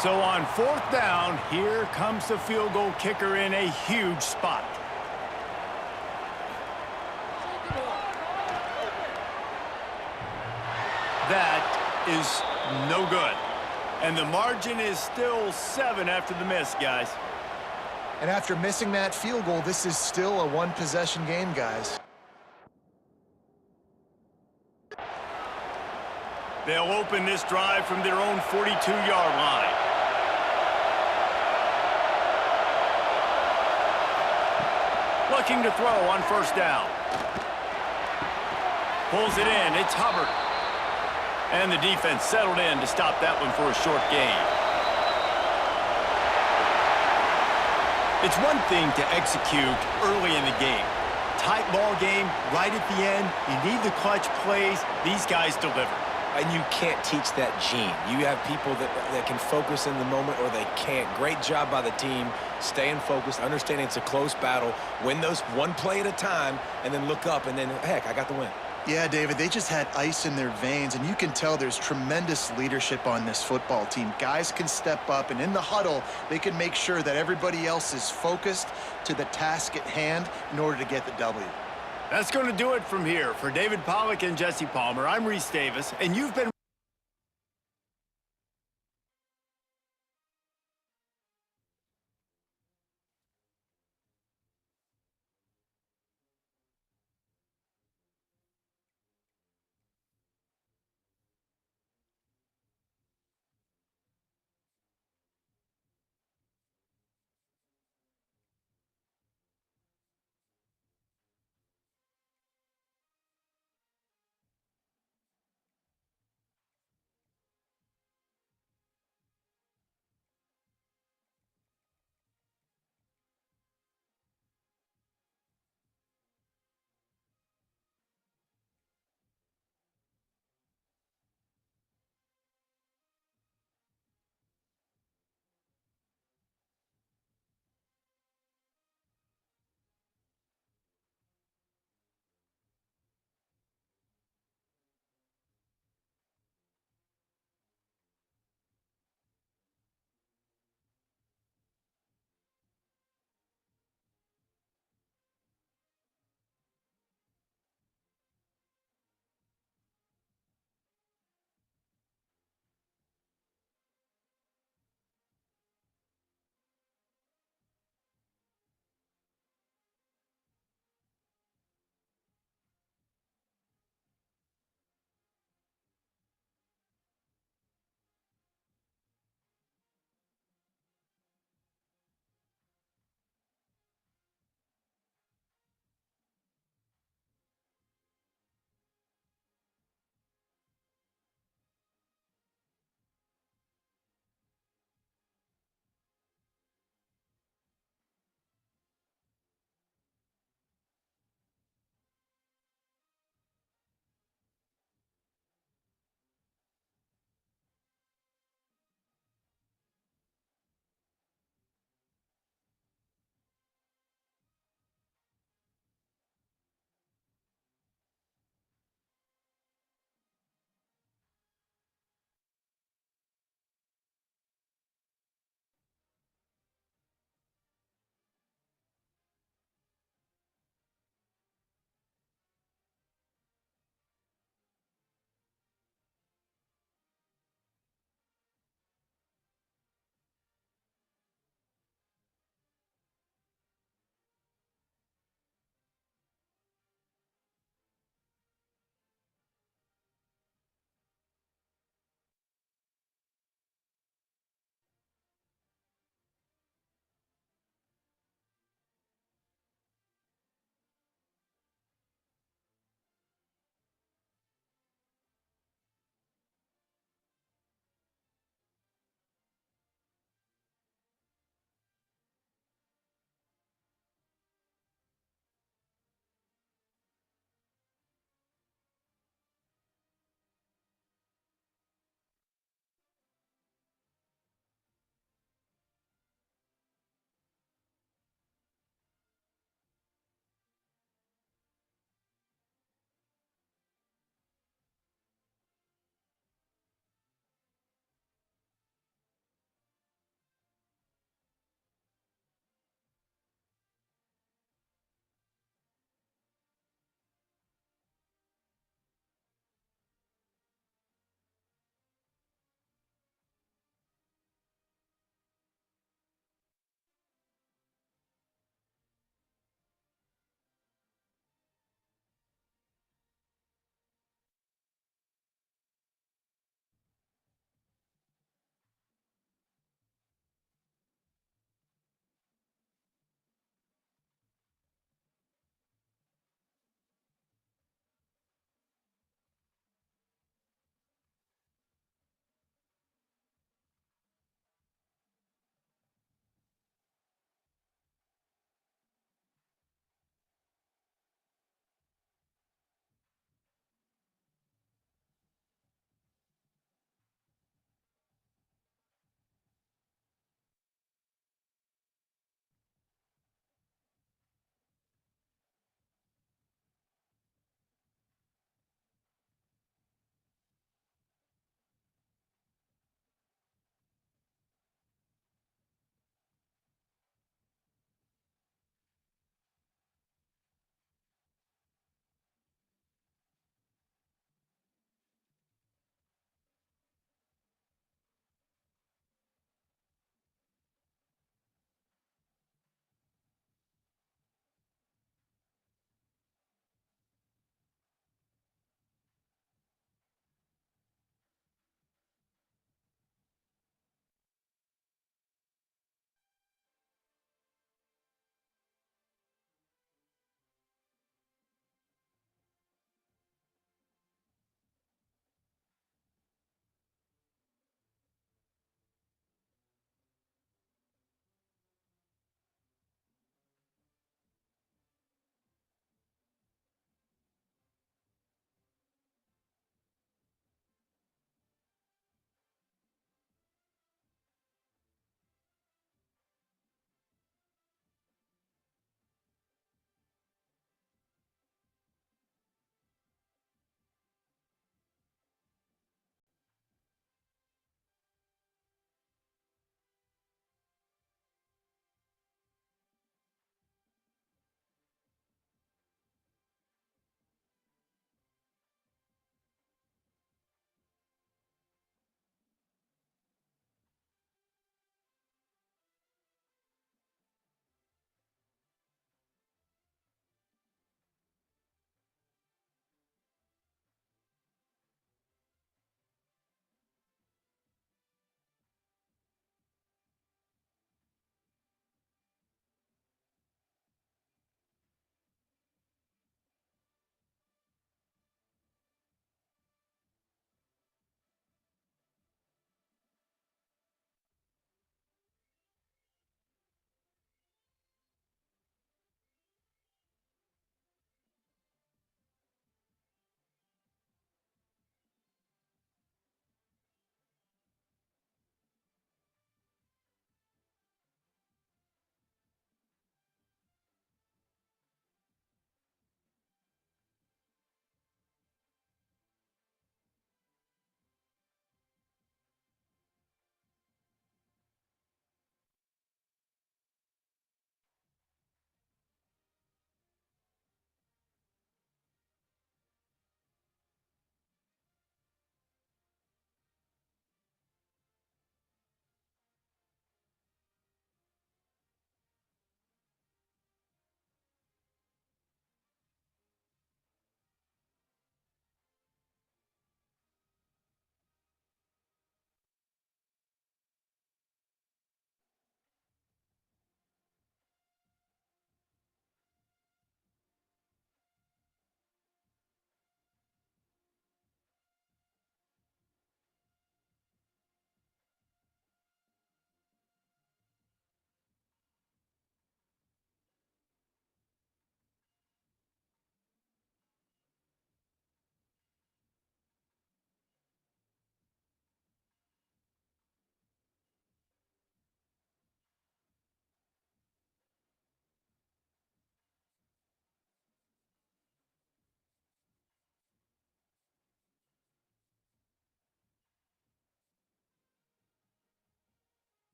So on 4th down, here comes the field goal kicker in a huge spot. That is no good. And the margin is still 7 after the miss, guys. And after missing that field goal, this is still a one-possession game, guys. They'll open this drive from their own 42-yard line. Looking to throw on 1st down. Pulls it in. It's Hubbard. And the defense settled in to stop that one for a short gain. It's one thing to execute early in the game. Tight ball game, right at the end. You need the clutch plays. These guys deliver. And you can't teach that gene. You have people that can focus in the moment or they can't. Great job by the team, staying focused, understanding it's a close battle, win those one play at a time, and then look up, and then, heck, I got the win. Yeah, David, they just had ice in their veins, and you can tell there's tremendous leadership on this football team. Guys can step up, and in the huddle, they can make sure that everybody else is focused to the task at hand in order to get the W. That's going to do it from here. For David Pollack and Jesse Palmer, I'm Reese Davis, and you've been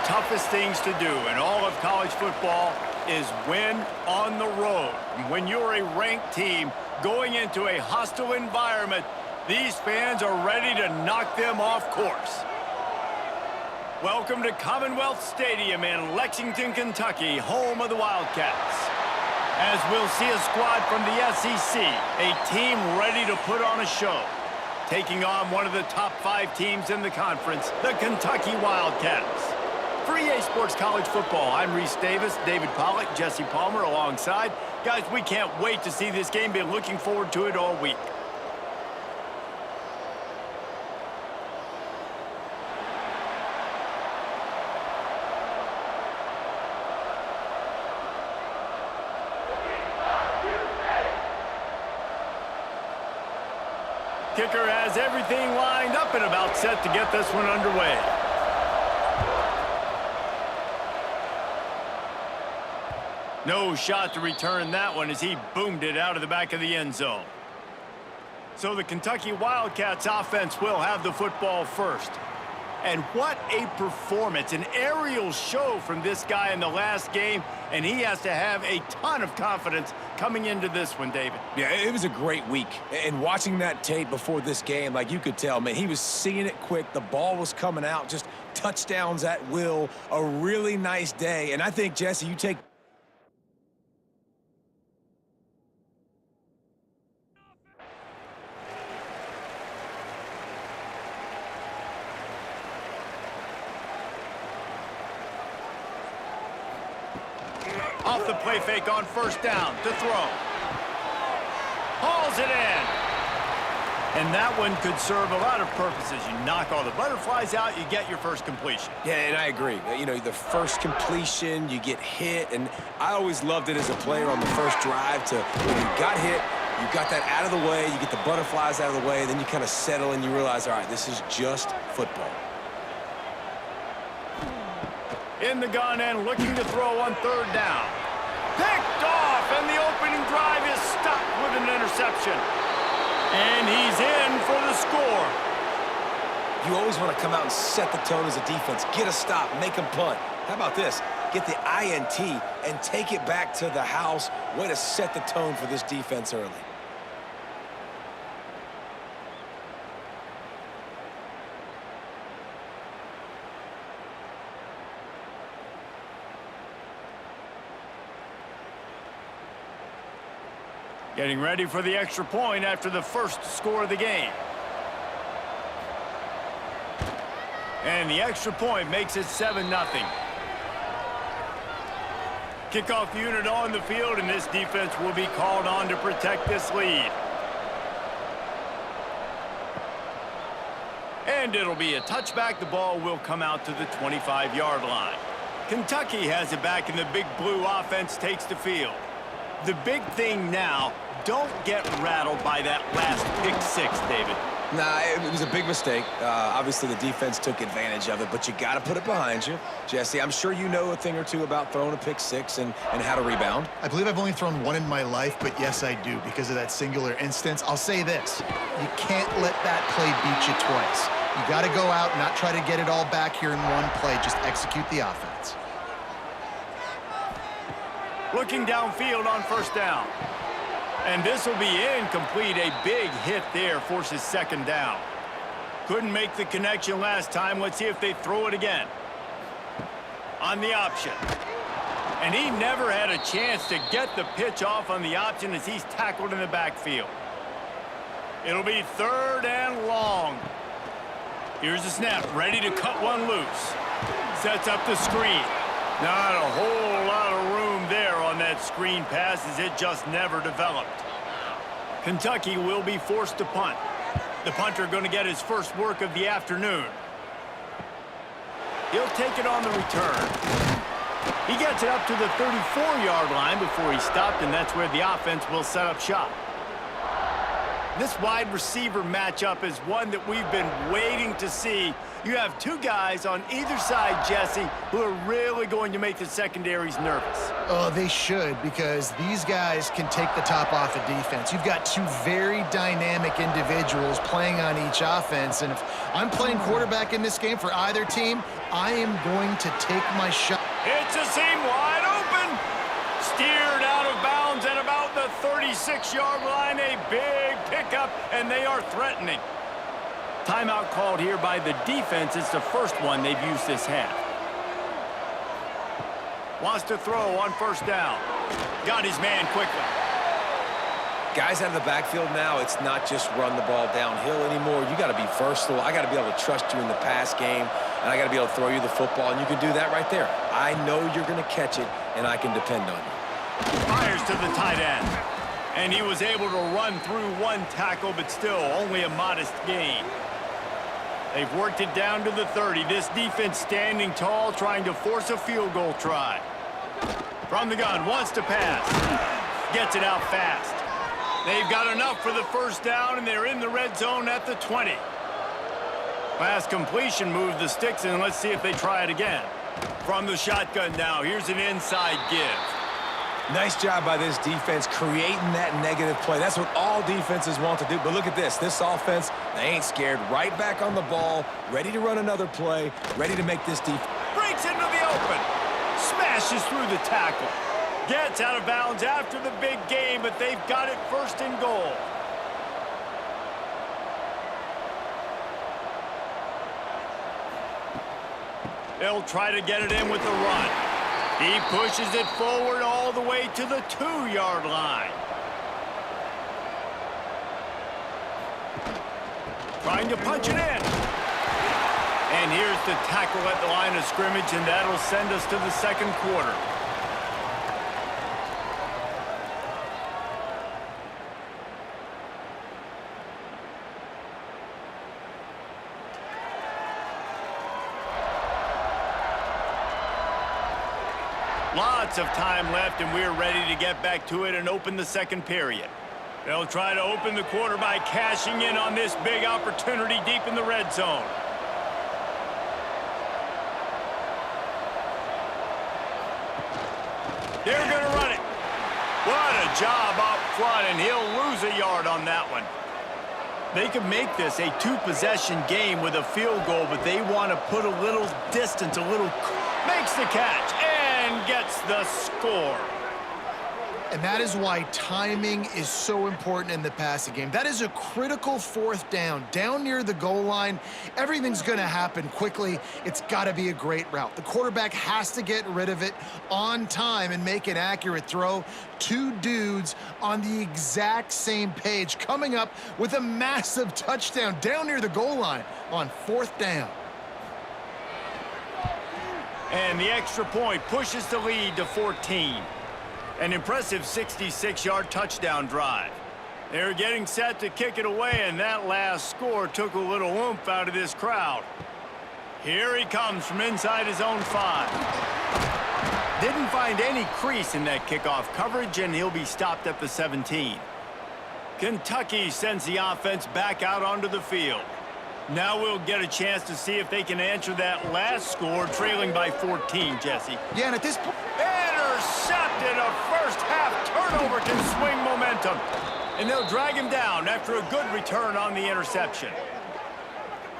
toughest things to do in all of college football is win on the road. And when you're a ranked team going into a hostile environment, these fans are ready to knock them off course. Welcome to Commonwealth Stadium in Lexington, Kentucky, home of the Wildcats. As we'll see a squad from the SEC, a team ready to put on a show, taking on one of the top 5 teams in the conference, the Kentucky Wildcats. For EA Sports College Football, I'm Reese Davis, David Pollack, Jesse Palmer alongside. Guys, we can't wait to see this game. Been looking forward to it all week. Kicker has everything lined up and about set to get this one underway. No shot to return that one as he boomed it out of the back of the end zone. So the Kentucky Wildcats offense will have the football first. And what a performance, an aerial show from this guy in the last game, and he has to have a ton of confidence coming into this one, David. Yeah, it was a great week. And watching that tape before this game, like you could tell, man, he was seeing it quick. The ball was coming out, just touchdowns at will. A really nice day. And I think, Jesse, you take... Off the play fake on first down to throw. Hauls it in. And that one could serve a lot of purposes. You knock all the butterflies out, you get your first completion. Yeah, and I agree. You know, the first completion, you get hit, and I always loved it as a player on the first drive to, when you got hit, you got that out of the way, you get the butterflies out of the way, then you kind of settle and you realize, all right, this is just football. In the gun and looking to throw on third down. Picked off, and the opening drive is stopped with an interception. And he's in for the score. You always want to come out and set the tone as a defense. Get a stop, make them punt. How about this? Get the INT and take it back to the house. Way to set the tone for this defense early. Getting ready for the extra point after the first score of the game. And the extra point makes it 7-0. Kickoff unit on the field, and this defense will be called on to protect this lead. And it'll be a touchback. The ball will come out to the 25-yard line. Kentucky has it back, and the Big Blue offense takes the field. The big thing now, don't get rattled by that last pick six, David. Nah, it was a big mistake. Obviously, the defense took advantage of it, but you got to put it behind you. Jesse, I'm sure you know a thing or two about throwing a pick six and how to rebound. I believe I've only thrown one in my life, but yes, I do because of that singular instance. I'll say this. You can't let that play beat you twice. You got to go out, not try to get it all back here in one play. Just execute the offense. Looking downfield on first down. And this will be incomplete. A big hit there forces second down. Couldn't make the connection last time. Let's see if they throw it again. On the option. And he never had a chance to get the pitch off on the option as he's tackled in the backfield. It'll be third and long. Here's the snap, ready to cut one loose. Sets up the screen. Not a whole lot of room there on that screen pass as it just never developed. Kentucky will be forced to punt. The punter going to get his first work of the afternoon. He'll take it on the return. He gets it up to the 34-yard line before he stopped, and that's where the offense will set up shop. This wide receiver matchup is one that we've been waiting to see. You have two guys on either side, Jesse, who are really going to make the secondaries nervous. Oh, they should, because these guys can take the top off of defense. You've got two very dynamic individuals playing on each offense, and if I'm playing quarterback in this game for either team, I am going to take my shot. It's a seam wide open. Steered out of bounds at about the 36-yard line. A big pickup, and they are threatening. Timeout called here by the defense. It's the first one they've used this half. Wants to throw on first down. Got his man quickly. Guys out of the backfield now, it's not just run the ball downhill anymore. You got to be versatile. I got to be able to trust you in the pass game, and I got to be able to throw you the football, and you can do that right there. I know you're going to catch it, and I can depend on you. Fires to the tight end. And he was able to run through one tackle, but still only a modest gain. They've worked it down to the 30. This defense standing tall, trying to force a field goal try. From the gun, wants to pass. Gets it out fast. They've got enough for the first down, and they're in the red zone at the 20. Pass completion moved the sticks, and let's see if they try it again. From the shotgun now, here's an inside give. Nice job by this defense creating that negative play. That's what all defenses want to do. But look at this. This offense, they ain't scared. Right back on the ball, ready to run another play, ready to make this defense. Breaks into the open. Smashes through the tackle. Gets out of bounds after the big game, but they've got it first and goal. They'll try to get it in with the run. He pushes it forward all the way to the 2-yard line. Trying to punch it in. And here's the tackle at the line of scrimmage, and that'll send us to the second quarter. Lots of time left, and we're ready to get back to it and open the second period. They'll try to open the quarter by cashing in on this big opportunity deep in the red zone. They're going to run it. What a job up front, and he'll lose a yard on that one. They could make this a two-possession game with a field goal, but they want to put a little distance, makes the catch, and gets the score. And that is why timing is so important in the passing game. That is a critical fourth down. Down near the goal line, everything's going to happen quickly. It's got to be a great route. The quarterback has to get rid of it on time and make an accurate throw. Two dudes on the exact same page, coming up with a massive touchdown down near the goal line on fourth down. And the extra point pushes the lead to 14. An impressive 66-yard touchdown drive. They're getting set to kick it away, and that last score took a little oomph out of this crowd. Here he comes from inside his own 5. Didn't find any crease in that kickoff coverage, and he'll be stopped at the 17. Kentucky sends the offense back out onto the field. Now we'll get a chance to see if they can answer that last score, trailing by 14, Jesse. Yeah, and at this point... Intercepted. A first-half turnover can swing momentum. And they'll drag him down after a good return on the interception.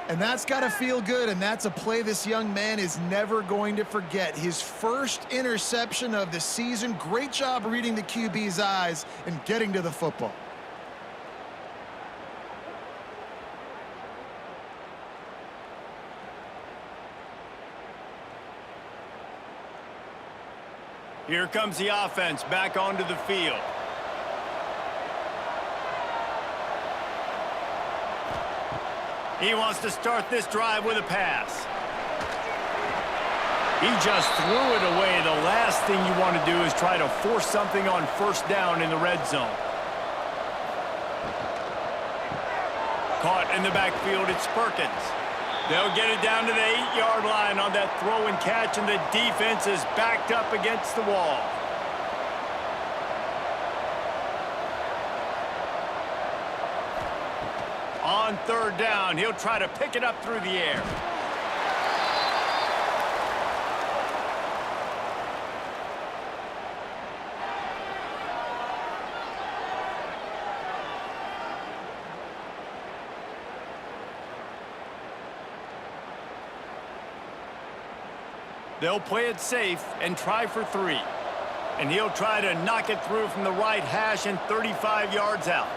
And that's got to feel good, and that's a play this young man is never going to forget. His first interception of the season. Great job reading the QB's eyes and getting to the football. Here comes the offense back onto the field. He wants to start this drive with a pass. He just threw it away. The last thing you want to do is try to force something on first down in the red zone. Caught in the backfield, it's Perkins. They'll get it down to the 8-yard line on that throw and catch, and the defense is backed up against the wall. On third down, he'll try to pick it up through the air. They'll play it safe and try for 3. And he'll try to knock it through from the right hash and 35 yards out.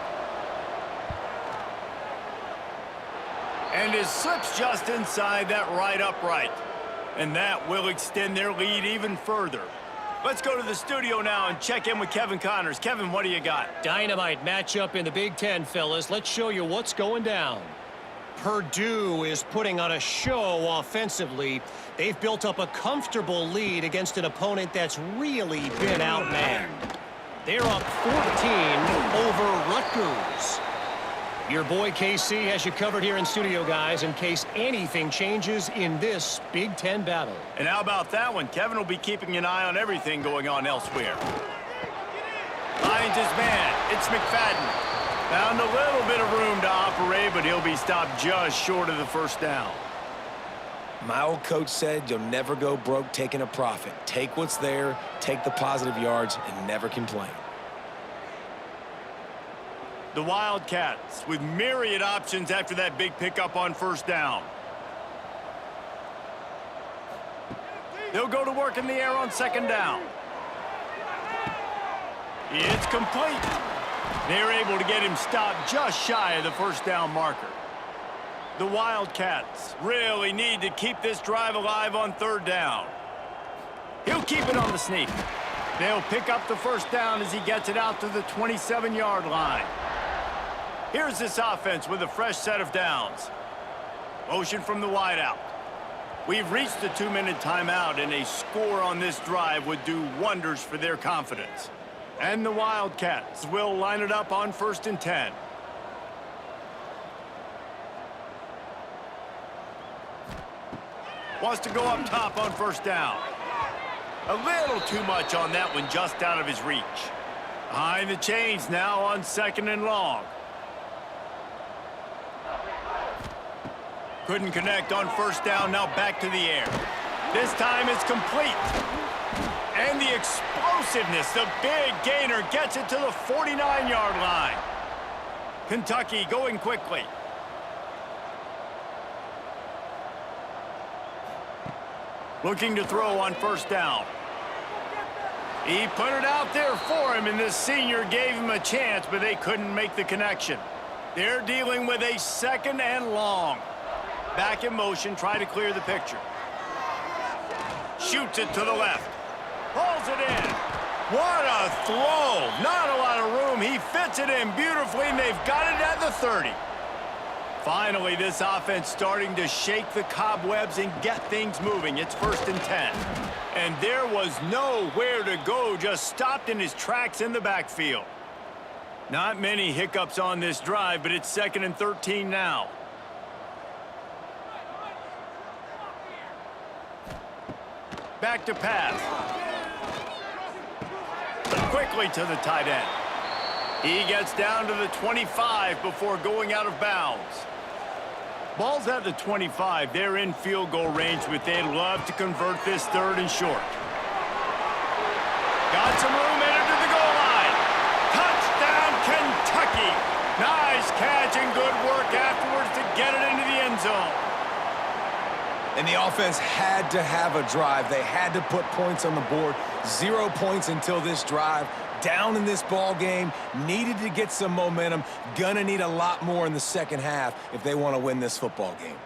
And it slips just inside that right upright. And that will extend their lead even further. Let's go to the studio now and check in with Kevin Connors. Kevin, what do you got? Dynamite matchup in the Big Ten, fellas. Let's show you what's going down. Purdue is putting on a show offensively. They've built up a comfortable lead against an opponent that's really been outmanned. They're up 14 over Rutgers. Your boy KC has you covered here in studio, guys, in case anything changes in this Big Ten battle. And how about that one? Kevin will be keeping an eye on everything going on elsewhere. Finds his man. It's McFadden. Found a little bit of room to operate, but he'll be stopped just short of the first down. My old coach said you'll never go broke taking a profit. Take what's there, take the positive yards, and never complain. The Wildcats with myriad options after that big pickup on first down. They'll go to work in the air on second down. It's complete. They're able to get him stopped just shy of the first down marker. The Wildcats really need to keep this drive alive on third down. He'll keep it on the sneak. They'll pick up the first down as he gets it out to the 27-yard line. Here's this offense with a fresh set of downs. Motion from the wideout. We've reached the 2-minute timeout, and a score on this drive would do wonders for their confidence. And the Wildcats will line it up on 1st and 10. Wants to go up top on first down. A little too much on that one, just out of his reach. Behind the chains now on 2nd and long. Couldn't connect on first down, now back to the air. This time it's complete. And the explosiveness, the big gainer gets it to the 49-yard line. Kentucky going quickly. Looking to throw on first down. He put it out there for him, and this senior gave him a chance, but they couldn't make the connection. They're dealing with a 2nd and long. Back in motion, try to clear the picture. Shoots it to the left. Pulls it in. What a throw. Not a lot of room. He fits it in beautifully, and they've got it at the 30. Finally, this offense starting to shake the cobwebs and get things moving. It's 1st and 10. And there was nowhere to go, just stopped in his tracks in the backfield. Not many hiccups on this drive, but it's 2nd and 13 now. Back to pass. Quickly to the tight end. He gets down to the 25 before going out of bounds. Ball's at the 25. They're in field goal range, but they'd love to convert this 3rd and short. Got some room, headed to the goal line. Touchdown, Kentucky. Nice catch and good work afterwards to get it into the end zone. And the offense had to have a drive. They had to put points on the board. 0 points until this drive. Down in this ball game, needed to get some momentum. Gonna need a lot more in the second half if they want to win this football game.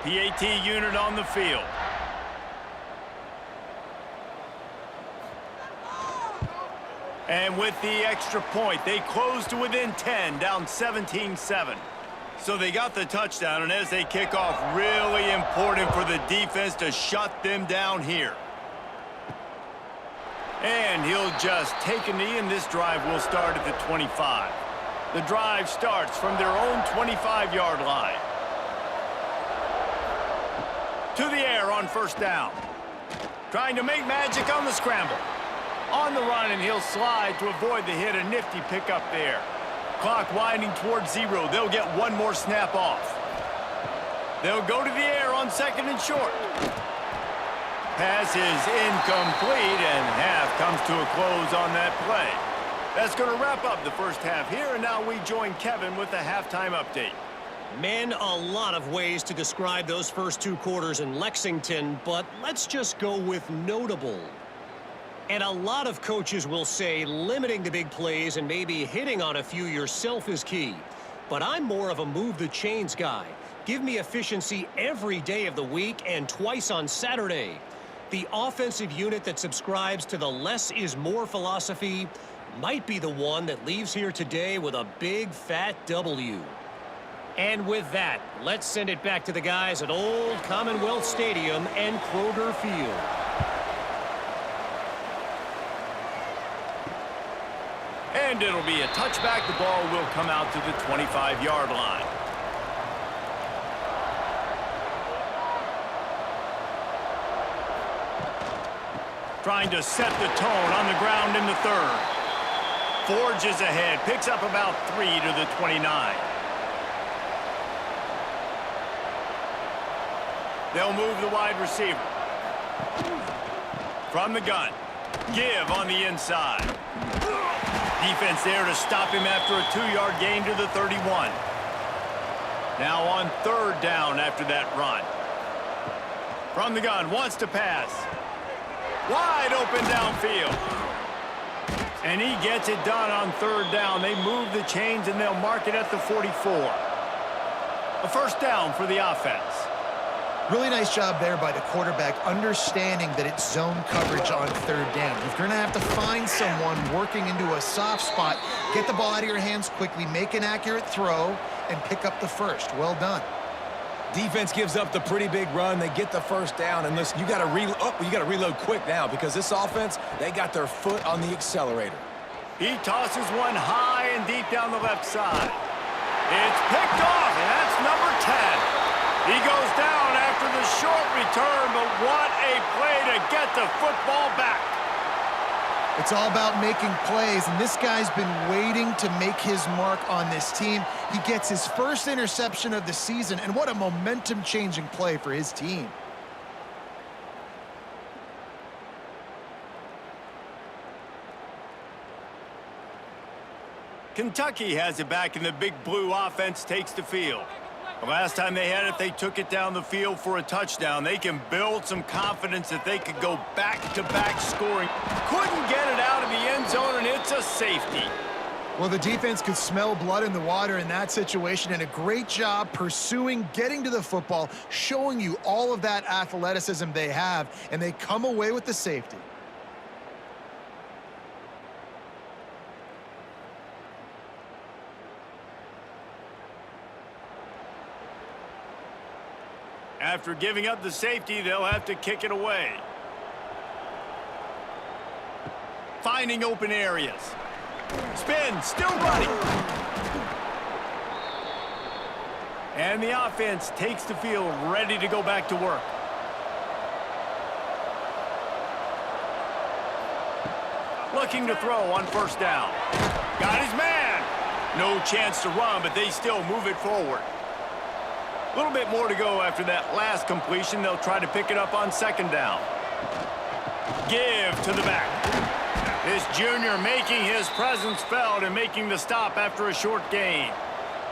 PAT unit on the field. And with the extra point, they close to within 10, down 17-7. So they got the touchdown, and as they kick off, really important for the defense to shut them down here. And he'll just take a knee, and this drive will start at the 25. The drive starts from their own 25-yard line. To the air on first down. Trying to make magic on the scramble. On the run, and he'll slide to avoid the hit. A nifty pickup there. Clock winding towards 0. They'll get one more snap off. They'll go to the air on 2nd and short. Pass is incomplete, and half comes to a close on that play. That's going to wrap up the first half here, and now we join Kevin with the halftime update. Men, a lot of ways to describe those first 2 quarters in Lexington, but let's just go with notable. And a lot of coaches will say limiting the big plays and maybe hitting on a few yourself is key. But I'm more of a move the chains guy. Give me efficiency every day of the week and twice on Saturday. The offensive unit that subscribes to the less is more philosophy might be the one that leaves here today with a big fat W. And with that, let's send it back to the guys at Old Commonwealth Stadium and Kroger Field. And it'll be a touchback. The ball will come out to the 25-yard line. Trying to set the tone on the ground in the 3rd. Forges ahead, picks up about 3 to the 29. They'll move the wide receiver. From the gun. Give on the inside. Defense there to stop him after a 2-yard gain to the 31. Now on 3rd down after that run. From the gun, wants to pass. Wide open downfield. And he gets it done on 3rd down. They move the chains and they'll mark it at the 44. A first down for the offense. Really nice job there by the quarterback, understanding that it's zone coverage on 3rd down. You're going to have to find someone working into a soft spot, get the ball out of your hands quickly, make an accurate throw, and pick up the first. Well done. Defense gives up the pretty big run. They get the first down. And listen, you got to reload quick now because this offense, they got their foot on the accelerator. He tosses one high and deep down the left side. It's picked off, and that's number 10. He goes down after the short return, but what a play to get the football back. It's all about making plays, and this guy's been waiting to make his mark on this team. He gets his first interception of the season, and what a momentum-changing play for his team. Kentucky has it back, and the big blue offense takes the field. The last time they had it, they took it down the field for a touchdown. They can build some confidence that they could go back-to-back scoring. Couldn't get it out of the end zone, and it's a safety. Well, the defense could smell blood in the water in that situation, and a great job pursuing, getting to the football, showing you all of that athleticism they have, and they come away with the safety. After giving up the safety, they'll have to kick it away. Finding open areas. Spin, still running. And the offense takes the field, ready to go back to work. Looking to throw on first down. Got his man. No chance to run, but they still move it forward. A little bit more to go after that last completion. They'll try to pick it up on second down. Give to the back. This junior making his presence felt and making the stop after a short gain.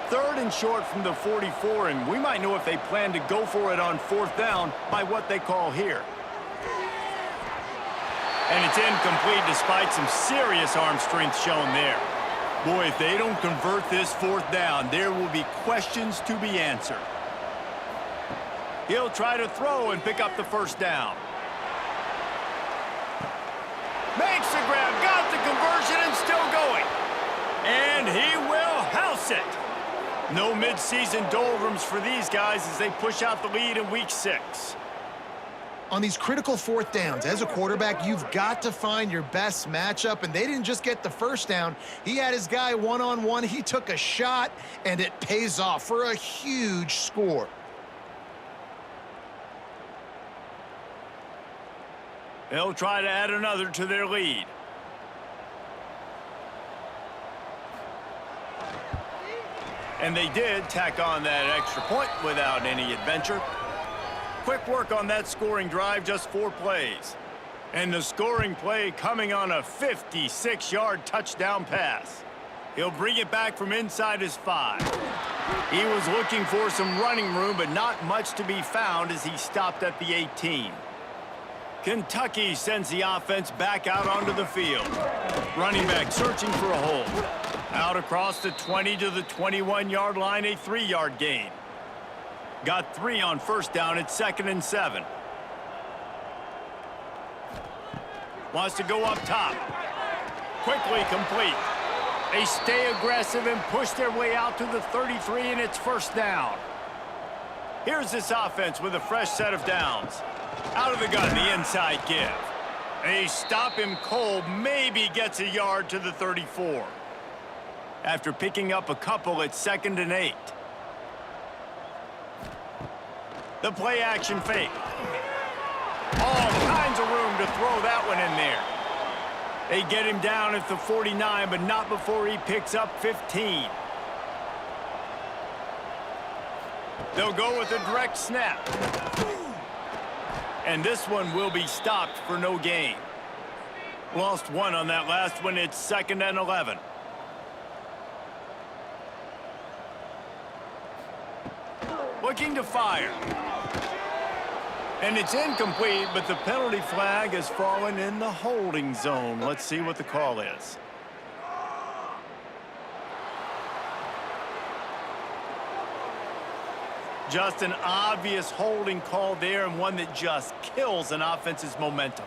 3rd and short from the 44, and we might know if they plan to go for it on 4th down by what they call here. And it's incomplete despite some serious arm strength shown there. Boy, if they don't convert this 4th down, there will be questions to be answered. He'll try to throw and pick up the first down. Makes the grab, got the conversion, and still going. And he will house it. No midseason doldrums for these guys as they push out the lead in week 6. On these critical 4th downs, as a quarterback, you've got to find your best matchup, and they didn't just get the first down. He had his guy one-on-one. He took a shot, and it pays off for a huge score. They'll try to add another to their lead. And they did tack on that extra point without any adventure. Quick work on that scoring drive, just 4 plays. And the scoring play coming on a 56-yard touchdown pass. He'll bring it back from inside his 5. He was looking for some running room, but not much to be found as he stopped at the 18. Kentucky sends the offense back out onto the field. Running back searching for a hole. Out across the 20 to the 21-yard line, a 3-yard gain. Got 3 on first down at 2nd and 7. Wants to go up top. Quickly complete. They stay aggressive and push their way out to the 33, and it's first down. Here's this offense with a fresh set of downs. Out of the gun, the inside give. They stop him cold, maybe gets a yard to the 34. After picking up a couple at 2nd and 8. The play action fake. All kinds of room to throw that one in there. They get him down at the 49, but not before he picks up 15. They'll go with a direct snap. And this one will be stopped for no gain. Lost 1 on that last one. It's 2nd and 11. Looking to fire. And it's incomplete, but the penalty flag has fallen in the holding zone. Let's see what the call is. Just an obvious holding call there, and one that just kills an offense's momentum.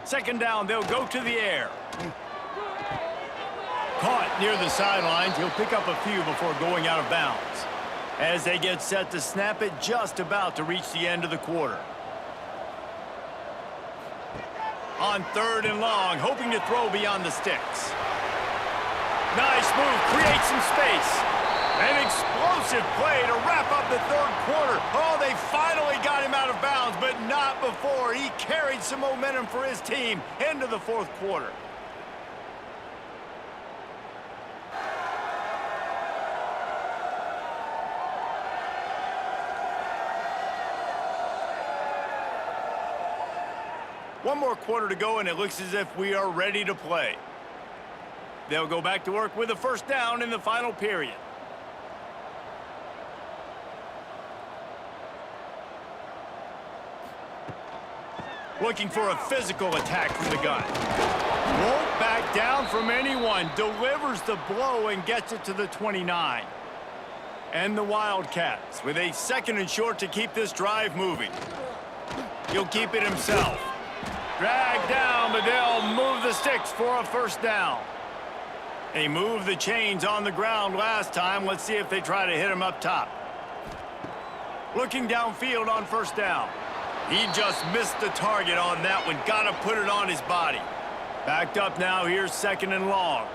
2nd down, they'll go to the air. Caught near the sidelines. He'll pick up a few before going out of bounds. As they get set to snap it, just about to reach the end of the quarter. On 3rd and long, hoping to throw beyond the sticks. Nice move, creates some space. An explosive play to wrap up the 3rd quarter. Oh, they finally got him out of bounds, but not before he carried some momentum for his team into the 4th quarter. One more quarter to go, and it looks as if we are ready to play. They'll go back to work with a first down in the final period. Looking for a physical attack from the gun. Won't back down from anyone. Delivers the blow and gets it to the 29. And the Wildcats with a 2nd and short to keep this drive moving. He'll keep it himself. Drag down, but they'll move the sticks for a first down. They moved the chains on the ground last time. Let's see if they try to hit him up top. Looking downfield on first down. He just missed the target on that one. Got to put it on his body. Backed up now. Here's 2nd and long.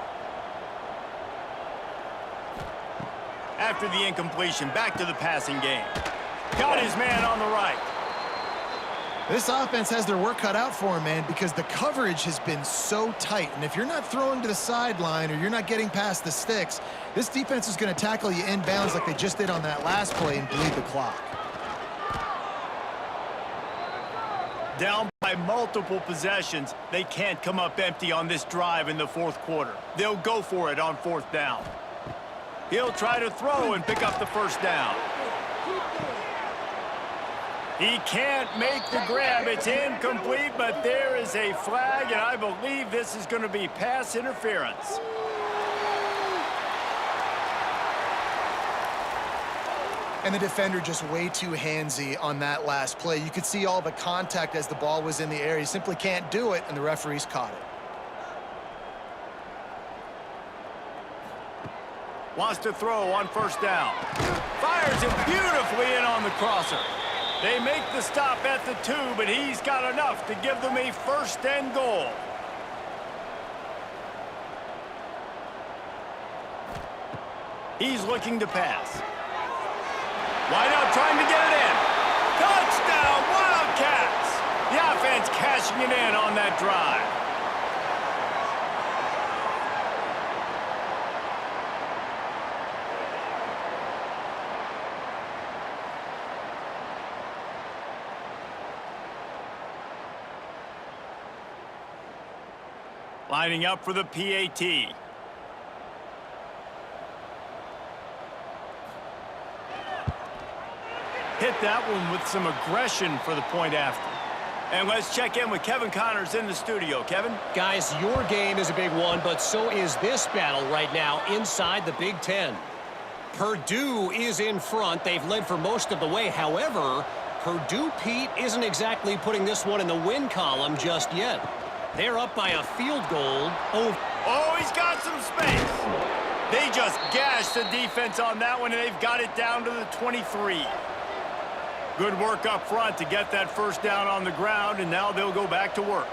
After the incompletion, back to the passing game. Got his man on the right. This offense has their work cut out for him, man, because the coverage has been so tight. And if you're not throwing to the sideline or you're not getting past the sticks, this defense is going to tackle you inbounds like they just did on that last play and bleed the clock. Down by multiple possessions, they can't come up empty on this drive in the 4th quarter. They'll go for it on 4th down. He'll try to throw and pick up the first down. He can't make the grab. It's incomplete, but there is a flag, and I believe this is going to be pass interference. And the defender just way too handsy on that last play. You could see all the contact as the ball was in the air. He simply can't do it, and the referees caught it. Wants to throw on first down. Fires it beautifully in on the crosser. They make the stop at the 2, but he's got enough to give them a 1st and goal. He's looking to pass. Wide out trying to get it in. Touchdown, Wildcats! The offense cashing it in on that drive. Lining up for the PAT. Hit that one with some aggression for the point after. And let's check in with Kevin Connors in the studio. Kevin? Guys, your game is a big one, but so is this battle right now inside the Big Ten. Purdue is in front. They've led for most of the way. However, Purdue, Pete, isn't exactly putting this one in the win column just yet. They're up by a field goal. Oh, he's got some space. They just gashed the defense on that one, and they've got it down to the 23. Good work up front to get that first down on the ground, and now they'll go back to work.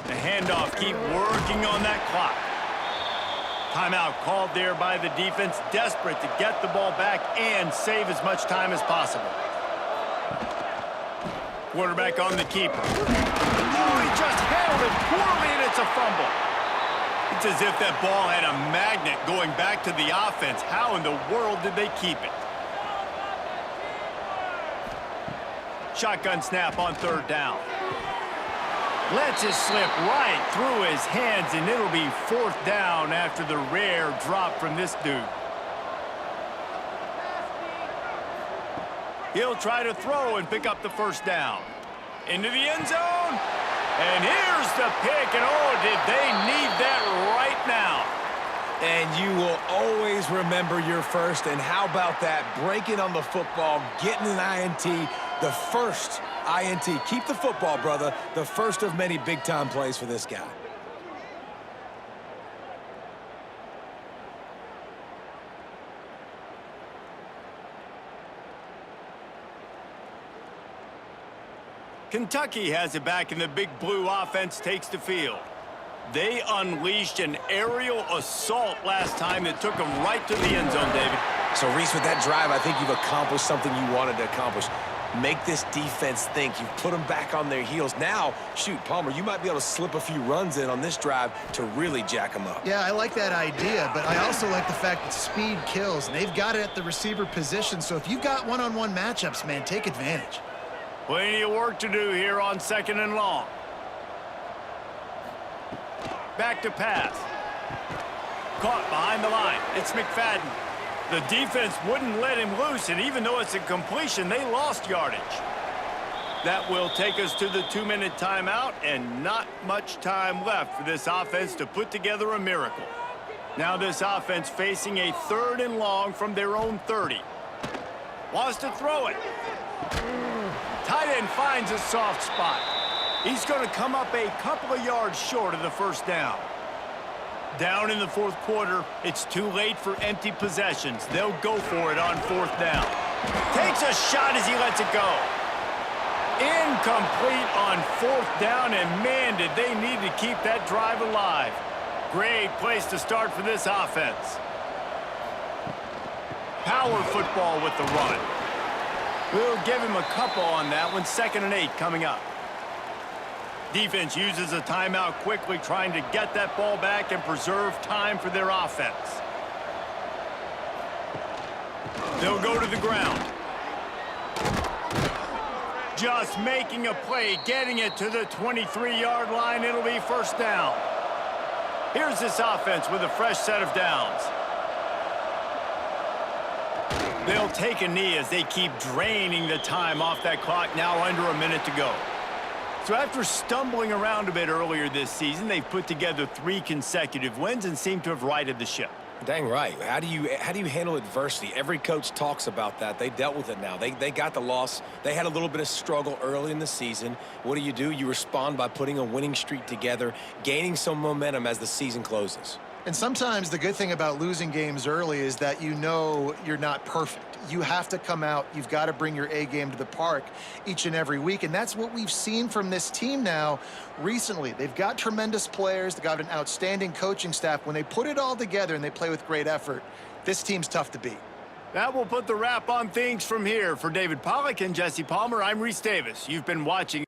The handoff, keep working on that clock. Timeout called there by the defense, desperate to get the ball back and save as much time as possible. Quarterback on the keeper. Oh, he just handled it poorly, and it's a fumble. It's as if that ball had a magnet going back to the offense. How in the world did they keep it? Shotgun snap on third down. Lets it slip right through his hands, and it'll be fourth down after the rare drop from this dude. He'll try to throw and pick up the first down. Into the end zone. And here's the pick, and oh, did they need that right now. And you will always remember your first. And how about that? Breaking on the football, getting an INT, the first INT. Keep the football, brother. The first of many big-time plays for this guy. Kentucky has it back, and the big blue offense takes the field. They unleashed an aerial assault last time that took them right to the end zone, David. So, Reese, with that drive, I think you've accomplished something you wanted to accomplish. Make this defense think. You've put them back on their heels. Now, shoot, Palmer, you might be able to slip a few runs in on this drive to really jack them up. Yeah, I like that idea, but I also like the fact that speed kills, and they've got it at the receiver position. So if you've got one-on-one matchups, man, take advantage. Plenty of work to do here on second and long. Back to pass. Caught behind the line. It's McFadden. The defense wouldn't let him loose, and even though it's a completion, they lost yardage. That will take us to the 2-minute timeout, and not much time left for this offense to put together a miracle. Now this offense facing a third and long from their own 30. Wants to throw it. Tight end finds a soft spot. He's going to come up a couple of yards short of the first down. Down in the fourth quarter, it's too late for empty possessions. They'll go for it on fourth down. Takes a shot as he lets it go. Incomplete on fourth down, and man, did they need to keep that drive alive. Great place to start for this offense. Power football with the run. We'll give him a couple on that one. 2nd and 8 coming up. Defense uses a timeout quickly, trying to get that ball back and preserve time for their offense. They'll go to the ground. Just making a play, getting it to the 23-yard line. It'll be first down. Here's this offense with a fresh set of downs. They'll take a knee as they keep draining the time off that clock, now under a minute to go. So after stumbling around a bit earlier this season, they've put together 3 consecutive wins and seem to have righted the ship. Dang right. How do you handle adversity? Every coach talks about that. They dealt with it now. They got the loss. They had a little bit of struggle early in the season. What do? You respond by putting a winning streak together, gaining some momentum as the season closes. And sometimes the good thing about losing games early is that you know you're not perfect. You have to come out. You've got to bring your A game to the park each and every week. And that's what we've seen from this team now recently. They've got tremendous players. They've got an outstanding coaching staff. When they put it all together and they play with great effort, this team's tough to beat. That will put the wrap on things from here. For David Pollack and Jesse Palmer, I'm Reese Davis. You've been watching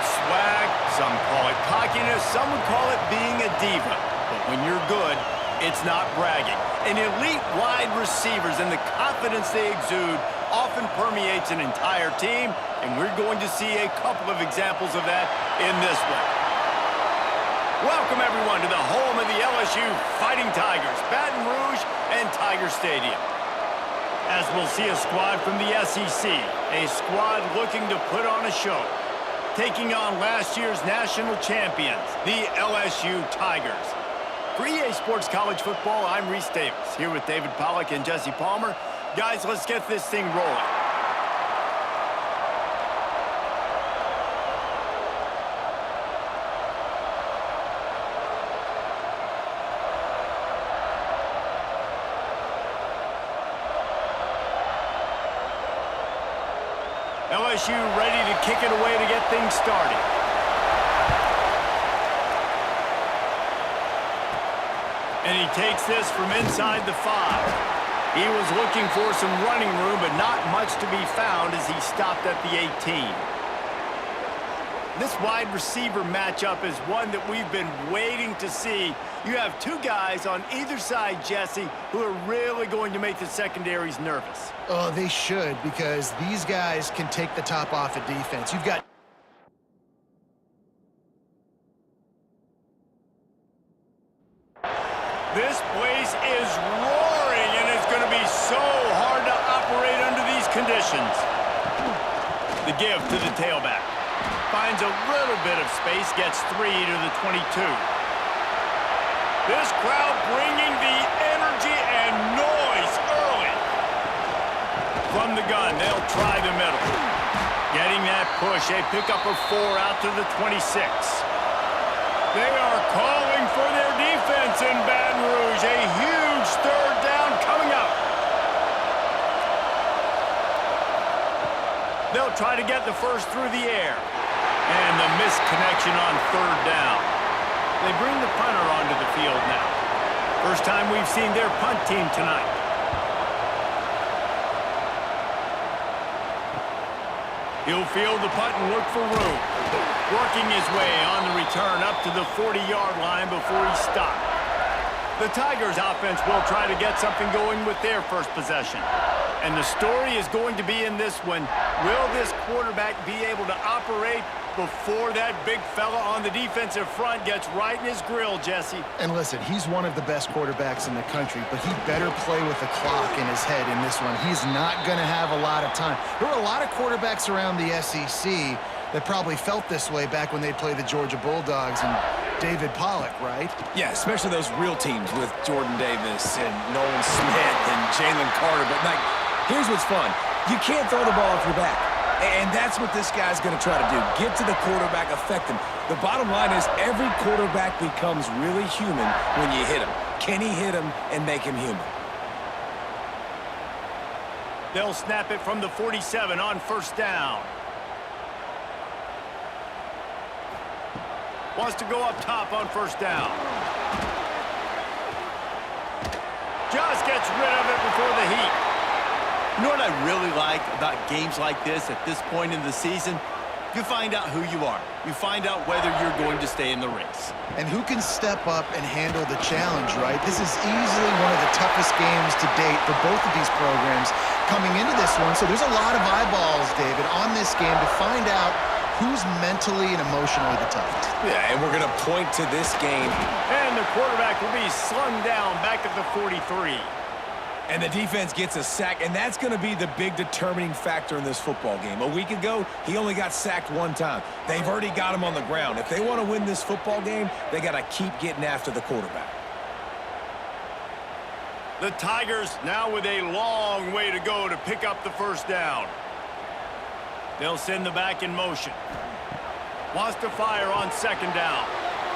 swag, some call it cockiness, some would call it being a diva. But when you're good, it's not bragging. And elite wide receivers and the confidence they exude often permeates an entire team, and we're going to see a couple of examples of that in this one. Welcome, everyone, to the home of the LSU Fighting Tigers, Baton Rouge and Tiger Stadium. As we'll see a squad from the SEC, a squad looking to put on a show, taking on last year's national champions, the LSU Tigers. For EA Sports College Football, I'm Reese Davis, here with David Pollack and Jesse Palmer. Guys, let's get this thing rolling. LSU ready to kick it away to get things started. And he takes this from inside the 5. He was looking for some running room, but not much to be found as he stopped at the 18. This wide receiver matchup is one that we've been waiting to see. You have two guys on either side, Jesse, who are really going to make the secondaries nervous. Oh, they should, because these guys can take the top off a defense. You've got this place is roaring, and it's going to be so hard to operate under these conditions. The give to the tailback. Finds a little bit of space, gets 3 to the 22. This crowd bringing the energy and noise early. From the gun, they'll try the middle. Getting that push, a pickup of 4 out to the 26. They are calling for their defense in Baton Rouge. A huge third down coming up. They'll try to get the first through the air. And the missed connection on third down. They bring the punter onto the field now. First time we've seen their punt team tonight. He'll field the punt and look for room. Working his way on the return up to the 40-yard line before he stopped. The Tigers offense will try to get something going with their first possession. And the story is going to be in this one. Will this quarterback be able to operate before that big fella on the defensive front gets right in his grill, Jesse? And listen, he's one of the best quarterbacks in the country, but he better play with the clock in his head in this one. He's not going to have a lot of time. There were a lot of quarterbacks around the SEC that probably felt this way back when they played the Georgia Bulldogs and David Pollack, right? Yeah, especially those real teams with Jordan Davis and Nolan Smith and Jalen Carter. But, like, here's what's fun. You can't throw the ball off your back. And that's what this guy's going to try to do. Get to the quarterback, affect him. The bottom line is every quarterback becomes really human when you hit him. Can he hit him and make him human? They'll snap it from the 47 on first down. Wants to go up top on first down. Just gets rid of it before the heat. You know what I really like about games like this at this point in the season? You find out who you are. You find out whether you're going to stay in the race. And who can step up and handle the challenge, right? This is easily one of the toughest games to date for both of these programs coming into this one. So there's a lot of eyeballs, David, on this game to find out who's mentally and emotionally the toughest. Yeah, and we're going to point to this game. And the quarterback will be slung down back at the 43. And the defense gets a sack, and that's going to be the big determining factor in this football game. A week ago, he only got sacked 1 time. They've already got him on the ground. If they want to win this football game, they got to keep getting after the quarterback. The Tigers now with a long way to go to pick up the first down. They'll send the back in motion. Wants to fire on second down.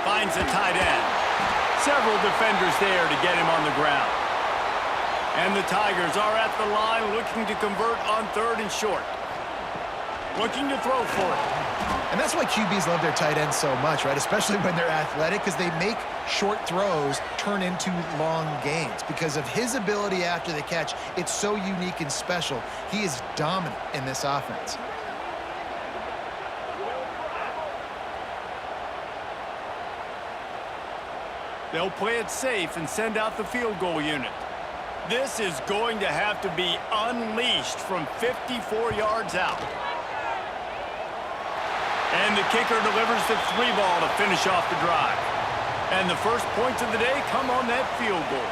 Finds a tight end. Several defenders there to get him on the ground. And the Tigers are at the line looking to convert on third and short. Looking to throw for it. And that's why QBs love their tight ends so much, right? Especially when they're athletic, because they make short throws turn into long gains. Because of his ability after the catch, it's so unique and special. He is dominant in this offense. They'll play it safe and send out the field goal unit. This is going to have to be unleashed from 54 yards out. And the kicker delivers the 3-ball to finish off the drive. And the first points of the day come on that field goal.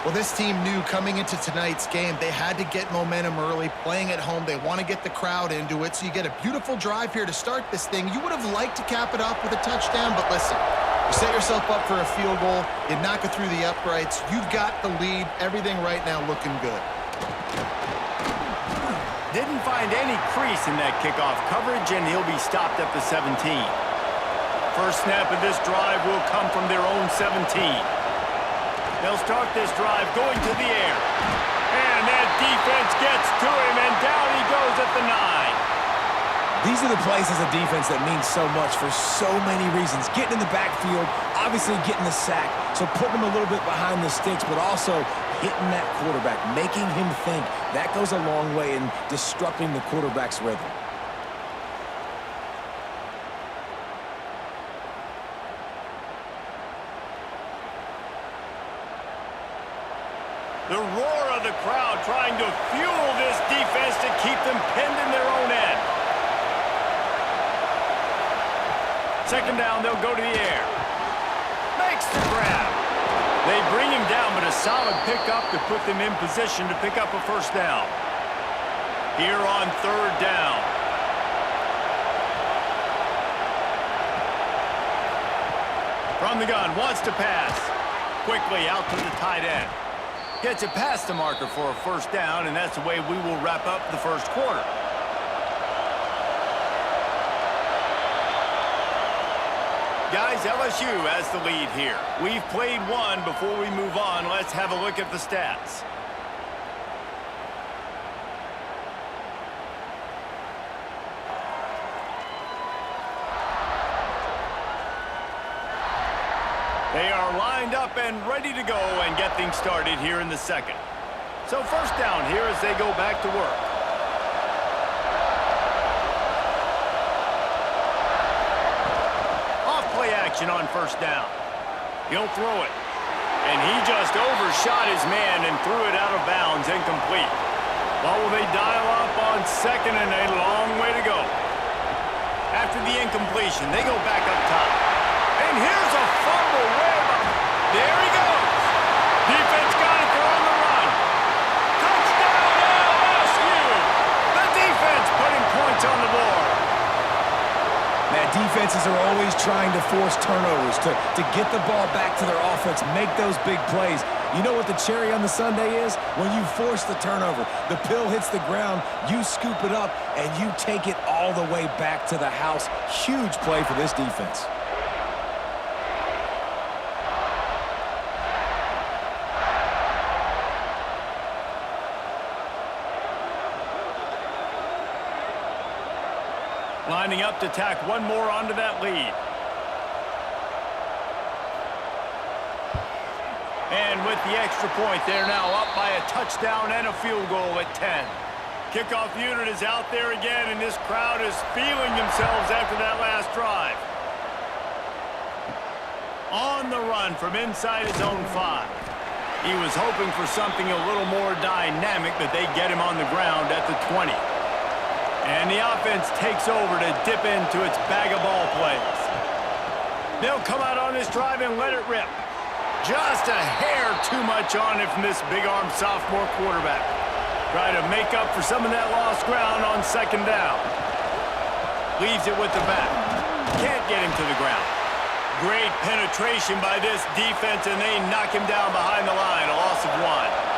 Well, this team knew coming into tonight's game they had to get momentum early, playing at home. They want to get the crowd into it, so you get a beautiful drive here to start this thing. You would have liked to cap it off with a touchdown, but listen, you set yourself up for a field goal, you knock it through the uprights, you've got the lead, everything right now looking good. Didn't find any crease in that kickoff coverage, and he'll be stopped at the 17. First snap of this drive will come from their own 17. They'll start this drive going to the air. And that defense gets to him, and down he goes at the 9. These are the plays as a defense that mean so much for so many reasons. Getting in the backfield, obviously getting the sack, so putting him a little bit behind the sticks, but also hitting that quarterback, making him think. That goes a long way in disrupting the quarterback's rhythm. The roar of the crowd trying to fuel this defense to keep them pinned in their own end. Second down, they'll go to the air. Makes the grab. They bring him down, but a solid pickup to put them in position to pick up a first down. Here on third down. From the gun, wants to pass. Quickly out to the tight end. Gets it past the marker for a first down, and that's the way we will wrap up the first quarter. Guys, LSU has the lead here. We've played one. Before we move on, let's have a look at the stats. They are lined up and ready to go and get things started here in the second. So first down here as they go back to work. Off play action on first down. He'll throw it. And he just overshot his man and threw it out of bounds, incomplete. Well, will they dial up on second, and a long way to go. After the incompletion, they go back up top. And here's a fumble way up. There he goes. Defense got it. They're on the run. Touchdown LSU. The defense putting points on the board. Man, defenses are always trying to force turnovers to get the ball back to their offense, make those big plays. You know what the cherry on the sundae is? When you force the turnover, the pill hits the ground, you scoop it up, and you take it all the way back to the house. Huge play for this defense. Lining up to tack one more onto that lead. And with the extra point, they're now up by a touchdown and a field goal at 10. Kickoff unit is out there again, and this crowd is feeling themselves after that last drive. On the run from inside his own 5. He was hoping for something a little more dynamic, but they get him on the ground at the 20. And the offense takes over to dip into its bag of ball plays. They'll come out on this drive and let it rip. Just a hair too much on it from this big-armed sophomore quarterback. Try to make up for some of that lost ground on second down. Leaves it with the back. Can't get him to the ground. Great penetration by this defense, and they knock him down behind the line. A loss of 1.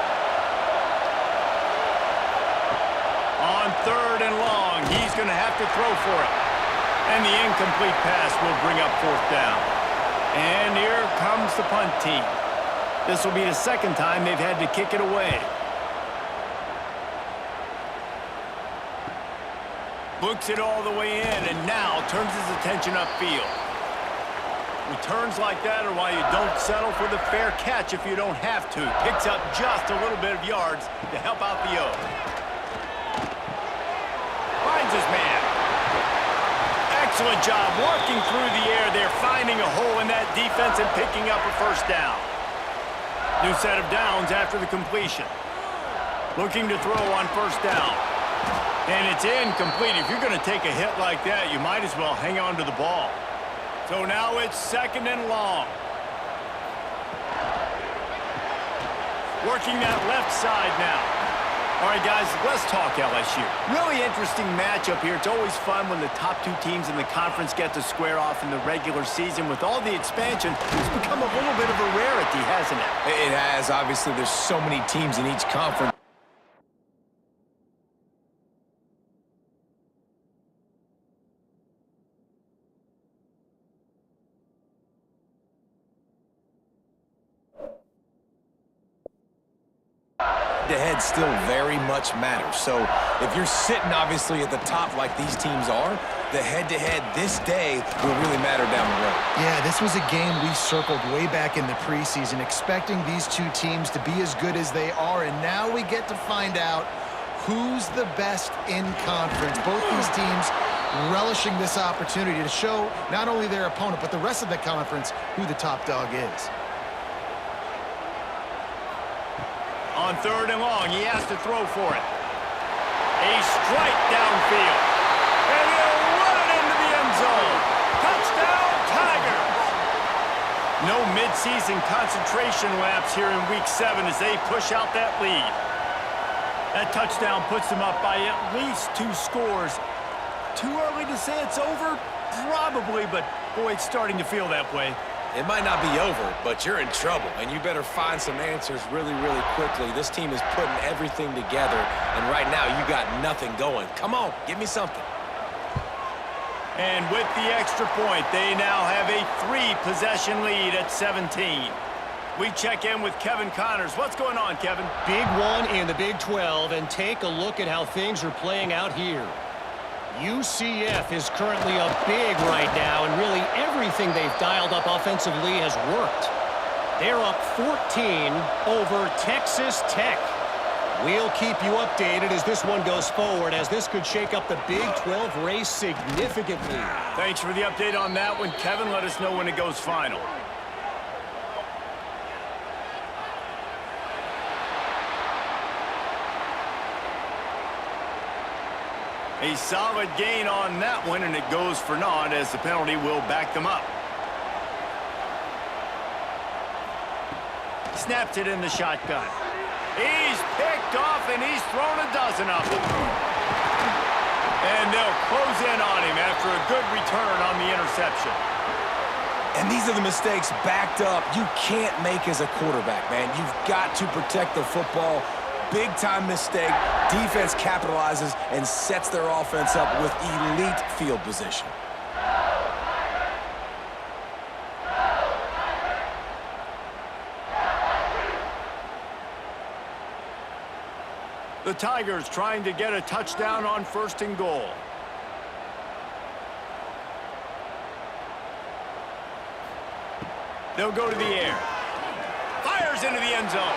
On third and long, he's going to have to throw for it. And the incomplete pass will bring up fourth down. And here comes the punt team. This will be the second time they've had to kick it away. Looks it all the way in, and now turns his attention upfield. Returns like that are why you don't settle for the fair catch if you don't have to. Picks up just a little bit of yards to help out the O. Finds his man. Excellent job working through the air there, finding finding a hole in that defense and picking up a first down. New set of downs after the completion. Looking to throw on first down. And it's incomplete. If you're going to take a hit like that, you might as well hang on to the ball. So now it's 2nd and long. Working that left side now. All right, guys, let's talk LSU. Really interesting matchup here. It's always fun when the top two teams in the conference get to square off in the regular season. With all the expansion, it's become a little bit of a rarity, hasn't it? It has. Obviously, there's so many teams in each conference. Head still very much matters. So if you're sitting obviously at the top like these teams are, the head-to-head this day will really matter down the road. Yeah, this was a game we circled way back in the preseason, expecting these two teams to be as good as they are, and now we get to find out who's the best in conference. Both these teams relishing this opportunity to show not only their opponent, but the rest of the conference who the top dog is. On 3rd and long, he has to throw for it. A strike downfield. And he'll run it into the end zone. Touchdown, Tigers! No midseason concentration laps here in Week 7 as they push out that lead. That touchdown puts them up by at least 2 scores. Too early to say it's over? Probably, but boy, it's starting to feel that way. It might not be over, but you're in trouble, and you better find some answers really, really quickly. This team is putting everything together, and right now you got nothing going. Come on, give me something. And with the extra point, they now have a 3-possession lead at 17. We check in with Kevin Connors. What's going on, Kevin? Big one in the Big 12, and take a look at how things are playing out here. UCF is currently up big right now, and really everything they've dialed up offensively has worked. They're up 14 over Texas Tech. We'll keep you updated as this one goes forward, as this could shake up the Big 12 race significantly. Thanks for the update on that one, Kevin. Let us know when it goes final. A solid gain on that one, and it goes for naught as the penalty will back them up. Snaps it in the shotgun. He's picked off, and he's thrown a dozen of them. And they'll close in on him after a good return on the interception. And these are the mistakes backed up you can't make as a quarterback, man. You've got to protect the football. Big-time mistake. Defense capitalizes and sets their offense up with elite field position. The Tigers trying to get a touchdown on 1st and goal. They'll go to the air. Fires into the end zone.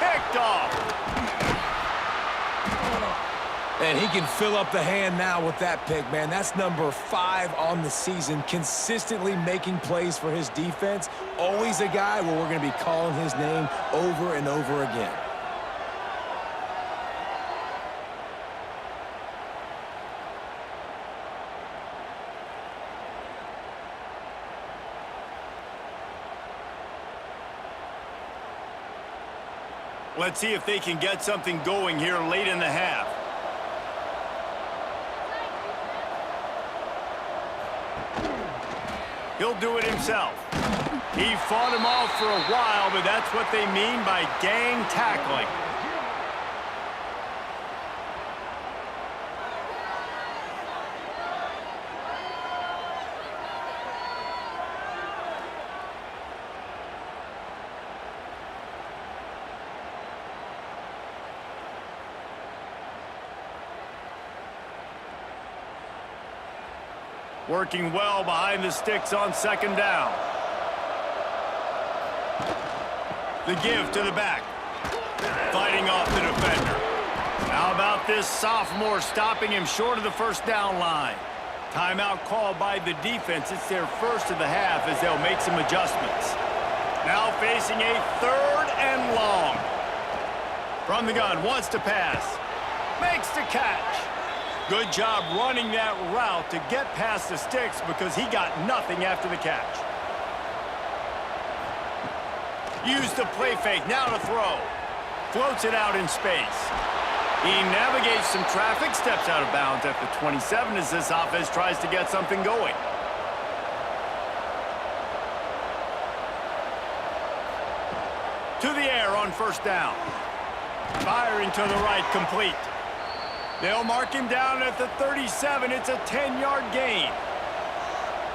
Picked off. And he can fill up the hand now with that pick, man. That's number 5 on the season, consistently making plays for his defense. Always a guy where we're going to be calling his name over and over again. Let's see if they can get something going here late in the half. He'll do it himself. He fought him off for a while, but that's what they mean by gang tackling. Working well behind the sticks on 2nd down. The give to the back. Fighting off the defender. How about this sophomore stopping him short of the 1st down line? Timeout called by the defense. It's their first of the half as they'll make some adjustments. Now facing a 3rd and long. From the gun, wants to pass. Makes the catch. Good job running that route to get past the sticks because he got nothing after the catch. Use the play fake, now to throw. Floats it out in space. He navigates some traffic, steps out of bounds at the 27 as this offense tries to get something going. To the air on 1st down. Firing to the right, complete. They'll mark him down at the 37. It's a 10-yard gain.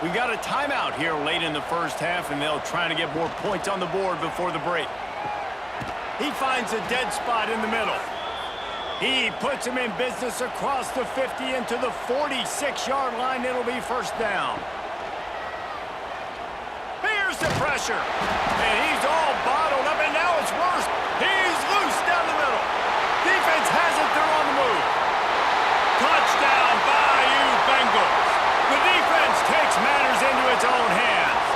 We've got a timeout here late in the first half, and they'll try to get more points on the board before the break. He finds a dead spot in the middle. He puts him in business across the 50 into the 46-yard line. It'll be 1st down. Here's the pressure. And he's all bottled up, and now it's worse. He's loose down the middle. Defense has it. They're on the move. Touchdown, Bayou Bengals. The defense takes matters into its own hands.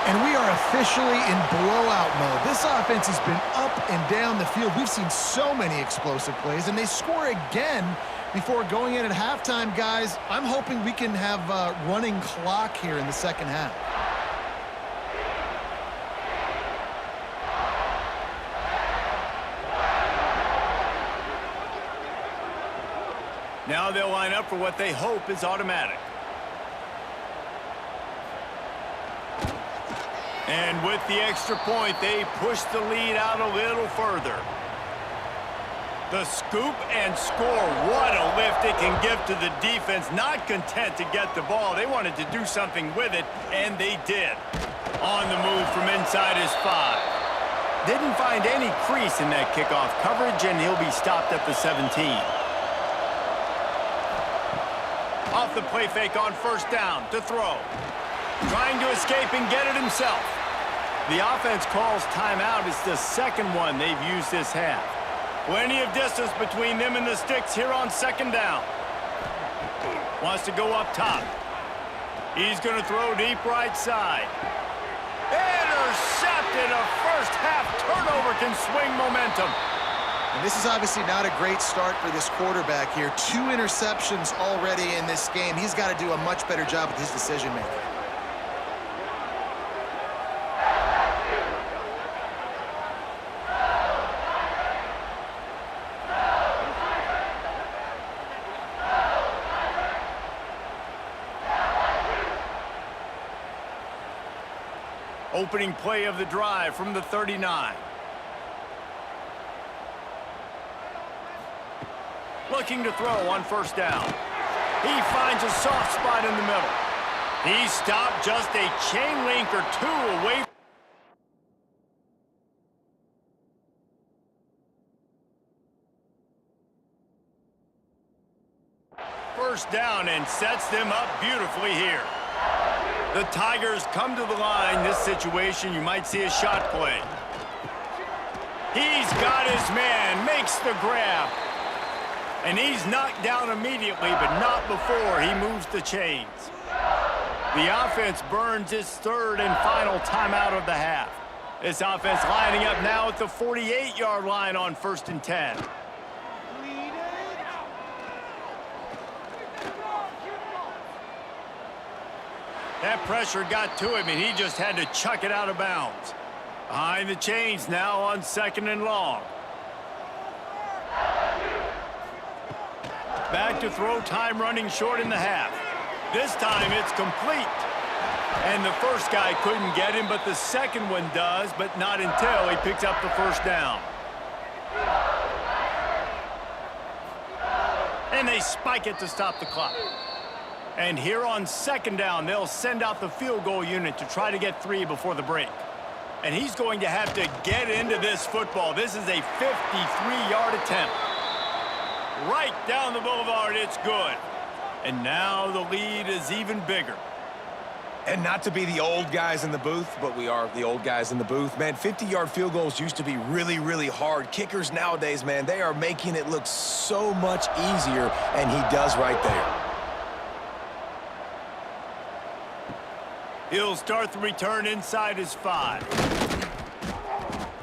And we are officially in blowout mode. This offense has been up and down the field. We've seen so many explosive plays, and they score again before going in at halftime, guys. I'm hoping we can have a running clock here in the second half. Now they'll line up for what they hope is automatic. And with the extra point, they push the lead out a little further. The scoop and score. What a lift it can give to the defense. Not content to get the ball. They wanted to do something with it, and they did. On the move from inside his 5. Didn't find any crease in that kickoff coverage, and he'll be stopped at the 17. Off the play fake on 1st down to throw. Trying to escape and get it himself. The offense calls timeout. It's the 2nd one they've used this half. Plenty of distance between them and the sticks here on 2nd down. Wants to go up top. He's going to throw deep right side. Intercepted. A first half turnover can swing momentum. And this is obviously not a great start for this quarterback here. 2 interceptions already in this game. He's got to do a much better job with his decision-making. Opening play of the drive from the 39. Looking to throw on 1st down. He finds a soft spot in the middle. He stopped just a chain link or 2 away. First down and sets them up beautifully here. The Tigers come to the line. This situation, you might see a shot play. He's got his man, makes the grab. And he's knocked down immediately, but not before he moves the chains. The offense burns its 3rd and final timeout of the half. This offense lining up now at the 48-yard line on 1st and 10. That pressure got to him, and he just had to chuck it out of bounds. Behind the chains now on 2nd and long. Back to throw, time running short in the half. This time it's complete. And the first guy couldn't get him, but the second one does, but not until he picks up the 1st down. And they spike it to stop the clock. And here on 2nd down, they'll send out the field goal unit to try to get 3 before the break. And he's going to have to get into this football. This is a 53-yard attempt. Right down the boulevard, it's good. And now the lead is even bigger. And not to be the old guys in the booth, but we are the old guys in the booth. Man, 50-yard field goals used to be really, really hard. Kickers nowadays, man, they are making it look so much easier, and he does right there. He'll start the return inside his 5.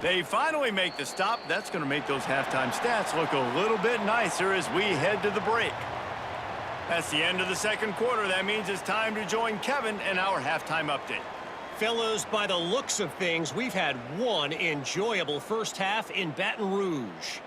They finally make the stop. That's going to make those halftime stats look a little bit nicer as we head to the break. That's the end of the second quarter. That means it's time to join Kevin in our halftime update. Fellas, by the looks of things, we've had one enjoyable first half in Baton Rouge.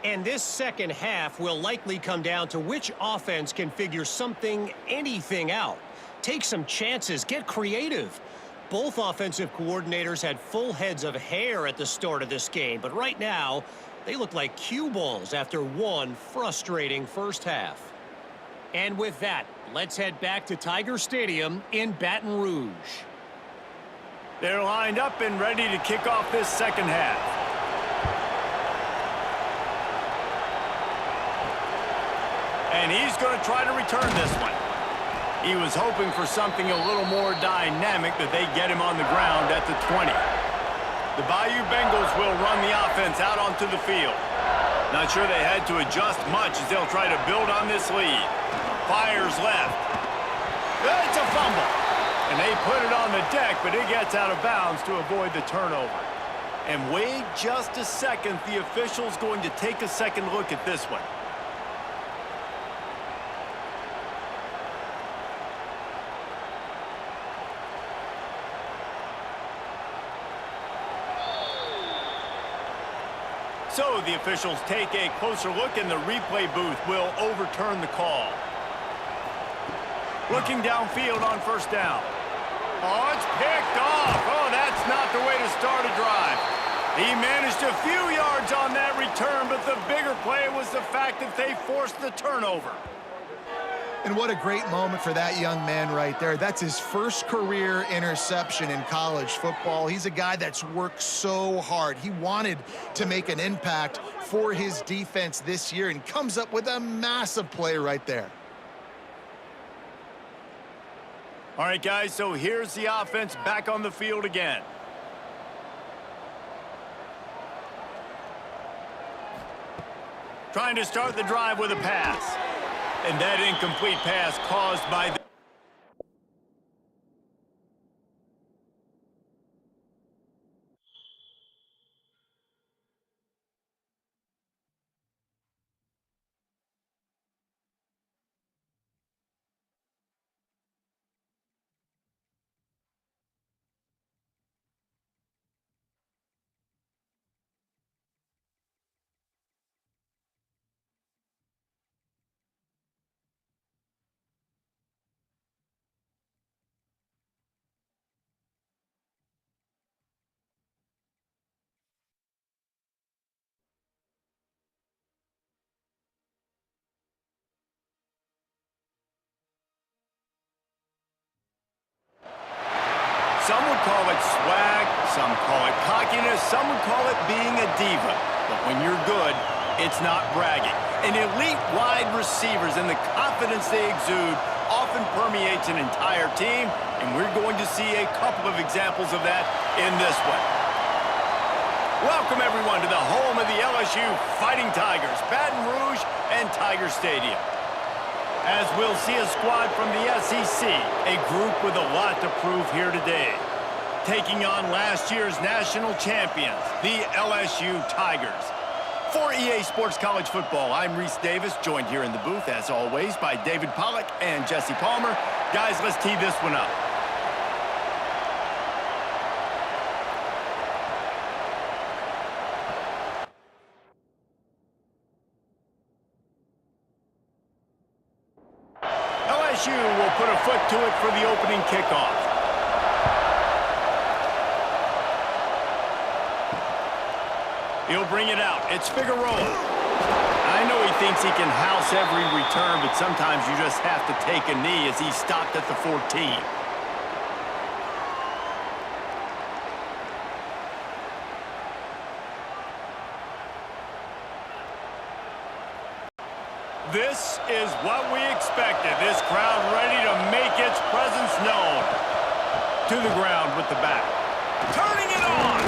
And this second half will likely come down to which offense can figure something, anything out. Take some chances, get creative. Both offensive coordinators had full heads of hair at the start of this game, but right now, they look like cue balls after one frustrating first half. And with that, let's head back to Tiger Stadium in Baton Rouge. They're lined up and ready to kick off this second half. And he's going to try to return this one. He was hoping for something a little more dynamic, but they get him on the ground at the 20. The Bayou Bengals will run the offense out onto the field. Not sure they had to adjust much as they'll try to build on this lead. Fires left. It's a fumble. And they put it on the deck, but it gets out of bounds to avoid the turnover. And wait just a second. The official's going to take a second look at this one. So the officials take a closer look, and the replay booth will overturn the call. Looking downfield on first down. Oh, it's picked off. Oh, that's not the way to start a drive. He managed a few yards on that return, but the bigger play was the fact that they forced the turnover. And what a great moment for that young man right there. That's his first career interception in college football. He's a guy that's worked so hard. He wanted to make an impact for his defense this year and comes up with a massive play right there. All right, guys, so here's the offense back on the field again. Trying to start the drive with a pass. And that incomplete pass caused by the... Some would call it swag, some call it cockiness, some would call it being a diva. But when you're good, it's not bragging. And elite wide receivers and the confidence they exude often permeates an entire team, and we're going to see a couple of examples of that in this one. Welcome, everyone, to the home of the LSU Fighting Tigers, Baton Rouge and Tiger Stadium. As we'll see a squad from the SEC, a group with a lot to prove here today. Taking on last year's national champions, the LSU Tigers. For EA Sports College Football, I'm Reese Davis, joined here in the booth, as always, by David Pollack and Jesse Palmer. Guys, let's tee this one up. LSU will put a foot to it for the opening kickoff. He'll bring it out. It's Figueroa. I know he thinks he can house every return, but sometimes you just have to take a knee as he stopped at the 14. This is what we expected. This crowd ready to make its presence known. To the ground with the back. Turning it on!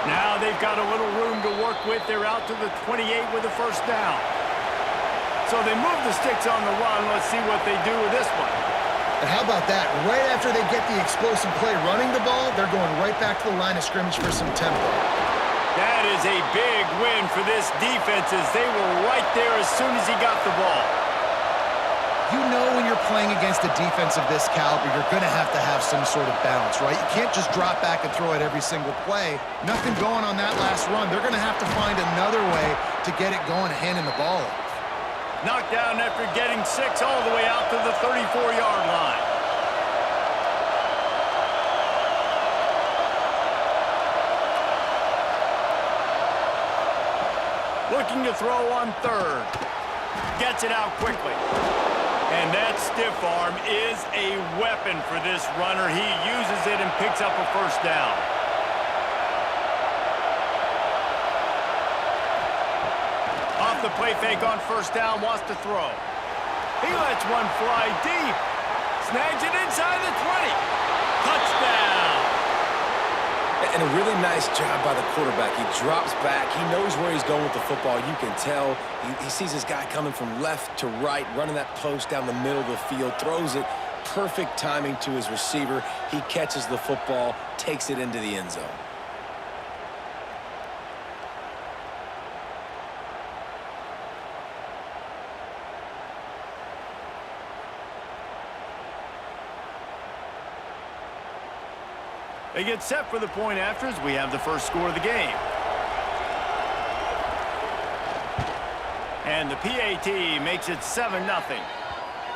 Now they've got a little room to work with. They're out to the 28 with a first down. So they move the sticks on the run. Let's see what they do with this one. And how about that? Right after they get the explosive play running the ball, they're going right back to the line of scrimmage for some tempo. That is a big win for this defense as they were right there as soon as he got the ball. You know when you're playing against a defense of this caliber, you're going to have some sort of balance, right? You can't just drop back and throw it every single play. Nothing going on that last run. They're going to have to find another way to get it going, handing the ball off. Knocked down after getting 6 all the way out to the 34-yard line. Looking to throw on 3rd. Gets it out quickly. And that stiff arm is a weapon for this runner. He uses it and picks up a first down. Off the play fake on first down, wants to throw. He lets one fly deep. Snags it inside the 20. Touchdown. And a really nice job by the quarterback. He drops back. He knows where he's going with the football. You can tell. He sees his guy coming from left to right, running that post down the middle of the field, throws it. Perfect timing to his receiver. He catches the football, takes it into the end zone. They get set for the point after as we have the first score of the game. And the PAT makes it 7-0.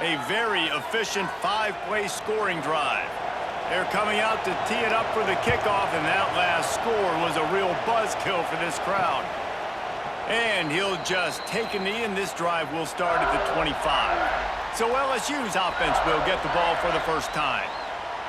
A very efficient 5-play scoring drive. They're coming out to tee it up for the kickoff, and that last score was a real buzzkill for this crowd. And he'll just take a knee, and this drive will start at the 25. So LSU's offense will get the ball for the first time.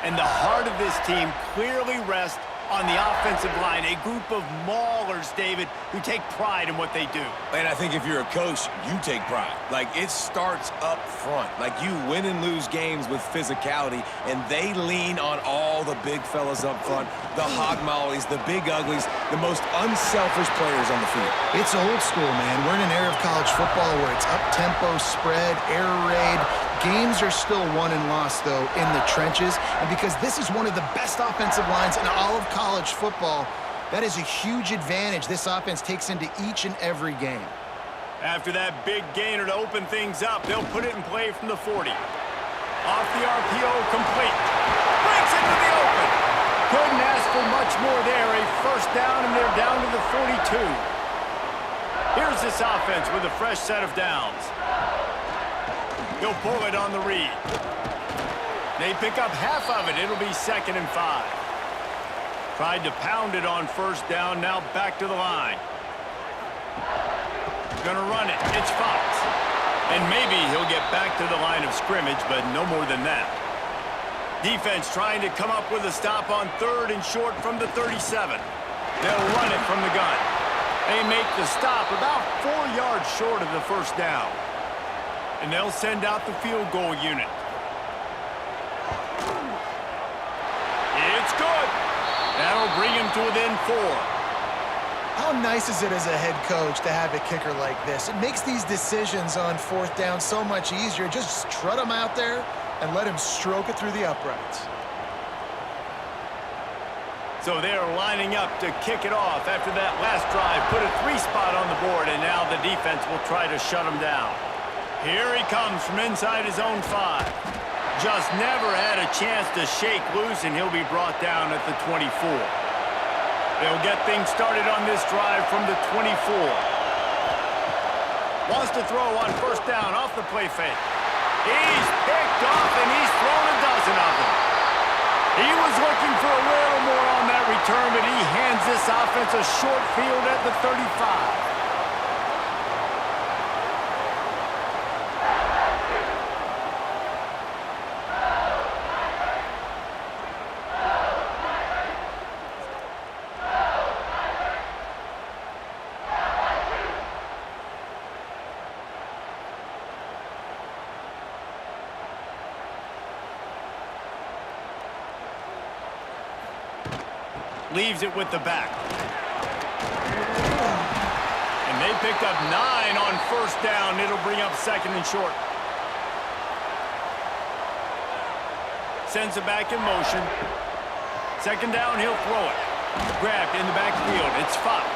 And the heart of this team clearly rests on the offensive line, a group of maulers, David, who take pride in what they do. And I think if you're a coach, you take pride. Like, it starts up front. Like, you win and lose games with physicality, and they lean on all the big fellas up front, the hog mollies, the big uglies, the most unselfish players on the field. It's old school, man. We're in an era of college football where it's up-tempo, spread, air raid. Games are still won and lost, though, in the trenches. And because this is one of the best offensive lines in all of college football, that is a huge advantage this offense takes into each and every game. After that big gainer to open things up, they'll put it in play from the 40. Off the RPO, complete. Breaks into the open. Couldn't ask for much more there. A first down, and they're down to the 42. Here's this offense with a fresh set of downs. He'll pull it on the read. They pick up half of it. It'll be 2nd and 5. Tried to pound it on first down. Now back to the line. Gonna run it. It's Fox. And maybe he'll get back to the line of scrimmage, but no more than that. Defense trying to come up with a stop on 3rd and short from the 37. They'll run it from the gun. They make the stop about 4 yards short of the first down. And they'll send out the field goal unit. It's good. That'll bring him to within 4. How nice is it as a head coach to have a kicker like this? It makes these decisions on 4th down so much easier. Just strut him out there and let him stroke it through the uprights. So they're lining up to kick it off after that last drive. Put a 3 spot on the board, and now the defense will try to shut him down. Here he comes from inside his own 5. Just never had a chance to shake loose, and he'll be brought down at the 24. They'll get things started on this drive from the 24. Wants to throw on first down off the play fake. He's picked off, and he's thrown a dozen of them. He was looking for a little more on that return, but he hands this offense a short field at the 35. Leaves it with the back. And they picked up 9 on first down. It'll bring up 2nd and short. Sends it back in motion. Second down, he'll throw it. Grabbed in the backfield. It's Fox.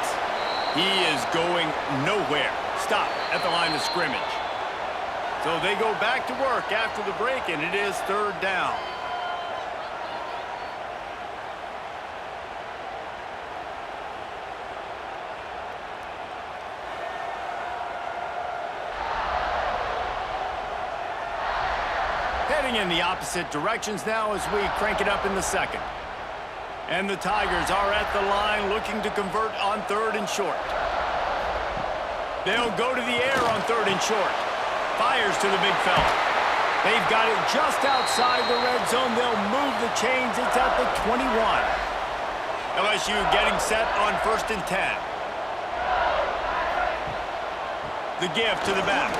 He is going nowhere. Stop at the line of scrimmage. So they go back to work after the break, and it is third down. Heading in the opposite directions now as we crank it up in the second. And the Tigers are at the line looking to convert on third and short. They'll go to the air on third and short. Fires to the big fella. They've got it just outside the red zone. They'll move the chains. It's at the 21. LSU getting set on 1st and 10. The give to the back.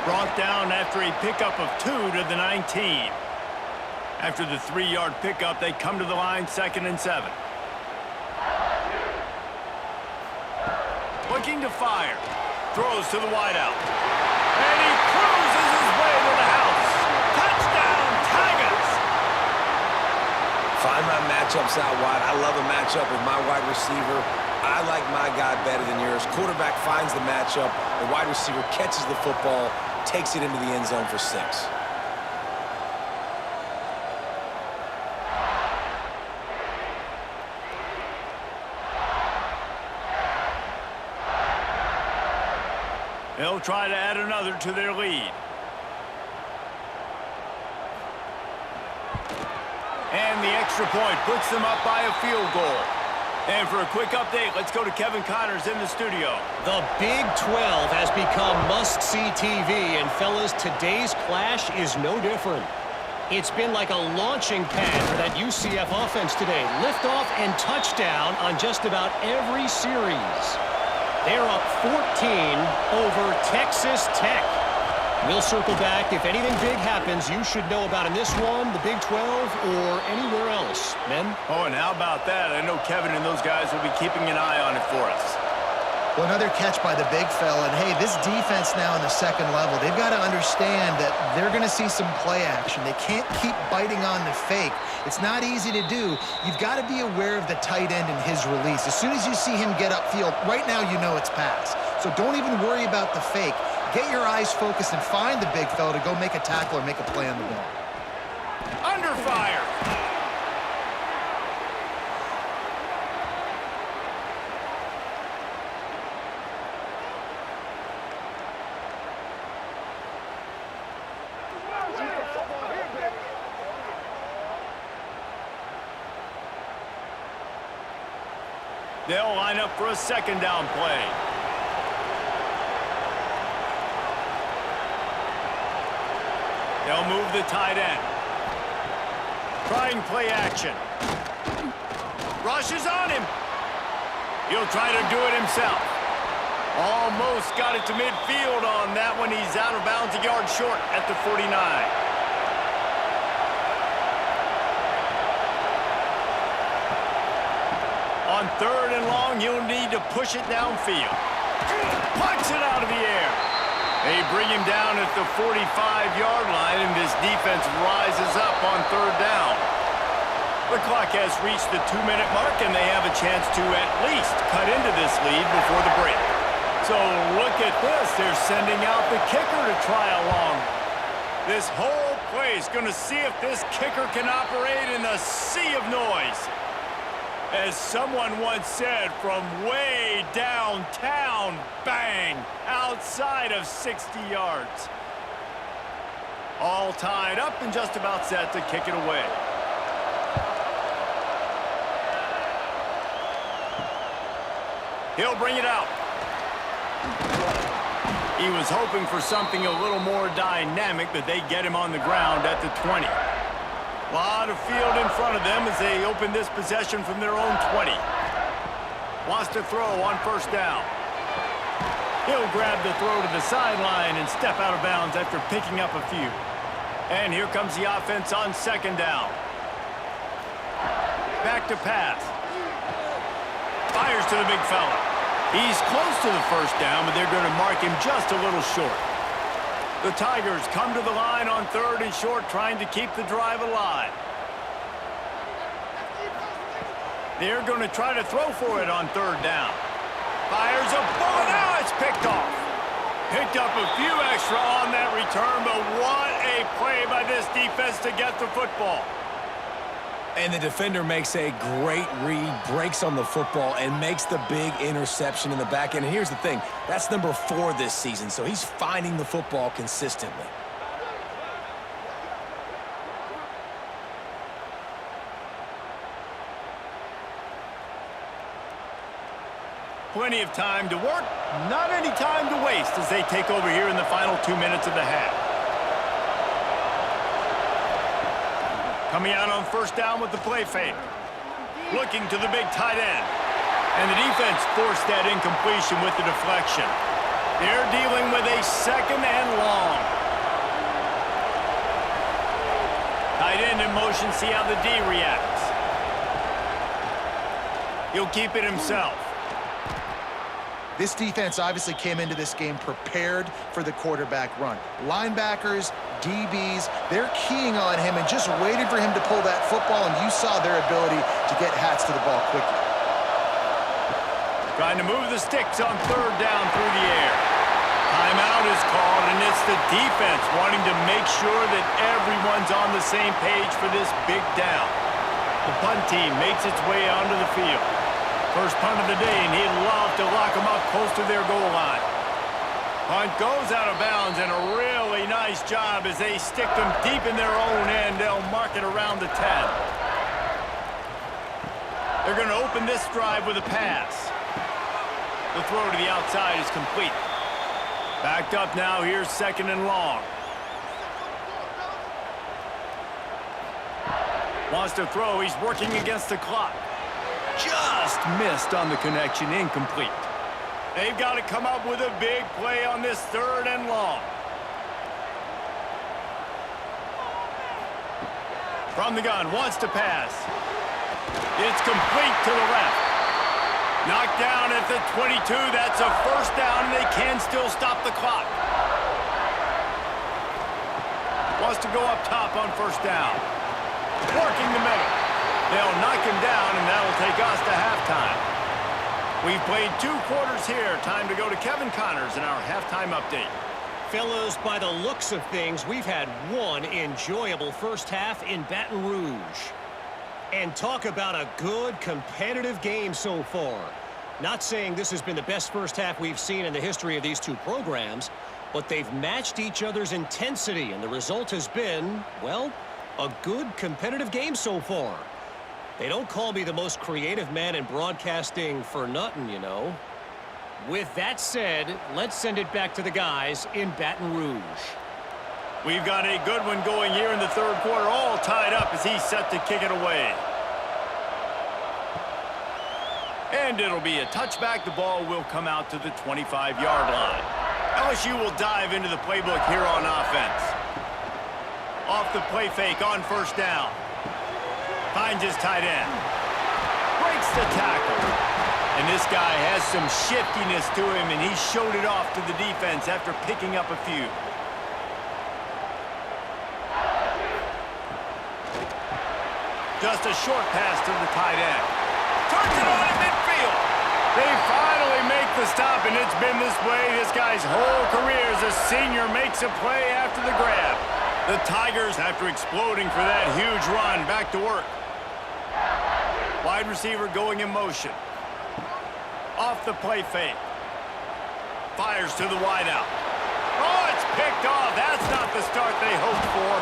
Brought down after a pickup of 2 to the 19. After the 3-yard pickup, they come to the line 2nd and 7. Looking to fire. Throws to the wideout. And he cruises his way to the house. Touchdown, Tigers! Find my matchups out wide. I love a matchup with my wide receiver. I like my guy better than yours. Quarterback finds the matchup. The wide receiver catches the football, takes it into the end zone for 6. They'll try to add another to their lead. And the extra point puts them up by a field goal. And for a quick update, let's go to Kevin Connors in the studio. The Big 12 has become must-see TV, and fellas, today's clash is no different. It's been like a launching pad for that UCF offense today. Liftoff and touchdown on just about every series. They're up 14 over Texas Tech. We'll circle back. If anything big happens, you should know about in this one, the Big 12, or anywhere else. Men? Oh, and how about that? I know Kevin and those guys will be keeping an eye on it for us. Well, another catch by the big fella. And, hey, this defense now in the second level, they've got to understand that they're going to see some play action. They can't keep biting on the fake. It's not easy to do. You've got to be aware of the tight end and his release. As soon as you see him get upfield, right now you know it's pass. So don't even worry about the fake. Get your eyes focused and find the big fella to go make a tackle or make a play on the ball. Under fire. They'll line up for a second down play. They'll move the tight end. Trying play action. Rushes on him. He'll try to do it himself. Almost got it to midfield on that one. He's out of bounds, a yard short at the 49. On third and long, you'll need to push it downfield. Plucks it out of the air. They bring him down at the 45-yard line, and this defense rises up on third down. The clock has reached the 2-minute mark, and they have a chance to at least cut into this lead before the break. So look at this. They're sending out the kicker to try along. This whole play is going to see if this kicker can operate in a sea of noise. As someone once said, from way downtown, bang, outside of 60 yards. All tied up and just about set to kick it away. He'll bring it out. He was hoping for something a little more dynamic, but they get him on the ground at the 20. A lot of field in front of them as they open this possession from their own 20. Wants to throw on first down. He'll grab the throw to the sideline and step out of bounds after picking up a few. And here comes the offense on second down. Back to pass. Fires to the big fella. He's close to the first down, but they're going to mark him just a little short. The Tigers come to the line on 3rd and short, trying to keep the drive alive. They're going to try to throw for it on 3rd down. Fires a bullet. Now it's picked off. Picked up a few extra on that return, but what a play by this defense to get the football. And the defender makes a great read, breaks on the football, and makes the big interception in the back end. And here's the thing, that's number 4 this season, so he's finding the football consistently. Plenty of time to work, not any time to waste as they take over here in the final 2 minutes of the half. Coming out on 1st down with the play fake. Looking to the big tight end. And the defense forced that incompletion with the deflection. They're dealing with a 2nd and long. Tight end in motion, see how the D reacts. He'll keep it himself. This defense obviously came into this game prepared for the quarterback run. Linebackers, DBs, they're keying on him and just waited for him to pull that football, and you saw their ability to get hats to the ball quickly. Trying to move the sticks on 3rd down through the air. Timeout is called, and it's the defense wanting to make sure that everyone's on the same page for this big down. The punt team makes its way onto the field. First punt of the day, and he'd love to lock them up close to their goal line. Punt goes out of bounds, and a really nice job as they stick them deep in their own end. They'll mark it around the 10. They're going to open this drive with a pass. The throw to the outside is complete. Backed up now, here's 2nd and long. Wants to throw, he's working against the clock. Just missed on the connection, incomplete. They've got to come up with a big play on this 3rd and long. From the gun, wants to pass. It's complete to the left. Knocked down at the 22, that's a 1st down, and they can still stop the clock. Wants to go up top on 1st down. Working the middle. They'll knock him down, and that'll take us to halftime. We've played 2 quarters here. Time to go to Kevin Connors in our halftime update. Fellas, by the looks of things, we've had one enjoyable first half in Baton Rouge. And talk about a good, competitive game so far. Not saying this has been the best first half we've seen in the history of these 2 programs, but they've matched each other's intensity, and the result has been, well, a good, competitive game so far. They don't call me the most creative man in broadcasting for nothing, you know. With that said, let's send it back to the guys in Baton Rouge. We've got a good one going here in the 3rd quarter, all tied up as he's set to kick it away. And it'll be a touchback. The ball will come out to the 25-yard line. LSU will dive into the playbook here on offense. Off the play fake on 1st down. Finds his tight end. Breaks the tackle. And this guy has some shiftiness to him, and he showed it off to the defense after picking up a few. Just a short pass to the tight end. Turns it on in midfield. They finally make the stop, and it's been this way this guy's whole career as a senior makes a play after the grab. The Tigers, after exploding for that huge run, back to work. Wide receiver going in motion. Off the play fake. Fires to the wideout. Oh, it's picked off. That's not the start they hoped for.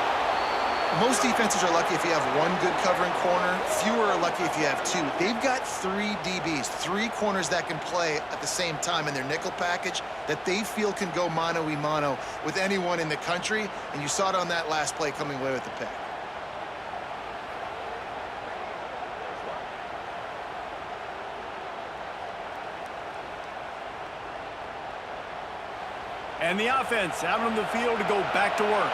Most defenses are lucky if you have 1 good covering corner. Fewer are lucky if you have 2. They've got 3 DBs, 3 corners that can play at the same time in their nickel package that they feel can go mano-a-mano with anyone in the country, and you saw it on that last play coming away with the pick. And the offense out on the field to go back to work.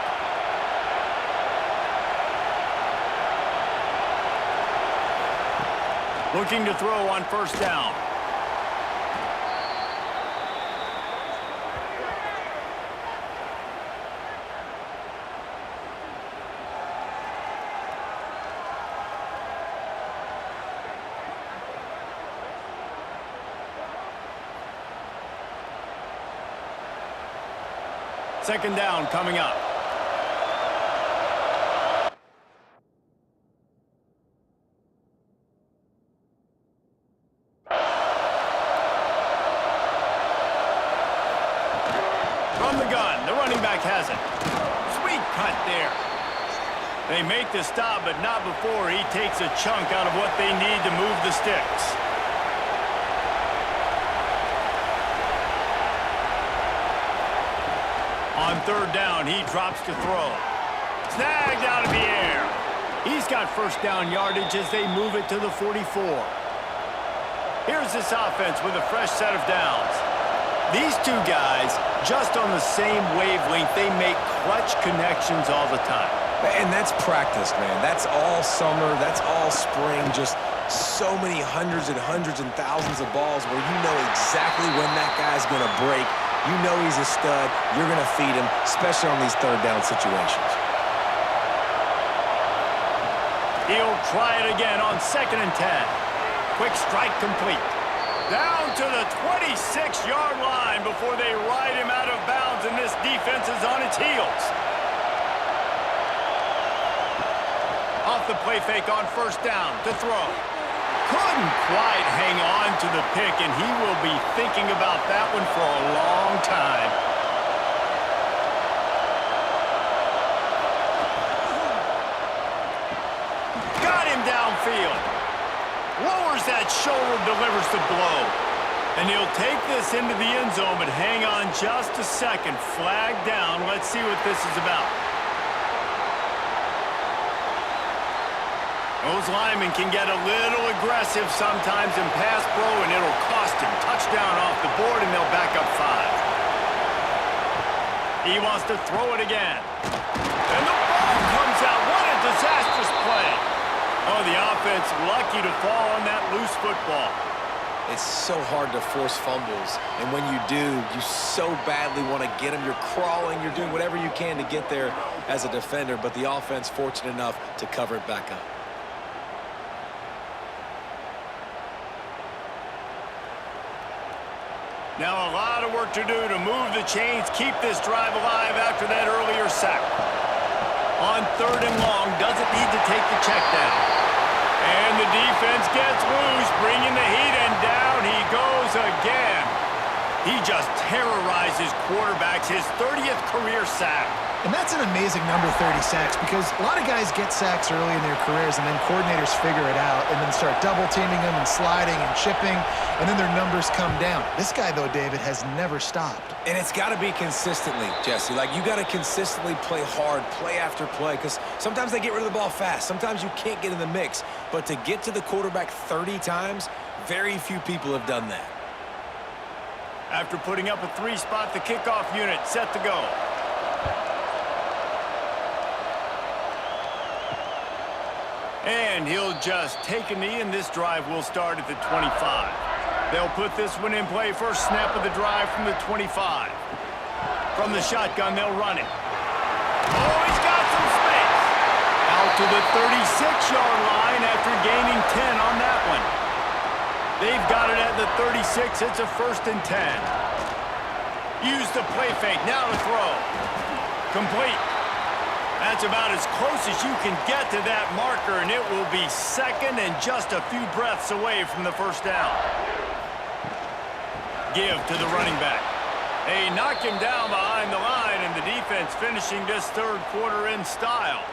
Looking to throw on 1st down. Second down coming up. From the gun, the running back has it. Sweet cut there. They make the stop, but not before he takes a chunk out of what they need to move the sticks. On third down, he drops to throw. Snagged out of the air. He's got first down yardage as they move it to the 44. Here's this offense with a fresh set of downs. These two guys, just on the same wavelength, they make clutch connections all the time. And that's practice, man. That's all summer. That's all spring. Just so many hundreds and thousands of balls where you know exactly when that guy's going to break. You know he's a stud. You're going to feed him, especially on these third down situations. He'll try it again on 2nd and 10. Quick strike complete. Down to the 26-yard line before they ride him out of bounds, and this defense is on its heels. Off the play fake on first down to throw. Couldn't quite hang on to the pick, and he will be thinking about that one for a long time. Got him downfield. Lowers that shoulder, delivers the blow. And he'll take this into the end zone, but hang on just a second. Flag down. Let's see what this is about. Those linemen can get a little aggressive sometimes in pass pro, and it'll cost him. Touchdown off the board, and they'll back up 5. He wants to throw it again. And the ball comes out. What a disastrous play. Oh, the offense lucky to fall on that loose football. It's so hard to force fumbles, and when you do, you so badly want to get them. You're crawling, you're doing whatever you can to get there as a defender, but the offense fortunate enough to cover it back up. Now a lot of work to do to move the chains, keep this drive alive after that earlier sack. On third and long, doesn't need to take the check down. And the defense gets loose, bringing the heat, and down he goes again. He just terrorizes quarterbacks, his 30th career sack. And that's an amazing number, 30 sacks, because a lot of guys get sacks early in their careers, and then coordinators figure it out and then start double-teaming them and sliding and chipping, and then their numbers come down. This guy, though, David, has never stopped. And it's got to be consistently, Jesse. Like, you got to consistently play hard, play after play, because sometimes they get rid of the ball fast. Sometimes you can't get in the mix. But to get to the quarterback 30 times, very few people have done that. After putting up a 3-spot, the kickoff unit set to go. And he'll just take a knee, and this drive will start at the 25. They'll put this one in play. First snap of the drive from the 25. From the shotgun, they'll run it. Oh, he's got some space. Out to the 36-yard line after gaining 10 on that one. They've got it at the 36. It's a 1st and 10. Use the play fake. Now to throw. Complete. That's about as close as you can get to that marker, and it will be second and just a few breaths away from the first down. Give to the running back. They knock him down behind the line, and the defense finishing this third quarter in style.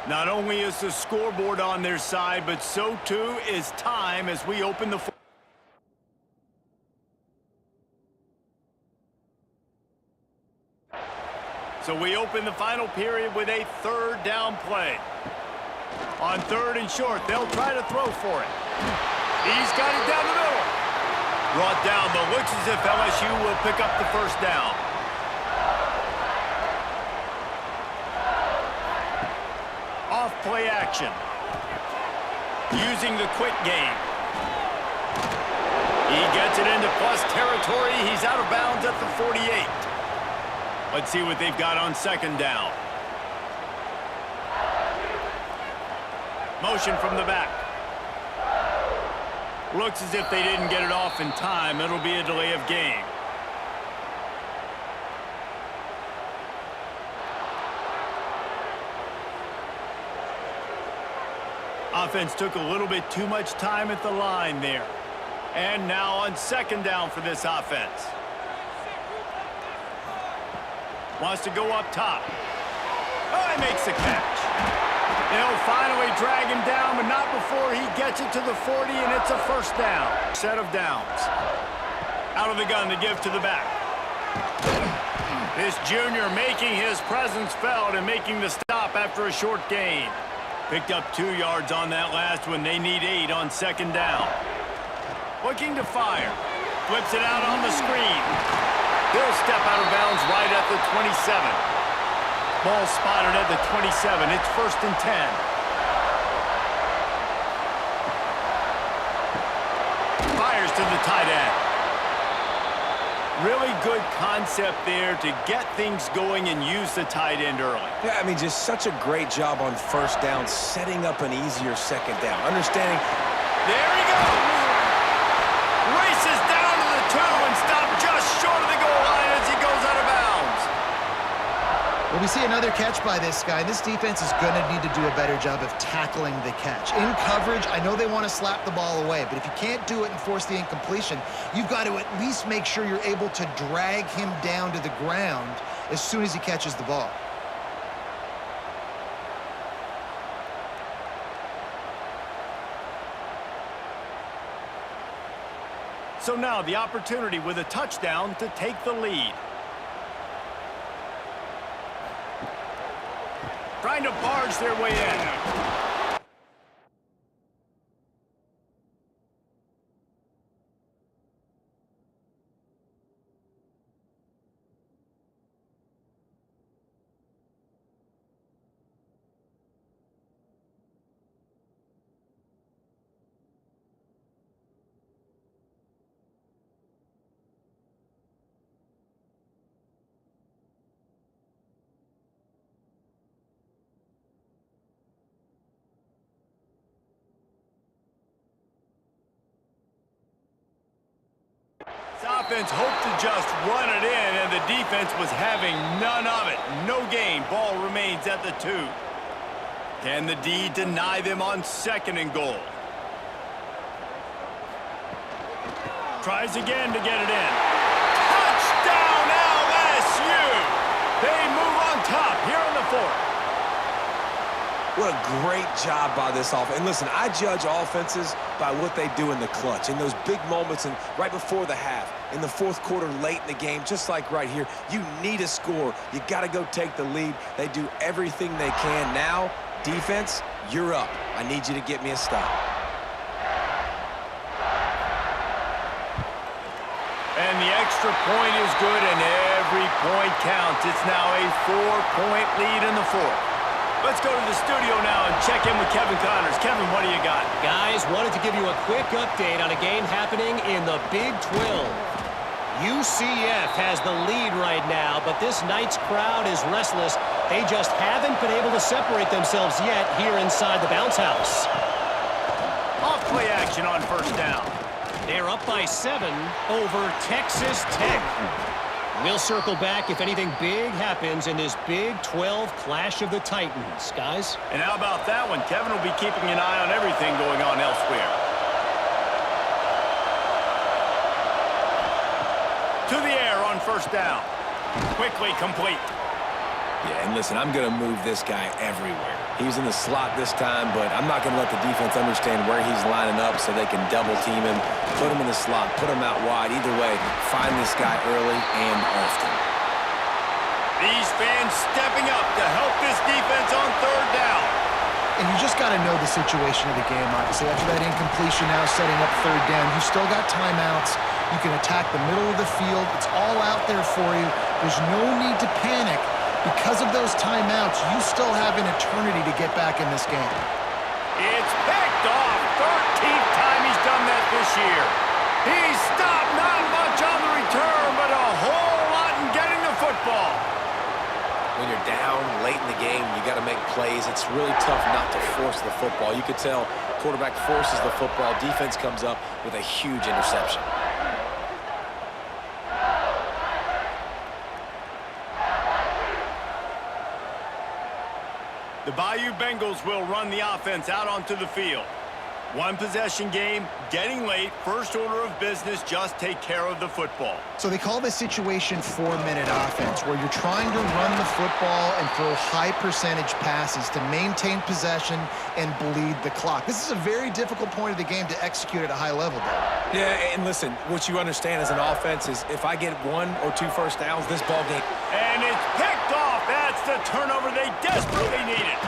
Not only is the scoreboard on their side, but so too is time as we open the... So we open the final period with a third down play. On third and short, they'll try to throw for it. He's got it down the middle. Brought down, but looks as if LSU will pick up the first down. Off-play action. Using the quick game. He gets it into plus territory. He's out of bounds at the 48. Let's see what they've got on second down. Motion from the back. Looks as if they didn't get it off in time. It'll be a delay of game. Offense took a little bit too much time at the line there. And now on second down for this offense. Wants to go up top. Oh, he makes the catch. They'll finally drag him down, but not before he gets it to the 40, and it's a first down. Set of downs. Out of the gun to give to the back. This junior making his presence felt and making the stop after a short gain. Picked up 2 yards on that last one. They need 8 on second down. Looking to fire. Flips it out on the screen. He'll step out of bounds right at the 27. Ball spotted at the 27. It's 1st and 10. Fires to the tight end. Really good concept there to get things going and use the tight end early. Yeah, I mean, just such a great job on first down, setting up an easier second down. Understanding. There he goes. Races down to the 2 and stopped just short of the goal line as he goes out of bounds. Well, we see another catch by this guy. This defense is going to need to do a better job of tackling the catch. In coverage, I know they want to slap the ball away, but if you can't do it and force the incompletion, you've got to at least make sure you're able to drag him down to the ground as soon as he catches the ball. So now the opportunity with a touchdown to take the lead. Trying to barge their way in. Offense hoped to just run it in, and the defense was having none of it. No gain. Ball remains at the 2. Can the D deny them on 2nd and goal? Tries again to get it in. Touchdown LSU! They move on top here in the 4th. What a great job by this offense. And listen, I judge offenses by what they do in the clutch, in those big moments and right before the half, in the 4th quarter, late in the game, just like right here. You need a score. You got to go take the lead. They do everything they can. Now, defense, you're up. I need you to get me a stop. And the extra point is good, and every point counts. It's now a 4-point lead in the 4th. Let's go to the studio now and check in with Kevin Connors. Kevin, what do you got? Guys, wanted to give you a quick update on a game happening in the Big 12. UCF has the lead right now, but this night's crowd is restless. They just haven't been able to separate themselves yet here inside the bounce house. Off-play action on first down. They're up by 7 over Texas Tech. We'll circle back if anything big happens in this Big 12 clash of the Titans, guys. And how about that one? Kevin will be keeping an eye on everything going on elsewhere. To the air on first down. Quickly complete. Yeah, and listen, I'm going to move this guy everywhere. He's in the slot this time, but I'm not going to let the defense understand where he's lining up so they can double team him, put him in the slot, put him out wide. Either way, find this guy early and often. These fans stepping up to help this defense on third down. And you just got to know the situation of the game, obviously. After that incompletion now setting up third down, you still got timeouts. You can attack the middle of the field. It's all out there for you. There's no need to panic. Because of those timeouts, you still have an eternity to get back in this game. It's picked off. 13th time he's done that this year. He's stopped not much on the return, but a whole lot in getting the football. When you're down late in the game, you got to make plays. It's really tough not to force the football. You could tell quarterback forces the football. Defense comes up with a huge interception. The Bayou Bengals will run the offense out onto the field. One possession game, getting late, first order of business, just take care of the football. So they call this situation 4-minute offense, where you're trying to run the football and throw high percentage passes to maintain possession and bleed the clock. This is a very difficult point of the game to execute at a high level, though. Yeah, and listen, what you understand as an offense is if I get 1 or 2 first downs, this ball game. And it's picked off. That's the turnover they desperately needed.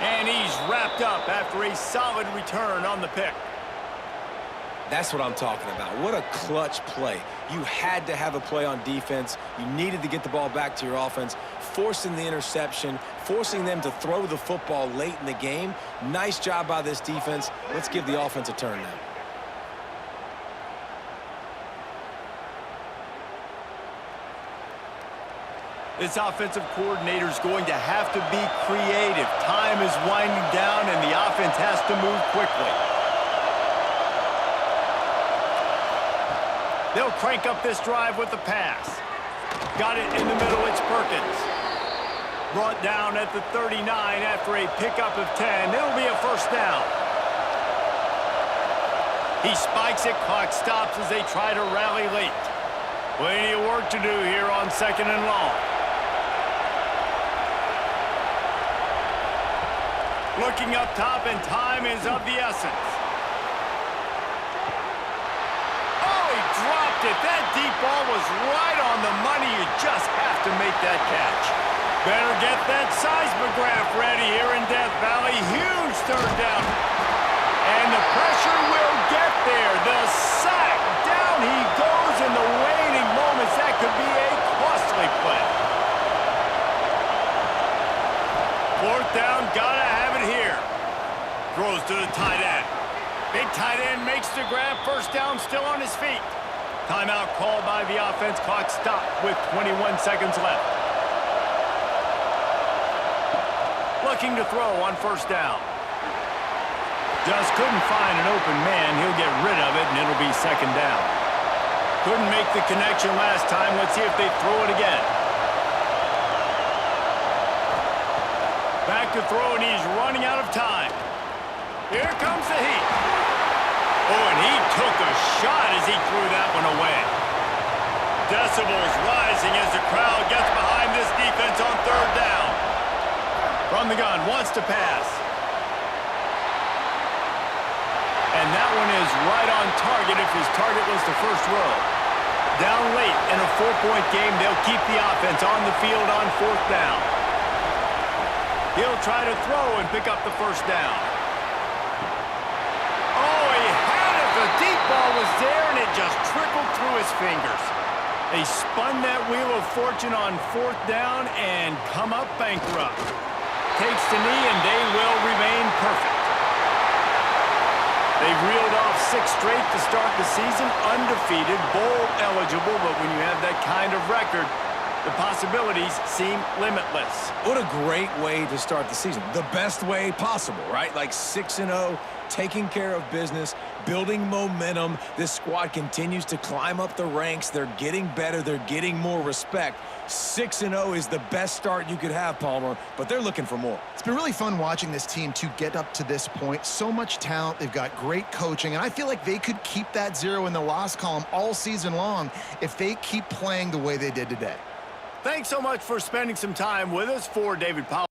And he's wrapped up after a solid return on the pick. That's what I'm talking about. What a clutch play. You had to have a play on defense. You needed to get the ball back to your offense, forcing the interception, forcing them to throw the football late in the game. Nice job by this defense. Let's give the offense a turn now. This offensive coordinator is going to have to be creative. Time is winding down, and the offense has to move quickly. They'll crank up this drive with the pass. Got it in the middle. It's Perkins. Brought down at the 39 after a pickup of 10. It'll be a first down. He spikes it. Clock stops as they try to rally late. Plenty of work to do here on 2nd and long. Looking up top, and time is of the essence. Oh, he dropped it. That deep ball was right on the money. You just have to make that catch. Better get that seismograph ready here in Death Valley. Huge third down. And the pressure will get there. The sack. Down he goes in the waning moments. That could be a costly play. 4th down, gotta have it here. Throws to the tight end. Big tight end makes the grab. First down, still on his feet. Timeout called by the offense. Clock stopped with 21 seconds left. Looking to throw on first down. Just couldn't find an open man. He'll get rid of it, and it'll be 2nd down. Couldn't make the connection last time. Let's see if they throw it again. Back to throw, and he's running out of time. Here comes the heat. Oh, and he took a shot as he threw that one away. Decibels rising as the crowd gets behind this defense on 3rd down. From the gun, wants to pass. And that one is right on target if his target was the first row. Down late in a 4-point game, they'll keep the offense on the field on 4th down. He'll try to throw and pick up the first down. Oh, he had it. The deep ball was there, and it just trickled through his fingers. They spun that wheel of fortune on 4th down and come up bankrupt. Takes the knee, and they will remain perfect. They've reeled off 6 straight to start the season, undefeated, bowl eligible, but when you have that kind of record, the possibilities seem limitless. What a great way to start the season. The best way possible, right? Like 6-0, taking care of business, building momentum. This squad continues to climb up the ranks. They're getting better. They're getting more respect. 6-0 is the best start you could have, Palmer, but they're looking for more. It's been really fun watching this team to get up to this point. So much talent. They've got great coaching, and I feel like they could keep that 0 in the loss column all season long if they keep playing the way they did today. Thanks so much for spending some time with us. For David Powell.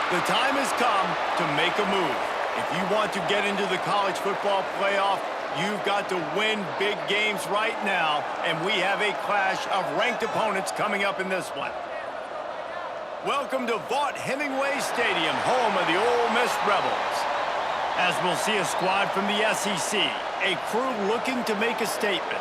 The time has come to make a move. If you want to get into the college football playoff, you've got to win big games right now, and we have a clash of ranked opponents coming up in this one. Welcome to Vaught-Hemingway Stadium, home of the Ole Miss Rebels. As we'll see a squad from the SEC, a crew looking to make a statement,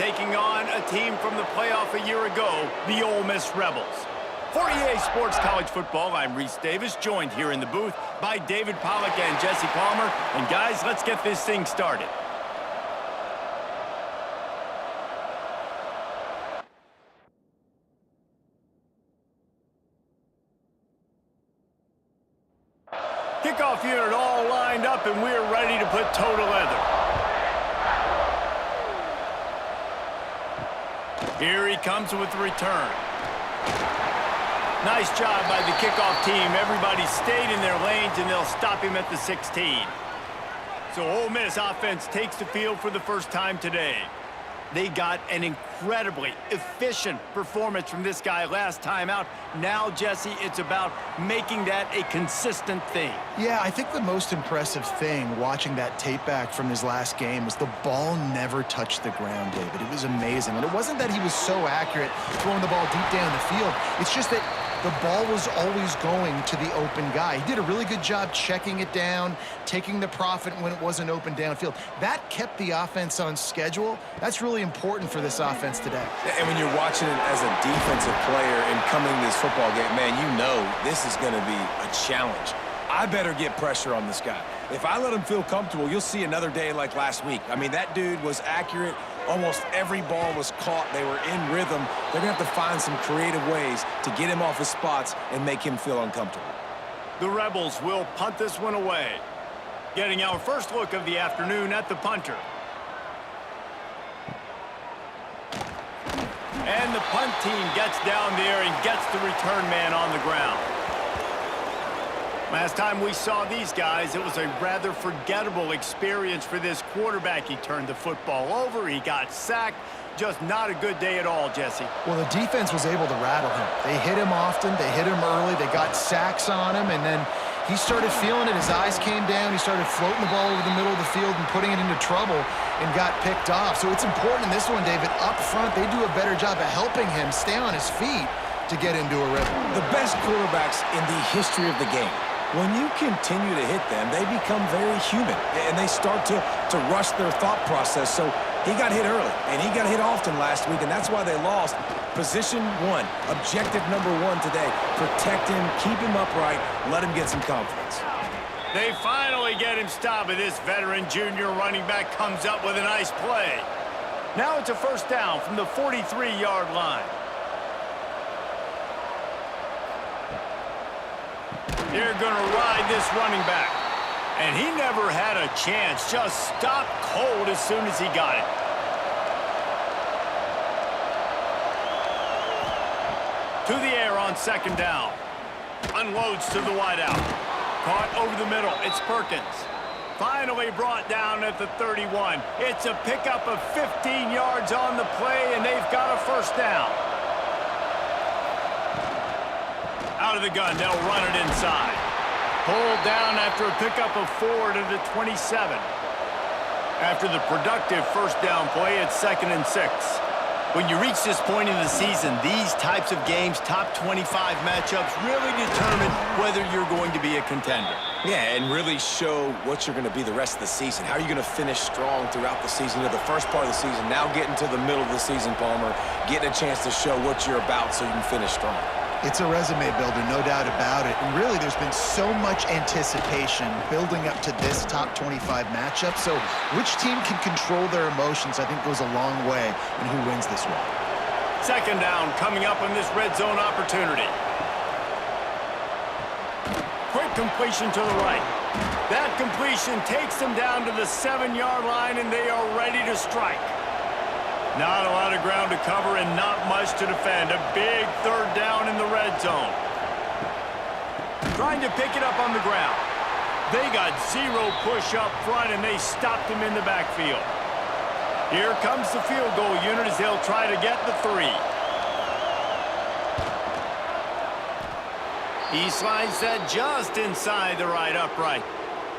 taking on a team from the playoff a year ago, the Ole Miss Rebels. For EA Sports College Football, I'm Reese Davis, joined here in the booth by David Pollack and Jesse Palmer. And guys, let's get this thing started. Kickoff unit all lined up, and we're ready to put toe to leather. Here he comes with the return. Nice job by the kickoff team. Everybody stayed in their lanes, and they'll stop him at the 16. So Ole Miss offense takes the field for the first time today. They got an incredibly efficient performance from this guy last time out. Now, Jesse, it's about making that a consistent thing. Yeah, I think the most impressive thing watching that tape back from his last game was the ball never touched the ground, David. It was amazing. And it wasn't that he was so accurate throwing the ball deep down the field. It's just that the ball was always going to the open guy. He did a really good job checking it down, taking the profit when it wasn't open downfield. That kept the offense on schedule. That's really important for this offense today. And when you're watching it as a defensive player and coming to this football game, man, you know this is going to be a challenge. I better get pressure on this guy. If I let him feel comfortable, you'll see another day like last week. I mean, that dude was accurate. Almost every ball was caught. They were in rhythm. They're going to have to find some creative ways to get him off his spots and make him feel uncomfortable. The Rebels will punt this one away. Getting our first look of the afternoon at the punter. And the punt team gets down there and gets the return man on the ground. Last time we saw these guys, it was a rather forgettable experience for this quarterback. He turned the football over, he got sacked. Just not a good day at all, Jesse. Well, the defense was able to rattle him. They hit him often, they hit him early, they got sacks on him, and then he started feeling it. His eyes came down, he started floating the ball over the middle of the field and putting it into trouble and got picked off. So it's important in this one, David, up front, they do a better job of helping him stay on his feet to get into a rhythm. The best quarterbacks in the history of the game, when you continue to hit them, they become very human, and they start to rush their thought process. So he got hit early, and he got hit often last week, and that's why they lost. Position one, objective number one today. Protect him, keep him upright, let him get some confidence. They finally get him stopped, and this veteran junior running back comes up with a nice play. Now it's a first down from the 43-yard line. They're going to ride this running back. And he never had a chance. Just stopped cold as soon as he got it. To the air on second down. Unloads to the wideout. Caught over the middle. It's Perkins. Finally brought down at the 31. It's a pickup of 15 yards on the play, and they've got a first down. Out of the gun, they'll run it inside. Pulled down after a pickup of 4 to the 27. After the productive first down play, it's 2nd and 6. When you reach this point in the season, these types of games, top 25 matchups, really determine whether you're going to be a contender. Yeah, and really show what you're going to be the rest of the season. How are you going to finish strong throughout the season, to the first part of the season, now getting to the middle of the season, Palmer, getting a chance to show what you're about so you can finish strong. It's a resume builder, no doubt about it. And really, there's been so much anticipation building up to this top 25 matchup. So which team can control their emotions, I think, goes a long way in who wins this one. Second down coming up on this red zone opportunity. Quick completion to the right. That completion takes them down to the 7-yard line, and they are ready to strike. Not a lot of ground to cover and not much to defend. A big third down in the red zone. Trying to pick it up on the ground. They got 0 push up front, and they stopped him in the backfield. Here comes the field goal unit as they'll try to get the 3. He slides that just inside the right upright.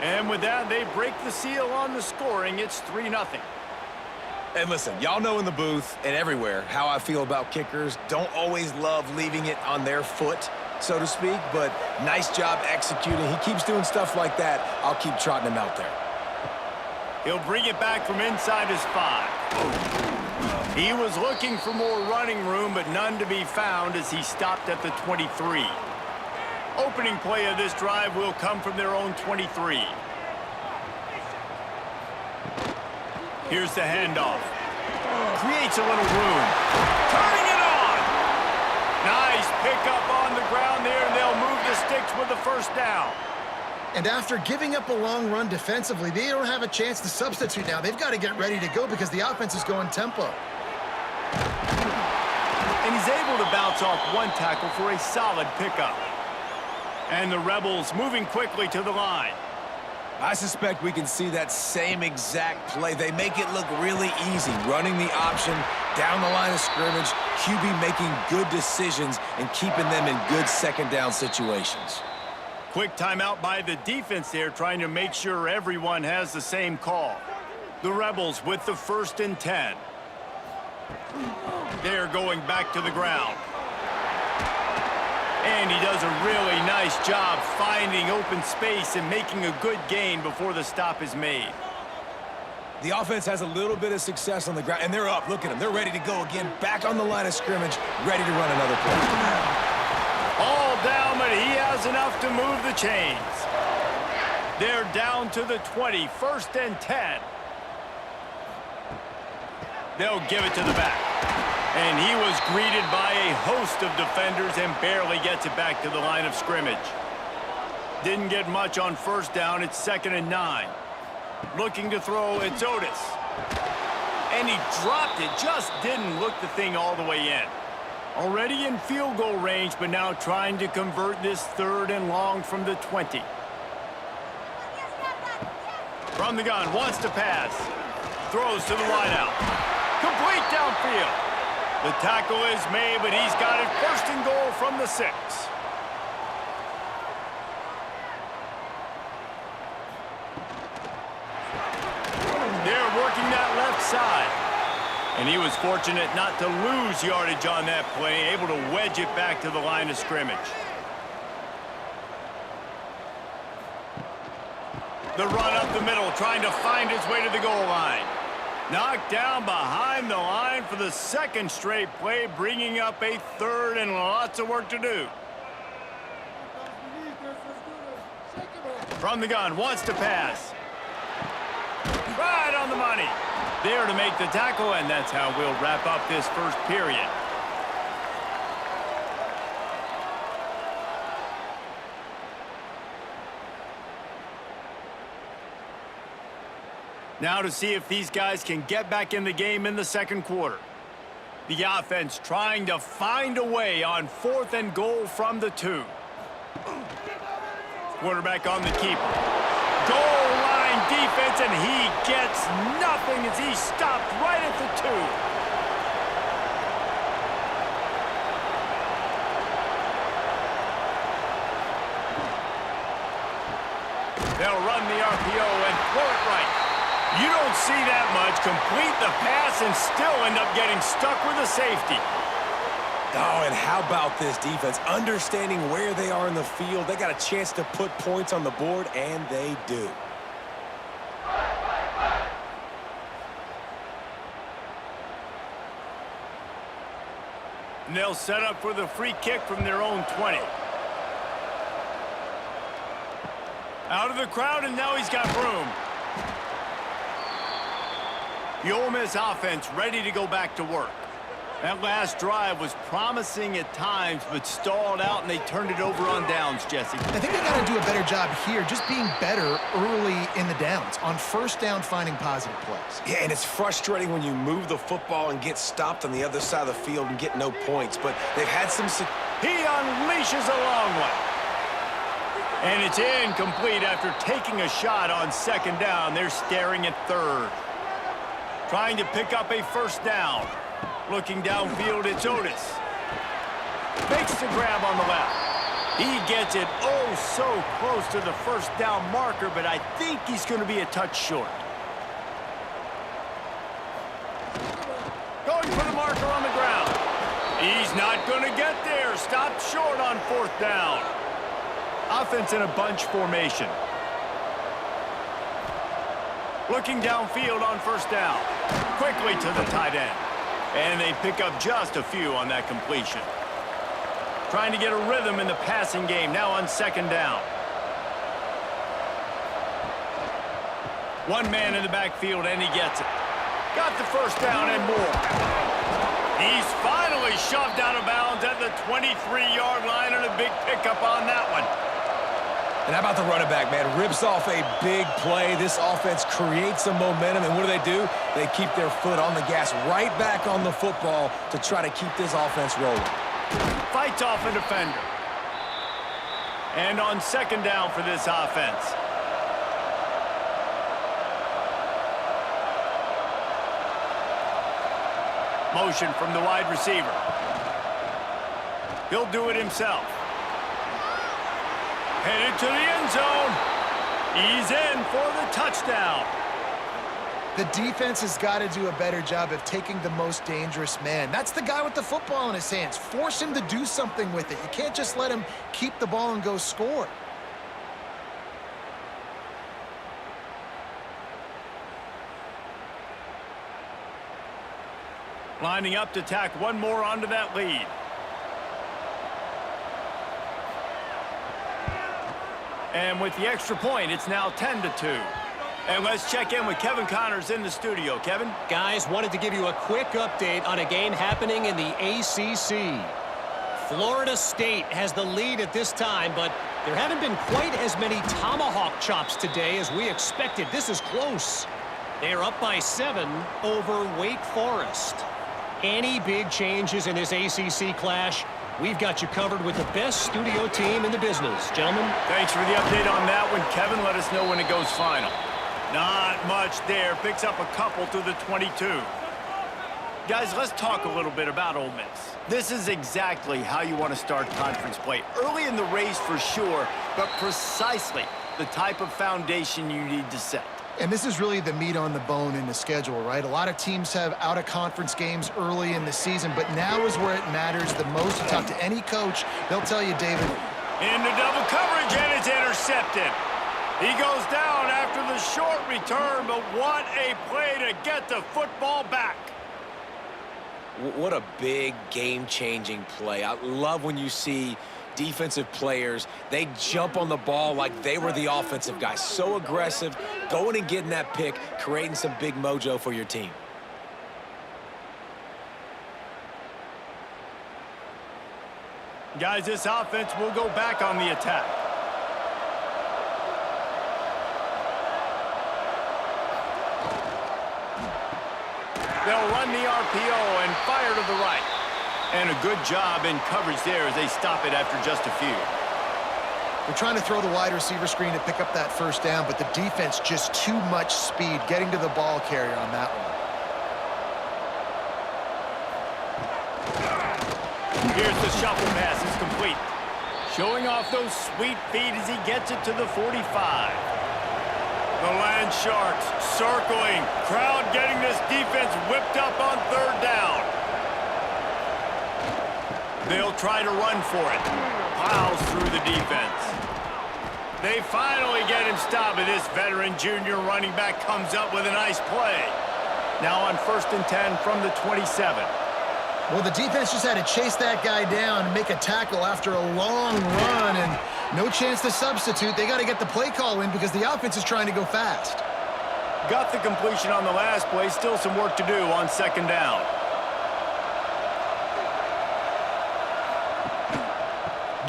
And with that, they break the seal on the scoring. It's 3-0. And listen, y'all know in the booth and everywhere how I feel about kickers. Don't always love leaving it on their foot, so to speak, but nice job executing. He keeps doing stuff like that. I'll keep trotting him out there. He'll bring it back from inside his 5. He was looking for more running room, but none to be found as he stopped at the 23. Opening play of this drive will come from their own 23. Here's the handoff. Creates a little room. Turning it on! Nice pickup on the ground there, and they'll move the sticks with the first down. And after giving up a long run defensively, they don't have a chance to substitute now. They've got to get ready to go because the offense is going tempo. And he's able to bounce off one tackle for a solid pickup. And the Rebels moving quickly to the line. I suspect we can see that same exact play. They make it look really easy, running the option down the line of scrimmage, QB making good decisions and keeping them in good second down situations. Quick timeout by the defense there, trying to make sure everyone has the same call. The Rebels with the 1st and 10. They're going back to the ground. And he does a really nice job finding open space and making a good gain before the stop is made. The offense has a little bit of success on the ground, and they're up. Look at them. They're ready to go again, back on the line of scrimmage, ready to run another play. All down, but he has enough to move the chains. They're down to the 20, 1st and 10. They'll give it to the back. And he was greeted by a host of defenders and barely gets it back to the line of scrimmage. Didn't get much on 1st down. It's 2nd and 9. Looking to throw, it's Otis. And he dropped it, just didn't look the thing all the way in. Already in field goal range, but now trying to convert this 3rd and long from the 20. From the gun, wants to pass. Throws to the wideout. Complete downfield. The tackle is made, but he's got it 1st and goal from the 6. They're working that left side. And he was fortunate not to lose yardage on that play, able to wedge it back to the line of scrimmage. The run up the middle, trying to find his way to the goal line. Knocked down behind the line for the 2nd straight play, bringing up a 3rd and lots of work to do. From the gun, wants to pass. Right on the money. There to make the tackle, and that's how we'll wrap up this 1st period. Now to see if these guys can get back in the game in the 2nd quarter. The offense trying to find a way on 4th and goal from the 2. Quarterback on the keeper. Goal line defense, and he gets nothing as he stopped right at the 2. They'll run the RPO and throw it right. You don't see that much. Complete the pass and still end up getting stuck with a safety. Oh, and how about this defense? Understanding where they are in the field. They got a chance to put points on the board, and they do. And they'll set up for the free kick from their own 20. Out of the crowd, and now he's got room. The Ole Miss offense ready to go back to work. That last drive was promising at times, but stalled out, and they turned it over on downs, Jesse. I think they got to do a better job here, just being better early in the downs, on 1st down, finding positive plays. Yeah, and it's frustrating when you move the football and get stopped on the other side of the field and get no points, but they've had some... He unleashes a long one. And it's incomplete after taking a shot on 2nd down. They're staring at 3rd. Trying to pick up a 1st down. Looking downfield, it's Otis. Makes the grab on the left. He gets it oh so close to the first down marker, but I think he's going to be a touch short. Going for the marker on the ground. He's not going to get there. Stopped short on fourth down. Offense in a bunch formation. Looking downfield on first down. Quickly to the tight end. And they pick up just a few on that completion. Trying to get a rhythm in the passing game, now on second down. One man in the backfield, and he gets it. Got the first down and more. He's finally shoved out of bounds at the 23-yard line, and a big pickup on that one. And how about the running back, man? Rips off a big play. This offense creates some momentum, and what do? They keep their foot on the gas, right back on the football to try to keep this offense rolling. Fights off a defender. And on second down for this offense. Motion from the wide receiver. He'll do it himself. Headed to the end zone. He's in for the touchdown. The defense has got to do a better job of taking the most dangerous man. That's the guy with the football in his hands. Force him to do something with it. You can't just let him keep the ball and go score. Lining up to tack one more onto that lead. And with the extra point, it's now 10-2. And let's check in with Kevin Connors in the studio. Kevin? Guys, wanted to give you a quick update on a game happening in the ACC. Florida State has the lead at this time, but there haven't been quite as many tomahawk chops today as we expected. This is close. They are up by 7 over Wake Forest. Any big changes in this ACC clash, we've got you covered with the best studio team in the business. Gentlemen? Thanks for the update on that one, Kevin. Let us know when it goes final. Not much there. Picks up a couple to the 22. Guys, let's talk a little bit about Ole Miss. This is exactly how you want to start conference play. Early in the race for sure, but precisely the type of foundation you need to set. And this is really the meat on the bone in the schedule, right? A lot of teams have out-of-conference games early in the season, but now is where it matters the most. You talk to any coach, they'll tell you, David. Into double coverage, and it's intercepted. He goes down after the short return, but what a play to get the football back. What a big game-changing play. I love when you see defensive players, they jump on the ball like they were the offensive guys. So aggressive, going and getting that pick, creating some big mojo for your team. Guys, this offense will go back on the attack. They'll run the RPO and fire to the right. And a good job in coverage there as they stop it after just a few. They're trying to throw the wide receiver screen to pick up that first down, but the defense just too much speed getting to the ball carrier on that one. Here's the shuffle pass. It's complete. Showing off those sweet feet as he gets it to the 45. The Land Sharks circling. Crowd getting this defense whipped up on third down. They'll try to run for it. Plows through the defense. They finally get him stopped, but this veteran junior running back comes up with a nice play. Now on 1st and 10 from the 27. Well, the defense just had to chase that guy down and make a tackle after a long run, and no chance to substitute. They got to get the play call in because the offense is trying to go fast. Got the completion on the last play. Still some work to do on second down.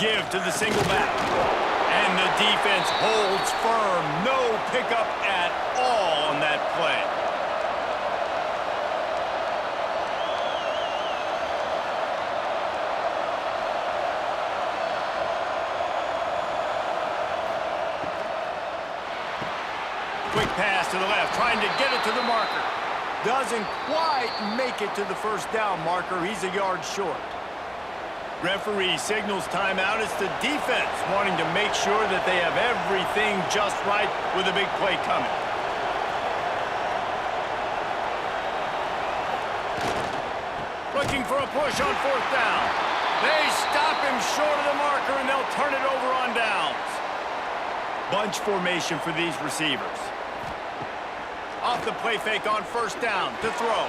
Give to the single back. And the defense holds firm. No pickup at all on that play. Quick pass to the left, trying to get it to the marker. Doesn't quite make it to the first down marker. He's a yard short. Referee signals timeout. It's the defense wanting to make sure that they have everything just right with a big play coming. Looking for a push on 4th down. They stop him short of the marker, and they'll turn it over on downs. Bunch formation for these receivers. Off the play fake on 1st down to throw.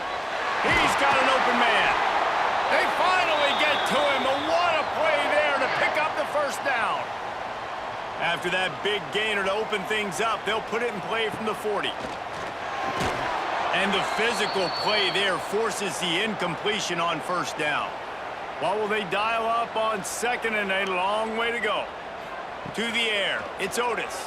He's got an open man. They finally get to him, but what a play there to pick up the 1st down. After that big gainer to open things up, they'll put it in play from the 40. And the physical play there forces the incompletion on 1st down. What will they dial up on 2nd and a long way to go? To the air, it's Otis.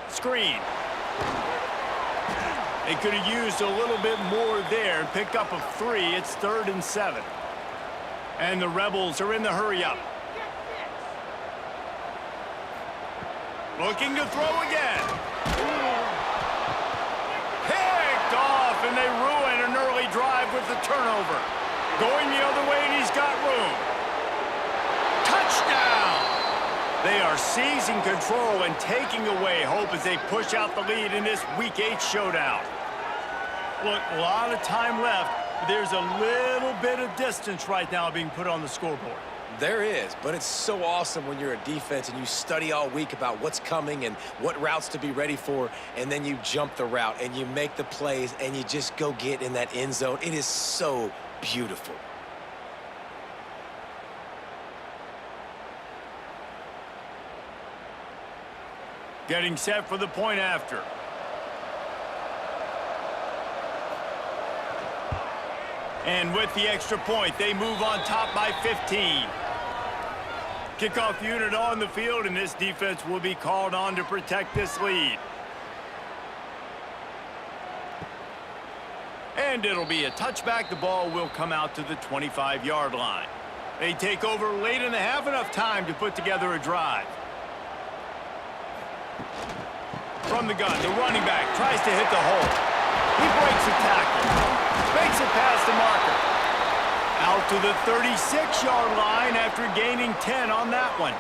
Screen. They could have used a little bit more there and picked up a 3. It's 3rd and 7. And the Rebels are in the hurry-up. Looking to throw again. Picked off, and they ruin an early drive with the turnover. Going the other way, and he's got room. Touchdown! They are seizing control and taking away hope as they push out the lead in this Week 8 showdown. Look, a lot of time left. There's a little bit of distance right now being put on the scoreboard. There is, but it's so awesome when you're a defense and you study all week about what's coming and what routes to be ready for, and then you jump the route and you make the plays and you just go get in that end zone. It is so beautiful. Getting set for the point after. And with the extra point, they move on top by 15. Kickoff unit on the field, and this defense will be called on to protect this lead. And it'll be a touchback. The ball will come out to the 25-yard line. They take over late in the half, enough time to put together a drive. From the gun, the running back tries to hit the hole. He breaks a tackle. Makes it past the marker. Out to the 36-yard line after gaining 10 on that one.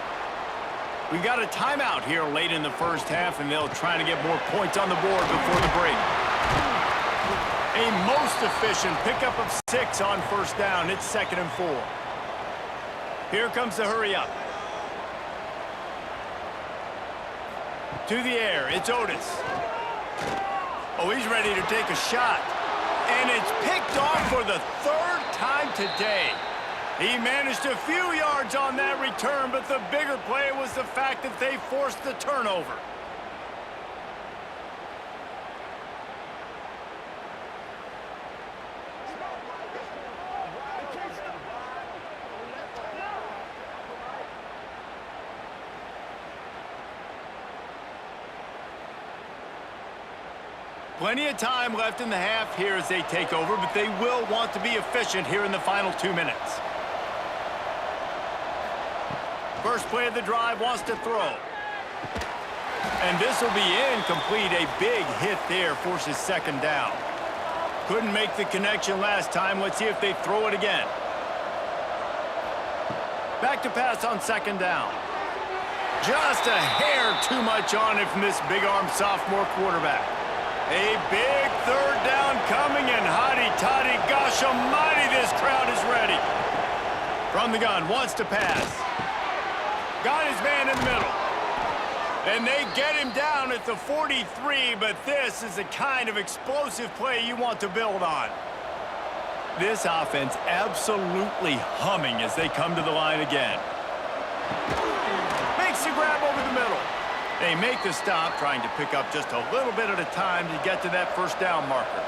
We got a timeout here late in the first half, and they'll try to get more points on the board before the break. A most efficient pickup of 6 on 1st down. It's 2nd and 4. Here comes the hurry-up. To the air, it's Otis. Oh, he's ready to take a shot. And it's picked off for the 3rd time today. He managed a few yards on that return, but the bigger play was the fact that they forced the turnover. Plenty of time left in the half here as they take over, but they will want to be efficient here in the final 2 minutes. First play of the drive, wants to throw. And this will be incomplete. A big hit there forces 2nd down. Couldn't make the connection last time. Let's see if they throw it again. Back to pass on 2nd down. Just a hair too much on it from this big-arm sophomore quarterback. A big 3rd down coming, and hotty-toddy, gosh almighty, this crowd is ready. From the gun, wants to pass. Got his man in the middle. And they get him down at the 43, but this is the kind of explosive play you want to build on. This offense absolutely humming as they come to the line again. Makes the grab over the middle. They make the stop, trying to pick up just a little bit at a time to get to that 1st down marker.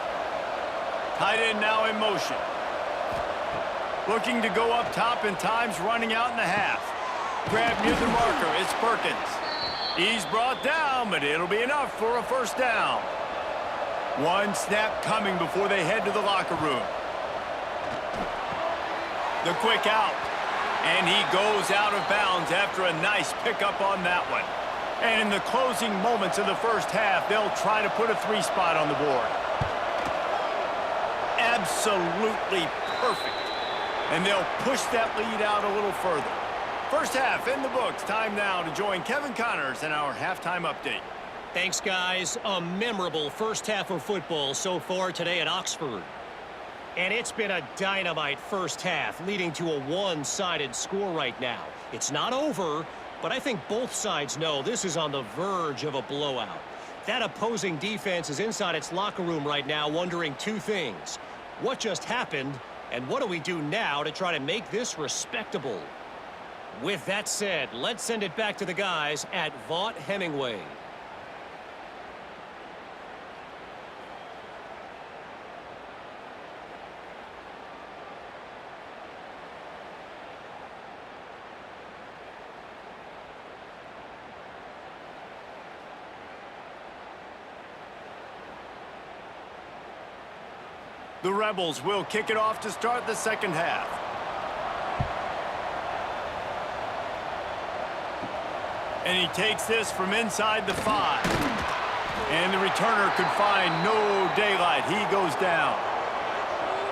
Tight end now in motion. Looking to go up top, and time's running out in the half. Grab near the marker, it's Perkins. He's brought down, but it'll be enough for a 1st down. One snap coming before they head to the locker room. The quick out. And he goes out of bounds after a nice pickup on that one. And in the closing moments of the first half, they'll try to put a 3-spot on the board. Absolutely perfect. And they'll push that lead out a little further. First half in the books. Time now to join Kevin Connors in our halftime update. Thanks, guys. A memorable first half of football so far today at Oxford. And it's been a dynamite first half, leading to a one-sided score right now. It's not over, but I think both sides know this is on the verge of a blowout. That opposing defense is inside its locker room right now wondering two things. What just happened, and what do we do now to try to make this respectable? With that said, let's send it back to the guys at Vaught-Hemingway. The Rebels will kick it off to start the second half. And he takes this from inside the 5. And the returner could find no daylight. He goes down.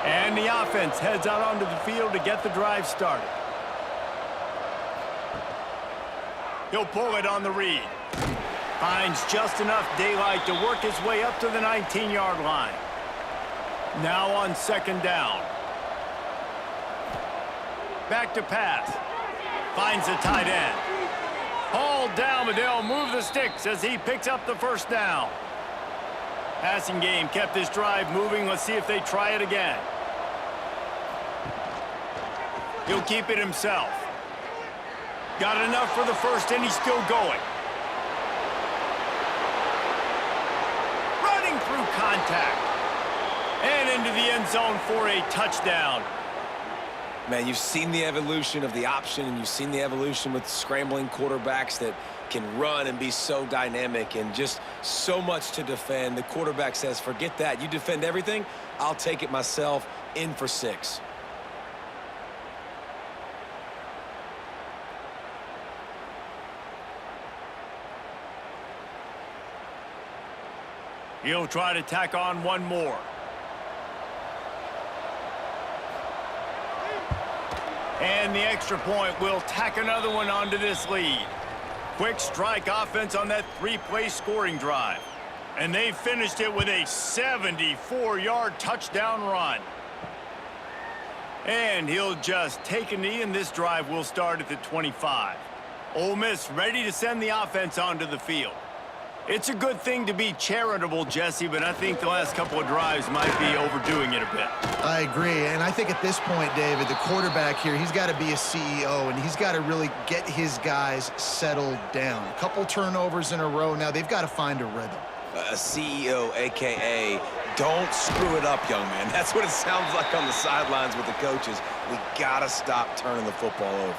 And the offense heads out onto the field to get the drive started. He'll pull it on the read. Finds just enough daylight to work his way up to the 19-yard line. Now on second down. Back to pass. Finds the tight end. Hauled down, but they'll move the sticks as he picks up the first down. Passing game kept this drive moving. Let's see if they try it again. He'll keep it himself. Got enough for the first, and he's still going. Running through contact. And into the end zone for a touchdown. Man, you've seen the evolution of the option, and you've seen the evolution with scrambling quarterbacks that can run and be so dynamic and just so much to defend. The quarterback says, forget that. You defend everything, I'll take it myself. In for 6. He'll try to tack on one more. And the extra point will tack another one onto this lead. Quick strike offense on that 3-play scoring drive. And they finished it with a 74-yard touchdown run. And he'll just take a knee, and this drive will start at the 25. Ole Miss ready to send the offense onto the field. It's a good thing to be charitable, Jesse, but I think the last couple of drives might be overdoing it a bit. I agree, and I think at this point, David, the quarterback here, he's got to be a CEO, and he's got to really get his guys settled down. A couple turnovers in a row. Now they've got to find a rhythm. A CEO, a.k.a. don't screw it up, young man. That's what it sounds like on the sidelines with the coaches. We got to stop turning the football over.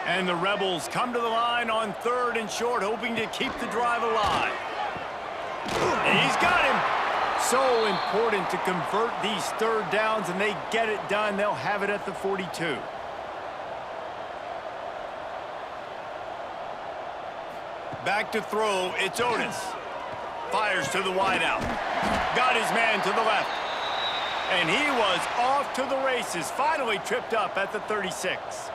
And the Rebels come to the line on 3rd and short, hoping to keep the drive alive. And he's got him. So important to convert these 3rd downs, and they get it done. They'll have it at the 42. Back to throw, it's Otis. Fires to the wideout. Got his man to the left. And he was off to the races, finally tripped up at the 36.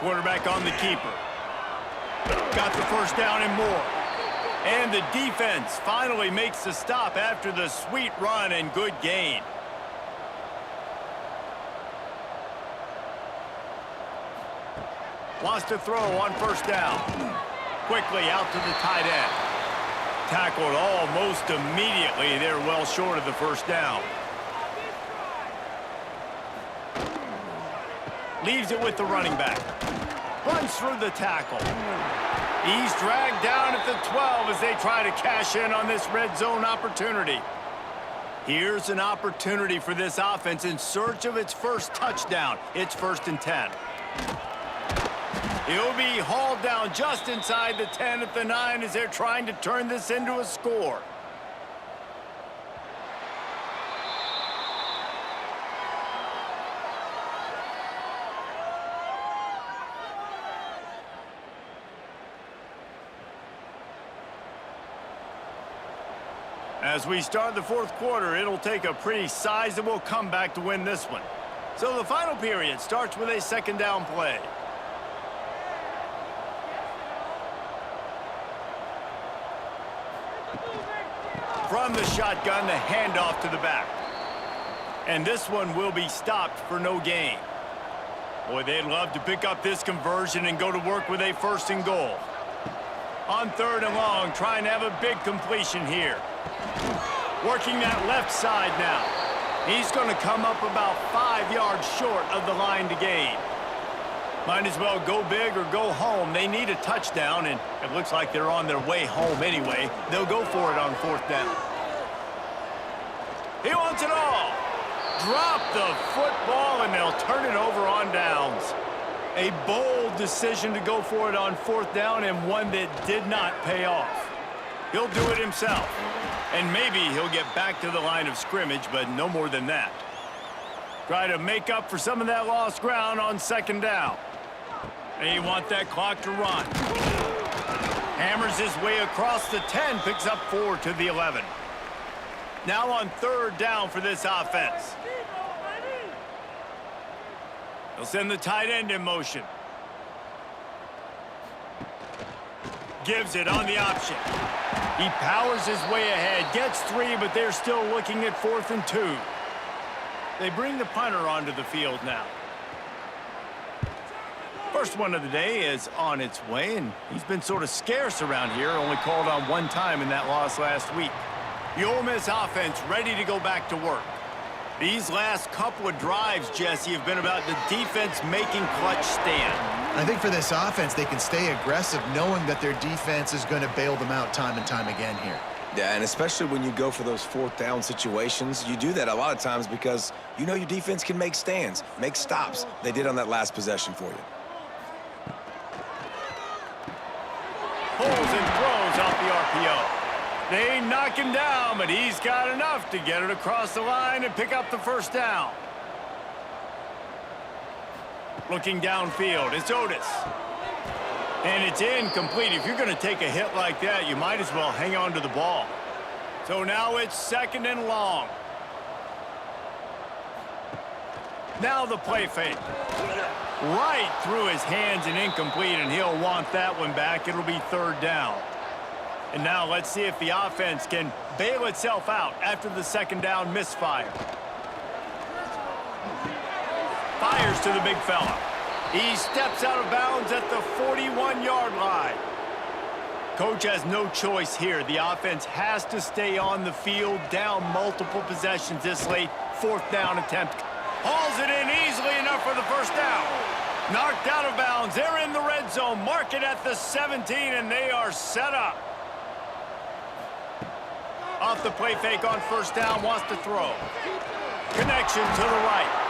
Quarterback on the keeper. Got the first down and more. And the defense finally makes the stop after the sweet run and good gain. Wants to throw on first down. Quickly out to the tight end. Tackled almost immediately. They're well short of the first down. Leaves it with the running back. Runs through the tackle. He's dragged down at the 12 as they try to cash in on this red zone opportunity. Here's an opportunity for this offense in search of its first touchdown. It's 1st and 10. He'll be hauled down just inside the 10 at the 9 as they're trying to turn this into a score. As we start the fourth quarter, it'll take a pretty sizable comeback to win this one. So the final period starts with a second down play. From the shotgun, the handoff to the back. And this one will be stopped for no gain. Boy, they'd love to pick up this conversion and go to work with a first and goal. On third and long, trying to have a big completion here. Working that left side now. He's going to come up about 5 yards short of the line to gain. Might as well go big or go home. They need a touchdown, and it looks like they're on their way home anyway. They'll go for it on fourth down. He wants it all. Drop the football, and they'll turn it over on downs. A bold decision to go for it on fourth down, and one that did not pay off. He'll do it himself. And maybe he'll get back to the line of scrimmage, but no more than that. Try to make up for some of that lost ground on second down. They want that clock to run. Hammers his way across the 10, picks up 4 to the 11. Now on third down for this offense. They'll send the tight end in motion. Gives it on the option. He powers his way ahead, gets 3, but they're still looking at 4th and 2. They bring the punter onto the field now. First one of the day is on its way, and he's been sort of scarce around here, only called on 1 time in that loss last week. The Ole Miss offense ready to go back to work. These last couple of drives, Jesse, have been about the defense making clutch stand. I think for this offense, they can stay aggressive knowing that their defense is going to bail them out time and time again here. Yeah, and especially when you go for those fourth down situations, you do that a lot of times because you know your defense can make stands, make stops. They did on that last possession for you. Pulls and throws off the RPO. They knock him down, but he's got enough to get it across the line and pick up the first down. Looking downfield, it's Otis. And it's incomplete. If you're going to take a hit like that, you might as well hang on to the ball. So now it's second and long. Now the play fake. Right through his hands and incomplete, and he'll want that one back. It'll be third down. And now let's see if the offense can bail itself out after the second down misfire. Fires to the big fella. He steps out of bounds at the 41-yard line. Coach has no choice here. The offense has to stay on the field, down multiple possessions this late. Fourth down attempt. Hauls it in easily enough for the first down. Knocked out of bounds. They're in the red zone. Mark it at the 17, and they are set up. Off the play fake on first down, wants to throw. Connection to the right.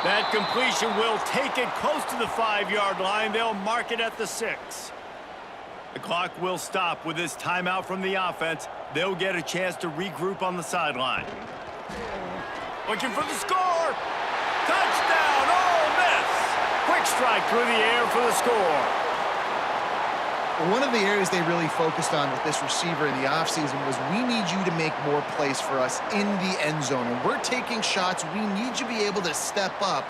That completion will take it close to the 5-yard line. They'll mark it at the 6. The clock will stop with this timeout from the offense. They'll get a chance to regroup on the sideline. Looking for the score. Touchdown, Ole Miss. Quick strike through the air for the score. One of the areas they really focused on with this receiver in the offseason was we need you to make more plays for us in the end zone. When we're taking shots, we need you to be able to step up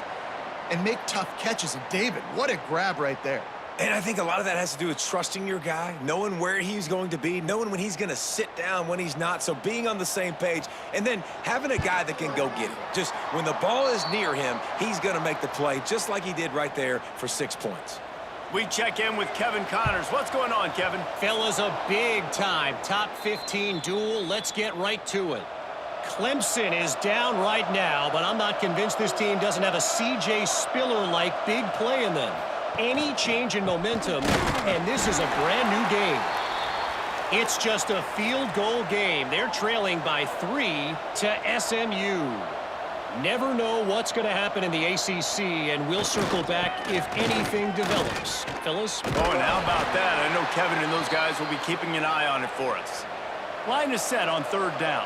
and make tough catches. And David, what a grab right there. And I think a lot of that has to do with trusting your guy, knowing where he's going to be, knowing when he's going to sit down, when he's not. So being on the same page, and then having a guy that can go get it. Just when the ball is near him, he's going to make the play, just like he did right there for 6 points. We check in with Kevin Connors. What's going on, Kevin? Fellas, a big-time top 15 duel. Let's get right to it. Clemson is down right now, but I'm not convinced this team doesn't have a C.J. Spiller-like big play in them. Any change in momentum, and this is a brand-new game. It's just a field goal game. They're trailing by 3 to SMU. Never know what's going to happen in the ACC, and we'll circle back if anything develops. Fellas? Oh, and how about that? I know Kevin and those guys will be keeping an eye on it for us. Line is set on third down.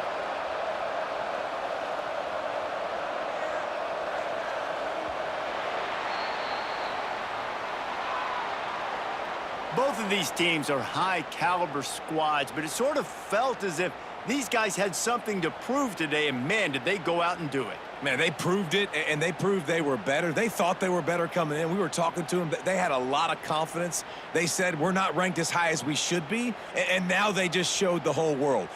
Both of these teams are high-caliber squads, but it sort of felt as if These guys had something to prove today, and man, did they go out and do it. Man, they proved it, and they proved they were better. They thought they were better coming in. We were talking to them. They had a lot of confidence. They said, we're not ranked as high as we should be, and now they just showed the whole world.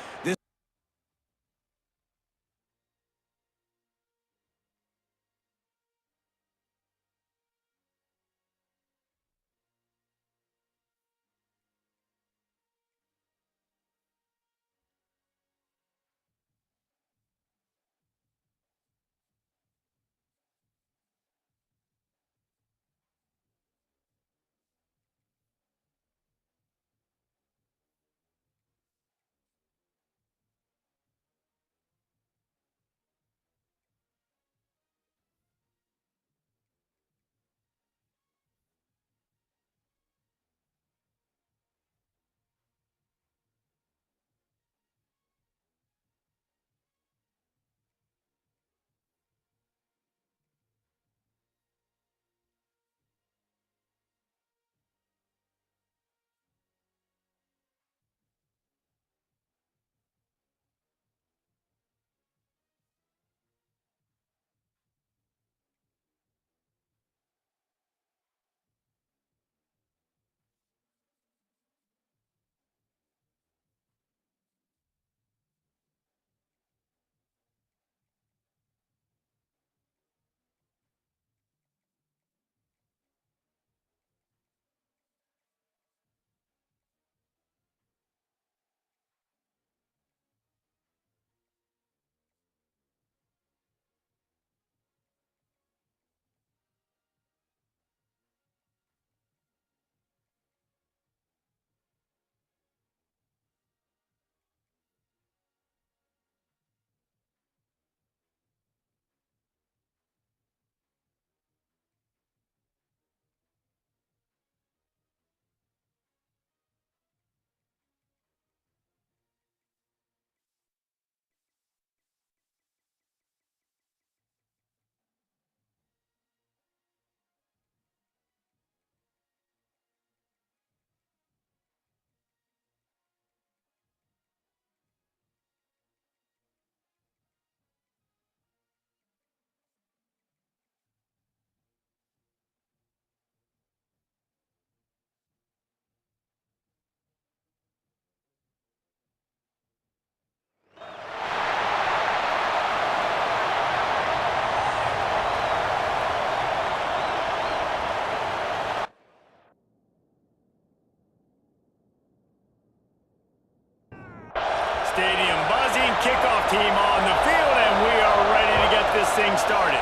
Stadium buzzing, kickoff team on the field, and we are ready to get this thing started.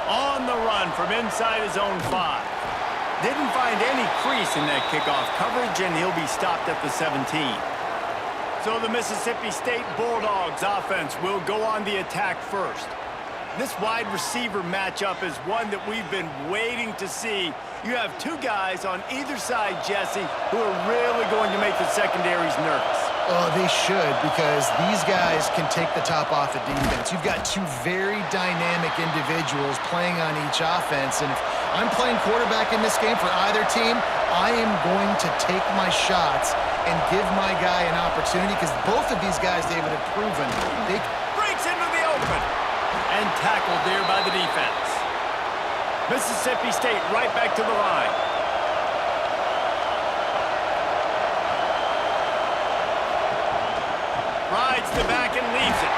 On the run from inside his own 5. Didn't find any crease in that kickoff coverage, and he'll be stopped at the 17. So the Mississippi State Bulldogs offense will go on the attack first. This wide receiver matchup is one that we've been waiting to see. You have two guys on either side, Jesse, who are really going to make the secondaries nervous. Oh, they should, because these guys can take the top off the defense. You've got two very dynamic individuals playing on each offense, and if I'm playing quarterback in this game for either team, I am going to take my shots and give my guy an opportunity, because both of these guys, David, have proven they breaks into the open and tackled there by the defense. Mississippi State right back to the line. Rides the back and leaves it.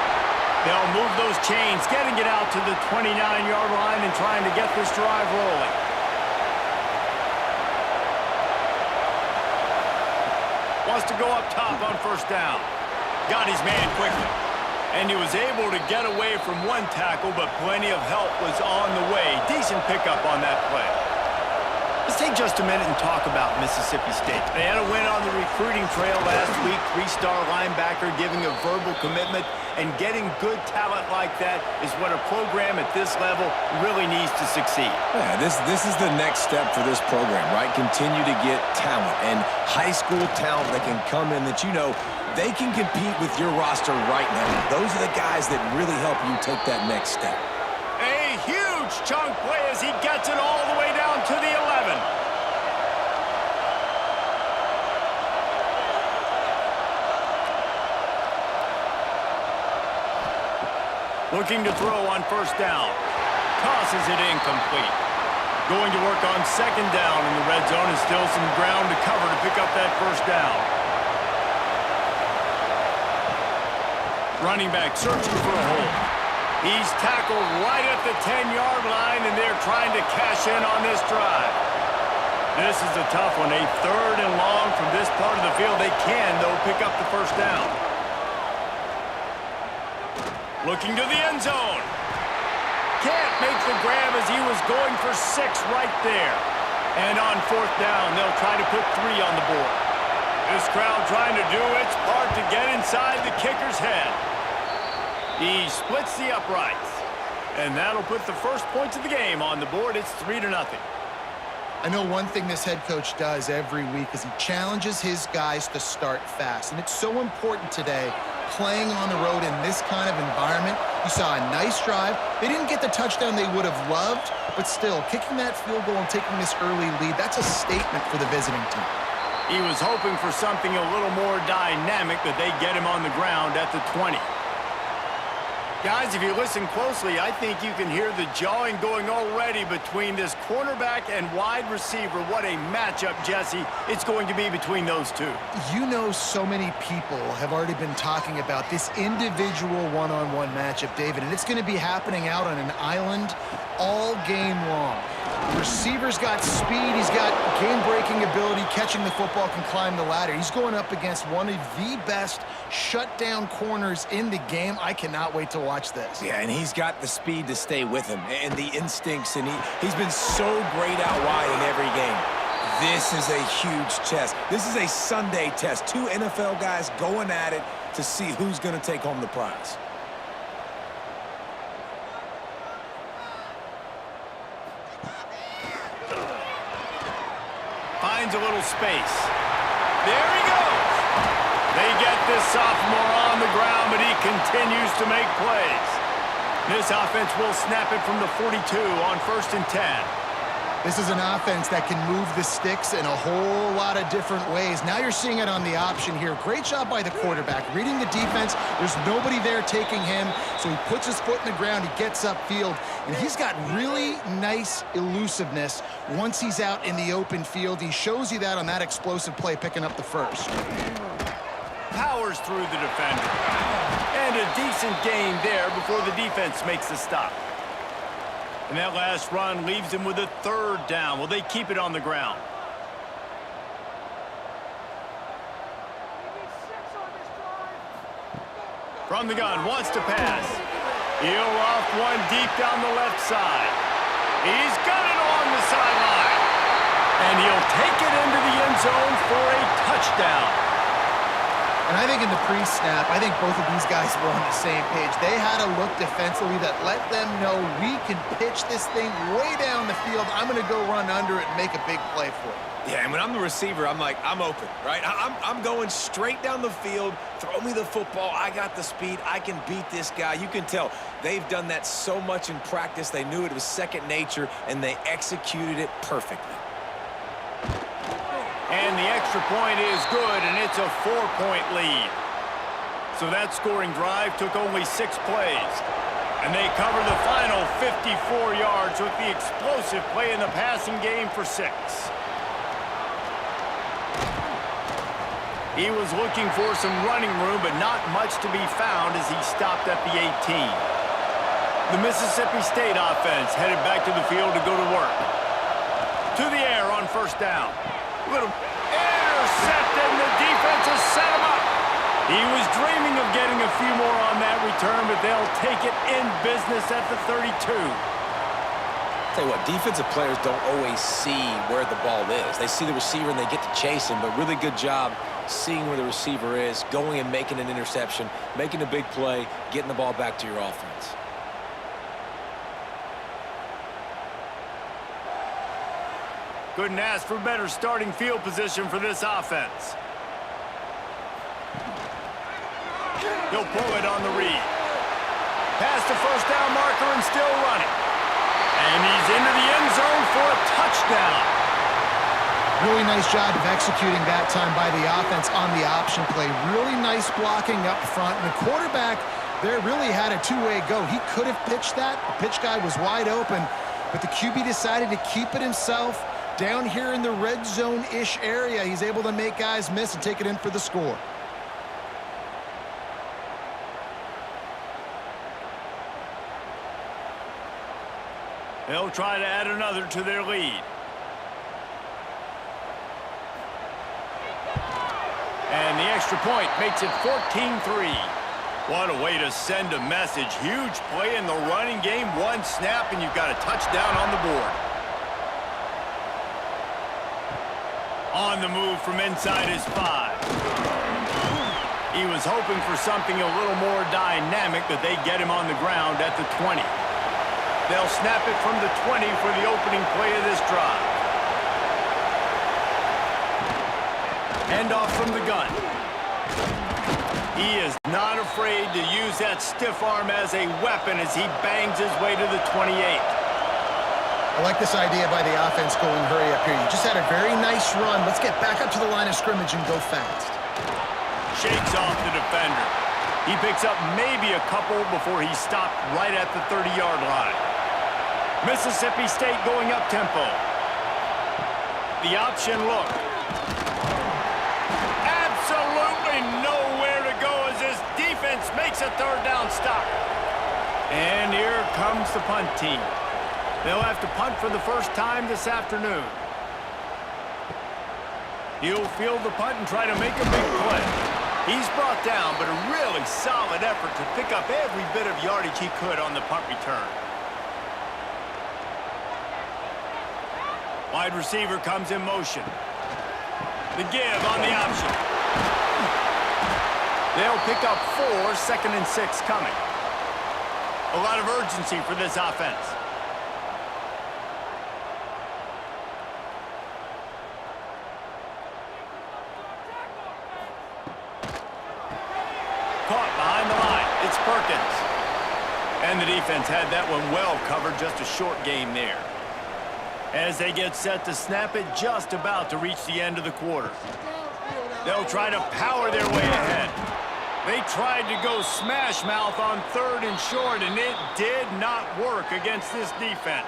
They'll move those chains, getting it out to the 29-yard line and trying to get this drive rolling. Wants to go up top on first down. Got his man quickly. And he was able to get away from one tackle, but plenty of help was on the way. Decent pickup on that play. Let's take just a minute and talk about Mississippi State. They had a win on the recruiting trail last week. 3-star linebacker giving a verbal commitment, and getting good talent like that is what a program at this level really needs to succeed. Yeah, this is the next step for this program, right? Continue to get talent and high school talent that can come in that they can compete with your roster right now. Those are the guys that really help you take that next step. A huge chunk play as he gets it all the way down to the 11. Looking to throw on first down. Tosses it incomplete. Going to work on second down in the red zone and still some ground to cover to pick up that first down. Running back searching for a hole. He's tackled right at the 10-yard line, and they're trying to cash in on this drive. This is a tough one. A third and long from this part of the field. They can, though, pick up the first down. Looking to the end zone. Can't make the grab as he was going for 6 right there. And on fourth down, they'll try to put 3 on the board. This crowd trying to do its part to get inside the kicker's head. He splits the uprights. And that'll put the first points of the game on the board. It's 3-0. I know one thing this head coach does every week is he challenges his guys to start fast. And it's so important today, playing on the road in this kind of environment. You saw a nice drive. They didn't get the touchdown they would have loved, but still, kicking that field goal and taking this early lead, that's a statement for the visiting team. He was hoping for something a little more dynamic, but they get him on the ground at the 20. Guys, if you listen closely, I think you can hear the jawing going already between this cornerback and wide receiver. What a matchup, Jesse, it's going to be between those two. You know, so many people have already been talking about this individual one-on-one matchup, David, and it's going to be happening out on an island all game long. The receiver's got speed, he's got game-breaking ability, catching the football, can climb the ladder. He's going up against one of the best shutdown corners in the game. I cannot wait to watch this. Yeah, and he's got the speed to stay with him and the instincts, and he's been so great out wide in every game. This is a huge test. This is a Sunday test. 2 NFL guys going at it to see who's going to take home the prize. Finds a little space. There he goes. They get this sophomore on the ground, but he continues to make plays. This offense will snap it from the 42 on 1st and 10. This is an offense that can move the sticks in a whole lot of different ways. Now you're seeing it on the option here. Great job by the quarterback. Reading the defense, there's nobody there taking him, so he puts his foot in the ground, he gets upfield, and he's got really nice elusiveness once he's out in the open field. He shows you that on that explosive play, picking up the first. Powers through the defender. And a decent gain there before the defense makes the stop. And that last run leaves him with a 3rd down. Will they keep it on the ground? From the gun, wants to pass. He'll off one deep down the left side. He's got it along the sideline. And he'll take it into the end zone for a touchdown. And I think in the pre-snap, I think both of these guys were on the same page. They had a look defensively that let them know we can pitch this thing way down the field. I'm going to go run under it and make a big play for it. Yeah, and when I'm the receiver, I'm like, I'm open, right? I'm going straight down the field. Throw me the football. I got the speed. I can beat this guy. You can tell they've done that so much in practice. They knew it was second nature, and they executed it perfectly. And the extra point is good, and it's a 4-point lead. So that scoring drive took only 6 plays. And they cover the final 54 yards with the explosive play in the passing game for 6. He was looking for some running room, but not much to be found as he stopped at the 18. The Mississippi State offense headed back to the field to go to work. To the air on first down. Little intercepted, and the defense has set him up. He was dreaming of getting a few more on that return, but they'll take it in business at the 32. Tell you what, defensive players don't always see where the ball is. They see the receiver and they get to chase him, but really good job seeing where the receiver is, going and making an interception, making a big play, getting the ball back to your offense. Couldn't ask for better starting field position for this offense. He'll pull it on the read. Past the first down marker and still running. And he's into the end zone for a touchdown. Really nice job of executing that time by the offense on the option play. Really nice blocking up front. And the quarterback There really had a two-way go. He could have pitched that. The pitch guy was wide open, but the QB decided to keep it himself. Down here in the red zone-ish area, he's able to make guys miss and take it in for the score. They'll try to add another to their lead. And the extra point makes it 14-3. What a way to send a message. Huge play in the running game. One snap, and you've got a touchdown on the board. On the move from inside his 5. He was hoping for something a little more dynamic, but they get him on the ground at the 20. They'll snap it from the 20 for the opening play of this drive. Handoff from the gun. He is not afraid to use that stiff arm as a weapon as he bangs his way to the 28. I like this idea by the offense going hurry up here. You just had a very nice run. Let's get back up to the line of scrimmage and go fast. Shakes off the defender. He picks up maybe a couple before he stopped right at the 30-yard line. Mississippi State going up-tempo. The option look. Absolutely nowhere to go as this defense makes a third down stop. And here comes the punt team. They'll have to punt for the first time this afternoon. He'll field the punt and try to make a big play. He's brought down, but a really solid effort to pick up every bit of yardage he could on the punt return. Wide receiver comes in motion. The give on the option. They'll pick up 4, 2nd and 6 coming. A lot of urgency for this offense. Caught behind the line. It's Perkins. And the defense had that one well covered. Just a short game there. As they get set to snap it, just about to reach the end of the quarter. They'll try to power their way ahead. They tried to go smash mouth on 3rd and short, and it did not work against this defense.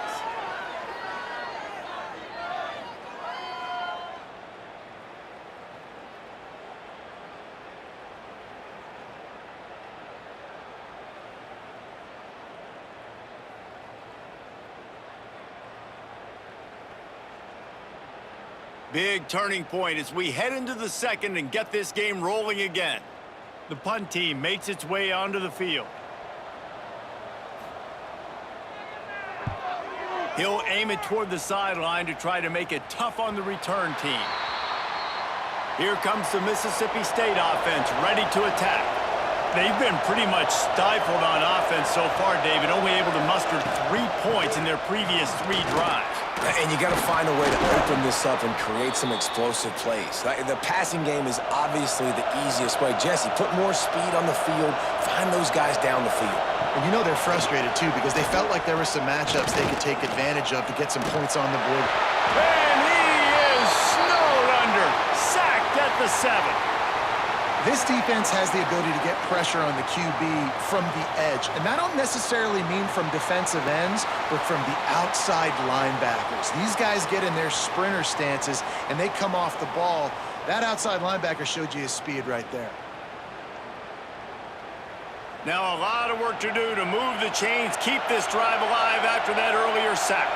Big turning point as we head into the second and get this game rolling again. The punt team makes its way onto the field. He'll aim it toward the sideline to try to make it tough on the return team. Here comes the Mississippi State offense ready to attack. They've been pretty much stifled on offense so far, David, only able to muster 3 points in their previous 3 drives. And you got to find a way to open this up and create some explosive plays. The passing game is obviously the easiest way. Jesse, put more speed on the field. Find those guys down the field. And you know they're frustrated, too, because they felt like there were some matchups they could take advantage of to get some points on the board. And he is snowed under. Sacked at the 7. This defense has the ability to get pressure on the QB from the edge. And I don't necessarily mean from defensive ends, but from the outside linebackers. These guys get in their sprinter stances, and they come off the ball. That outside linebacker showed you his speed right there. Now a lot of work to do to move the chains, keep this drive alive after that earlier sack.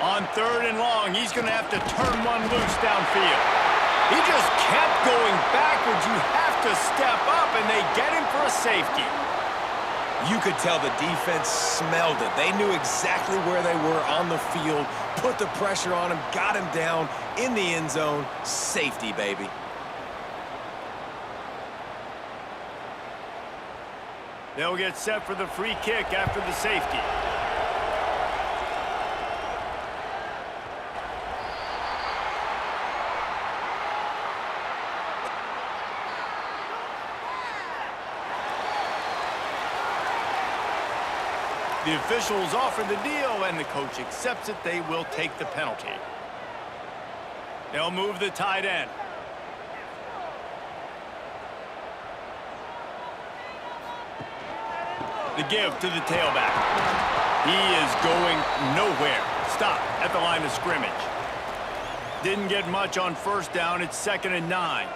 On 3rd and long, he's going to have to turn one loose downfield. He just kept going backwards. You have to step up, and they get him for a safety. You could tell the defense smelled it. They knew exactly where they were on the field, put the pressure on him, got him down in the end zone. Safety, baby. They'll get set for the free kick after the safety. The officials offer the deal, and the coach accepts it. They will take the penalty. They'll move the tight end. The give to the tailback. He is going nowhere. Stop at the line of scrimmage. Didn't get much on first down. It's 2nd and 9.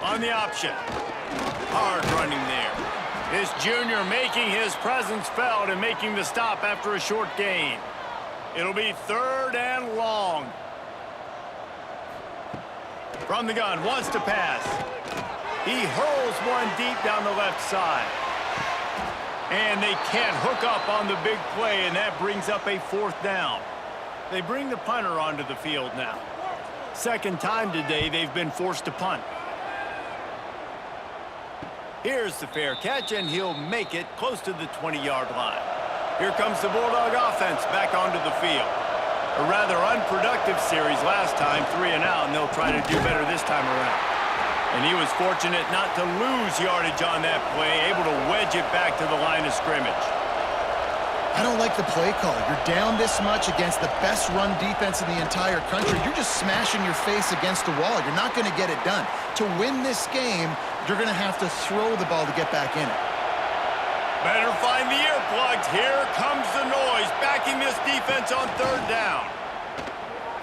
On the option. Hard running there. This junior making his presence felt and making the stop after a short gain. It'll be 3rd and long. From the gun, wants to pass. He hurls one deep down the left side. And they can't hook up on the big play, and that brings up a 4th down. They bring the punter onto the field now. 2nd time today they've been forced to punt. Here's the fair catch, and he'll make it close to the 20-yard line. Here comes the Bulldog offense back onto the field. A rather unproductive series last time, 3 and out, and they'll try to do better this time around. And he was fortunate not to lose yardage on that play, able to wedge it back to the line of scrimmage. I don't like the play call. You're down this much against the best run defense in the entire country. You're just smashing your face against the wall. You're not going to get it done. To win this game, you're going to have to throw the ball to get back in it. Better find the earplugs. Here comes the noise, backing this defense on 3rd down.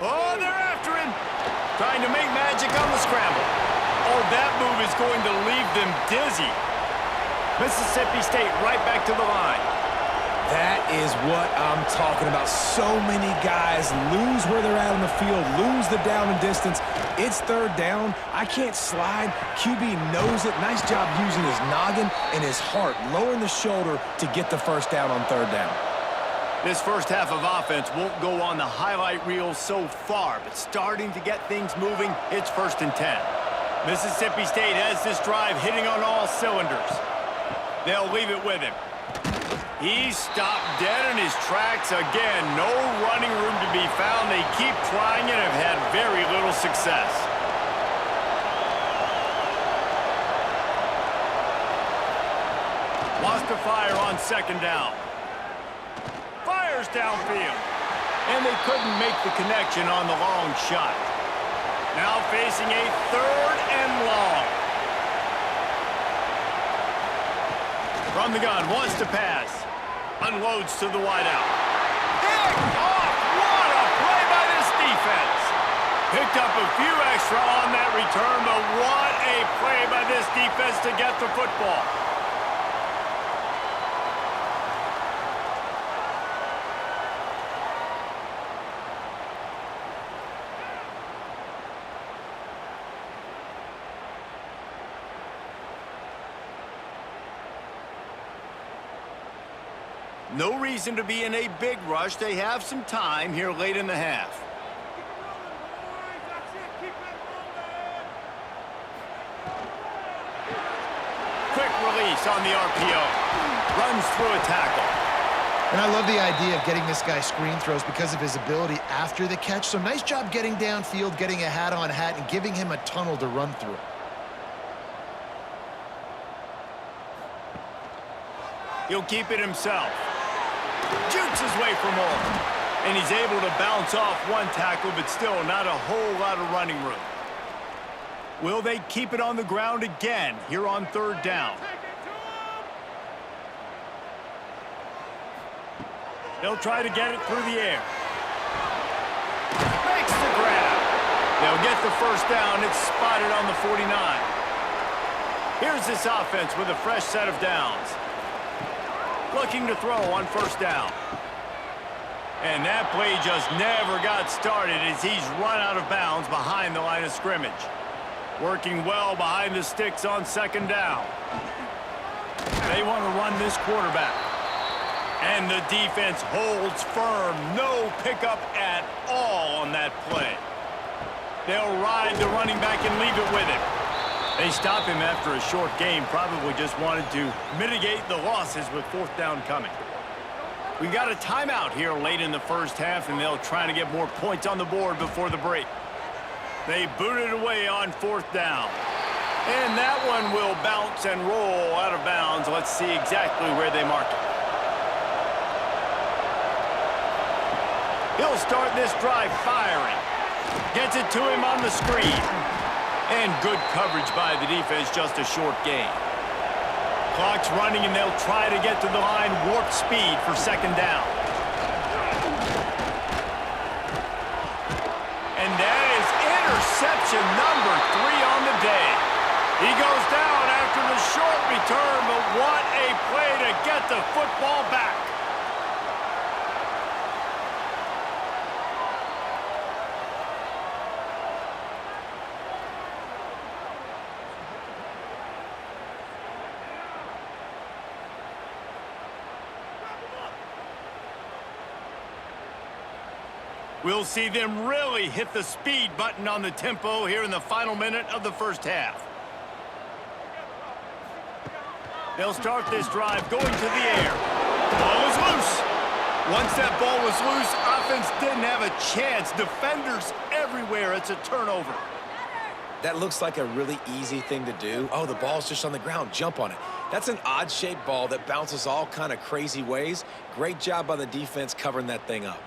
Oh, they're after him. Trying to make magic on the scramble. Oh, that move is going to leave them dizzy. Mississippi State right back to the line. That is what I'm talking about. So many guys lose where they're at on the field, lose the down and distance. It's 3rd down. I can't slide. QB knows it. Nice job using his noggin and his heart, lowering the shoulder to get the 1st down on 3rd down. This first half of offense won't go on the highlight reel so far, but starting to get things moving, it's 1st and 10. Mississippi State has this drive hitting on all cylinders. They'll leave it with him. He stopped dead in his tracks again. No running room to be found. They keep trying and have had very little success. Lost to fire on 2nd down. Fires downfield. And they couldn't make the connection on the long shot. Now facing a 3rd and long. From the gun, wants to pass. Unloads to the wideout. Picked off! What a play by this defense! Picked up a few extra on that return, but what a play by this defense to get the football. No reason to be in a big rush. They have some time here late in the half. Quick release on the RPO. Runs through a tackle. And I love the idea of getting this guy screen throws because of his ability after the catch. So nice job getting downfield, getting a hat on hat, and giving him a tunnel to run through. He'll keep it himself. Jukes his way for more. And he's able to bounce off one tackle, but still not a whole lot of running room. Will they keep it on the ground again here on 3rd down? They'll try to get it through the air. Makes the grab. They'll get the 1st down. It's spotted on the 49. Here's this offense with a fresh set of downs. Looking to throw on 1st down. And that play just never got started as he's run out of bounds behind the line of scrimmage. Working well behind the sticks on 2nd down. They want to run this quarterback. And the defense holds firm. No pickup at all on that play. They'll ride the running back and leave it with him. They stop him after a short game, probably just wanted to mitigate the losses with 4th down coming. We got a timeout here late in the first half, and they'll try to get more points on the board before the break. They boot it away on 4th down. And that one will bounce and roll out of bounds. Let's see exactly where they mark it. He'll start this drive firing. Gets it to him on the screen. And good coverage by the defense, just a short gain. Clock's running, and they'll try to get to the line warp speed for second down. And that is interception number 3 on the day. He goes down after the short return, but what a play to get the football back. We'll see them really hit the speed button on the tempo here in the final minute of the first half. They'll start this drive going to the air. Ball is loose. Once that ball was loose, offense didn't have a chance. Defenders everywhere. It's a turnover. That looks like a really easy thing to do. Oh, the ball's just on the ground. Jump on it. That's an odd-shaped ball that bounces all kind of crazy ways. Great job by the defense covering that thing up.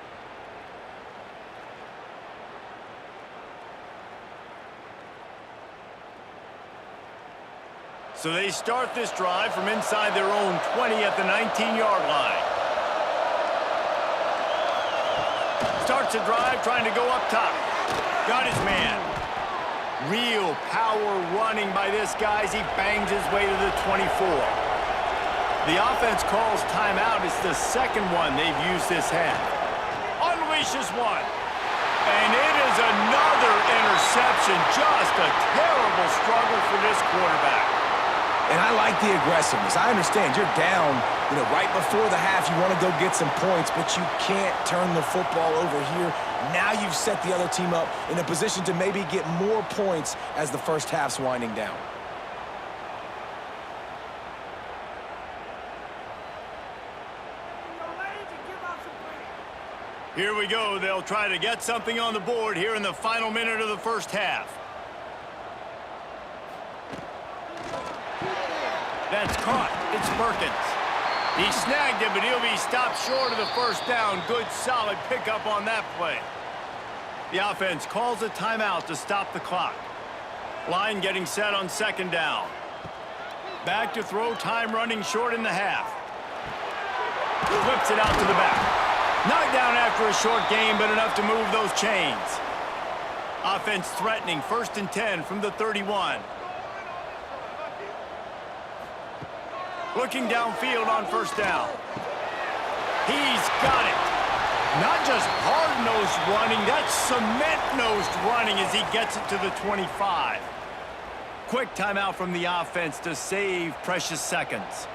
So they start this drive from inside their own 20 at the 19-yard line. Starts the drive trying to go up top. Got his man. Real power running by this guy as he bangs his way to the 24. The offense calls timeout. It's the second one they've used this half. Unleashes one. And it is another interception. Just a terrible struggle for this quarterback. And I like the aggressiveness. I understand you're down, right before the half. You want to go get some points, but you can't turn the football over here. Now you've set the other team up in a position to maybe get more points as the first half's winding down. Here we go. They'll try to get something on the board here in the final minute of the first half. That's caught. It's Perkins. He snagged it, but he'll be stopped short of the first down. Good, solid pickup on that play. The offense calls a timeout to stop the clock. Line getting set on second down. Back to throw, time running short in the half. Whips it out to the back. Knocked down after a short gain, but enough to move those chains. Offense threatening, 1st and 10 from the 31. Looking downfield on first down. He's got it. Not just hard-nosed running, that's cement-nosed running as he gets it to the 25. Quick timeout from the offense to save precious seconds.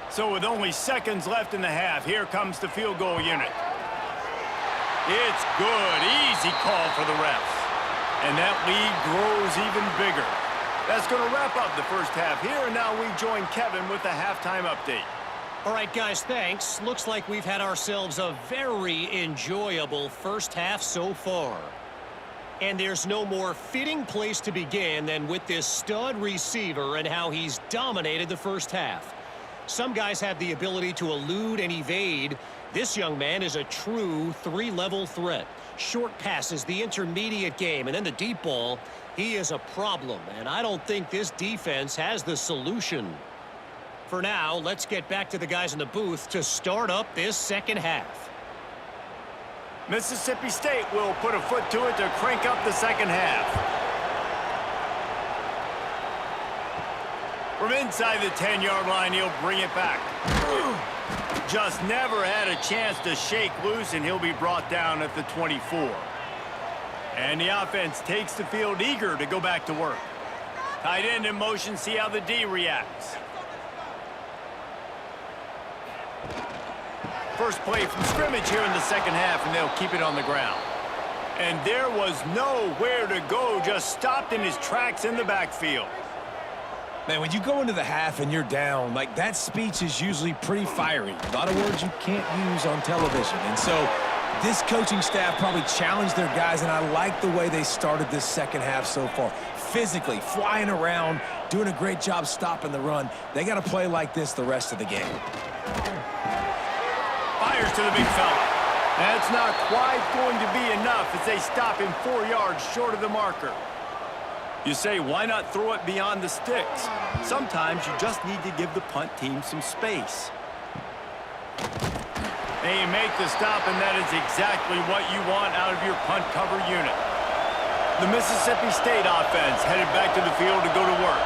So with only seconds left in the half, here comes the field goal unit. It's good. Easy call for the refs. And that lead grows even bigger. That's going to wrap up the first half here, and now we join Kevin with the halftime update. All right, guys, thanks. Looks like we've had ourselves a very enjoyable first half so far. And there's no more fitting place to begin than with this stud receiver and how he's dominated the first half. Some guys have the ability to elude and evade. This young man is a true 3-level threat. Short passes, the intermediate game, and then the deep ball. He is a problem, and I don't think this defense has the solution. For now, let's get back to the guys in the booth to start up this second half. Mississippi State will put a foot to it to crank up the second half. From inside the 10-yard line, he'll bring it back. Just never had a chance to shake loose, and he'll be brought down at the 24. And the offense takes the field eager to go back to work. Tight end in motion, see how the D reacts. First play from scrimmage here in the second half, and they'll keep it on the ground. And there was nowhere to go, just stopped in his tracks in the backfield. Man, when you go into the half and you're down, like, that speech is usually pretty fiery. A lot of words you can't use on television. And so this coaching staff probably challenged their guys, and I like the way they started this second half so far. Physically, flying around, doing a great job stopping the run. They got to play like this the rest of the game. Fires to the big fella. That's not quite going to be enough as they stop him 4 yards short of the marker. You say, why not throw it beyond the sticks? Sometimes you just need to give the punt team some space. They make the stop, and that is exactly what you want out of your punt cover unit. The Mississippi State offense headed back to the field to go to work.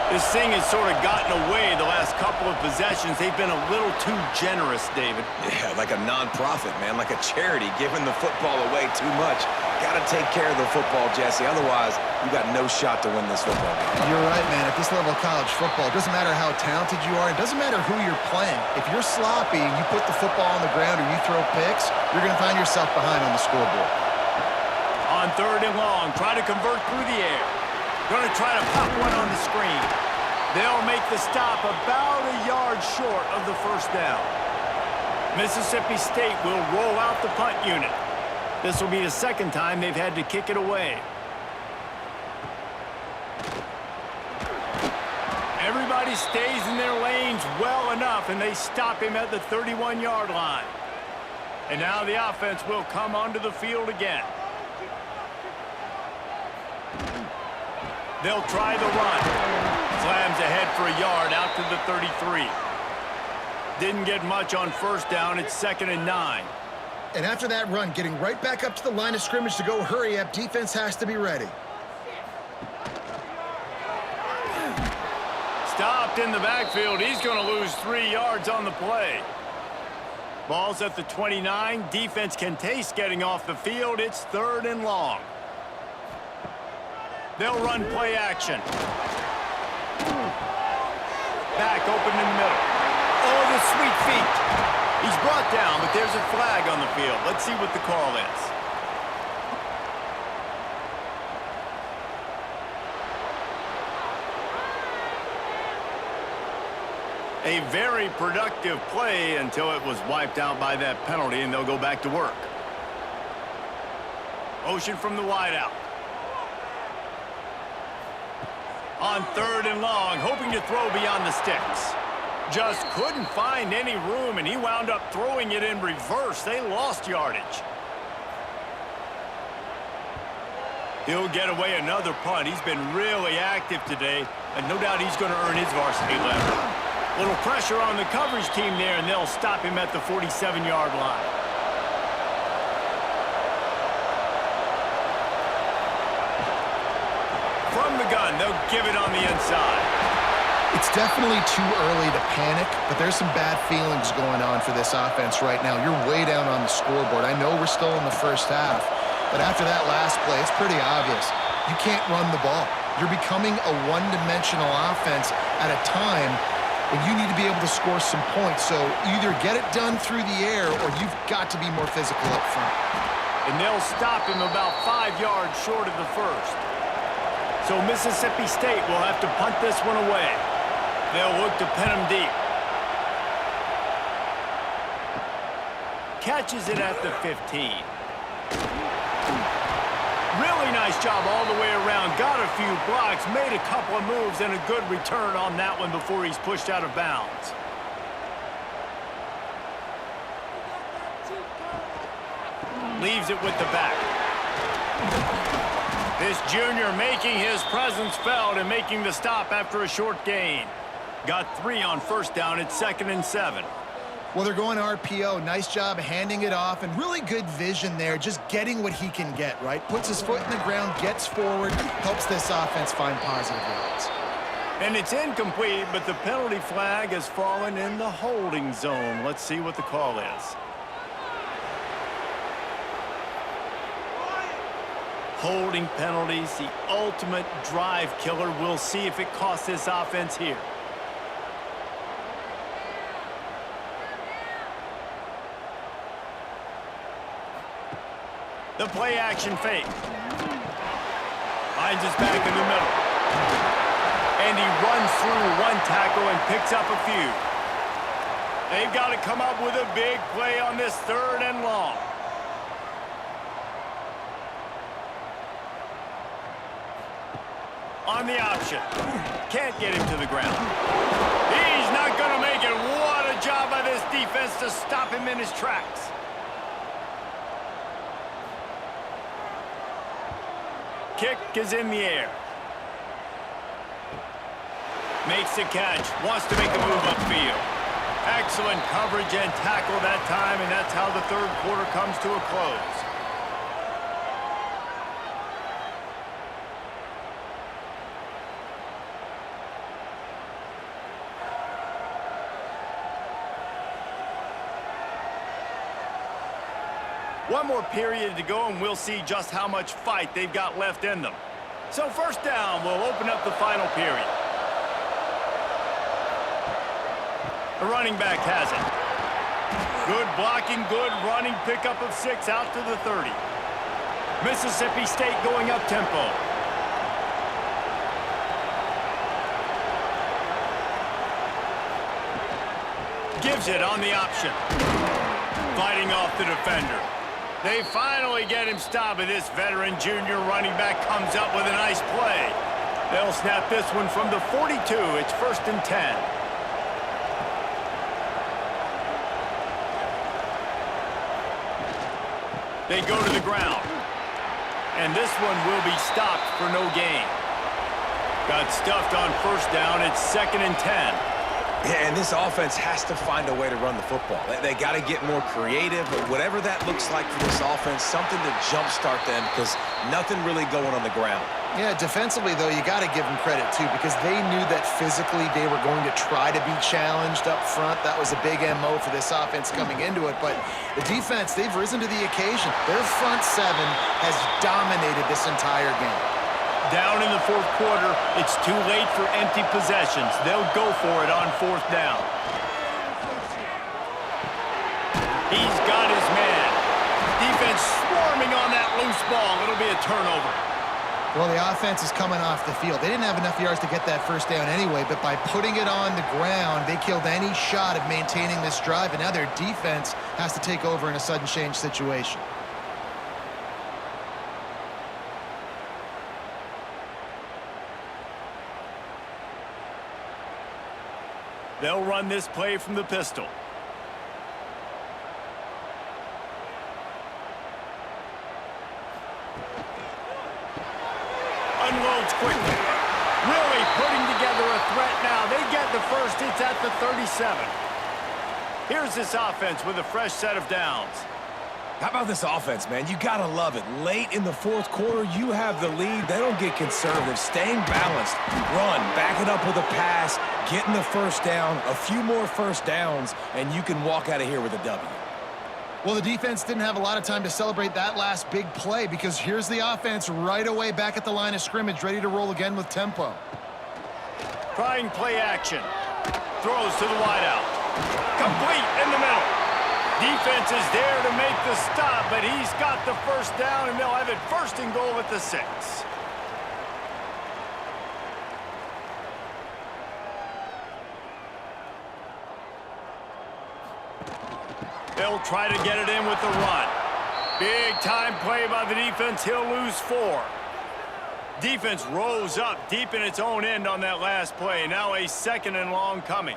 This thing has sort of gotten away the last couple of possessions. They've been a little too generous, David. Yeah, like a non-profit, man, like a charity, giving the football away too much. Got to take care of the football, Jesse. Otherwise, you got no shot to win this football game. You're right, man. At this level of college football, it doesn't matter how talented you are. It doesn't matter who you're playing. If you're sloppy and you put the football on the ground or you throw picks, you're going to find yourself behind on the scoreboard. On 3rd and long, try to convert through the air. Going to try to pop one on the screen. They'll make the stop about a yard short of the first down. Mississippi State will roll out the punt unit. This will be the second time they've had to kick it away. Everybody stays in their lanes well enough, and they stop him at the 31-yard line. And now the offense will come onto the field again. They'll try the run. Slams ahead for a yard out to the 33. Didn't get much on first down. It's 2nd and 9. And after that run, getting right back up to the line of scrimmage to go hurry up, defense has to be ready. Stopped in the backfield. He's going to lose 3 yards on the play. Ball's at the 29. Defense can taste getting off the field. It's 3rd and long. They'll run play action. Back open in the middle. Oh, the sweet feet. He's brought down, but there's a flag on the field. Let's see what the call is. A very productive play until it was wiped out by that penalty, and they'll go back to work. Motion from the wideout. On 3rd and long, hoping to throw beyond the sticks. Just couldn't find any room, and he wound up throwing it in reverse. They lost yardage. He'll get away another punt. He's been really active today, and no doubt he's going to earn his varsity letter. Little pressure on the coverage team there, and they'll stop him at the 47-yard line. From the gun, they'll give it on the inside. It's definitely too early to panic, but there's some bad feelings going on for this offense right now. You're way down on the scoreboard. I know we're still in the first half, but after that last play, it's pretty obvious. You can't run the ball. You're becoming a one-dimensional offense at a time when you need to be able to score some points. So either get it done through the air or you've got to be more physical up front. And they'll stop him about 5 yards short of the first. So Mississippi State will have to punt this one away. They'll look to pin him deep. Catches it at the 15. Really nice job all the way around. Got a few blocks, made a couple of moves, and a good return on that one before he's pushed out of bounds. Leaves it with the back. This junior making his presence felt and making the stop after a short gain. Got 3 on first down. It's 2nd and 7. Well, they're going RPO. Nice job handing it off, and really good vision there, just getting what he can get, right? Puts his foot in the ground, gets forward, helps this offense find positive yards. And it's incomplete, but the penalty flag has fallen in the holding zone. Let's see what the call is. Holding penalties, the ultimate drive killer. We'll see if it costs this offense here. The play action fake. Finds his back in the middle. And he runs through one tackle and picks up a few. They've got to come up with a big play on this 3rd and long. On the option. Can't get him to the ground. He's not going to make it. What a job by this defense to stop him in his tracks. kick is in the air. Makes the catch. Wants to make a move upfield. Excellent coverage and tackle that time, and that's how the third quarter comes to a close. One more period to go, and we'll see just how much fight they've got left in them. So first down will open up the final period. The running back has it. Good blocking, good running, pickup of 6 out to the 30. Mississippi State going up tempo. Gives it on the option. Fighting off the defender. They finally get him stopped, and this veteran junior running back comes up with a nice play. They'll snap this one from the 42. It's 1st and 10. They go to the ground. And this one will be stopped for no gain. Got stuffed on first down. It's 2nd and 10. Yeah, and this offense has to find a way to run the football. They got to get more creative, but whatever that looks like for this offense, something to jumpstart them because nothing really going on the ground. Yeah, defensively, though, you got to give them credit, too, because they knew that physically they were going to try to be challenged up front. That was a big MO for this offense coming into it. But the defense, they've risen to the occasion. Their front seven has dominated this entire game. Down in the fourth quarter, it's too late for empty possessions. They'll go for it on 4th down. He's got his man. Defense swarming on that loose ball. It'll be a turnover. Well, the offense is coming off the field. They didn't have enough yards to get that first down anyway, but by putting it on the ground, they killed any shot of maintaining this drive, and now their defense has to take over in a sudden change situation. They'll run this play from the pistol. Unloads quickly. Really putting together a threat now. They get the first. It's at the 37. Here's this offense with a fresh set of downs. How about this offense, man? You got to love it. Late in the fourth quarter, you have the lead. They don't get conservative. Staying balanced. Run. Back it up with a pass. Getting the first down. A few more first downs, and you can walk out of here with a W. Well, the defense didn't have a lot of time to celebrate that last big play because here's the offense right away back at the line of scrimmage, ready to roll again with tempo. Trying play action. Throws to the wideout. Complete in the middle. Defense is there to make the stop, but he's got the first down, and they'll have it 1st and goal at the 6. They'll try to get it in with the run. Big time play by the defense. He'll lose 4. Defense rose up deep in its own end on that last play. Now a 2nd and long coming.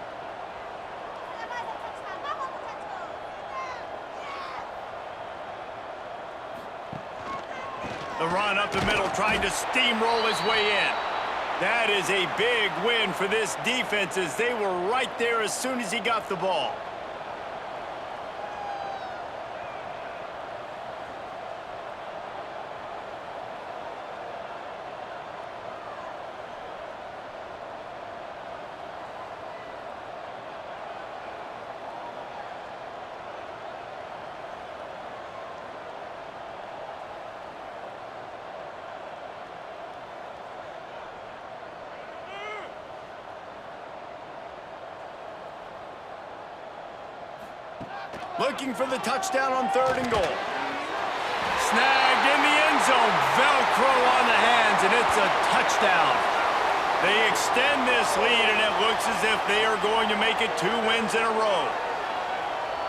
The run up the middle, trying to steamroll his way in. That is a big win for this defense as they were right there as soon as he got the ball. Looking for the touchdown on 3rd and goal. Snagged in the end zone. Velcro on the hands, and it's a touchdown. They extend this lead, and it looks as if they are going to make it 2 wins in a row.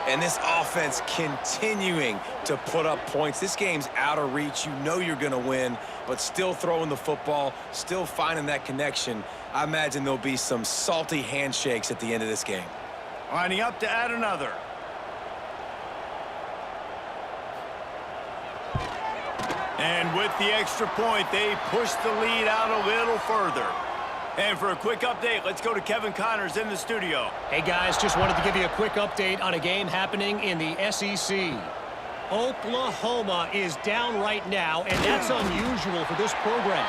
And this offense continuing to put up points. This game's out of reach. You know you're going to win, but still throwing the football, still finding that connection. I imagine there'll be some salty handshakes at the end of this game. Lining up to add another. And with the extra point, they push the lead out a little further. And for a quick update, let's go to Kevin Connors in the studio. Hey, guys, just wanted to give you a quick update on a game happening in the SEC. Oklahoma is down right now, and that's unusual for this program.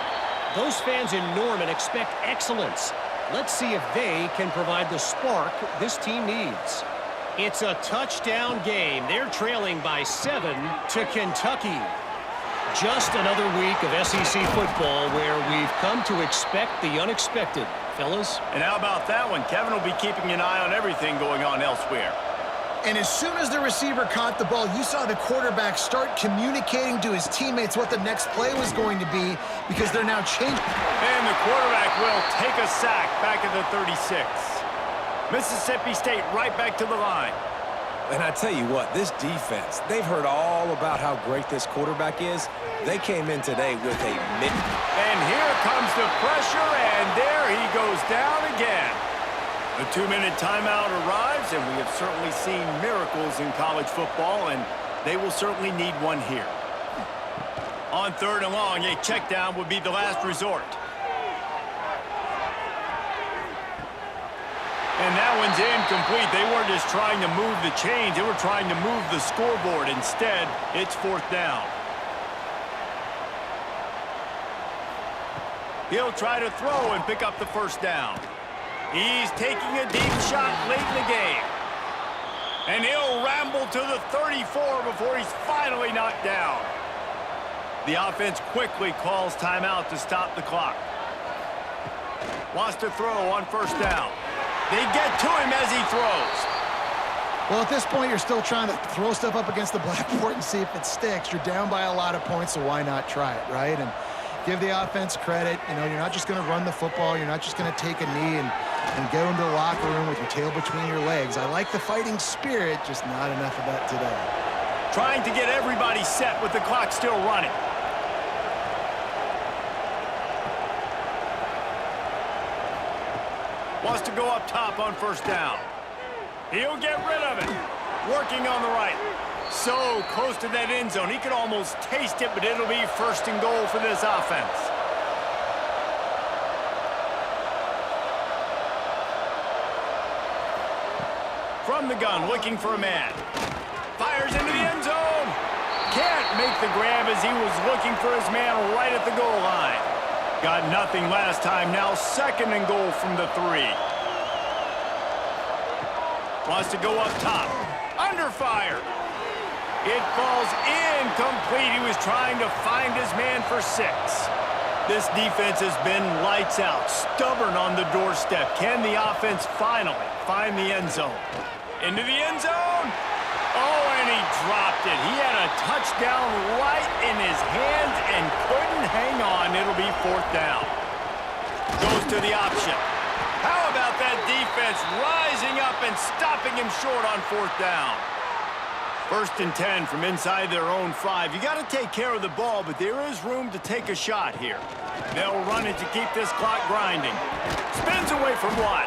Those fans in Norman expect excellence. Let's see if they can provide the spark this team needs. It's a touchdown game. They're trailing by 7 to Kentucky. Just another week of SEC football where we've come to expect the unexpected, fellas. And how about that one? Kevin will be keeping an eye on everything going on elsewhere. And as soon as the receiver caught the ball, you saw the quarterback start communicating to his teammates what the next play was going to be because they're now changing. And the quarterback will take a sack back at the 36. Mississippi State right back to the line. And I tell you what, this defense, they've heard all about how great this quarterback is. They came in today with a mitten. And here comes the pressure, and there he goes down again. The 2-minute timeout arrives, and we have certainly seen miracles in college football, and they will certainly need one here. On 3rd and long, a check down would be the last resort. And that one's incomplete. They weren't just trying to move the chains. They were trying to move the scoreboard. Instead, it's 4th down. He'll try to throw and pick up the 1st down. He's taking a deep shot late in the game. And he'll ramble to the 34 before he's finally knocked down. The offense quickly calls timeout to stop the clock. Wants to throw on 1st down. They get to him as he throws. Well, at this point, you're still trying to throw stuff up against the blackboard and see if it sticks. You're down by a lot of points, so why not try it, right? And give the offense credit. You know, you're not just going to run the football. You're not just going to take a knee and go into the locker room with your tail between your legs. I like the fighting spirit, just not enough of that today. Trying to get everybody set with the clock still running. Wants to go up top on 1st down. He'll get rid of it. Working on the right. So close to that end zone. He could almost taste it, but it'll be 1st and goal for this offense. From the gun, looking for a man. Fires into the end zone. Can't make the grab as he was looking for his man right at the goal line. Got nothing last time. Now 2nd and goal from the 3. Wants to go up top. Under fire. It falls incomplete. He was trying to find his man for 6. This defense has been lights out. Stubborn on the doorstep. Can the offense finally find the end zone? Into the end zone. Oh, and he dropped it. He had a touchdown right in his hands and couldn't hang on. It'll be 4th down. Goes to the option. How about that defense rising up and stopping him short on 4th down? 1st and 10 from inside their own 5. You got to take care of the ball, but there is room to take a shot here. They'll run it to keep this clock grinding. Spins away from 1.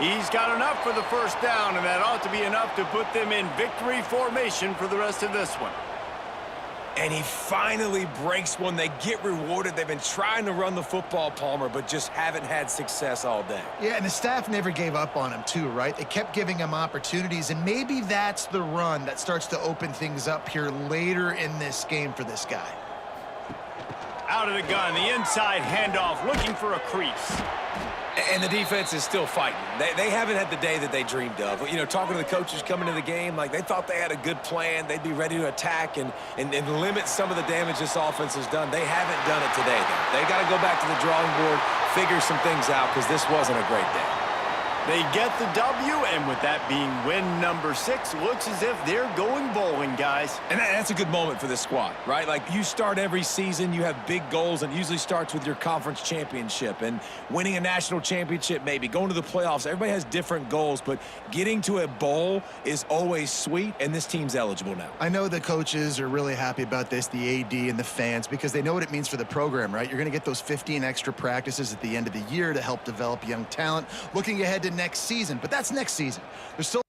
He's got enough for the 1st down, and that ought to be enough to put them in victory formation for the rest of this one. And he finally breaks one. They get rewarded. They've been trying to run the football, Palmer, but just haven't had success all day. Yeah, and the staff never gave up on him, too, right? They kept giving him opportunities, and maybe that's the run that starts to open things up here later in this game for this guy. Out of the gun, the inside handoff, looking for a crease. And the defense is still fighting. They haven't had the day that they dreamed of. You know, talking to the coaches coming into the game, like they thought they had a good plan. They'd be ready to attack and limit some of the damage this offense has done. They haven't done it today, though. They got to go back to the drawing board, figure some things out, because this wasn't a great day. They get the W, and with that being win number 6, looks as if they're going bowling, guys. And that's a good moment for this squad, right? Like, you start every season, you have big goals, and it usually starts with your conference championship and winning a national championship, maybe going to the playoffs. Everybody has different goals, but getting to a bowl is always sweet, and this team's eligible now. I know the coaches are really happy about this, the AD and the fans, because they know what it means for the program, right? You're going to get those 15 extra practices at the end of the year to help develop young talent, looking ahead to next season. But that's next season. There's still